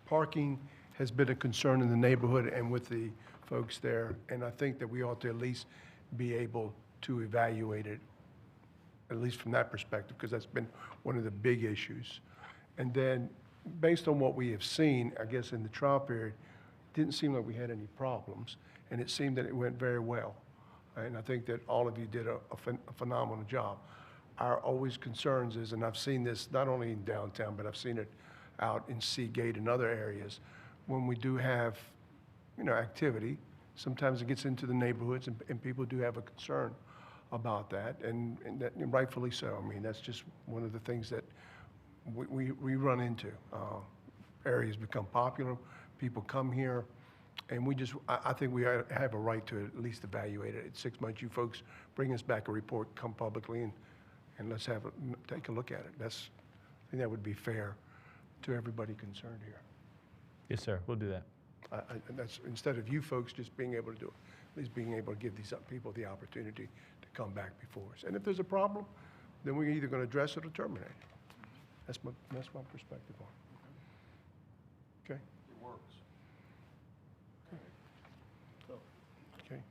parking has been a concern in the neighborhood and with the folks there, and I think that we ought to at least be able to evaluate it, at least from that perspective, because that's been one of the big issues. And then, based on what we have seen, I guess in the trial period, it didn't seem like we had any problems, and it seemed that it went very well. And I think that all of you did a phenomenal job. Our always concerns is, and I've seen this not only in downtown, but I've seen it out in Seagate and other areas, when we do have, activity, sometimes it gets into the neighborhoods and people do have a concern about that, and and rightfully so. I mean, that's just one of the things that we run into. Areas become popular, people come here, and I think we have a right to at least evaluate it. At 6 months, you folks bring us back a report, come publicly, and let's take a look at it. I think that would be fair to everybody concerned here. Yes, sir, we'll do that. And that's, instead of you folks just being able to do it, at least being able to give these people the opportunity to come back before us. And if there's a problem, then we're either going to address it or terminate it. That's my perspective on it. Okay? It works. Okay.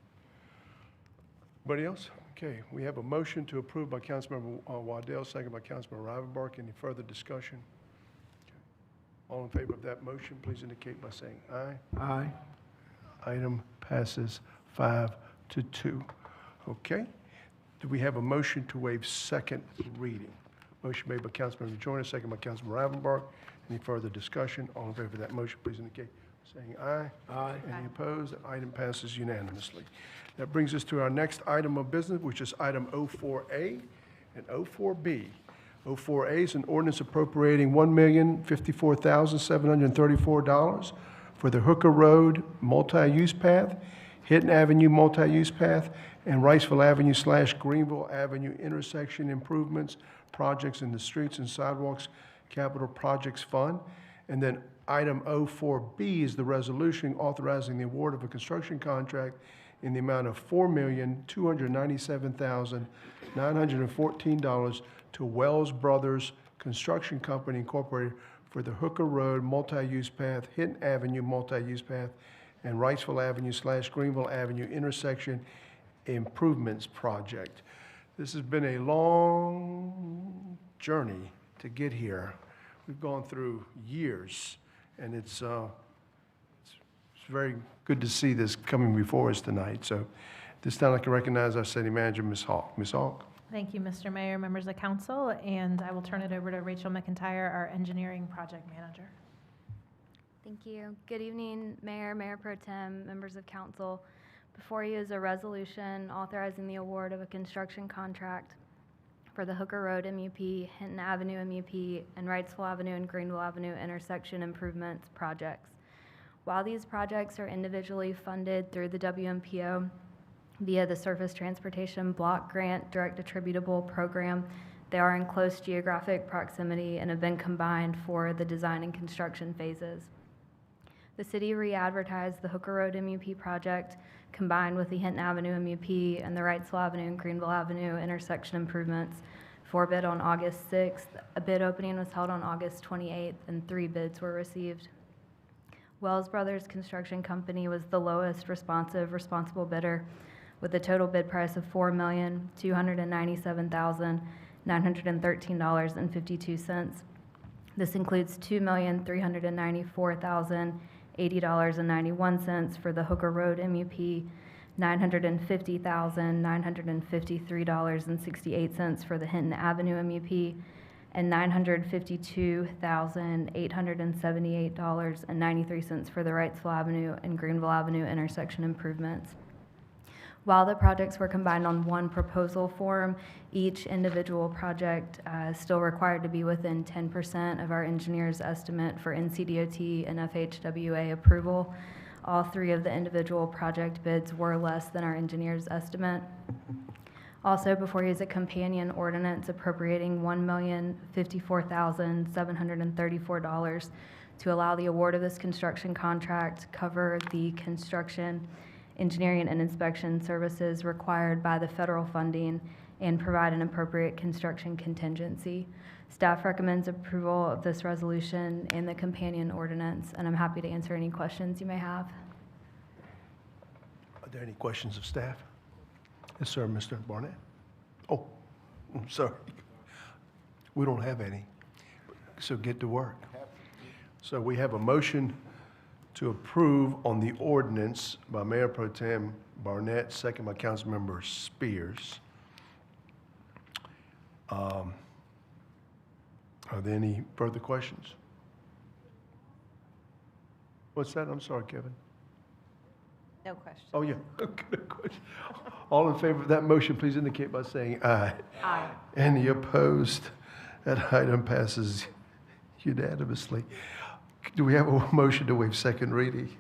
Anybody else? Okay, we have a motion to approve by Councilmember Waddell, second by Councilmember Rivenbark. Any further discussion? Okay. All in favor of that motion, please indicate by saying aye. Aye. Item passes 5-2. Okay. Do we have a motion to waive second reading? Motion made by Councilmember Joyner, second by Councilmember Rivenbark. Any further discussion? All in favor of that motion, please indicate by saying aye. Aye. Any opposed? That item passes unanimously. That brings us to our next item of business, which is item 04A and 04B. 04A is an ordinance appropriating $1,054,734 for the Hooker Road multi-use path, Hinton Avenue multi-use path, and Wrightsville Avenue / Greenville Avenue intersection improvements, projects in the Streets and Sidewalks Capital Projects Fund. And then item 04B is the resolution authorizing the award of a construction contract in the amount of $4,297,914 to Wells Brothers Construction Company Incorporated for the Hooker Road multi-use path, Hinton Avenue multi-use path, and Wrightsville Avenue / Greenville Avenue intersection improvements project. This has been a long journey to get here. We've gone through years, and it's very good to see this coming before us tonight. So this time I can recognize our city manager, Ms. Hawk. Ms. Hawk? Thank you, Mr. Mayor, members of council, and I will turn it over to Rachel McIntyre, our engineering project manager. Thank you. Good evening, Mayor, Mayor Pro Tem, members of council. Before you is a resolution authorizing the award of a construction contract for the Hooker Road MUP, Hinton Avenue MUP, and Wrightsville Avenue and Greenville Avenue intersection improvements projects. While these projects are individually funded through the WMPO via the Surface Transportation Block Grant Direct Attributable Program, they are in close geographic proximity and have been combined for the design and construction phases. The city re-advertised the Hooker Road MUP project combined with the Hinton Avenue MUP and the Wrightsville Avenue and Greenville Avenue intersection improvements for bid on August 6th. A bid opening was held on August 28th, and 3 bids were received. Wells Brothers Construction Company was the lowest responsible bidder with a total bid price of $4,297,913.52. This includes $2,394,080.91 for the Hooker Road MUP, $950,953.68 for the Hinton Avenue MUP, and $952,878.93 for the Wrightsville Avenue and Greenville Avenue intersection improvements. While the projects were combined on one proposal form, each individual project is still required to be within 10% of our engineer's estimate for NCDOT and FHWA approval. All 3 of the individual project bids were less than our engineer's estimate. Also, before you is a companion ordinance appropriating $1,054,734 to allow the award of this construction contract, cover the construction, engineering, and inspection services required by the federal funding, and provide an appropriate construction contingency. Staff recommends approval of this resolution and the companion ordinance, and I'm happy to answer any questions you may have. Are there any questions of staff? Yes, sir, Mr. Barnett. Oh, I'm sorry. We don't have any, so get to work. So we have a motion to approve on the ordinance by Mayor Pro Tem Barnett, second by Councilmember Spears. Are there any further questions? What's that? I'm sorry, Kevin. No question. Oh, yeah. Good question. All in favor of that motion, please indicate by saying aye. Aye. Any opposed? That item passes unanimously. Do we have a motion to waive second reading?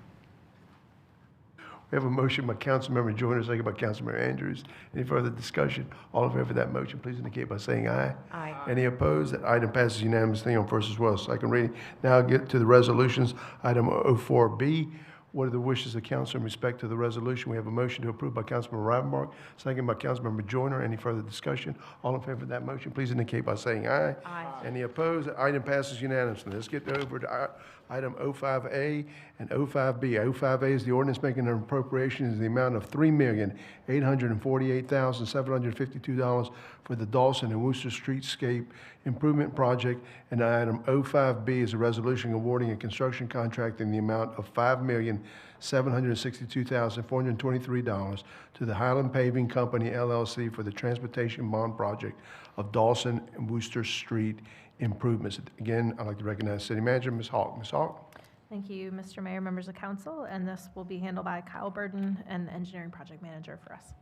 We have a motion by Councilmember Joyner, second by Councilmember Andrews. Any further discussion? All in favor of that motion, please indicate by saying aye. Aye. Any opposed? That item passes unanimously on first as well as second reading. Now get to the resolutions. Item 04B. What are the wishes of council in respect to the resolution? We have a motion to approve by Councilmember Rivenbark, second by Councilmember Joyner. Any further discussion? All in favor of that motion, please indicate by saying aye. Aye. Any opposed? That item passes unanimously. Let's get over to item 05A and 05B. 05A is the ordinance making an appropriation in the amount of $3,848,752 for the Dawson and Wooster Streetscape Improvement Project. And item 05B is a resolution awarding a construction contract in the amount of $5,762,423 to the Highland Paving Company LLC for the transportation bond project of Dawson and Wooster Street improvements. Again, I'd like to recognize City Manager, Ms. Hawk. Ms. Hawk? Thank you, Mr. Mayor, members of council, and this will be handled by Kyle Burden and the engineering project manager for us.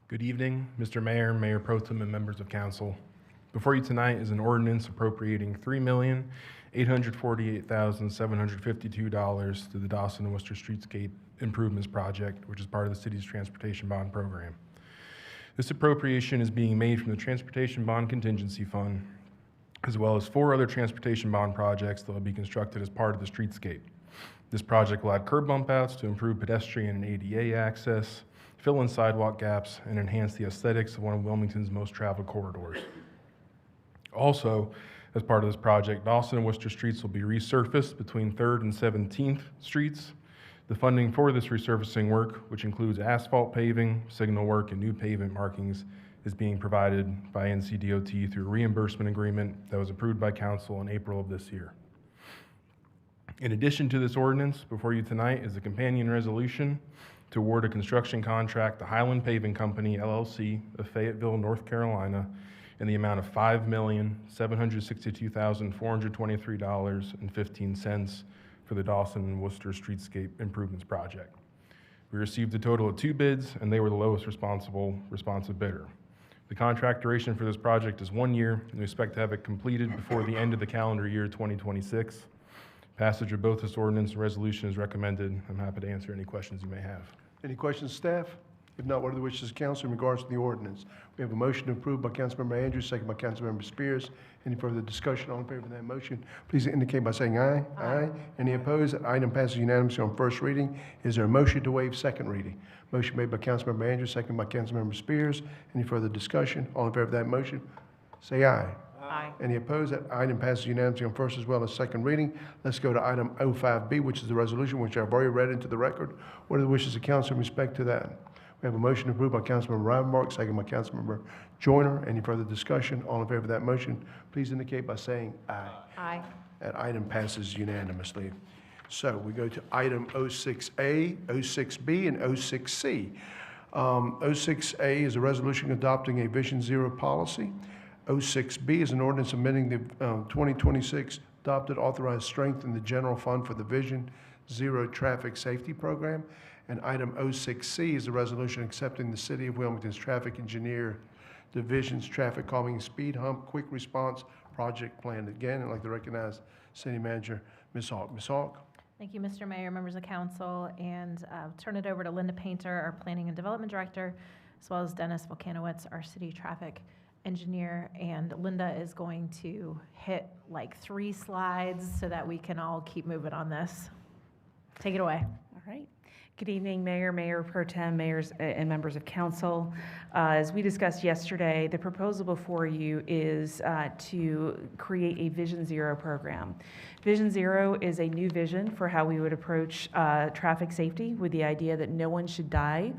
Good evening, Mr. Mayor, Mayor Pro Tem, and members of council. Before you tonight is an ordinance appropriating $3,848,752 to the Dawson and Wooster Streetscape Improvements Project, which is part of the city's transportation bond program. This appropriation is being made from the Transportation Bond Contingency Fund, as well as 4 other transportation bond projects that will be constructed as part of the streetscape. This project will add curb bump outs to improve pedestrian and ADA access, fill in sidewalk gaps, and enhance the aesthetics of one of Wilmington's most traveled corridors. Also, as part of this project, Dawson and Wooster streets will be resurfaced between 3rd and 17th streets. The funding for this resurfacing work, which includes asphalt paving, signal work, and new pavement markings, is being provided by N.C.G.S through a reimbursement agreement that was approved by council in April of this year. In addition to this ordinance, before you tonight is a companion resolution to award a construction contract to Highland Paving Company, LLC of Fayetteville, North Carolina, in the amount of $5,762,423.15 for the Dawson and Wooster Streetscape Improvements Project. We received a total of 2 bids, and they were the lowest responsive bidder. The contract duration for this project is 1 year, and we expect to have it completed before the end of the calendar year 2026. Passage of both this ordinance and resolution is recommended. I'm happy to answer any questions you may have. Any questions, staff? If not, what are the wishes of council in regards to the ordinance? We have a motion to approve by Councilmember Andrews, second by Councilmember Spears. Any further discussion? All in favor of that motion, please indicate by saying aye. Aye. Any opposed? That item passes unanimously on first reading. Is there a motion to waive second reading? Motion made by Councilmember Andrews, second by Councilmember Spears. Any further discussion? All in favor of that motion, say aye. Aye. Any opposed? That item passes unanimously on first as well as second reading. Let's go to item 05B, which is the resolution which I've already read into the record. What are the wishes of council in respect to that? We have a motion approved by Councilmember Rivenbark, second by Councilmember Joyner. Any further discussion? All in favor of that motion, please indicate by saying aye. Aye. That item passes unanimously. So we go to item 06A, 06B, and 06C. 06A is a resolution adopting a Vision Zero policy. 06B is an ordinance amending the 2026 adopted authorized strength in the general fund for the Vision Zero Traffic Safety Program. And item 06C is a resolution accepting the City of Wilmington's Traffic Engineer Division's Traffic Calming Speed Hump Quick Response Project Plan. Again, I'd like to recognize City Manager Ms. Hawk. Ms. Hawk? Thank you, Mr. Mayor, members of council, and turn it over to Linda Painter, our Planning and Development Director, as well as Dennis Volkanowicz, our City Traffic Engineer. And Linda is going to hit like 3 slides so that we can all keep moving on this. Take it away. All right. Good evening, Mayor, Mayor Pro Tem, mayors, and members of council. As we discussed yesterday, the proposal before you is to create a Vision Zero program. Vision Zero is a new vision for how we would approach traffic safety, with the idea that no one should die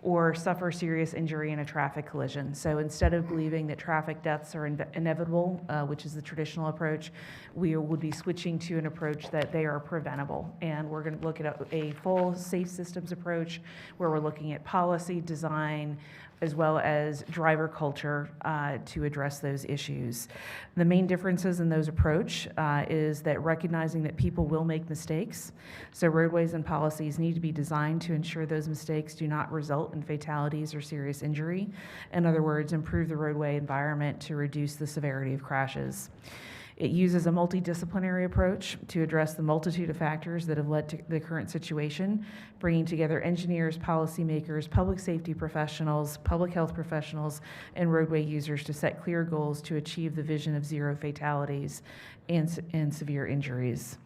or suffer serious injury in a traffic collision. So instead of believing that traffic deaths are inevitable, which is the traditional approach, we would be switching to an approach that they are preventable. And we're going to look at a full safe systems approach where we're looking at policy, design, as well as driver culture to address those issues. The main differences in those approach is that recognizing that people will make mistakes, so roadways and policies need to be designed to ensure those mistakes do not result in fatalities or serious injury. In other words, improve the roadway environment to reduce the severity of crashes. It uses a multidisciplinary approach to address the multitude of factors that have led to the current situation, bringing together engineers, policymakers, public safety professionals, public health professionals, and roadway users to set clear goals to achieve the vision of zero fatalities and severe injuries.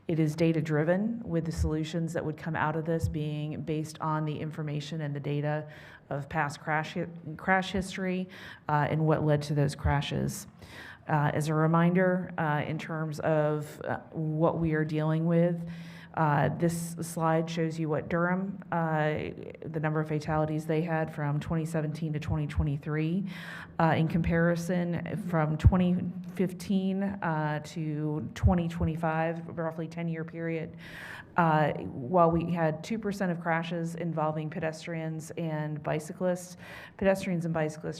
It is data-driven, with the solutions that would come out of this being based on the information and the data of past crash history and what led to those crashes. As a reminder, in terms of what we are dealing with, this slide shows you what Durham, the number of fatalities they had from 2017 to 2023. In comparison, from 2015 to 2025, roughly 10-year period, while we had 2% of crashes involving pedestrians and bicyclists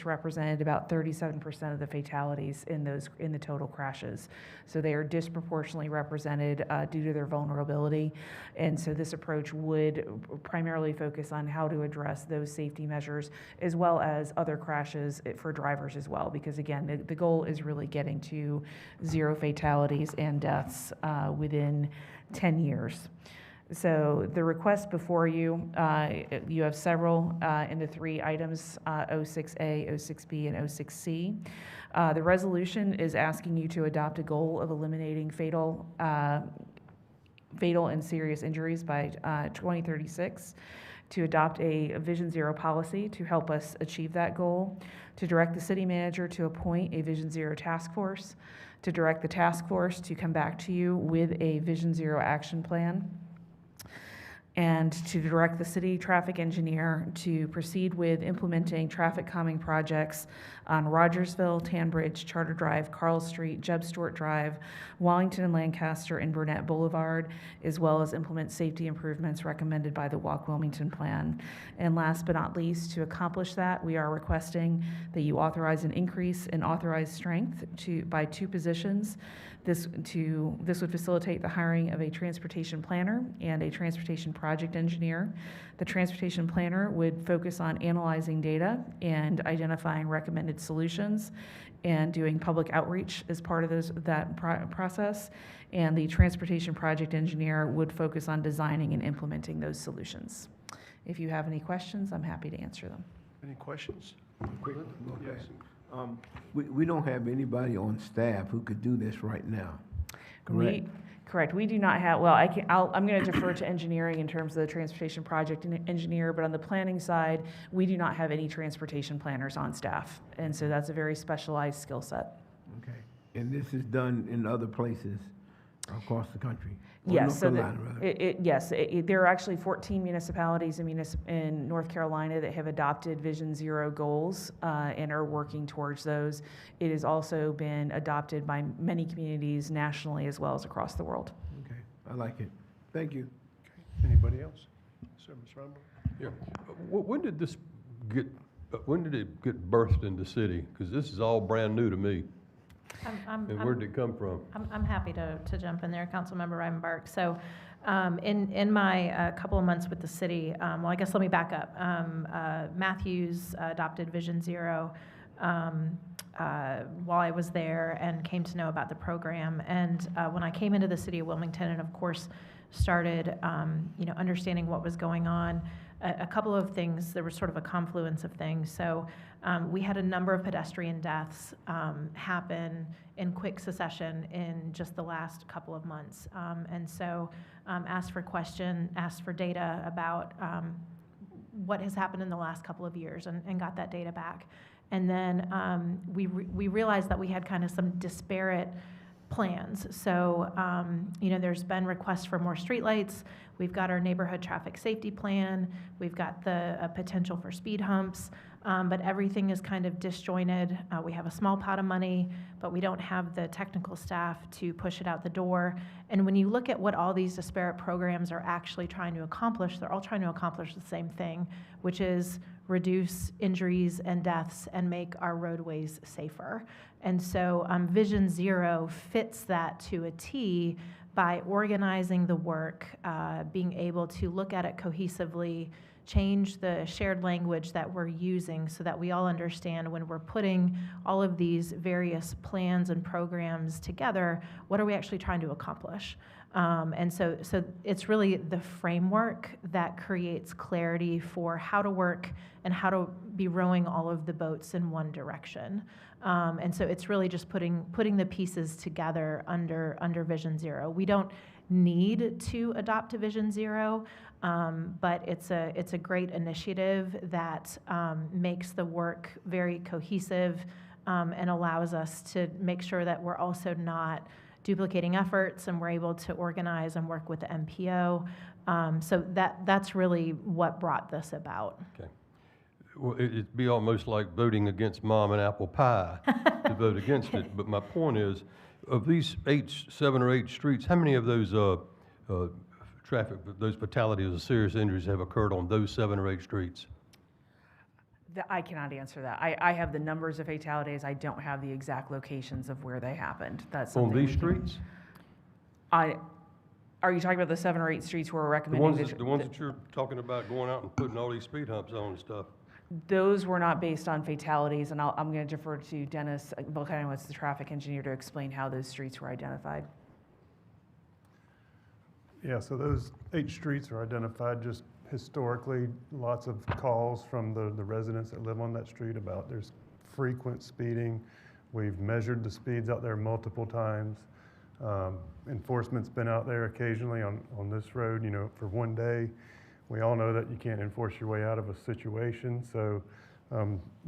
represented about 37% of the fatalities in the total crashes. So they are disproportionately represented due to their vulnerability. And so this approach would primarily focus on how to address those safety measures as well as other crashes for drivers as well, because again, the goal is really getting to zero fatalities and deaths within 10 years. So the request before you, you have several in the three items, 06A, 06B, and 06C. The resolution is asking you to adopt a goal of eliminating fatal and serious injuries by 2036, to adopt a Vision Zero policy to help us achieve that goal, to direct the city manager to appoint a Vision Zero task force, to direct the task force to come back to you with a Vision Zero action plan, and to direct the city traffic engineer to proceed with implementing traffic calming projects on Rogersville, Tanbridge, Charter Drive, Carl Street, Jeb Stuart Drive, Wallington and Lancaster, and Burnett Boulevard, as well as implement safety improvements recommended by the Walk Wilmington Plan. And last but not least, to accomplish that, we are requesting that you authorize an increase in authorized strength by 2 positions. This would facilitate the hiring of a transportation planner and a transportation project engineer. The transportation planner would focus on analyzing data and identifying recommended solutions and doing public outreach as part of that process. And the transportation project engineer would focus on designing and implementing those solutions. If you have any questions, I'm happy to answer them. Any questions? Quick, Yes. we don't have anybody on staff who could do this right now, correct? Correct. We do not have, well, I'm going to defer to engineering in terms of the transportation project engineer, but on the planning side, we do not have any transportation planners on staff. And so that's a very specialized skill set. Okay. And this is done in other places across the country? Or Yes, North so Carolina, there are actually 14 municipalities in North Carolina that have adopted Vision Zero goals and are working towards those. It has also been adopted by many communities nationally as well as across the world. Okay, I like it. Thank you. Anybody else? Sir, Ms. Rumble? Yeah. When did this when did it get birthed in the city? Because this is all brand new to me. And where did it come from? I'm happy to jump in there, Councilmember Reibenbark. So in my couple of months with the city, well, I guess let me back up. Matthews adopted Vision Zero while I was there and came to know about the program. And when I came into the city of Wilmington and, of course, started understanding what was going on, a couple of things, there was sort of a confluence of things. So we had a number of pedestrian deaths happen in quick succession in just the last couple of months. And so asked for data about what has happened in the last couple of years and got that data back. And then we realized that we had kind of some disparate plans. So, there's been requests for more streetlights. We've got our neighborhood traffic safety plan. We've got the potential for speed humps. but everything is kind of disjointed. We have a small pot of money, but we don't have the technical staff to push it out the door. And when you look at what all these disparate programs are actually trying to accomplish, they're all trying to accomplish the same thing, which is reduce injuries and deaths and make our roadways safer. And so Vision Zero fits that to a T by organizing the work, being able to look at it cohesively, change the shared language that we're using so that we all understand when we're putting all of these various plans and programs together, what are we actually trying to accomplish? And so it's really the framework that creates clarity for how to work and how to be rowing all of the boats in one direction. And so it's really just putting the pieces together under Vision Zero. We don't need to adopt to Vision Zero, but it's a great initiative that makes the work very cohesive and allows us to make sure that we're also not duplicating efforts and we're able to organize and work with the MPO. So that's really what brought this about. Okay. Well, it'd be almost like voting against mom and apple pie to vote against it. But my point is, of these 7 or 8 streets, how many of those those fatalities or serious injuries have occurred on those 7 or 8 streets? I cannot answer that. I have the numbers of fatalities. I don't have the exact locations of where they happened. That's On something these streets? Are you talking about the 7 or 8 streets where we're recommending? The ones that you're talking about going out and putting all these speed humps on and stuff. Those were not based on fatalities, and I'm going to defer to Dennis Volcano, who's the traffic engineer, to explain how those streets were identified. Yeah, so those 8 streets are identified just historically. Lots of calls from the residents that live on that street about there's frequent speeding. We've measured the speeds out there multiple times. Enforcement's been out there occasionally on this road, for one day. We all know that you can't enforce your way out of a situation. So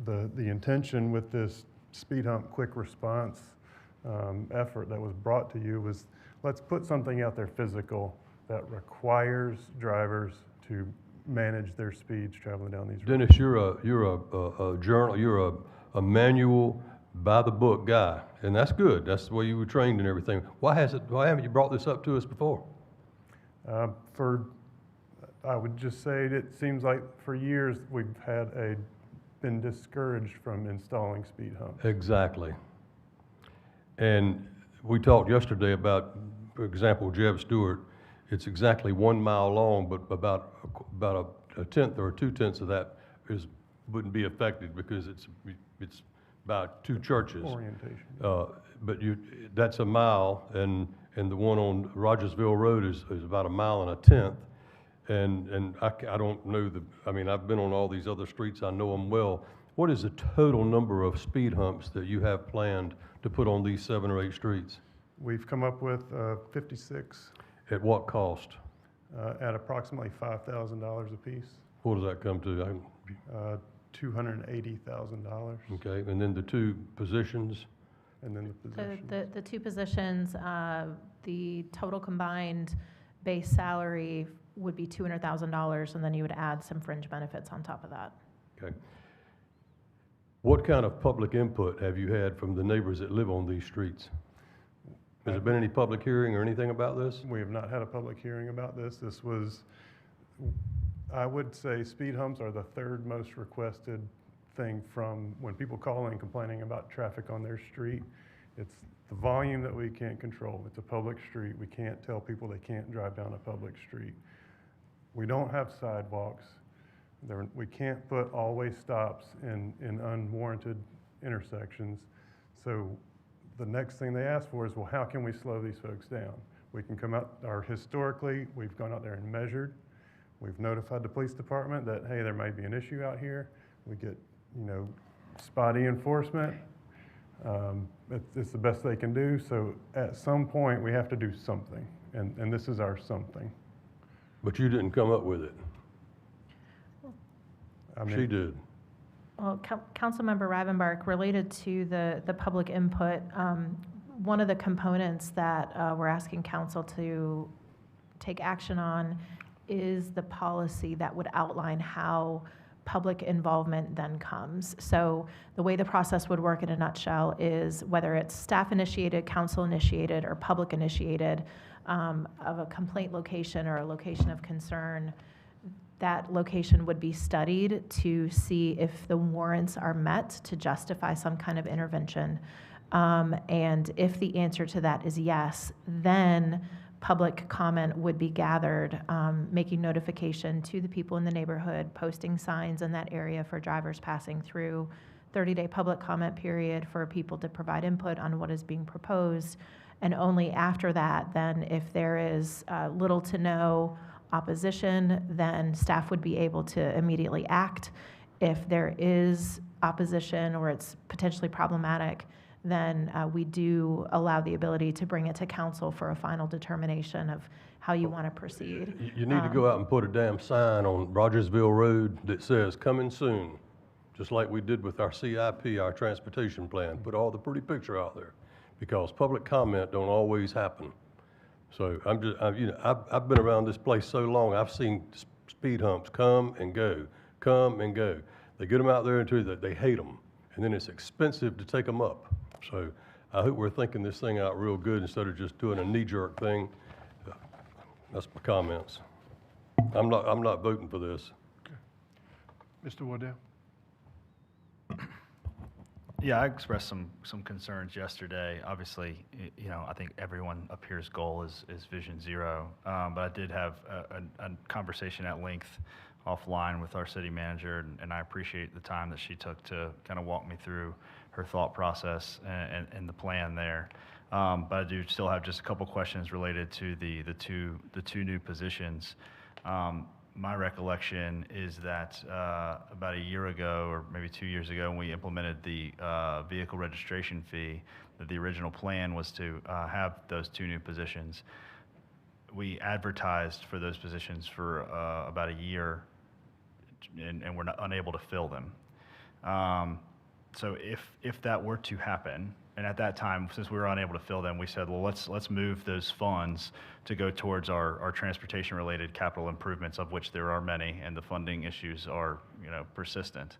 the intention with this speed hump quick response effort that was brought to you was, let's put something out there physical that requires drivers to manage their speeds traveling down these roads. Dennis, you're a manual, by the book guy, and that's good. That's the way you were trained and everything. Why haven't you brought this up to us before? I would just say it seems like for years we've been discouraged from installing speed humps. Exactly. And we talked yesterday about, for example, Jeb Stewart. It's exactly 1 mile long, but about a tenth or 2/10 of that wouldn't be affected because it's about 2 churches. Orientation. But that's a mile, and the one on Rogersville Road is about 1 mile and a tenth. And I don't know I've been on all these other streets, I know them well. What is the total number of speed humps that you have planned to put on these 7 or 8 streets? We've come up with 56. At what cost? At approximately $5,000 apiece. What does that come to? $280,000. Okay, and then the 2 positions? And then the positions. The 2 positions, the total combined base salary would be $200,000, and then you would add some fringe benefits on top of that. Okay. What kind of public input have you had from the neighbors that live on these streets? Has there been any public hearing or anything about this? We have not had a public hearing about this. This was, I would say speed humps are the 3rd most requested thing from when people call in complaining about traffic on their street. It's the volume that we can't control. It's a public street. We can't tell people they can't drive down a public street. We don't have sidewalks. We can't put always stops in unwarranted intersections. So the next thing they ask for is, well, how can we slow these folks down? We can come out, historically, we've gone out there and measured. We've notified the police department that, hey, there might be an issue out here. We get, spotty enforcement. It's the best they can do. So at some point, we have to do something. And this is our something. But you didn't come up with it. She did. Well, Councilmember Ravenbark, related to the public input, one of the components that we're asking council to take action on is the policy that would outline how public involvement then comes. So the way the process would work in a nutshell is whether it's staff-initiated, council-initiated, or public-initiated of a complaint location or a location of concern, that location would be studied to see if the warrants are met to justify some kind of intervention. And if the answer to that is yes, then public comment would be gathered, making notification to the people in the neighborhood, posting signs in that area for drivers passing through, 30-day public comment period for people to provide input on what is being proposed. And only after that, then if there is little to no opposition, then staff would be able to immediately act. If there is opposition or it's potentially problematic, then we do allow the ability to bring it to council for a final determination of how you want to proceed. You need to go out and put a damn sign on Rogersville Road that says, "Coming soon," just like we did with our CIP, our transportation plan. Put all the pretty picture out there, because public comment don't always happen. So I've been around this place so long, I've seen speed humps come and go, come and go. They get them out there until they hate them, and then it's expensive to take them up. So I hope we're thinking this thing out real good instead of just doing a knee-jerk thing. That's my comments. I'm not voting for this. Mr. Waddell? Yeah, I expressed some concerns yesterday. Obviously, I think everyone up here's goal is Vision Zero. But I did have a conversation at length offline with our city manager, and I appreciate the time that she took to kind of walk me through her thought process and the plan there. But I do still have just a couple questions related to the two new positions. My recollection is that about a year ago, or maybe 2 years ago, when we implemented the vehicle registration fee, that the original plan was to have those two new positions. We advertised for those positions for about a year, and we're unable to fill them. So if that were to happen, and at that time, since we were unable to fill them, we said, well, let's move those funds to go towards our transportation-related capital improvements, of which there are many, and the funding issues are persistent.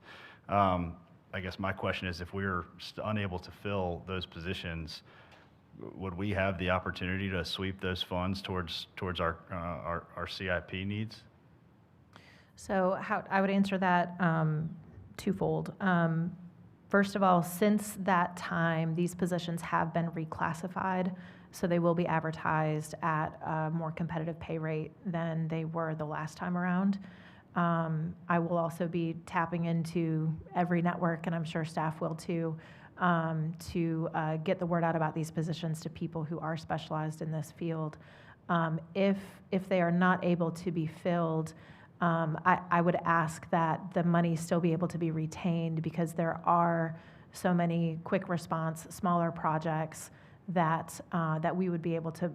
I guess my question is, if we're unable to fill those positions, would we have the opportunity to sweep those funds towards our CIP needs? So how I would answer that twofold. First of all, since that time, these positions have been reclassified, so they will be advertised at a more competitive pay rate than they were the last time around. I will also be tapping into every network, and I'm sure staff will too, to get the word out about these positions to people who are specialized in this field. If they are not able to be filled, I would ask that the money still be able to be retained, because there are so many quick response, smaller projects that we would be able to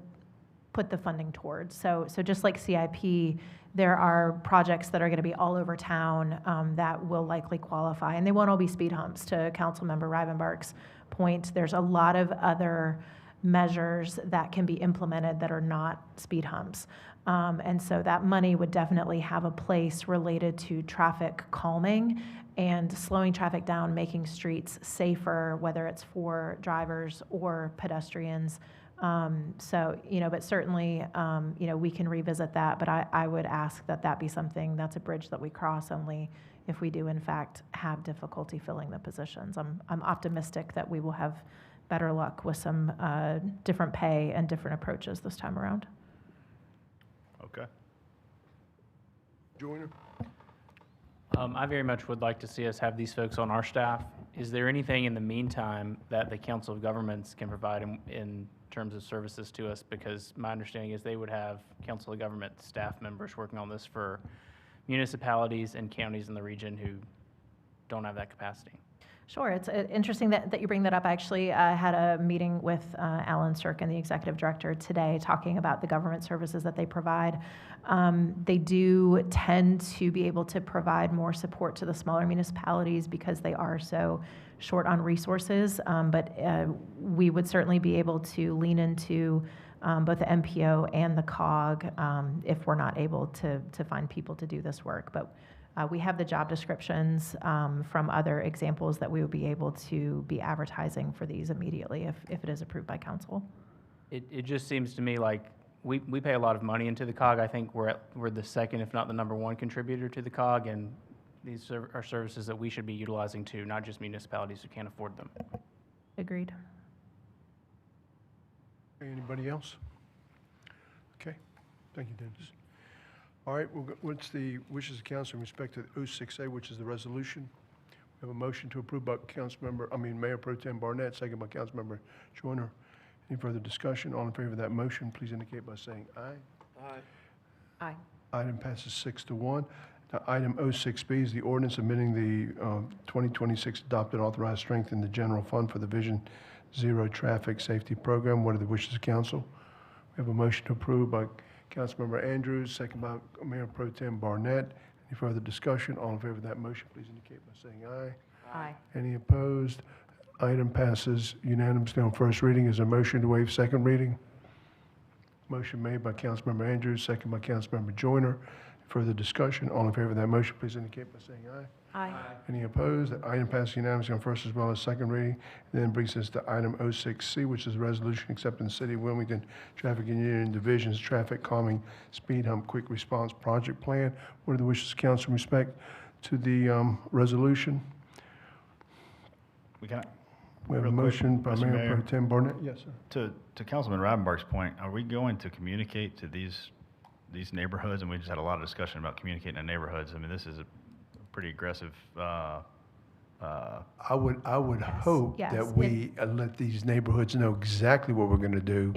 put the funding towards. So just like CIP, there are projects that are going to be all over town that will likely qualify, and they won't all be speed humps. To Councilmember Rivenbark's point, there's a lot of other measures that can be implemented that are not speed humps. And so that money would definitely have a place related to traffic calming and slowing traffic down, making streets safer, whether it's for drivers or pedestrians. But certainly, we can revisit that, but I would ask that be something, that's a bridge that we cross only if we do in fact have difficulty filling the positions. I'm optimistic that we will have better luck with some different pay and different approaches this time around. Okay. Joyner? I very much would like to see us have these folks on our staff. Is there anything in the meantime that the Council of Governments can provide in terms of services to us? Because my understanding is they would have Council of Government staff members working on this for municipalities and counties in the region who don't have that capacity. Sure. It's interesting that you bring that up. I actually had a meeting with Alan Sirkin, the executive director, today, talking about the government services that they provide. They do tend to be able to provide more support to the smaller municipalities because they are so short on resources. But we would certainly be able to lean into both the MPO and the COG if we're not able to find people to do this work. But We have the job descriptions from other examples that we would be able to be advertising for these immediately if it is approved by council. It just seems to me like we pay a lot of money into the COG. I think we're the second, if not the number one contributor to the COG, and these are services that we should be utilizing too, not just municipalities who can't afford them. Agreed. Anybody else? Okay, thank you, Dennis. All right, what's the wishes of council in respect to 06A, which is the resolution? We have a motion to approve by Mayor Pro Tem Barnett, second by Councilmember Joyner. Any further discussion? All in favor of that motion, please indicate by saying aye. Aye. Item passes 6-1. Now, item 06B is the ordinance amending the 2026 adopted authorized strength in the general fund for the Vision Zero Traffic Safety Program. What are the wishes of council? We have a motion to approve by Councilmember Andrews, second by Mayor Pro Tem Barnett. Any further discussion? All in favor of that motion, please indicate by saying aye. Aye. Any opposed? Item passes unanimously on first reading. Is there a motion to waive second reading? Motion made by Councilmember Andrews, second by Councilmember Joyner. Further discussion? All in favor of that motion, please indicate by saying aye. Aye. Any opposed? That item passes unanimously on first as well as second reading. And then brings us to item 06C, which is a resolution accepting the City of Wilmington Traffic Engineering Division's Traffic Calming Speed Hump Quick Response Project Plan. What are the wishes of council in respect to the resolution? We can, We have a Real quick, motion by Mr. Mayor Mayor. Pro Tem Barnett. Yes, sir. to Councilman Rivenbark's point, are we going to communicate to these neighborhoods? And we just had a lot of discussion about communicating in neighborhoods. I mean, this is a pretty aggressive, I would hope Yes, that we let these neighborhoods know exactly what we're going to do,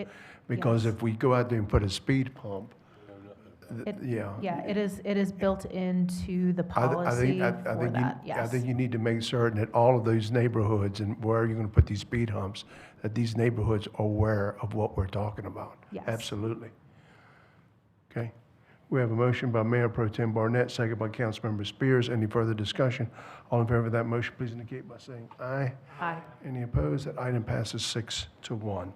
because yes. if we go out there and put a speed pump, yeah. Yeah, it is built into the I policy think for that, I yes. think you need to make certain that all of those neighborhoods and where you're going to put these speed humps, that these neighborhoods are aware of what we're talking about. Yes. Absolutely. Okay. We have a motion by Mayor Pro Tem Barnett, second by Councilmember Spears. Any further discussion? All in favor of that motion, please indicate by saying aye. Aye. Any opposed? That item passes 6-1.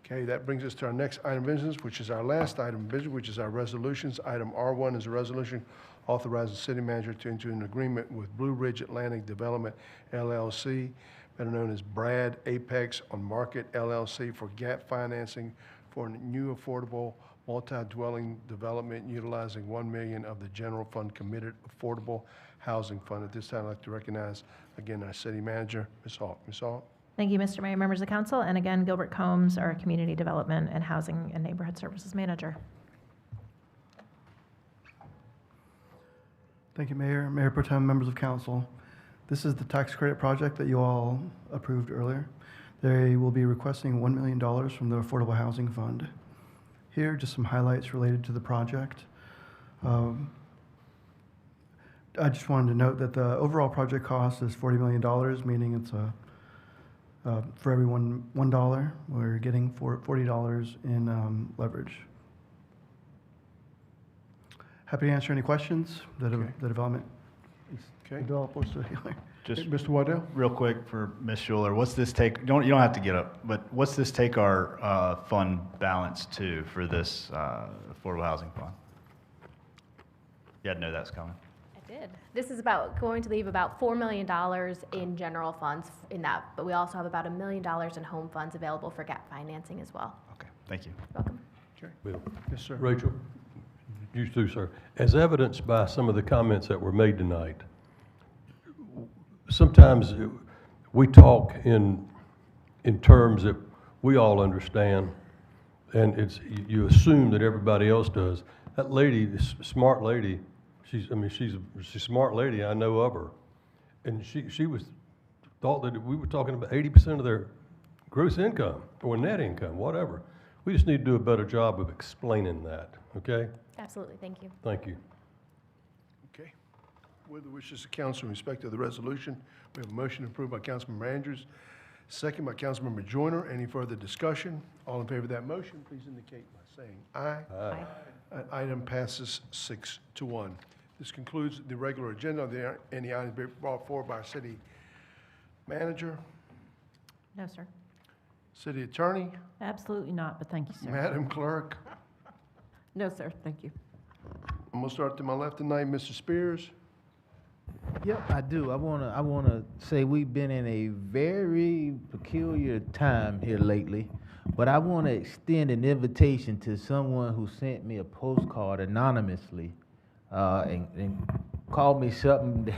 Okay, that brings us to our next item of business, which is our last item of business, which is our resolutions. Item R1 is a resolution authorizing the city manager to enter an agreement with Blue Ridge Atlantic Development LLC, better known as Brad Apex on Market LLC, for gap financing for a new affordable multi-dwelling development utilizing $1 million of the general fund committed affordable housing fund. At this time, I'd like to recognize again our city manager, Ms. Hawk. Ms. Hawk. Thank you, Mr. Mayor, members of council, and again, Gilbert Combs, our Community Development and Housing and Neighborhood Services Manager. Thank you, Mayor, Mayor Pro Tem, members of council. This is the tax credit project that you all approved earlier. They will be requesting $1 million from the Affordable Housing Fund. Here, just some highlights related to the project. I just wanted to note that the overall project cost is $40 million, meaning it's for every $1, we're getting $40 in leverage. Happy to answer any questions that Okay. the development Okay. developers. just Mr. Waddell? real quick for Ms. Schuler, what's this take, you don't have to get up, but what's this take our fund balance to for this affordable housing fund? You had to know that's coming. I did. This is going to leave about $4 million in general funds in that, but we also have about $1 million in home funds available for gap financing as well. Okay, thank you. Welcome. Okay. Bill. Yes, sir. Rachel, you too, sir. As evidenced by some of the comments that were made tonight, sometimes we talk in terms that we all understand, and you assume that everybody else does. That lady, this smart lady, she's a smart lady. I know of her, and she thought that we were talking about 80% of their gross income or net income, whatever. We just need to do a better job of explaining that. Okay. Absolutely. Thank you. Thank you. Okay. With the wishes of council in respect to the resolution, we have a motion approved by Councilmember Andrews, second by Councilmember Joyner. Any further discussion? All in favor of that motion, please indicate by saying aye. Aye. That item passes 6-1. This concludes the regular agenda. Are there any items being brought forward by our city manager, No, sir. city attorney, Absolutely not, but thank you, sir. Madam Clerk? No, sir, thank you. I'm going to start to my left tonight, Mr. Spears. Yep, I do. I wanna say we've been in a very peculiar time here lately, but I wanna extend an invitation to someone who sent me a postcard anonymously, and called me something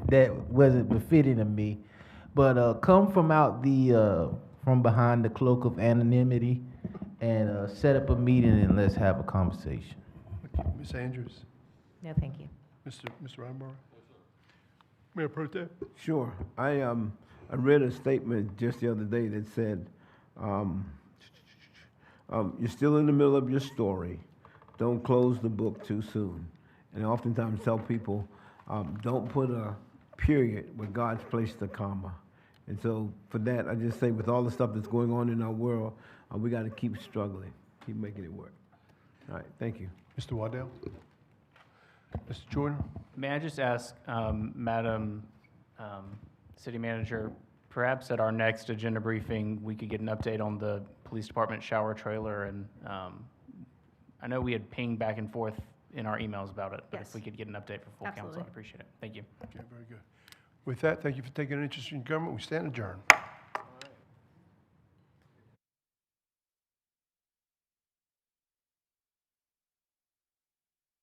that wasn't befitting of me. But come from out from behind the cloak of anonymity and set up a meeting and let's have a conversation. Ms. Andrews? No, thank you. Mr. Reinborough? Mayor Pro Tem? Sure. I read a statement just the other day that said, you're still in the middle of your story. Don't close the book too soon. And I oftentimes tell people, don't put a period where God's placed a comma. And so for that, I just say with all the stuff that's going on in our world, we got to keep struggling, keep making it work. All right, thank you. Mr. Waddell? Mr. Jordan? May I just ask, Madam City Manager, perhaps at our next agenda briefing, we could get an update on the police department shower trailer, and I know we had pinged back and forth in our emails about it, but Yes. if we could get an update for full council, Absolutely. I'd appreciate it. Thank you. Okay, very good. With that, thank you for taking an interest in government. We stand adjourned.